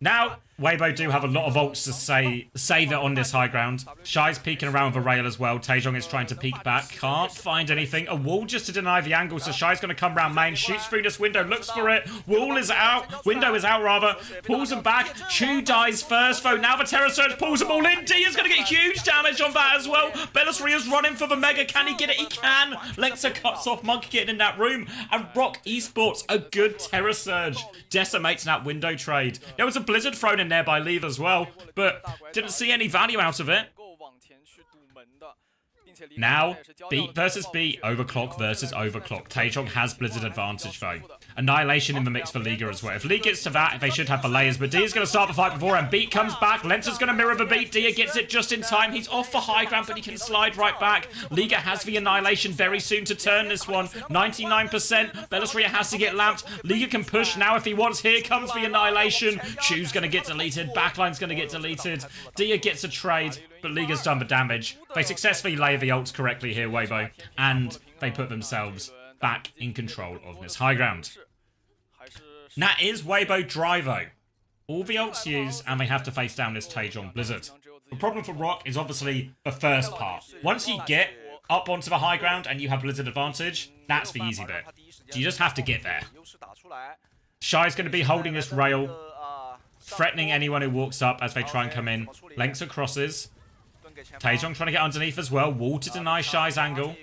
Speaker 1: Now, Weibo do have a lot of ults to say they're on this high ground. Shy's peeking around with a rail as well. Taejong is trying to peek back. Can't find anything. A wall just to deny the angle, so Shy's going to come round main. Shoots through this window, looks for it. Wall is out. Window is out, rather. Pulls him back. Chu dies first, though. Now the Terror Surge pulls them all in. D is going to get huge damage on that as well. Bellisria's running for the Mega. Can he get it? He can. Lexa cuts off Monk getting in that room. And Rock Esports, a good Terror Surge. Decimates that window trade. There was a blizzard thrown in there by Leave as well, but didn't see any value out of it. Now, beat versus beat, overclock versus overclock. Taejong has blizzard advantage though. Annihilation in the mix for Liga as well. If Lee gets to that, they should have the layers, but Dia's going to start the fight before, and Beat comes back. Lensa's going to mirror the beat. Dia gets it just in time. He's off for high ground, but he can slide right back. Liga has the Annihilation very soon to turn this one. 99%. Bellisria has to get lamped. Liga can push now if he wants. Here comes the Annihilation. Chu's going to get deleted. Backline's going to get deleted. Dia gets a trade. but Liga's done the damage. They successfully lay the ults correctly here, Weibo, and they put themselves back in control of this high ground. And that is Weibo Drivo. All the ults used, and they have to face down this Taejong Blizzard. The problem for Rock is obviously the first part. Once you get up onto the high ground and you have Blizzard advantage, that's the easy bit. So you just have to get there. Shy's going to be holding this rail, threatening anyone who walks up as they try and come in. Lengths and crosses. Taejong trying to get underneath as well. Wall to deny Shy's angle.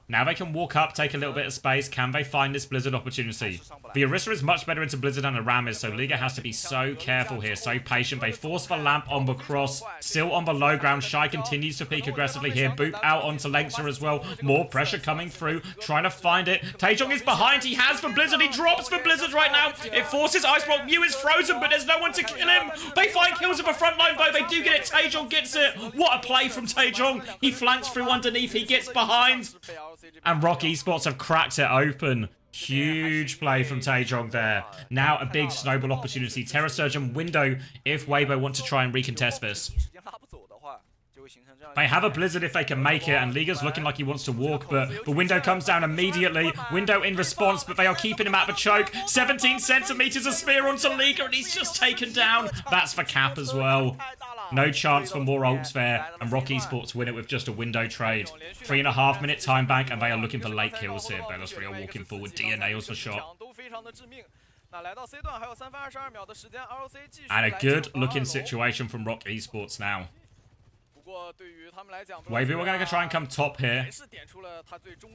Speaker 1: Now they can walk up, take a little bit of space. Can they find this Blizzard opportunity? The Orisa is much better into Blizzard than the Ram is, so Liga has to be so careful here, so patient. They force the lamp on the cross, still on the low ground. Shy continues to peek aggressively here. Boop out onto Lengtser as well. More pressure coming through, trying to find it. Taejong is behind. He has the Blizzard. He drops the Blizzard right now. It forces Ice Block. Mew is frozen, but there's no one to kill him. They find kills at the front line, though. They do get it. Taejong gets it. What a play from Taejong. He flanks through underneath. He gets behind. And Rock Esports have cracked it open. Huge play from Taejong there. Now a big snowball opportunity. Terra Surge and Window if Weibo want to try and recontest this. They have a Blizzard if they can make it, and Liga's looking like he wants to walk, but the Window comes down immediately. Window in response, but they are keeping him at the choke. 17 centimeters of spear onto Liga, and he's just taken down. That's for cap as well. No chance for more ults there, and Rock Esports win it with just a Window trade. 3.5 minute time bank, and they are looking for late kills here. Bellasri are walking forward. Dia nails the shot. And a good looking situation from Rock Esports now. Wavy, we're going to try and come top here.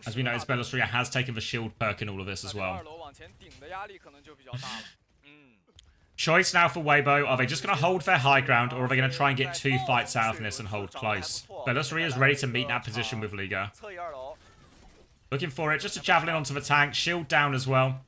Speaker 1: As we notice, Bellasria has taken the shield perk in all of this as well. Choice now for Weibo. Are they just going to hold their high ground, or are they going to try and get 2 fights out of this and hold close? Bellasria is ready to meet that position with Liga. Looking for it. Just a javelin onto the tank. Shield down as well.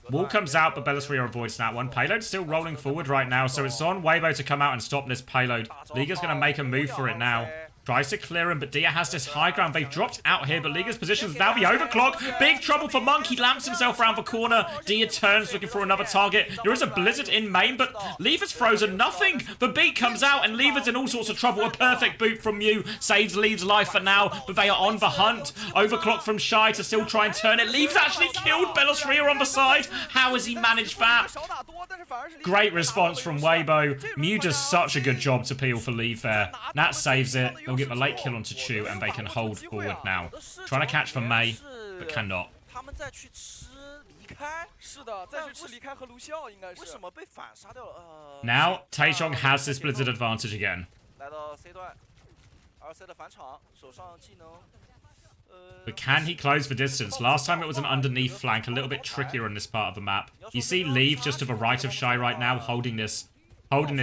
Speaker 1: Wall comes out, but Bellasria avoids that one. Payload's still rolling forward right now, so it's on Weibo to come out and stop this payload. Liga's going to make a move for it now. Tries to clear him, but Dia has this high ground. They've dropped out here, but Liga's position is now the overclock. Big trouble for Monk. He lamps himself around the corner. Dia turns, looking for another target. There is a Blizzard in main, but Lever's frozen. Nothing. The beat comes out, and Lever's in all sorts of trouble. A perfect boot from Mew saves Leve's life for now, but they are on the hunt. Overclock from Shy to still try and turn it. Leve's actually killed Bellasria on the side. How has he managed that? Great response from Weibo. Mew does such a good job to peel for Leve there. That saves it. They'll get the late kill onto Chu, and they can hold forward now. Trying to catch for Mei, but cannot. Now, Taejong has this Blizzard advantage again. But can he close the distance? Last time it was an underneath flank, a little bit trickier on this part of the map. You see Leve just to the right of Shy right now, holding this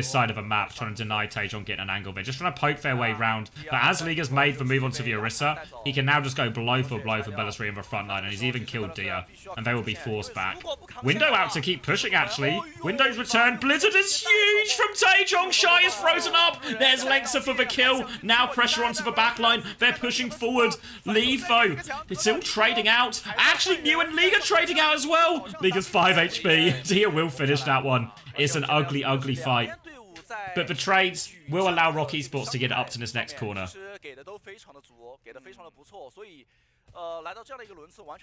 Speaker 1: side of a map, trying to deny Taejong getting an angle. They're just trying to poke their way round. But as Liga's made the move onto the Orisa, he can now just go blow for Bellasri in the front line, and he's even killed Dia, and they will be forced back. Window out to keep pushing, actually. Window's return. Blizzard is huge from Taejong. Shy is frozen up. There's Lengtser for the kill. Now pressure onto the back line. They're pushing forward. Leve, though, it's still trading out. Actually, Mew and Liga trading out as well. Liga's 5 HP. Dia will finish that one. It's an ugly, ugly fight. But the trades will allow Rock Esports to get it up to this next corner.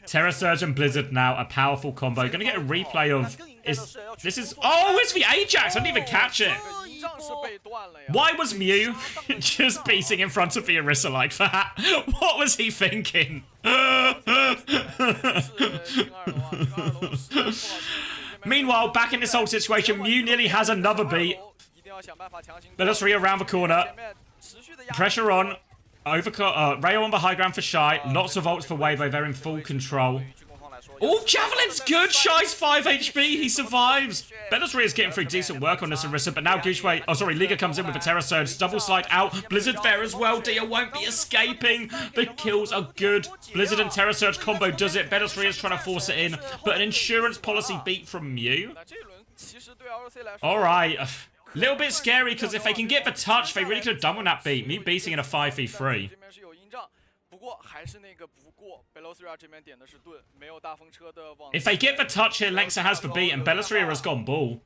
Speaker 1: Terra Surge and Blizzard now, a powerful combo. Gonna get a replay of... Oh, it's the Ajax! I didn't even catch it! Why was Mew just beating in front of the Orisa like that? What was he thinking? Meanwhile, back in this whole situation, Mew nearly has another beat. Bellasri around the corner. Pressure on. Rayo on the high ground for Shy. Lots of ults for Weibo. They're in full control. Oh, Javelin's good. Shy's 5 HP. He survives. Bellasri is getting through decent work on this Orisa, but now Liga comes in with a Terra Surge. Double slide out. Blizzard there as well. Dia won't be escaping. The kills are good. Blizzard and Terra Surge combo does it. Bellasri is trying to force it in, but an insurance policy beat from Mew. Alright. Little bit scary, because if they can get the touch, they really could have done with that beat. Mew beating in a 5v3. If they get the touch here, Lengtser has the beat, and Bellasria has gone ball.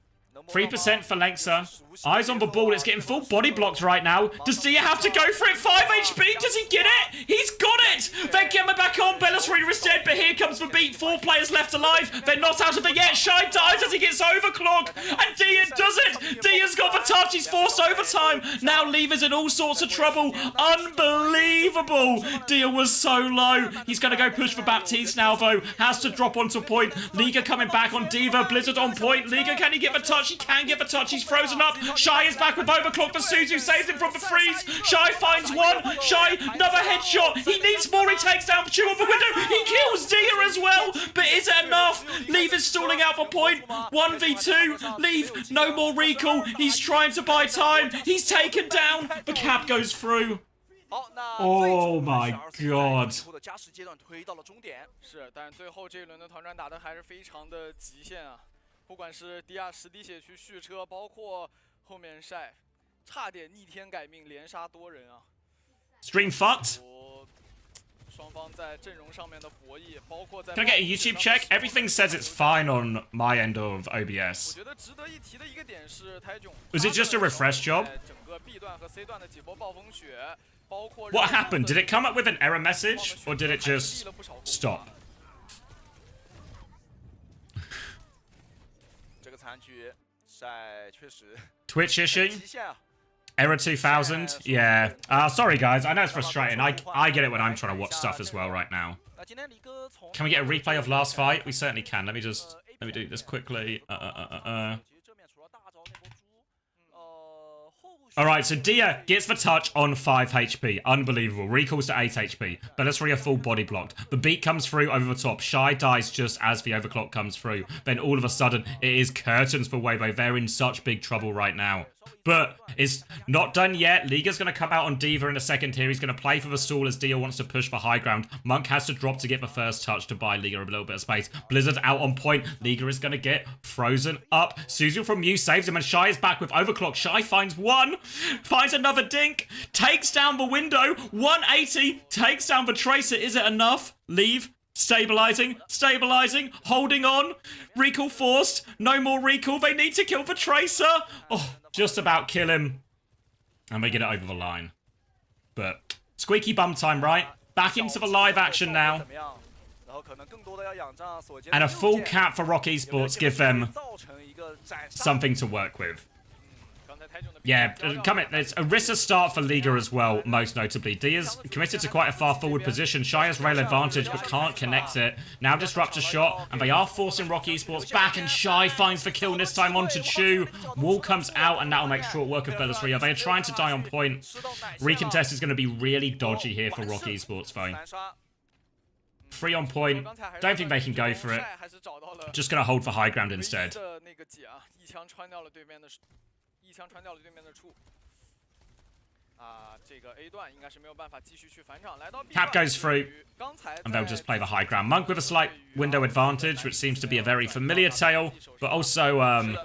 Speaker 1: 3% for Lengtser. Eyes on the ball. It's getting full body blocked right now. Does Dia have to go for it? 5 HP. Does he get it? He's got it. Then Gemma back on. Bellasrina is dead, but here comes the beat. 4 players left alive. They're not out of it yet. Shy dies as he gets overclock. And Dia does it. Dia's got the touch. He's forced overtime. Now Lever's in all sorts of trouble. Unbelievable. Dia was so low. He's going to go push for Baptiste now, though. Has to drop onto point. Liga coming back on Diva. Blizzard on point. Liga, can he get the touch? He can get the touch. He's frozen up. Shy is back with overclock, but Suzu saves him from the freeze. Shy finds one. Shy, another headshot. He needs more. He takes down 2 on the window. He kills Dia as well. But is it enough? Leave is stalling out for point. 1v2. Leave, no more recall. He's trying to buy time. He's taken down. The cap goes through. Oh my god.
Speaker 4: 是，但最后这一轮的团战打得还是非常的极限啊！不管是迪亚10滴血去续车，包括后面晒，差点逆天改命，连杀多人啊！
Speaker 1: Stream fucked.
Speaker 4: 双方在阵容上面的博弈，包括在
Speaker 1: Can I get a YouTube check? Everything says it's fine on my end of OBS.
Speaker 4: 我觉得值得一提的一个点是台囧
Speaker 1: Was it just a refresh job?
Speaker 4: 整个 B 段和 C 段的几波暴风雪，包括
Speaker 1: What happened? Did it come up with an error message? Or did it just stop?
Speaker 3: 这个残局晒确实
Speaker 1: Twitch issue?
Speaker 3: 极限啊！
Speaker 1: Error 2000? Yeah. Sorry guys, I know it's frustrating. I get it when I'm trying to watch stuff as well right now. Can we get a replay of last fight? We certainly can. Let me do this quickly. Alright, so Dia gets the touch on 5 HP. Unbelievable. Recalls to 8 HP. Bellasria full body blocked. The beat comes through over the top. Shy dies just as the overclock comes through. Then all of a sudden, it is curtains for Weibo. They're in such big trouble right now. But it's not done yet. Liga's going to come out on Diva in a second here. He's going to play for the stall as Dia wants to push for high ground. Monk has to drop to get the first touch to buy Liga a little bit of space. Blizzard out on point. Liga is going to get frozen up. Suzu from Mew saves him and Shy is back with overclock. Shy finds one. Finds another dink. Takes down the window. 180. Takes down the Tracer. Is it enough? Leave. Stabilizing, holding on. Recall forced. No more recall. They need to kill the Tracer. Oh, just about kill him. And they get it over the line. But squeaky bum time, right? Back into the live action now. And a full cap for Rock Esports give them something to work with. Yeah, come in. It's Orisa start for Liga as well, most notably. Dia's committed to quite a far forward position. Shy has rail advantage, but can't connect it. Now disrupt a shot, and they are forcing Rock Esports back, and Shy finds the kill this time onto Chu. Wall comes out, and that'll make short work of Bellasria. They are trying to die on point. Recontest is going to be really dodgy here for Rock Esports, though. 3 on point. Don't think they can go for it. Just going to hold for high ground instead.
Speaker 4: 一枪穿掉了对面的处，这个 A 段应该是没有办法继续去返场，来到 B 段。
Speaker 1: Cap goes through, and they'll just play the high ground. Monk with a slight window advantage, which seems to be a very familiar tale, but also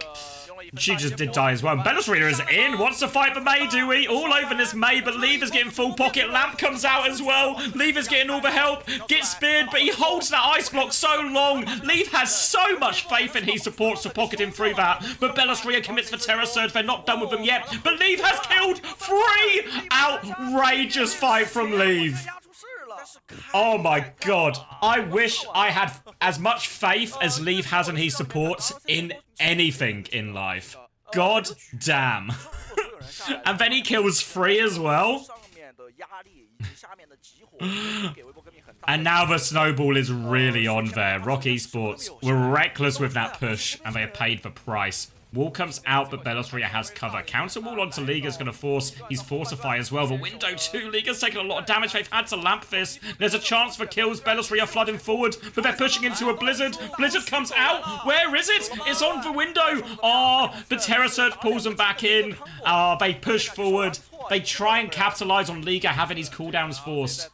Speaker 1: she just did die as well. Bellasria is in, wants to fight the Mei, do we? All over this Mei, but Lever's getting full pocket. Lamp comes out as well. Lever's getting all the help, gets speared, but he holds that ice block so long. Lever has so much faith in his supports to pocket him through that, but Bellasria commits the Terror Surge. They're not done with them yet, but Lever has killed 3! Outrageous fight from Lever. Oh my god. I wish I had as much faith as Lever has in his supports in anything in life. God damn. And then he kills 3 as well. And now the snowball is really on there. Rock Esports were reckless with that push, and they have paid the price. Wall comes out, but Bellasria has cover. Counter wall onto Liga's going to force his Fortify as well. The window too. Liga's taken a lot of damage. They've had to lamp this. There's a chance for kills. Bellasria flooding forward, but they're pushing into a Blizzard. Blizzard comes out. Where is it? It's on the window. Oh, the Terror Surge pulls them back in. They push forward. They try and capitalize on Liga having his cooldowns forced.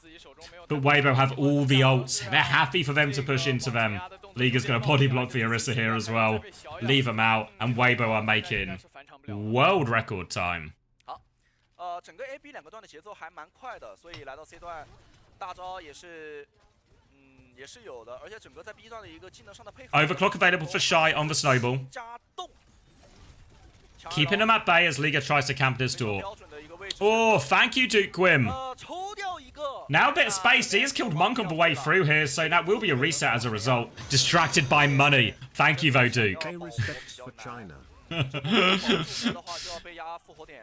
Speaker 1: But Weibo have all the ults. They're happy for them to push into them. Liga's going to body block the Orisa here as well. Leave them out. And Weibo are making world record time.
Speaker 4: 整个 A、B 两个段的节奏还蛮快的，所以来到 C 段，大招也是有的，而且整个在 B 段的一个技能上的配合。
Speaker 1: Overclock available for Shy on the snowball. Keeping them at bay as Liga tries to camp this door. Oh, thank you, Duke Gwym. Now a bit of space. He has killed Monk on the way through here, so that will be a reset as a result. Distracted by money. Thank you, though, Duke.
Speaker 2: Pay respects for China.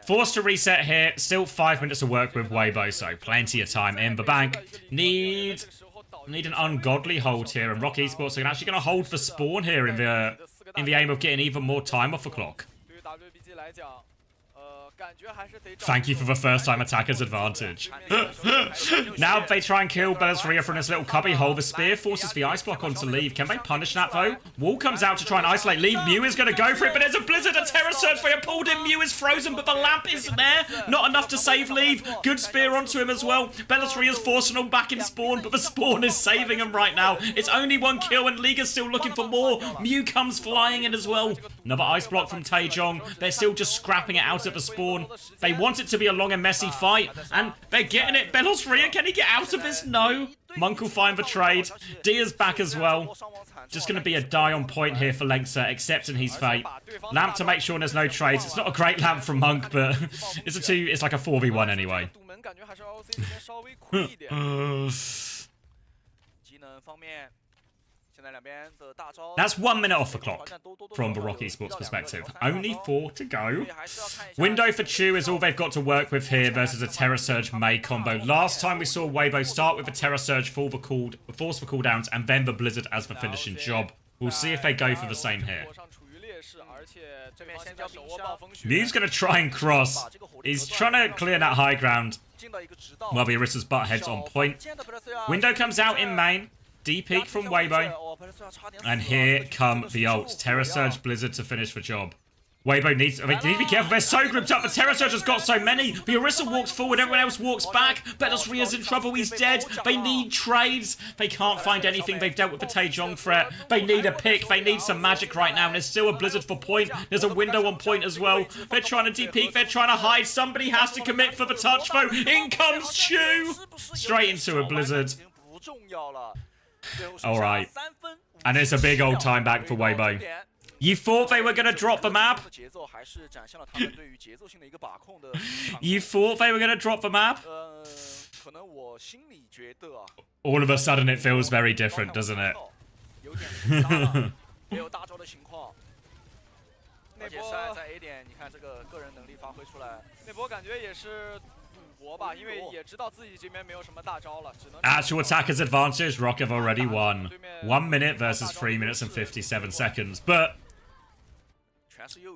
Speaker 1: Forced to reset here. Still 5 minutes of work with Weibo, so plenty of time in the bank. Need an ungodly hold here, and Rock Esports are actually going to hold the spawn here in the aim of getting even more time off the clock. Thank you for the first time attacker's advantage. Now they try and kill Bellisria from this little cubby hole. The spear forces the ice block onto Leave. Can they punish that though? Wall comes out to try and isolate Leave. Mew is going to go for it, but there's a blizzard, a terror surge. They are pulled in. Mew is frozen, but the lamp isn't there. Not enough to save Leave. Good spear onto him as well. Bellisria is forcing him back in spawn, but the spawn is saving him right now. It's only one kill, and League is still looking for more. Mew comes flying in as well. Another ice block from Taejong. They're still just scrapping it out of the spawn. They want it to be a long and messy fight, and they're getting it. Bellisria, can he get out of this? No. Monk will find the trade. Dia's back as well. Just going to be a die on point here for Lengtser, accepting his fate. Lamp to make sure there's no trades. It's not a great lamp from Monk, but it's like a 4v1 anyway. That's 1 minute off the clock from the Rock Esports perspective. Only 4 to go. Window for Chu is all they've got to work with here versus a Terror Surge Mei combo. Last time we saw Weibo start with a Terror Surge, force the cooldowns, and then the Blizzard as the finishing job. We'll see if they go for the same here. Mew's going to try and cross. He's trying to clear that high ground while the Orisa's butt heads on point. Window comes out in main. D-peak from Weibo. And here come the ults. Terror Surge, Blizzard to finish the job. Weibo needs to be careful. They're so grouped up. The Terror Surge has got so many. The Orisa walks forward. Everyone else walks back. Bellisria's in trouble. He's dead. They need trades. They can't find anything. They've dealt with the Taejong threat. They need a pick. They need some magic right now. And there's still a Blizzard for point. There's a window on point as well. They're trying to D-peak. They're trying to hide. Somebody has to commit for the touch, though. In comes Chu. Straight into a Blizzard. Alright. And it's a big old time back for Weibo. You thought they were going to drop the map? You thought they were going to drop the map? All of a sudden it feels very different, doesn't it?
Speaker 4: 内波在 A 点，你看这个个人能力发挥出来，内波感觉也是赌博吧，因为也知道自己这边没有什么大招了，只能
Speaker 1: Actual attacker's advantage. Rock have already won. 1 minute versus 3 minutes and 57 seconds. But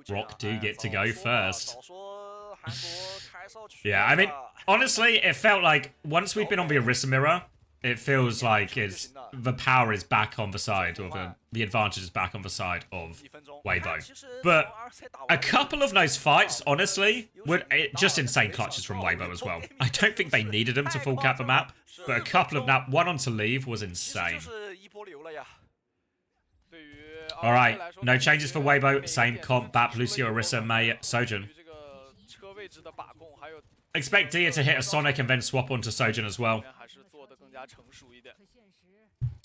Speaker 1: Rock do get to go first. Yeah, I mean, honestly, it felt like once we've been on the Orisa mirror, it feels like the power is back on the side, or the advantage is back on the side of Weibo. But a couple of those fights, honestly, were just insane clutches from Weibo as well. I don't think they needed him to full cap the map, but a couple of that one on to leave was insane. Alright, no changes for Weibo. Same comp, Bap, Lucio, Orisa, Mei, Sojin. Expect Dia to hit a Sonic and then swap onto Sojin as well.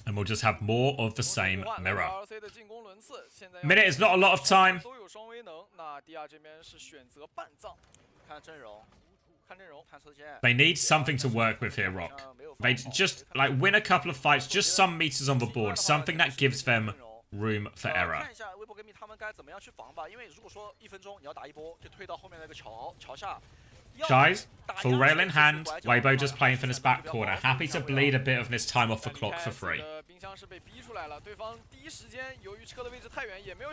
Speaker 1: And we'll just have more of the same mirror. Minute is not a lot of time. They need something to work with here, Rock. They just, like, win a couple of fights, just some meters on the board. Something that gives them room for error. Guys, full rail in hand. Weibo just playing for this back corner. Happy to bleed a bit of this time off the clock for free.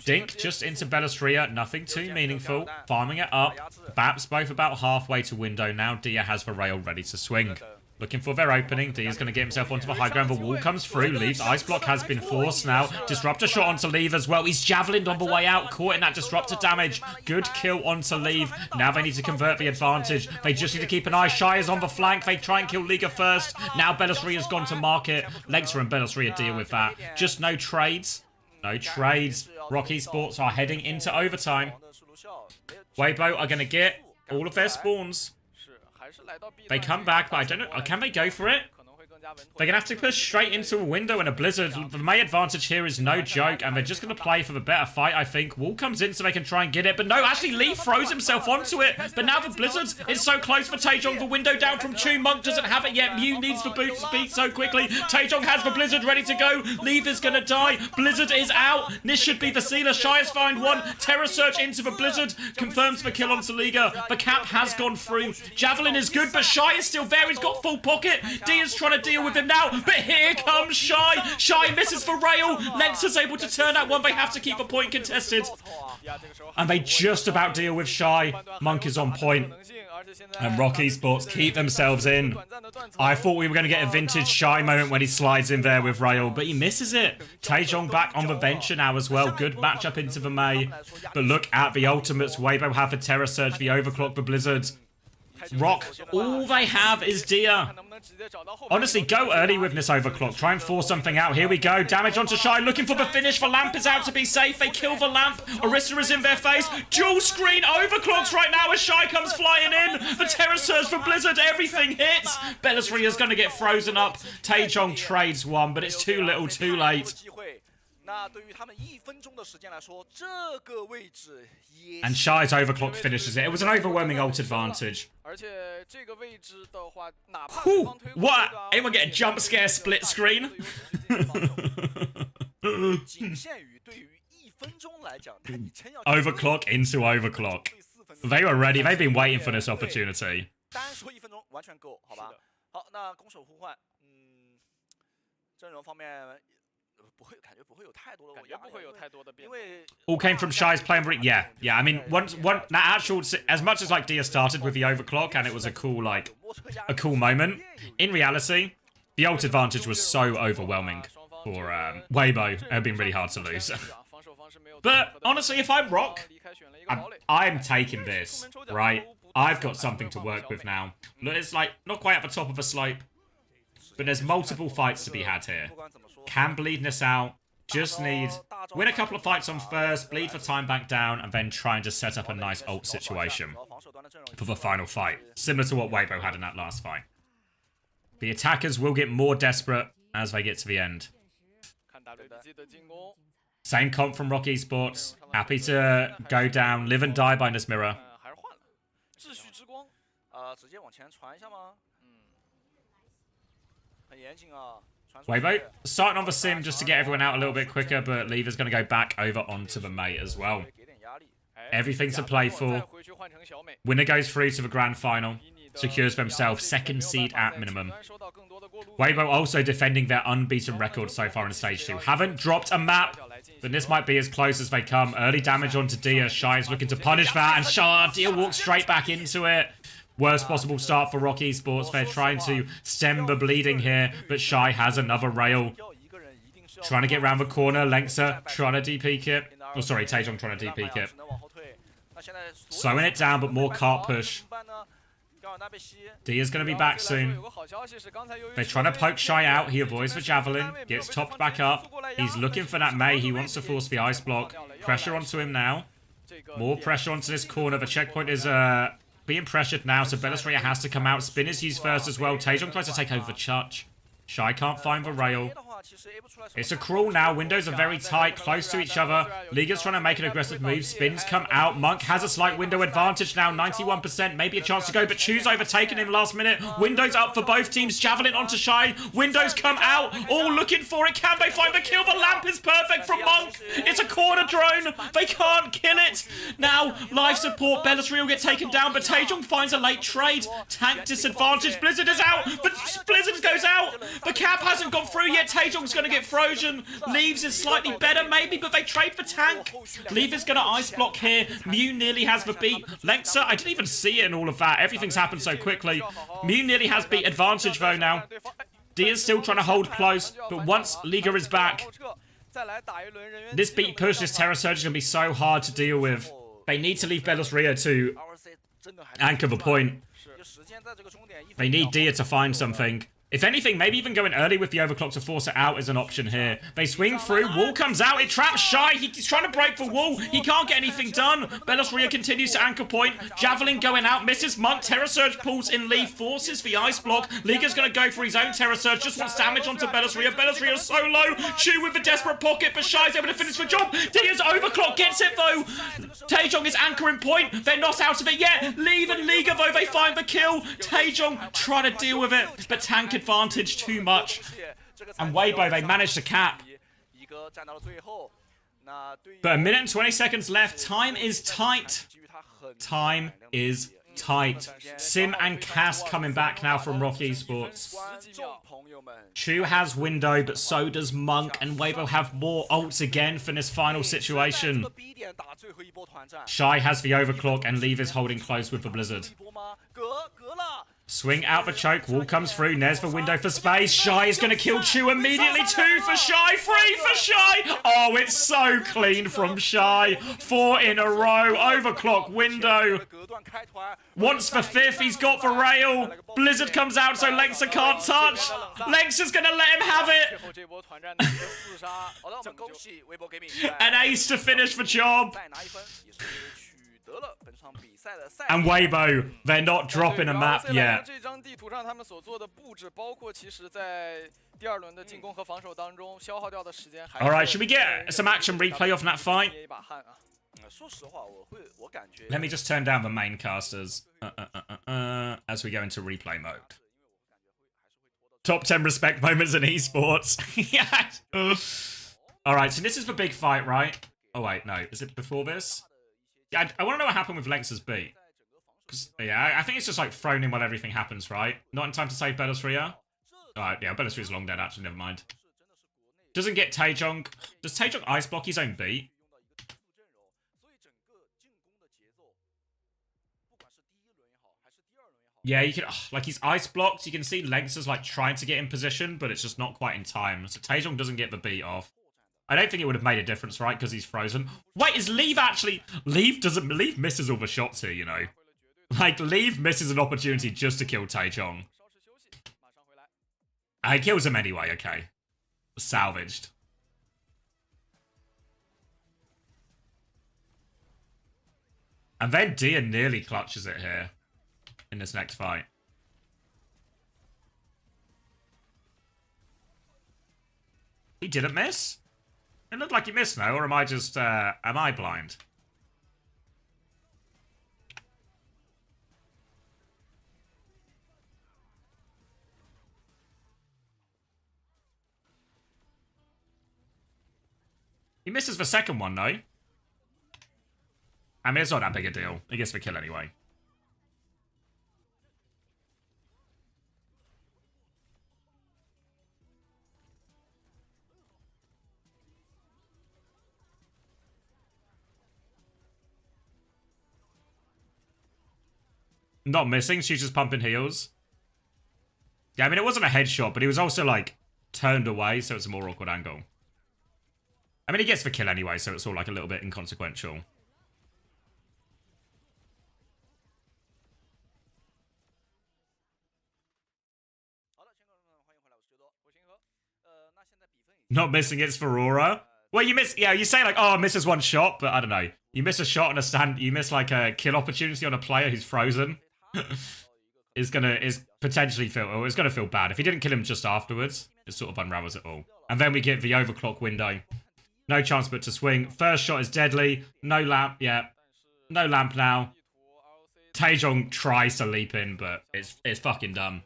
Speaker 1: Dink just into Bellisria. Nothing too meaningful. Farming it up. Baps both about halfway to window. Now Dia has the rail ready to swing. Looking for their opening. Dia's going to get himself onto the high ground. The wall comes through. Leaves. Ice block has been forced now. Disruptor shot onto Leave as well. He's javelined on the way out. Caught in that disruptor damage. Good kill onto Leave. Now they need to convert the advantage. They just need to keep an eye. Shy is on the flank. They try and kill Liga first. Now Bellisria's gone to market. Lengtser and Bellisria deal with that. Just no trades. No trades. Rock Esports are heading into overtime. Weibo are going to get all of their spawns. They come back, but I don't know. Can they go for it? They're going to have to push straight into a window and a blizzard. The May advantage here is no joke, and they're just going to play for the better fight, I think. Wall comes in so they can try and get it, but no, actually Lee throws himself onto it. But now the blizzard is so close for Taejong. The window down from Chu. Monk doesn't have it yet. Mew needs the boost to speed so quickly. Taejong has the blizzard ready to go. Leave is going to die. Blizzard is out. This should be the sealer. Shy has found one. Terror Surge into the blizzard. Confirms the kill on Saliga. The cap has gone through. Javelin is good, but Shy is still there. He's got full pocket. Dia's trying to deal with him now, but here comes Shy. Shy misses for rail. Length's able to turn that one. They have to keep a point contested. And they just about deal with Shy. Monk is on point. And Rocky Sports keep themselves in. I thought we were going to get a vintage Shy moment when he slides in there with rail, but he misses it. Taejong back on the venture now as well. Good matchup into the May. But look at the ultimates. Weibo have the Terror Surge, the Overclock, the Blizzard. Rock, all they have is Dia. Honestly, go early with this Overclock. Try and force something out. Here we go. Damage onto Shy. Looking for the finish. The lamp is out to be safe. They kill the lamp. Orisa is in their face. Dual screen Overclocks right now as Shy comes flying in. The Terror Surge for Blizzard. Everything hits. Bellisri is going to get frozen up. Taejong trades one, but it's too little too late. And Shy's Overclock finishes it. It was an overwhelming ult advantage. Whew, what? Anyone get a jump scare split screen? Overclock into Overclock. They were ready. They've been waiting for this opportunity. All came from Shy's playing. Yeah. I mean, that actual, as much as like Dia started with the Overclock and it was a cool moment. In reality, the ult advantage was so overwhelming for Weibo. It had been really hard to lose. But honestly, if I'm Rock, I'm taking this, right? I've got something to work with now. Look, it's like not quite at the top of a slope, but there's multiple fights to be had here. Can bleed this out. Just need win a couple of fights on first, bleed for time back down, and then try and just set up a nice ult situation for the final fight. Similar to what Weibo had in that last fight. The attackers will get more desperate as they get to the end. Same comp from Rocky Sports. Happy to go down, live and die by this mirror. Weibo starting on the sim just to get everyone out a little bit quicker, but Lever's going to go back over onto the May as well. Everything to play for. Winner goes through to the grand final. Secures themselves second seed at minimum. Weibo also defending their unbeaten record so far in Stage 2. Haven't dropped a map, but this might be as close as they come. Early damage onto Dia. Shy is looking to punish that, and Dia walks straight back into it. Worst possible start for Rocky Sports. They're trying to stem the bleeding here, but Shy has another rail. Trying to get around the corner. Lengtsa trying to DP kit. Oh, sorry, Taejong trying to DP kit. Slowing it down, but more cart push. Dia's going to be back soon. They're trying to poke Shy out. He avoids the javelin. Gets topped back up. He's looking for that May. He wants to force the ice block. Pressure onto him now. More pressure onto this corner. The checkpoint is being pressured now, so Bellisria has to come out. Spin is used first as well. Taejong tries to take over Chutch. Shy can't find the rail. It's a crawl now. Windows are very tight, close to each other. Liga's trying to make an aggressive move. Spins come out. Monk has a slight window advantage now. 91%, maybe a chance to go, but Chu's overtaken him last minute. Windows up for both teams. Javelin onto Shy. Windows come out. All looking for it. Can they find the kill? The lamp is perfect from Monk. It's a corner drone. They can't kill it. Now, life support. Bellisri will get taken down, but Taejong finds a late trade. Tank disadvantage. Blizzard is out, but Blizzard goes out. The cap hasn't gone through yet. Taejong's going to get frozen. Leaves is slightly better, maybe, but they trade for tank. Leave is going to ice block here. Mew nearly has the beat. Lengtsa, I didn't even see it in all of that. Everything's happened so quickly. Mew nearly has beat advantage, though, now. Dia's still trying to hold close, but once Liga is back, this beat push, this Terror Surge is going to be so hard to deal with. They need to leave Bellisria to anchor the point. They need Dia to find something. If anything, maybe even going early with the overclock to force it out is an option here. They swing through, wall comes out, it traps Shy, he's trying to break the wall, he can't get anything done. Bellisria continues to anchor point, Javelin going out, misses Monk, Terror Surge pulls in Lee, forces the ice block, Liga's gonna go for his own Terror Surge, just wants damage onto Bellisria, Bellisria's so low, Chu with the desperate pocket, but Shy's able to finish the job, Dia's overclock gets it though, Taejong is anchoring point, they're not out of it yet, Leave and Liga though, they find the kill, Taejong trying to deal with it, but tank advantage too much. And Weibo, they managed to cap. But 1 minute and 20 seconds left. Time is tight. Time is tight. Sim and Cass coming back now from Rock Esports. Chu has window, but so does Monk, and Weibo have more ults again for this final situation. Shy has the overclock, and Leave is holding close with the Blizzard. Swing out the choke, wall comes through, Nez for window for space, Shy is going to kill Chu immediately, 2 for Shy, 3 for Shy! Oh, it's so clean from Shy, 4 in a row, overclock window. Wants the 5th, he's got the rail, Blizzard comes out so Lexa can't touch, Lexa's going to let him have it. An ace to finish the job. And Weibo, they're not dropping a map yet. Alright, should we get some action replay off that fight? Let me just turn down the main casters as we go into replay mode. Top 10 respect moments in esports. Alright, so this is the big fight, right? Oh wait, no. Is it before this? Yeah, I want to know what happened with Lexa's beat. Yeah, I think it's just like thrown in while everything happens, right? Not in time to save Bellisria. Alright, yeah, Bellisria's long dead, actually, never mind. Doesn't get Taejong. Does Taejong ice block his own beat? Yeah, you can, like, he's ice blocked. You can see Lexa's like trying to get in position, but it's just not quite in time. So Taejong doesn't get the beat off. I don't think it would have made a difference, right? Because he's frozen. Wait, is Leave actually... Leave misses all the shots here, you know? Like, Leave misses an opportunity just to kill Taejong. He kills him anyway, okay. Salvaged. And then Dia nearly clutches it here. In this next fight. He didn't miss? It looked like he missed, no? Or am I just, am I blind? He misses the second one, though. I mean, it's not that big a deal. He gets the kill anyway. Not missing, she's just pumping heals. Yeah, I mean, it wasn't a headshot, but he was also, like, turned away, so it's a more awkward angle. I mean, he gets the kill anyway, so it's all, like, a little bit inconsequential. Not missing, it's for Aurora. Well, you miss, yeah, you say, like, oh, misses one shot, but I don't know. You miss a shot on a stand, you miss, like, a kill opportunity on a player who's frozen. Is potentially it's gonna feel bad. If he didn't kill him just afterwards, it sort of unravels it all. And then we get the overclock window. No chance but to swing. First shot is deadly. No lamp, yeah. No lamp now. Taejong tries to leap in, but it's fucking done.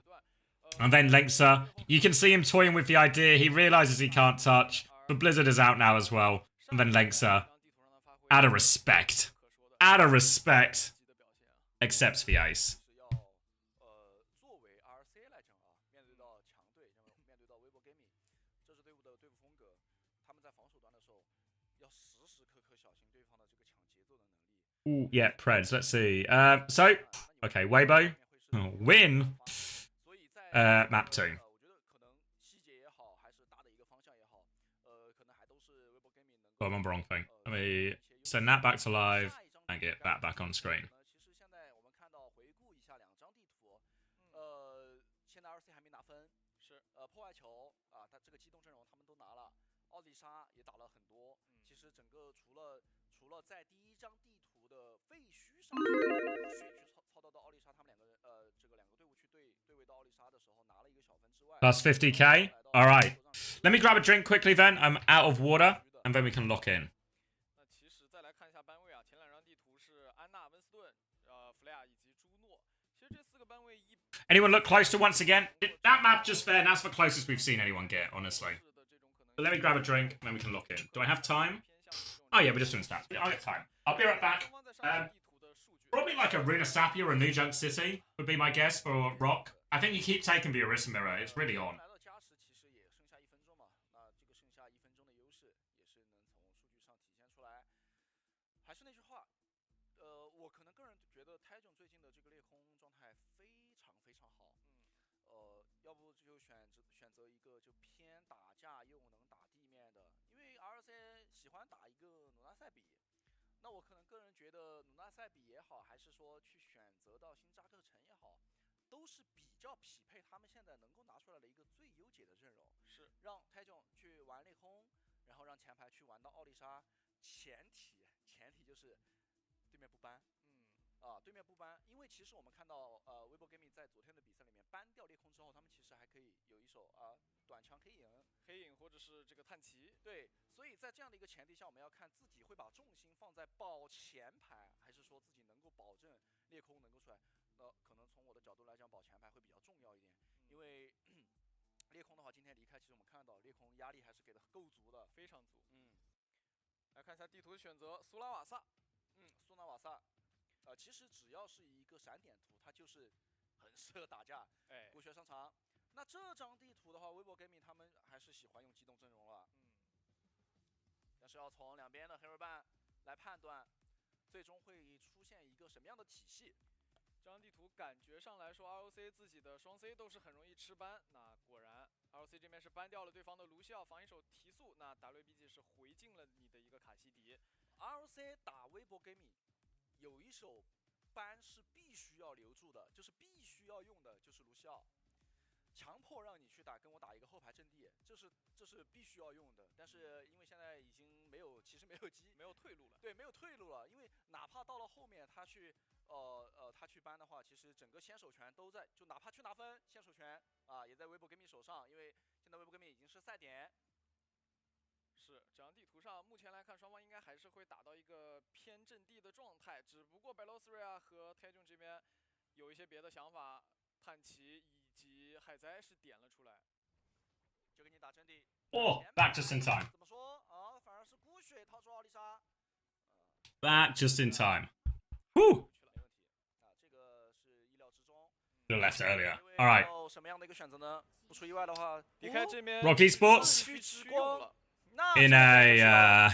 Speaker 1: And then Lexa, you can see him toying with the idea. He realizes he can't touch. But Blizzard is out now as well. And then Lexa, out of respect, accepts the ace. Ooh, yeah, Preds. Let's see. Okay, Weibo. Win. Map 2. Oh, I'm on the wrong thing. Let me send that back to live and get that back on screen.
Speaker 4: 个机动阵容他们都拿了，奥丽莎也打了很多。其实整个除了在第一张地图的废墟上血去操到奥丽莎，他们这个两个队伍去对位到奥丽莎的时候拿了一个小分之外
Speaker 1: Plus 50k. All right. Let me grab a drink quickly then. I'm out of water, and then we can lock in.
Speaker 3: 那其实再来看一下班位啊，前两张地图是安娜、温斯顿、弗雷亚以及朱诺。其实这4个班位一。
Speaker 1: Anyone look closer once again? That map just fair. That's the closest we've seen anyone get, honestly. But let me grab a drink, and then we can lock in. Do I have time? Oh yeah, we're just doing stats. I'll get time. I'll be right back. Probably like a Runa Sapia or a New Junk City would be my guess for Rock. I think you keep taking the Orisa Mirror. It's really on.
Speaker 4: 还是那句话，我可能个人觉得泰囧最近的这个裂空状态非常好。要不就选择一个就偏打架又能打地面的，因为 RC 喜欢打一个努纳塞比。那我可能个人觉得努纳塞比也好，还是说去选择到新扎克城也好，都是比较匹配他们现在能够拿出来的一个最优解的阵容。是让泰囧去玩裂空，然后让前排去玩到奥丽莎，前提就是对面不搬。对面不搬，因为其实我们看到微博 gaming 在昨天的比赛里面搬掉裂空之后，他们其实还可以有一手短枪黑影或者是这个探奇。对，所以在这样的一个前提下，我们要看自己会把重心放在保前排，还是说自己能够保证裂空能够出来。可能从我的角度来讲，保前排会比较重要一点，因为裂空的话今天离开，其实我们看到裂空压力还是给的够足的，非常足。来看一下地图的选择，苏拉瓦萨。苏拉瓦萨。其实只要是一个闪点图，它就是很适合打架，孤血上场。那这张地图的话，微博 gaming 他们还是喜欢用机动阵容了，但是要从两边的黑人半来判断，最终会出现一个什么样的体系。这张地图感觉上来说 ，ROC 自己的双 C 都是很容易吃班。那果然 ，ROC 这边是搬掉了对方的卢西奥防一手提速，那 WBG 是回敬了你的一个卡西迪。ROC 打微博 gaming。有一手班是必须要留住的，就是必须要用的，就是卢西奥，强迫让你去跟我打一个后排阵地，这是必须要用的。但是因为现在已经其实没有机，没有退路了。对，没有退路了，因为哪怕到了后面他去搬的话，其实整个先手权都在，就哪怕去拿分，先手权也在微博 gaming 手上，因为现在微博 gaming 已经是赛点。是这张地图上，目前来看，双方应该还是会打到一个偏阵地的状态。只不过 Belosria 和 Taejong 这边有一些别的想法，探奇以及海灾是点了出来，就给你打阵地。
Speaker 1: Back just in time.
Speaker 4: 怎么说啊？反而是孤血掏出奥丽莎。
Speaker 1: Back just in time. Woo!
Speaker 4: 这个是意料之中。
Speaker 1: Should have left earlier. All right.
Speaker 4: 什么样的一个选择呢？不出意外的话，离开这边。
Speaker 1: Rocky Sports.
Speaker 4: 去光了。
Speaker 1: In a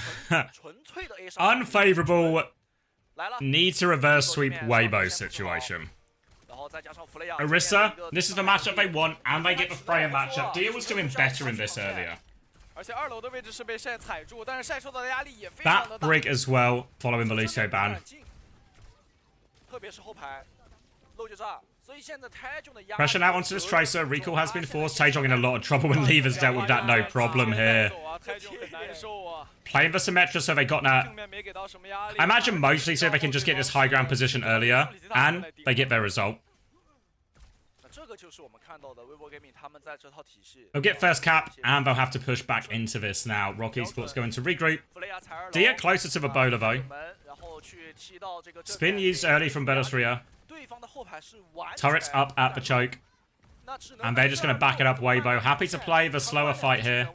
Speaker 1: unfavorable need to reverse sweep Weibo situation. Orisa, this is the matchup they want, and they get the Freya matchup. Dia was doing better in this earlier. That brig as well, following the Lucio ban. Pressure now onto this Tracer. Recall has been forced. Taejong in a lot of trouble, and Lever's dealt with that no problem here. Playing the Symmetra, so they got that. I imagine mostly so they can just get this high ground position earlier, and they get their result. They'll get first cap, and they'll have to push back into this now. Rocky Sports going to regroup. Dia closer to the bowler though. Spin used early from Belosria. Turrets up at the choke. And they're just going to back it up Weibo. Happy to play the slower fight here.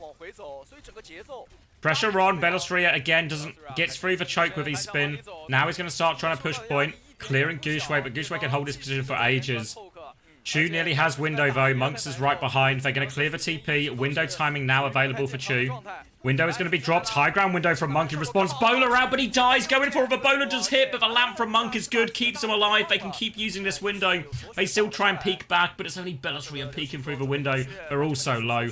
Speaker 1: Pressure on. Belosria again gets through the choke with his spin. Now he's going to start trying to push point. Clearing Gooshway, but Gooshway can hold his position for ages. Chu nearly has Window though. Monks is right behind. They're going to clear the TP. Window timing now available for Chu. Window is going to be dropped. High ground window from Monk in response. Bowler out, but he dies. Going for it. The bowler does hit, but the lamp from Monk is good. Keeps him alive. They can keep using this window. They still try and peek back, but it's only Belosria peeking through the window. They're all so low.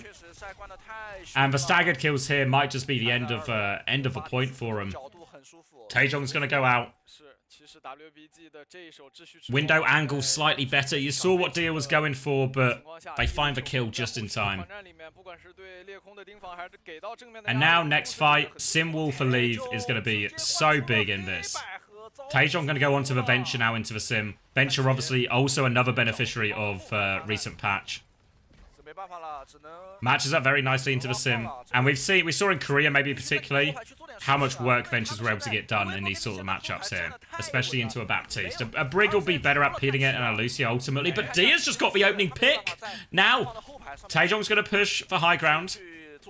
Speaker 1: And the staggered kills here might just be the end of a point for him. Taejong's going to go out. Window angle slightly better. You saw what Dia was going for, but they find the kill just in time. And now, next fight, Simwall for leave is going to be so big in this. Taejong going to go on to the Venture now into the Sim. Venture obviously also another beneficiary of recent patch. Matches up very nicely into the Sim. And we saw in Korea maybe particularly how much work Ventures were able to get done in these sort of matchups here. Especially into a Baptiste. A Brig will be better at peeling it than a Lucia ultimately. But Dia's just got the opening pick. Now, Taejong's going to push for high ground.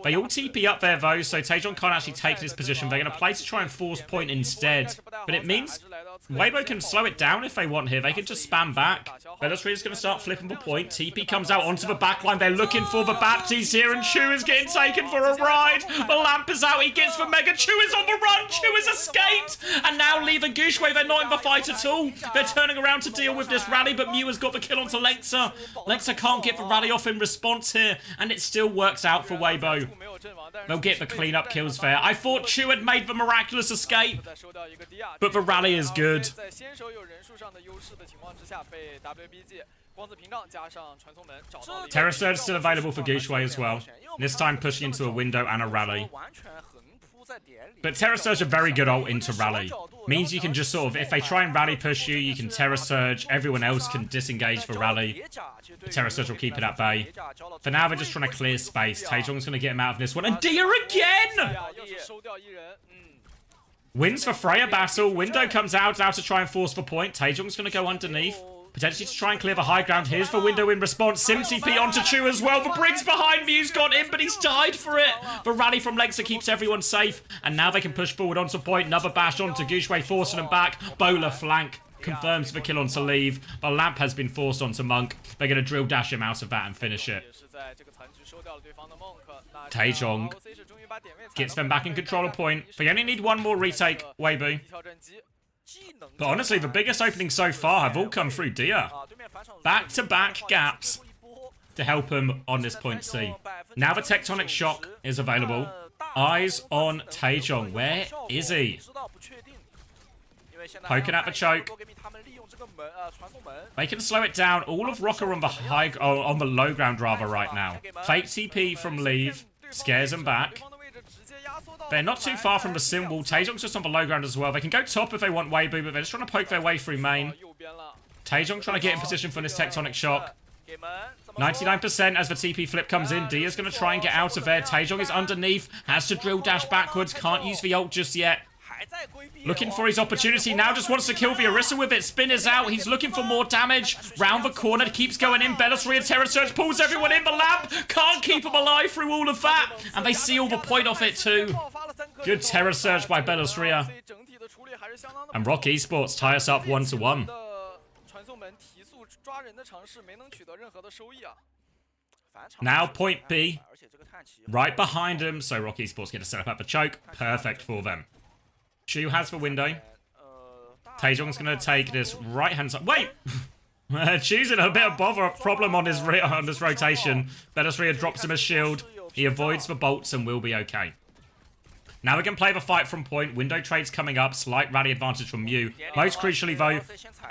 Speaker 1: They all TP up there though, so Taejong can't actually take this position. They're going to play to try and force point instead. But it means Weibo can slow it down if they want here. They can just spam back. Bellasri is going to start flipping the point. TP comes out onto the backline. They're looking for the Baptiste here, and Chu is getting taken for a ride. The lamp is out. He gets the Mega. Chu is on the run. Chu has escaped. And now Leave and Gushue, they're not in the fight at all. They're turning around to deal with this rally, but Mew has got the kill onto Lexa. Lexa can't get the rally off in response here, and it still works out for Weibo. They'll get the cleanup kills fair. I thought Chu had made the miraculous escape, but the rally is good. Terra Surge still available for Gushue as well. This time pushing into a window and a rally. But Terra Surge a very good ult into rally. Means you can just sort of, if they try and rally push you, you can Terra Surge. Everyone else can disengage for rally. The Terra Surge will keep it at bay. For now, they're just trying to clear space. Taejong's going to get him out of this one. And Dia again! Wins for Freya battle. Window comes out now to try and force the point. Taejong's going to go underneath. Potentially to try and clear the high ground. Here's the Window in response. Sim TP onto Chu as well. The Briggs behind Mew's got in, but he's died for it. The rally from Lexa keeps everyone safe. And now they can push forward onto point. Another bash onto Gushue, forcing them back. Bowler flank. Confirms the kill onto Leave. The lamp has been forced onto Monk. They're going to drill dash him out of that and finish it. Taejong gets them back in control of point. They only need one more retake, Weibo. But honestly, the biggest openings so far have all come through Dia. Back-to-back gaps to help him on this point C. Now the Tectonic Shock is available. Eyes on Taejong. Where is he? Poking at the choke. They can slow it down. All of Rocker on the on the low ground rather right now. Fake TP from Leave. Scares them back. They're not too far from the Sim wall. Taejong's just on the low ground as well. They can go top if they want Weibo, but they're just trying to poke their way through main. Taejong trying to get in position for this Tectonic Shock. 99% as the TP flip comes in. Dia's going to try and get out of there. Taejong is underneath. Has to drill dash backwards. Can't use the ult just yet. Looking for his opportunity now, just wants to kill the Orisa with it. Spin is out, he's looking for more damage. Round the corner, keeps going in. Bellasri, Terra Surge pulls everyone in. The lamp can't keep him alive through all of that. And they seal the point off it too. Good Terra Surge by Bellasri. And Rock Esports tie us up 1-1. Now point B, right behind him. So Rock Esports get to set up at the choke. Perfect for them. Chu has the window. Taejong's going to take this right-hand side. Wait! Choosing a bit of bother problem on his rotation. Bellasri drops him a shield. He avoids the bolts and will be okay. Now we can play the fight from point. Window trades coming up. Slight rally advantage from Mew. Most crucially, though,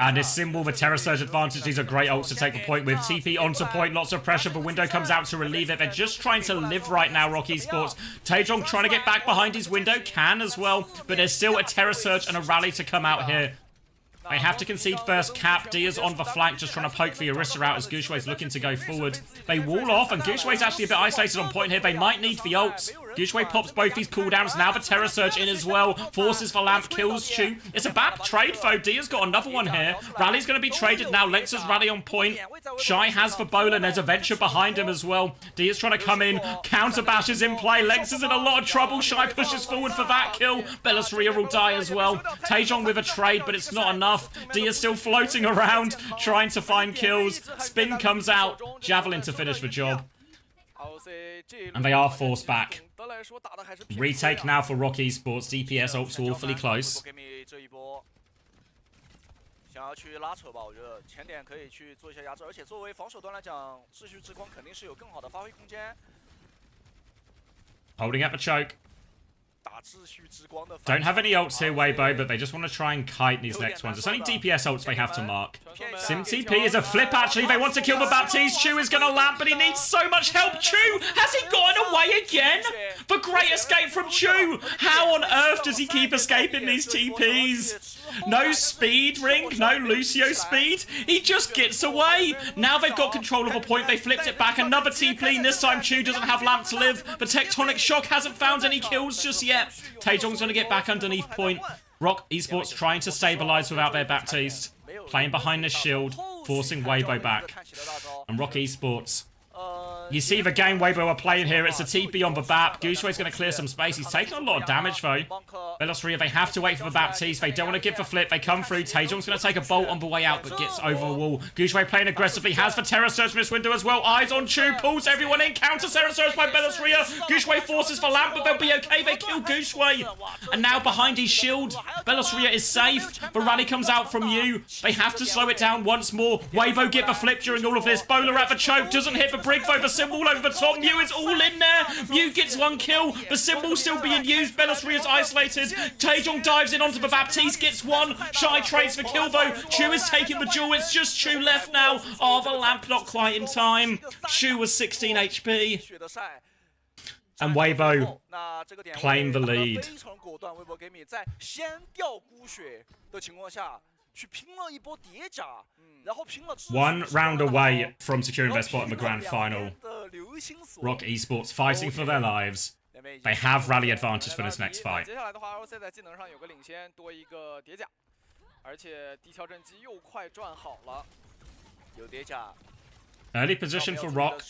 Speaker 1: and this Symbol, the Terra Surge advantage. These are great ults to take the point with. TP onto point. Lots of pressure, but Window comes out to relieve it. They're just trying to live right now, Rock Esports. Taejong trying to get back behind his Window. Can as well, but there's still a Terra Surge and a rally to come out here. They have to concede first. Cap, Dia's on the flank, just trying to poke the Orisa out as Gushue's looking to go forward. They wall off, and Gushue's actually a bit isolated on point here. They might need the ults. Gushue pops both these cooldowns. Now the Terra Surge in as well. Forces the lamp, kills Chu. It's a bad trade, though. Dia's got another one here. Rally's going to be traded now. Lexa's rally on point. Shy has the Bowler, and there's a Venture behind him as well. Dia's trying to come in. Counter bash is in play. Lexa's in a lot of trouble. Shy pushes forward for that kill. Bellasri will die as well. Taejong with a trade, but it's not enough. Dia's still floating around, trying to find kills. Spin comes out. Javelin to finish the job. And they are forced back. Retake now for Rock Esports. DPS ults awfully close. Holding up a choke. Don't have any ults here, Weibo, but they just want to try and kite these next ones. It's only DPS ults they have to mark. Sim TP is a flip, actually. They want to kill the Baptiste. Chu is going to lamp, but he needs so much help. Chu, has he gotten away again? The great escape from Chu. How on earth does he keep escaping these TPs? No speed ring, no Lucio speed. He just gets away. Now they've got control of a point. They flipped it back. Another TP. This time Chu doesn't have lamp to live. The Tectonic Shock hasn't found any kills just yet. Taejong's going to get back underneath point. Rock Esports trying to stabilize without their Baptiste. Playing behind the shield, forcing Weibo back. And Rock Esports. You see the game Weibo are playing here. It's a TP on the Bap. Goosewa's going to clear some space. He's taking a lot of damage, though. Veloceria, they have to wait for the Baptiste. They don't want to give the flip. They come through. Taejong's going to take a bolt on the way out, but gets over the wall. Gooseway playing aggressively. Has the Terror Surge from this window as well. Eyes on Chu. Pulls everyone in. Counter Terror Surge by Veloceria. Gooseway forces for lamp, but they'll be okay. They kill Gooseway. And now behind his shield, Veloceria is safe. The rally comes out from you. They have to slow it down once more. Weibo get the flip during all of this. Bowler at the choke. Doesn't hit the brick, though. The symbol over the top. Mew is all in there. Mew gets one kill. The symbol still being used. Veloceria is isolated. Taejong dives in onto the Baptiste. Gets one. Shy trades for kill, though. Chu is taking the duel. It's just Chu left now. Oh, the lamp not quite in time. Chu was 16 HP. And Weibo claim the lead. One round away from securing their spot in the grand final. Rock Esports fighting for their lives. They have rally advantage for this next fight. Early position for Rock.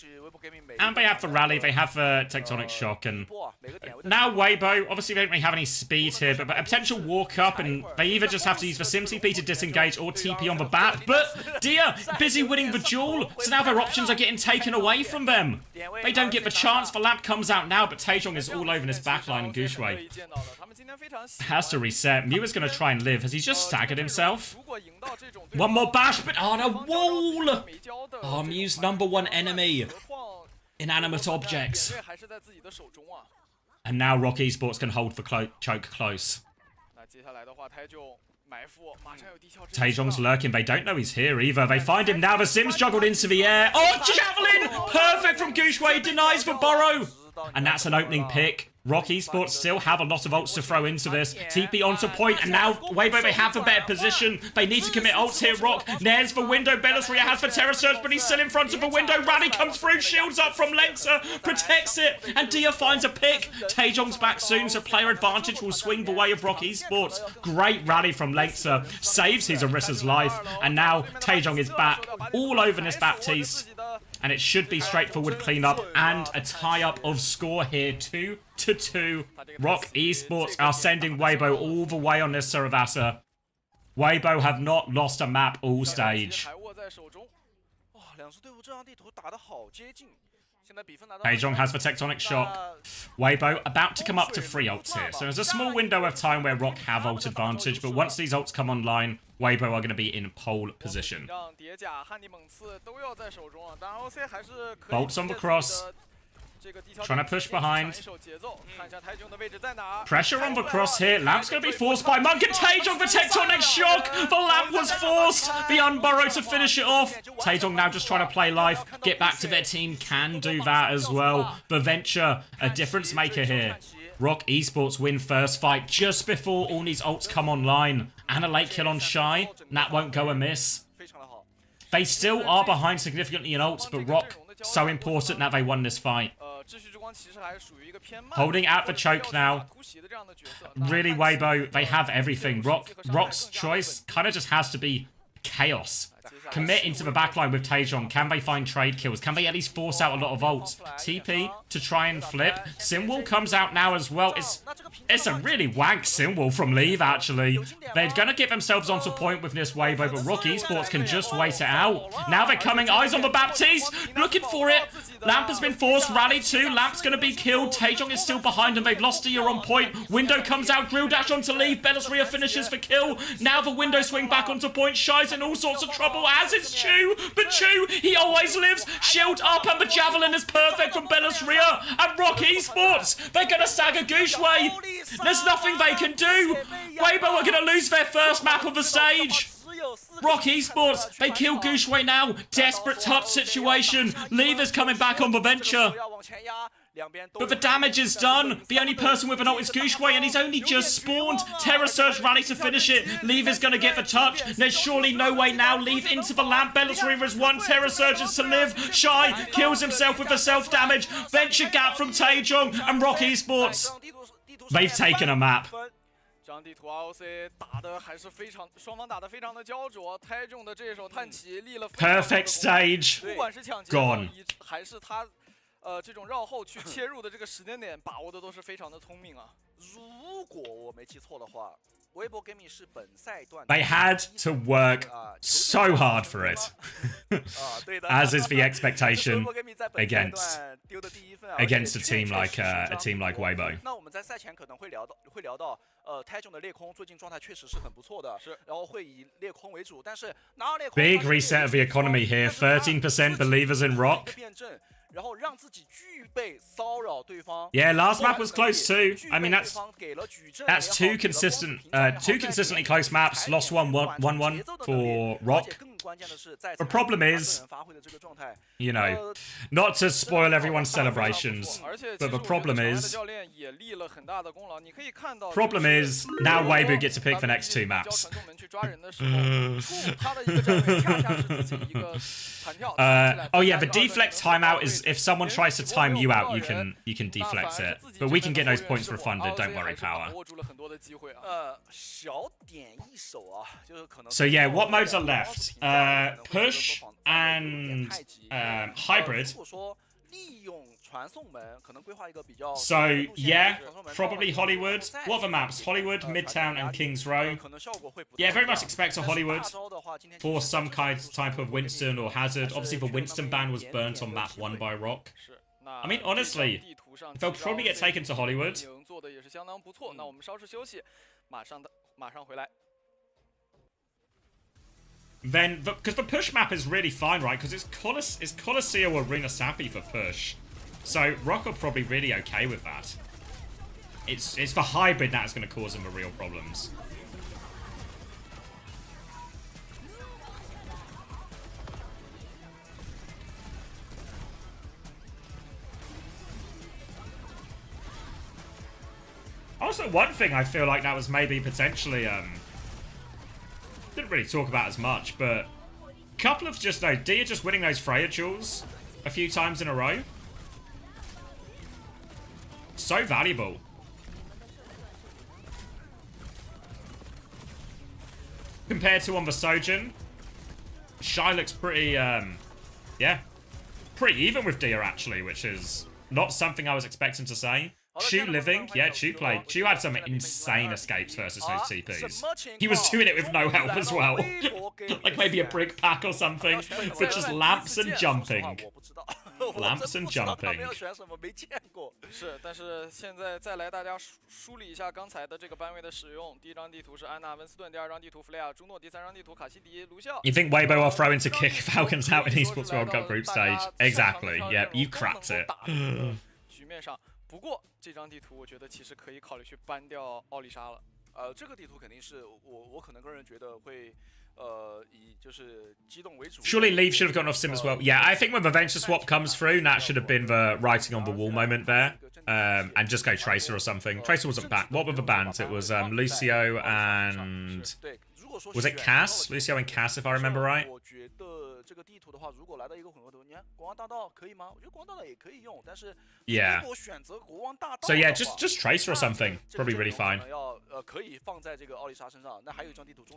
Speaker 1: And they have the rally, they have the Tectonic Shock, and now Weibo, obviously they don't really have any speed here, but a potential walk up, and they either just have to use the Sim TP to disengage or TP on the Bat, but Dia busy winning the duel, so now their options are getting taken away from them. They don't get the chance, the lamp comes out now, but Taejong is all over this backline, and Gooshway has to reset. Mew is going to try and live. Has he just staggered himself? One more bash, but on a wall! Oh, Mew's #1 enemy. Inanimate objects. And now Rock Esports can hold the choke close. Taejong's lurking. They don't know he's here either. They find him now. The Sims juggled into the air. Oh, Javelin! Perfect from Gooshway. Denies the burrow. And that's an opening pick. Rock Esports still have a lot of ults to throw into this. TP onto point, and now Weibo, they have the better position. They need to commit ults here, Rock. There's the window. Bellasaria has the Terror Surge, but he's still in front of the window. Rally comes through, shields up from Lexa, protects it, and Dia finds a pick. Taejong's back soon, so player advantage will swing the way of Rock Esports. Great rally from Lexa, saves his Orissa's life, and now Taejong is back, all over this Baptiste. And it should be straightforward cleanup and a tie-up of score here, 2-2. Rock Esports are sending Weibo all the way on this Saravasa. Weibo have not lost a map all stage. Taejong has the Tectonic Shock. Weibo about to come up to 3 ults here. So there's a small window of time where Rock have ult advantage, but once these ults come online, Weibo are going to be in pole position. Bolts on the cross. Trying to push behind. Pressure on the cross here. Lamp's going to be forced by Monk, and Taejong the Tectonic Shock. The Lamp was forced. The Unburrow to finish it off. Taejong now just trying to play life. Get back to their team. Can do that as well. The Venture, a difference maker here. Rock Esports win first fight just before all these ults come online. And a late kill on Shy. That won't go amiss. They still are behind significantly in ults, but Rock so important that they won this fight. Holding out the choke now. Really, Weibo, they have everything. Rock's choice kind of just has to be chaos. Commit into the backline with Taejong. Can they find trade kills? Can they at least force out a lot of ults? TP to try and flip. Simwall comes out now as well. It's a really wank Simwall from Leave, actually. They're going to get themselves onto point with this Weibo, but Rock Esports can just wait it out. Now they're coming. Eyes on the Baptiste. Looking for it. Lamp has been forced. Rally 2. Lamp's going to be killed. Taejong is still behind them. They've lost Dia on point. Window comes out. Grill dash onto Leave. Bellasaria finishes for kill. Now the window swing back onto point. Shy's in all sorts of trouble, as is Chu. But Chu, he always lives. Shield up, and the Javelin is perfect from Bellasaria. and Rock Esports. They're going to stagger Gushway. There's nothing they can do. Weibo are going to lose their first map of the stage. Rock Esports, they kill Gushway now. Desperate touch situation. Lever's coming back on the Venture. But the damage is done. The only person with an ult is Gushway, and he's only just spawned. Terra Surge rally to finish it. Lever's going to get the touch. There's surely no way now. Leave into the lamp. Bellator is one. Terra Surges to live. Shy kills himself with the self-damage. Venture gap from Taejong and Rock Esports. They've taken a map.
Speaker 4: 这张地图 ROC 打的还是非常，双方打的非常的焦灼。台中的这手探旗立了
Speaker 1: perfect stage
Speaker 4: 不管是抢劫
Speaker 1: gone
Speaker 4: 还是他这种绕后去切入的这个时间点，把握的都是非常的聪明啊。如果我没记错的话，微博 Gaming 是本赛段
Speaker 1: They had to work so hard for it, as is the expectation against a team like Weibo.
Speaker 4: 那我们在赛前可能会聊到台中的裂空最近状态确实是很不错的，是，然后会以裂空为主，但是拿到裂空
Speaker 1: Big reset of the economy here. 13% believers in Rock.
Speaker 4: 然后让自己具备骚扰对方。
Speaker 1: Yeah, last map was close too. I mean, that's two consistently close maps. Lost 1-1 for Rock. The problem is, you know, not to spoil everyone's celebrations, but the problem is now Weibo gets to pick the next two maps. Oh yeah, the deflect timeout is if someone tries to time you out, you can deflect it. But we can get those points refunded, don't worry, Power. So yeah, what modes are left? Push and hybrid. So yeah, probably Hollywood. What other maps? Hollywood, Midtown, and Kings Row. Yeah, very much expect a Hollywood for some type of Winston or Hazard. Obviously, the Winston ban was burnt on map 1 by Rock. I mean, honestly, they'll probably get taken to Hollywood. Then, because the push map is really fine, right? Because it's Colosseo Arena Sappy for push. So Rock are probably really okay with that. It's the hybrid that's going to cause them the real problems. Also, one thing I feel like that was maybe potentially didn't really talk about as much, but a couple of just Dia just winning those Freya jewels a few times in a row. So valuable. Compared to on the Sojin, Shy looks pretty, yeah, pretty even with Dia actually, which is not something I was expecting to say. Chu living, yeah, Chu played. Chu had some insane escapes versus those TPs. He was doing it with no help as well. Like maybe a brick pack or something, but just lamps and jumping. Lamps and jumping.
Speaker 4: 是，但是现在再来大家梳理一下刚才的这个班位的使用。第一张地图是安娜温斯顿，第二张地图弗雷亚朱诺，第三张地图卡西迪卢笑。
Speaker 1: You think Weibo are throwing to kick Falcons out in Esports World Cup group stage? Exactly. Yep, you cracked it.
Speaker 4: 局面上，不过这张地图我觉得其实可以考虑去搬掉奥丽莎了。这个地图肯定是我可能个人觉得会。
Speaker 1: Surely Leaf should have gone off Sim as well. Yeah, I think when the Venture swap comes through, that should have been the writing on the wall moment there. And just go Tracer or something. Tracer wasn't banned. What were the bans? It was Lucio and... Was it Cass? Lucio and Cass, if I remember right. Yeah. So yeah, just Tracer or something. Probably really fine.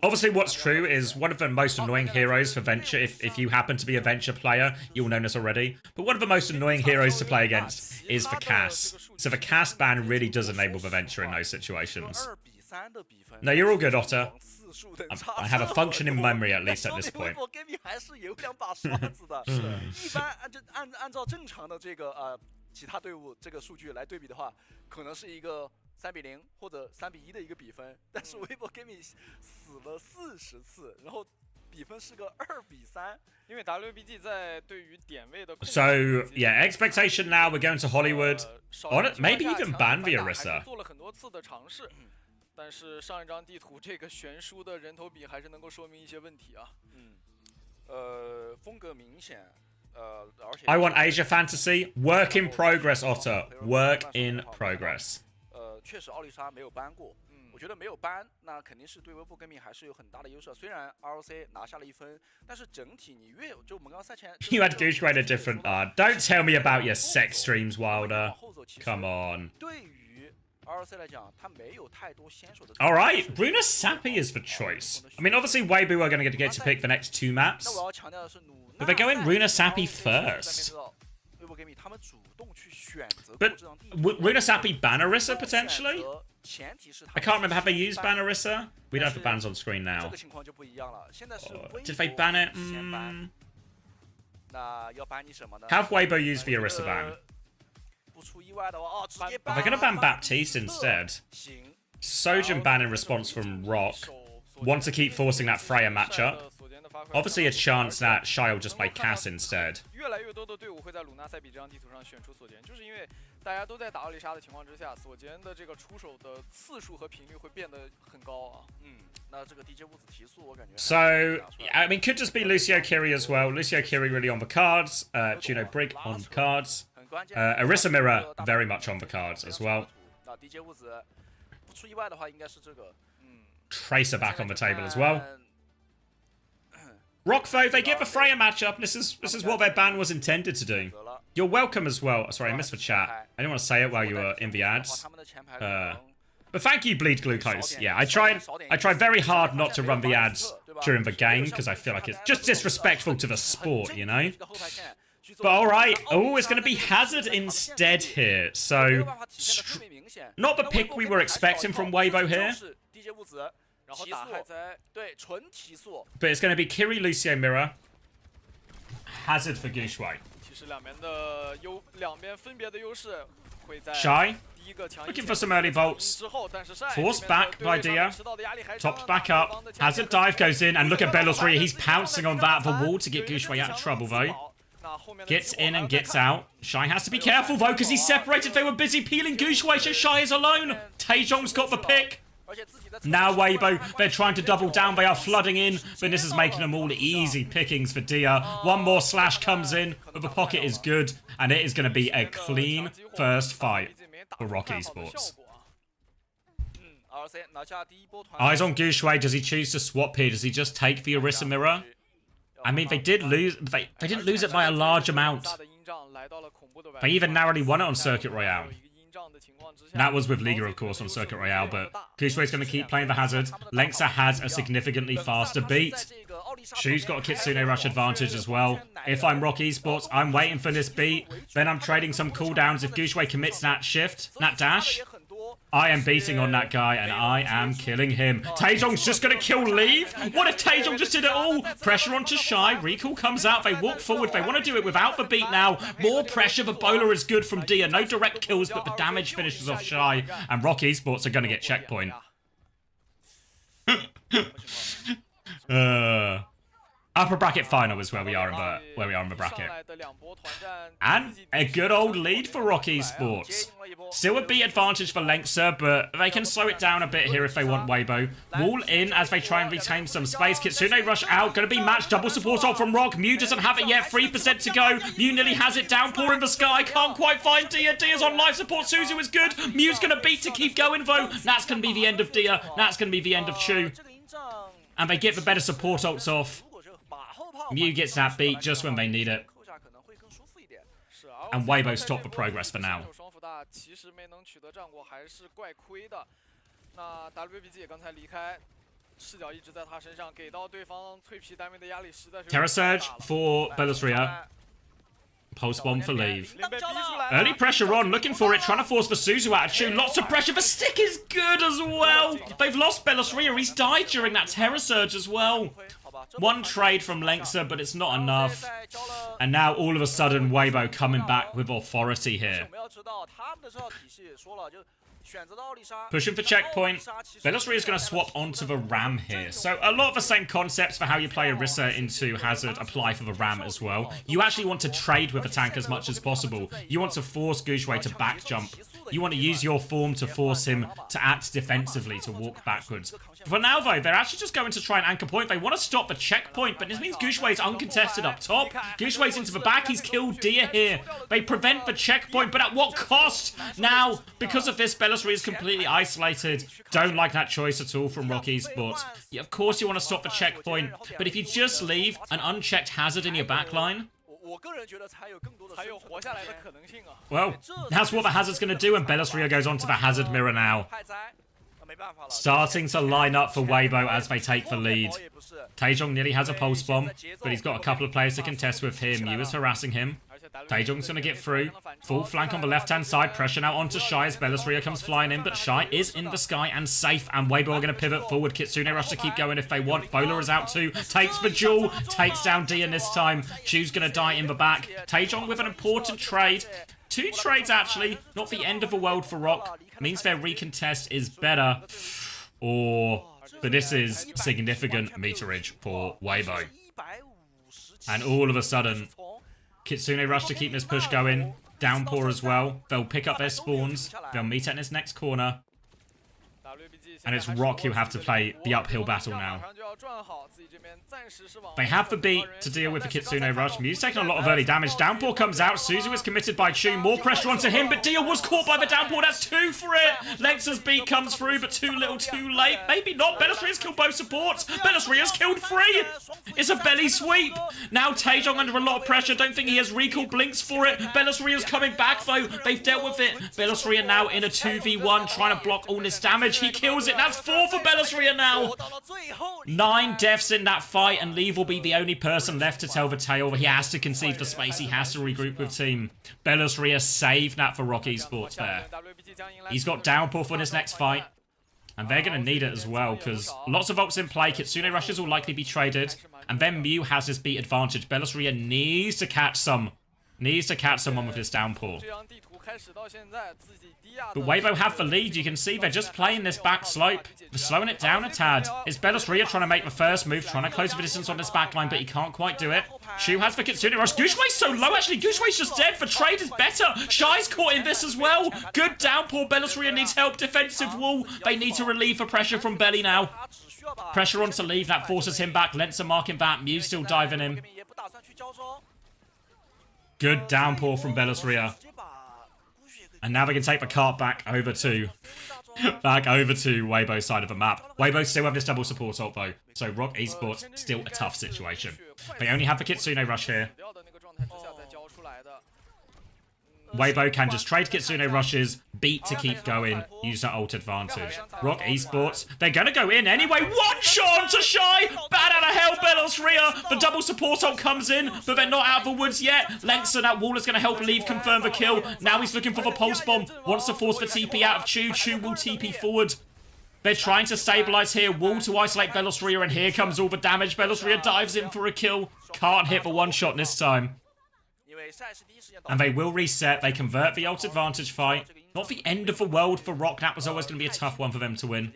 Speaker 1: Obviously, what's true is one of the most annoying heroes for Venture, if you happen to be a Venture player, you'll know this already, but one of the most annoying heroes to play against is the Cass. So the Cass ban really does enable the Venture in those situations. No, you're all good, Otter. I have a functioning memory at least at this point.
Speaker 4: 其他队伍这个数据来对比的话，可能是一个3-0或者3-1的一个比分，但是微博 Gaming 死了40次，然后比比分是个2比3。
Speaker 3: 因为 WBG 在对于点位的
Speaker 1: So yeah, expectation now we're going to Hollywood. On it, maybe even ban Viorissa.
Speaker 3: 做了很多次的尝试，但是上一张地图这个悬殊的人头比还是能够说明一些问题啊。
Speaker 4: 风格明显，而且
Speaker 1: I want Asia Fantasy. Work in progress, Otter. Work in progress.
Speaker 4: 确实奥丽莎没有搬过。我觉得没有搬，那肯定是对微博革命还是有很大的优势。虽然 ROC 拿下了1分，但是整体你越就我们刚刚赛前
Speaker 1: You had Goochway a different art. Don't tell me about your sex streams, Wilder. Come on.
Speaker 4: 对于 ROC 来讲，他没有太多先手的。
Speaker 1: All right, Runa Sappi is for choice. I mean, obviously Weibo are going to get to pick the next 2 maps,
Speaker 4: 那我要强调的是，but
Speaker 1: they're going Runa Sappi first.
Speaker 4: 微博革命他们主动去选择
Speaker 1: But would Runa Sappi ban Orisa potentially? I can't remember. Have they used ban Orisa? We don't have the bans on screen now.
Speaker 4: 这个情况就不一样了。现在是
Speaker 1: Did they ban it?
Speaker 4: 那要 ban 你什么呢
Speaker 1: Have Weibo used the Orisa ban?
Speaker 4: 不出意外的话，直接
Speaker 1: They're going to ban Baptiste instead. Sojin ban in response from Rock. Want to keep forcing that Freya matchup. Obviously a chance that Shy will just play Cass instead.
Speaker 3: 越来越多的队伍会在鲁纳塞比这张地图上选出索杰，就是因为大家都在打奥丽莎的情况之下，索杰的这个出手的次数和频率会变得很高啊。
Speaker 4: 那这个 DJ 物子提速我感觉
Speaker 1: So, I mean, could just be Lucio Kiri as well. Lucio Kiri really on the cards. Juno Brig on the cards. Orisa Mirror very much on the cards as well.
Speaker 4: 那 DJ 物子不出意外的话，应该是这个。
Speaker 1: Tracer back on the table as well. Rockfo, they get the Freya matchup. This is what their ban was intended to do. You're welcome as well. Sorry, I missed the chat. I didn't want to say it while you were in the ads. But thank you, Bleed Glucose. Yeah, I try very hard not to run the ads during the game because I feel like it's just disrespectful to the sport, you know? But alright, oh, it's going to be Hazard instead here. So, not the pick we were expecting from Weibo here. But it's going to be Kiri, Lucio, Mirror. Hazard for Goochway. Shy. Looking for some early bolts. Forced back by Dia. Topped back up. Hazard dive goes in. And look at Belosria. He's pouncing on that. The wall to get Goochway out of trouble, though. Gets in and gets out. Shy has to be careful, though, because he's separated. They were busy peeling Goochway, so Shy is alone. Taejong's got the pick. Now Weibo, they're trying to double down. They are flooding in, but this is making them all easy pickings for Dia. One more slash comes in, but the pocket is good, and it is going to be a clean first fight for Rock Esports. Eyes on Goochway. Does he choose to swap here? Does he just take the Orisa Mirror? I mean, they did lose. They didn't lose it by a large amount. They even narrowly won it on Circuit Royale. That was with Liga, of course, on Circuit Royale, but Goochway's going to keep playing the Hazard. Lengsa has a significantly faster beat. Shu's got a Kitsune Rush advantage as well. If I'm Rock Esports, I'm waiting for this beat. Then I'm trading some cooldowns if Goochway commits that shift, that dash. I am beating on that guy, and I am killing him. Taejong's just going to kill Leave? What if Taejong just did it all? Pressure onto Shy. Recall comes out. They walk forward. They want to do it without the beat now. More pressure. The bowler is good from Dia. No direct kills, but the damage finishes off Shy. And Rock Esports are going to get checkpoint. Upper bracket final is where we are in the bracket. And a good old lead for Rock Esports. Still a beat advantage for Lengsa, but they can slow it down a bit here if they want Weibo. Wall in as they try and retain some space. Kitsune rush out. Going to be matched. Double support ult from Rock. Mew doesn't have it yet. 3% to go. Mew nearly has it. Downpour in the sky. Can't quite find Dia. Dia's on life support. Suzu is good. Mew's going to beat to keep going though. That's going to be the end of Dia. That's going to be the end of Chu. And they get the better support ults off. Mew gets that beat just when they need it. And Weibo stopped the progress for now. Terra Surge for Belosria. Pulse bomb for Leave. Early pressure on, looking for it, trying to force the Suzu attitude. Lots of pressure. The stick is good as well. They've lost Belosria. He's died during that Terra Surge as well. One trade from Lengtser, but it's not enough. And now all of a sudden, Weibo coming back with authority here. Pushing for checkpoint. Belosri is going to swap onto the Ram here. So a lot of the same concepts for how you play Orisa into Hazard apply for the Ram as well. You actually want to trade with the tank as much as possible. You want to force Gushue to back jump. You want to use your form to force him to act defensively, to walk backwards. For now, though, they're actually just going to try and anchor point. They want to stop the checkpoint, but this means Gushue is uncontested up top. Gushue's into the back. He's killed Dia here. They prevent the checkpoint, but at what cost? Now, because of this, Belosri is completely isolated. Don't like that choice at all from Rock Esports. Yeah, of course you want to stop the checkpoint, but if you just leave an unchecked Hazard in your backline, well, that's what the Hazard's going to do, and Belosri goes onto the Hazard mirror now. Starting to line up for Weibo as they take the lead. Taejong nearly has a pulse bomb, but he's got a couple of players to contest with here. Mew is harassing him. Taejong's going to get through. Full flank on the left-hand side. Pressure now onto Shy as Belosri comes flying in, but Shy is in the sky and safe, and Weibo are going to pivot forward. Kitsune rush to keep going if they want. Bola is out too. Takes the duel. Takes down Dian this time. Chu's going to die in the back. Taejong with an important trade. 2 trades, actually. Not the end of the world for Rock. Means their recontest is better. But this is significant meterage for Weibo. And all of a sudden, Kitsune rush to keep this push going. Downpour as well. They'll pick up their spawns. They'll meet at this next corner. And it's Rock who have to play the uphill battle now. They have the beat to deal with the Kitsune rush. Mew's taking a lot of early damage. Downpour comes out. Suzu is committed by Chu. More pressure onto him, but Dia was caught by the Downpour. That's 2 for it. Lexa's beat comes through, but too little, too late. Maybe not. Belosri has killed both supports. Belosri has killed 3. It's a belly sweep. Now Taejong under a lot of pressure. Don't think he has recall blinks for it. Belosri is coming back, though. They've dealt with it. Belosri are now in a 2v1, trying to block all this damage. He kills it. That's 4 for Belosri now. 9 deaths in that fight, and Leave will be the only person left to tell the tale. He has to concede the space. He has to regroup with team. Belosri saved that for Rock Esports there. He's got Downpour for this next fight. And they're going to need it as well, because lots of ults in play. Kitsune rushes will likely be traded. And then Mew has his beat advantage. Belosri needs to catch some. Needs to catch someone with this Downpour. But Weibo have the lead. You can see they're just playing this back slope. They're slowing it down a tad. It's Belosri trying to make the first move, trying to close the distance on this backline, but he can't quite do it. Shu has the Kitsune rush. Gushue's so low, actually. Gushue's just dead. The trade is better. Shy's caught in this as well. Good Downpour. Belosri needs help. Defensive wall. They need to relieve the pressure from Belly now. Pressure on to Leave. That forces him back. Lentz are marking that. Mew still diving in. Good Downpour from Belosri. And now they can take the cart back over to Weibo's side of the map. Weibo still have this double support ult though, so Rock Esports still a tough situation. They only have the Kitsune rush here. Weibo can just trade Kitsune rushes, beat to keep going, use that ult advantage. Rock Esports, they're gonna go in anyway. One shot onto Shy! Bad out of hell, Belosri. The double support ult comes in, but they're not out of the woods yet. Lengtser, that wall is gonna help Leave confirm the kill. Now he's looking for the pulse bomb. Wants to force the TP out of Chu. Chu will TP forward. They're trying to stabilize here. Wall to isolate Belosri, and here comes all the damage. Belosri dives in for a kill. Can't hit the one shot this time. And they will reset. They convert the ult advantage fight. Not the end of the world for Rock. That was always going to be a tough one for them to win.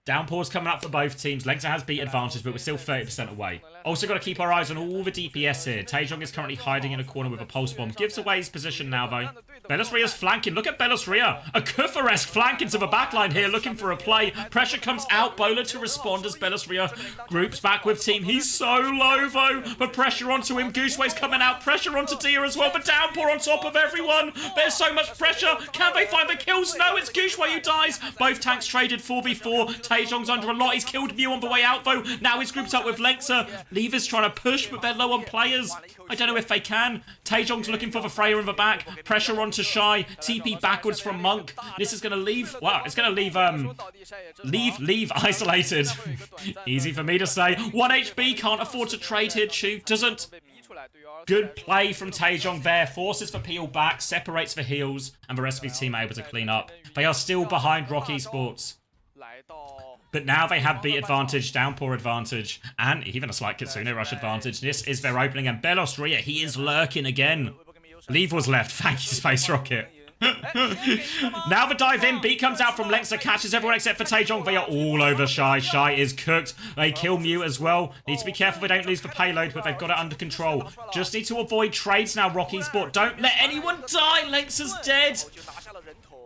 Speaker 1: Downpour's coming up for both teams. Lengtser has beat advantage, but we're still 30% away. Also got to keep our eyes on all the DPS here. Taejong is currently hiding in a corner with a pulse bomb. Gives away his position now, though. Belosria's flanking. Look at Belosria. A Kufa-esque flank into the backline here, looking for a play. Pressure comes out. Bola to respond as Belosria groups back with team. He's so low, though. But pressure onto him. Gooseways coming out. Pressure onto Dia as well. But Downpour on top of everyone. There's so much pressure. Can they find the kills? No, it's Gooseway who dies. Both tanks traded 4v4. Taejong's under a lot. He's killed Mew on the way out, though. Now he's grouped up with Lengtser. Leave is trying to push, but they're low on players. I don't know if they can. Taejong's looking for the Freya in the back. Pressure onto Shy. TP backwards from Monk. This is going to leave... Wow, it's going to leave... Leave isolated. Easy for me to say. 1 HP. Can't afford to trade here. Chu doesn't. Good play from Taejong there. Forces the peel back. Separates the heals. And the rest of his team are able to clean up. They are still behind Rock Esports. But now they have beat advantage, downpour advantage, and even a slight Kitsune rush advantage. This is their opening, and Belos Ria, he is lurking again. Leave was left. Thank you, Space Rocket. Now the dive in. Beat comes out from Lengtser, catches everyone except for Taejong. They are all over Shy. Shy is cooked. They kill Mew as well. Need to be careful they don't lose the payload, but they've got it under control. Just need to avoid trades now, Rocky Sport. Don't let anyone die. Lengtser's dead.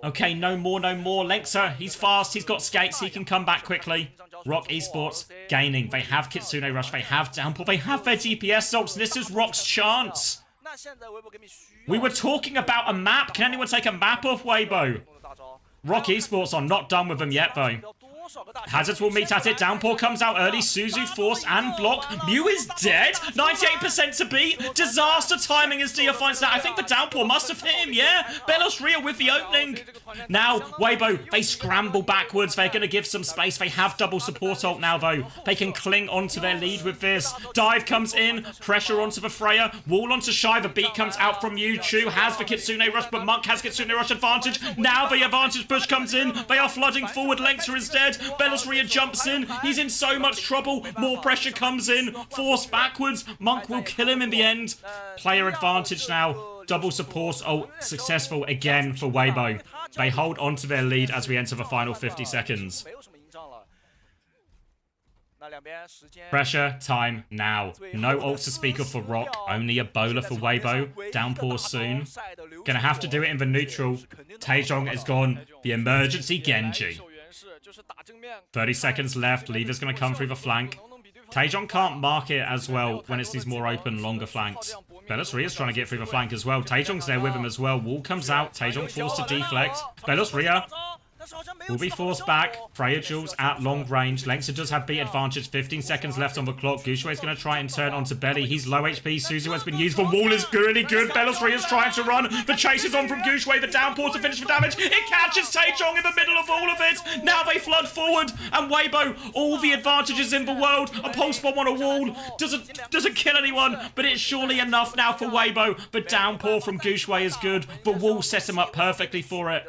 Speaker 1: Okay, no more, no more. Lengtser, he's fast. He's got skates. He can come back quickly. Rock Esports gaining. They have Kitsune Rush. They have Downpour. They have their DPS salts. This is Rock's chance. We were talking about a map. Can anyone take a map off Weibo? Rock Esports are not done with them yet, though. Hazards will meet at it. Downpour comes out early. Suzu force and block. Mew is dead. 98% to beat. Disaster timing as Dia finds that. I think the Downpour must have hit him, yeah? Belos Ria with the opening. Now, Weibo, they scramble backwards. They're going to give some space. They have double support ult now, though. They can cling onto their lead with this. Dive comes in. Pressure onto the Freya. Wall onto Shy. The beat comes out from Mew. Chu has the Kitsune Rush, but Monk has Kitsune Rush advantage. Now the advantage push comes in. They are flooding forward. Lengtser is dead. Belos Ria jumps in. He's in so much trouble. More pressure comes in. Force backwards. Monk will kill him in the end. Player advantage now. Double support. Oh, successful again for Weibo. They hold on to their lead as we enter the final 50 seconds. Pressure time now. No ult to speak of for Rock. Only a bowler for Weibo. Downpour soon. Gonna have to do it in the neutral. Taejong is gone. The emergency Genji. 30 seconds left. Lever's going to come through the flank. Taejong can't mark it as well when it's these more open, longer flanks. Belos Ria's trying to get through the flank as well. Taejong's there with him as well. Wall comes out. Taejong forced to deflect. Belos Ria will be forced back. Freya Jules at long range. Lengtser does have beat advantage. 15 seconds left on the clock. Guxue's going to try and turn onto Belly. He's low HP. Suzu has been used. The wall is really good. Belos Ria's trying to run. The chase is on from Guxue. The downpour to finish the damage. It catches Taejong in the middle of all of it. Now they flood forward. And Weibo, all the advantages in the world. A pulse bomb on a wall. Doesn't kill anyone. But it's surely enough now for Weibo. The downpour from Guxue is good. The wall sets him up perfectly for it.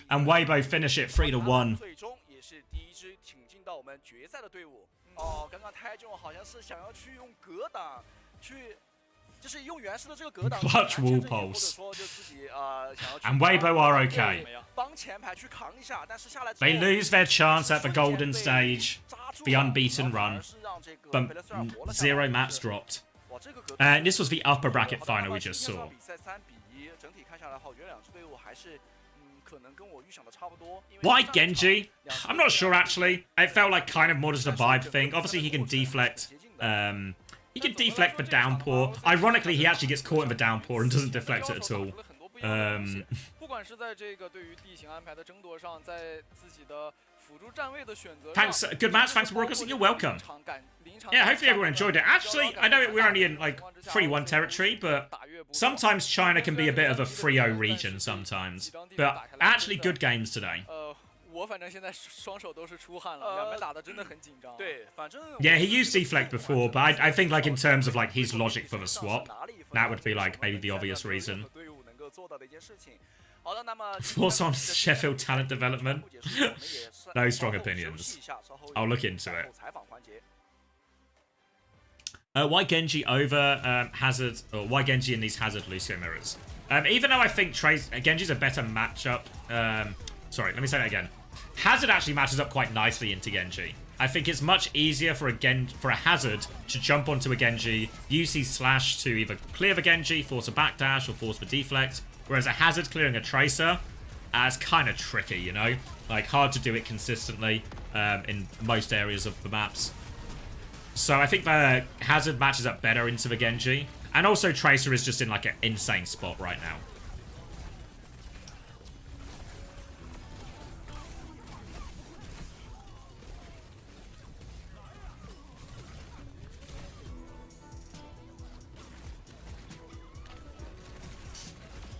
Speaker 1: And Weibo finish it 3-1. Clutch wall pulse. And Weibo are okay. They lose their chance at the golden stage. The unbeaten run. But 0 maps dropped. This was the upper bracket final we just saw. Why Genji? I'm not sure, actually. It felt like kind of more just a vibe thing. Obviously, he can deflect. He can deflect the downpour. Ironically, he actually gets caught in the downpour and doesn't deflect it at all. Thanks, good match. Thanks for broadcasting. You're welcome. Yeah, hopefully everyone enjoyed it. Actually, I know we're only in like 3-1 territory, but sometimes China can be a bit of a 3-0 region sometimes. But actually, good games today. Yeah, he used deflect before, but I think like in terms of like his logic for the swap, that would be like maybe the obvious reason. Force on Sheffield talent development. No strong opinions. I'll look into it. Why Genji over Hazard, or why Genji in these Hazard Lucio mirrors? Even though I think Genji's a better matchup. Sorry, let me say that again. Hazard actually matches up quite nicely into Genji. I think it's much easier for a Hazard to jump onto a Genji, use his slash to either clear the Genji, force a backdash, or force the deflect. Whereas a Hazard clearing a Tracer is kind of tricky, you know? Like, hard to do it consistently in most areas of the maps. So I think the Hazard matches up better into the Genji. And also Tracer is just in like an insane spot right now.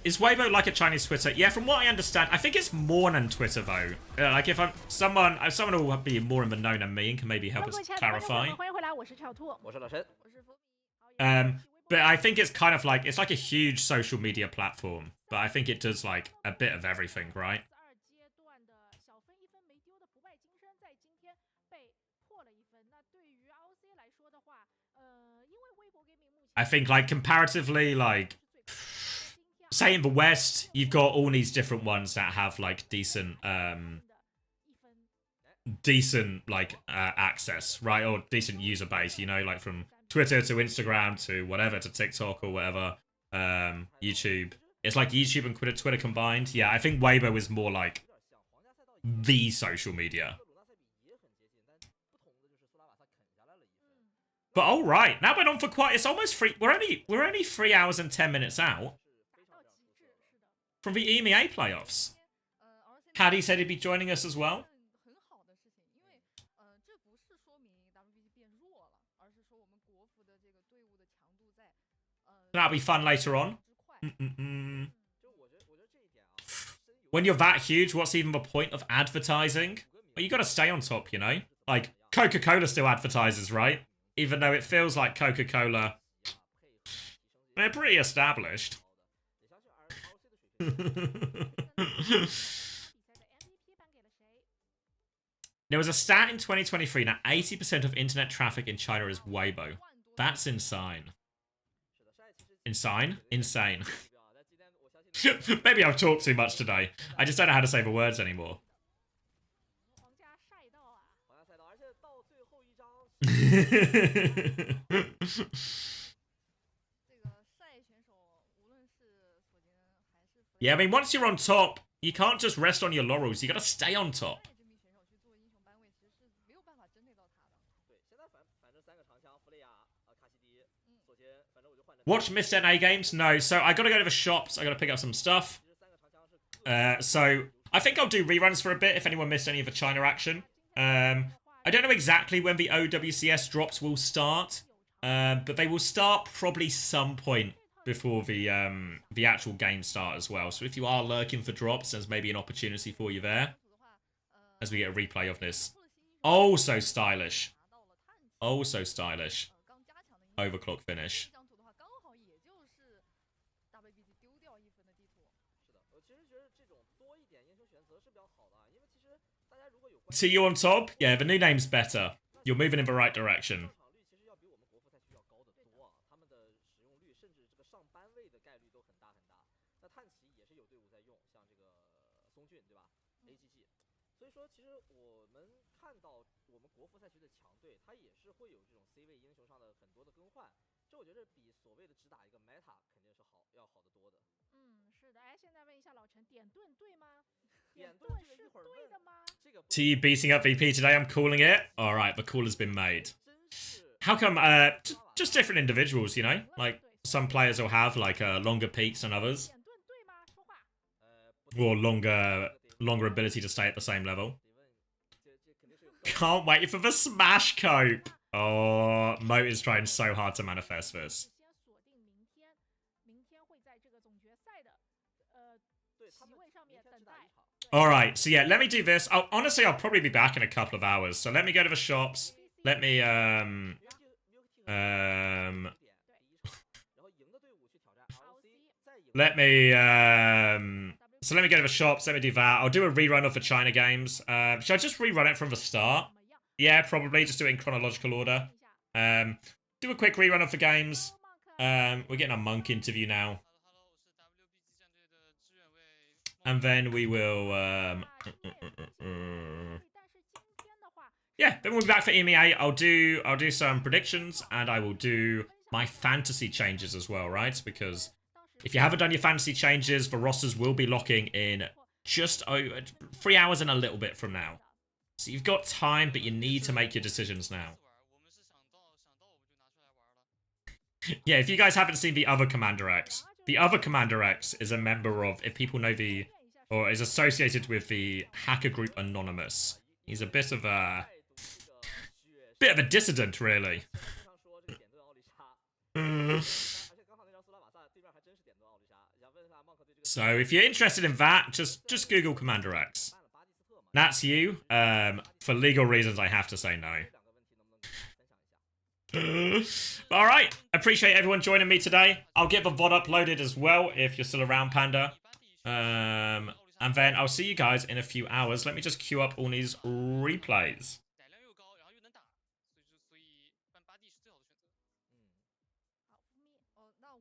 Speaker 1: Is Weibo like a Chinese Twitter? Yeah, from what I understand, I think it's more than Twitter though. Like if someone who will be more in the know than me and can maybe help us clarify. But I think it's kind of like, it's like a huge social media platform. But I think it does like a bit of everything, right? I think like comparatively, like say in the West, you've got all these different ones that have like decent like access, right? Or decent user base, you know, like from Twitter to Instagram to whatever to TikTok or whatever, YouTube. It's like YouTube and Twitter combined. Yeah, I think Weibo is more like the social media. But all right, now we're on for quite. It's almost free. We're only 3 hours and 10 minutes out from the EMEA playoffs. Paddy said he'd be joining us as well. That'll be fun later on. When you're that huge, what's even the point of advertising? Well, you got to stay on top, you know? Like, Coca-Cola still advertises, right? Even though it feels like Coca-Cola, they're pretty established. There was a stat in 2023 that 80% of internet traffic in China is Weibo. That's insane. Insane? Insane. Maybe I've talked too much today. I just don't know how to say the words anymore. Yeah, I mean, once you're on top, you can't just rest on your laurels. You gotta stay on top. Watch missed NA games? No. So I gotta go to the shops. I gotta pick up some stuff. So I think I'll do reruns for a bit if anyone missed any of the China action. I don't know exactly when the OWCS drops will start, but they will start probably some point before the actual game start as well. So if you are lurking for drops, there's maybe an opportunity for you there as we get a replay of this. Oh, so stylish. Oh, so stylish. Overclock finish. See you on top? Yeah, the new name's better. You're moving in the right direction. TU beating up VP today, I'm calling it. Alright, the call has been made. How come, just different individuals, you know? Like, some players will have, like, longer peaks than others. Or longer ability to stay at the same level. Can't wait for the Smash Cope! Oh, Moat is trying so hard to manifest this. Alright, so yeah, let me do this. Honestly, I'll probably be back in a couple of hours. So let me go to the shops. Let me, so let me go to the shops. Let me do that. I'll do a rerun of the China games. Should I just rerun it from the start? Yeah, probably. Just do it in chronological order. Do a quick rerun of the games. We're getting a Monk interview now. And then we will, yeah, then we'll be back for EMEA. I'll do some predictions, and I will do my fantasy changes as well, right? Because if you haven't done your fantasy changes, the rosters will be locking in just 3 hours and a little bit from now. So you've got time, but you need to make your decisions now. Yeah, if you guys haven't seen the other Commander X, the other Commander X is a member of, if people know the, or is associated with the hacker group Anonymous. He's a bit of a dissident, really. So if you're interested in that, just Google Commander X. That's you. For legal reasons, I have to say no. All right, appreciate everyone joining me today. I'll get the VOD uploaded as well if you're still around, Panda. And then I'll see you guys in a few hours. Let me just queue up all these replays.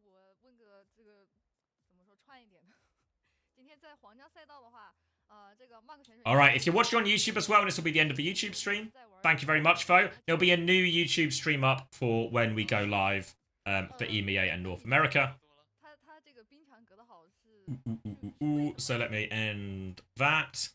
Speaker 8: 我问个这个怎么说串一点的，今天在皇家赛道的话，这个 Mark 选手。
Speaker 1: All right, if you're watching on YouTube as well, and this will be the end of the YouTube stream. Thank you very much, Fo. There'll be a new YouTube stream up for when we go live for EMEA and North America. So let me end that.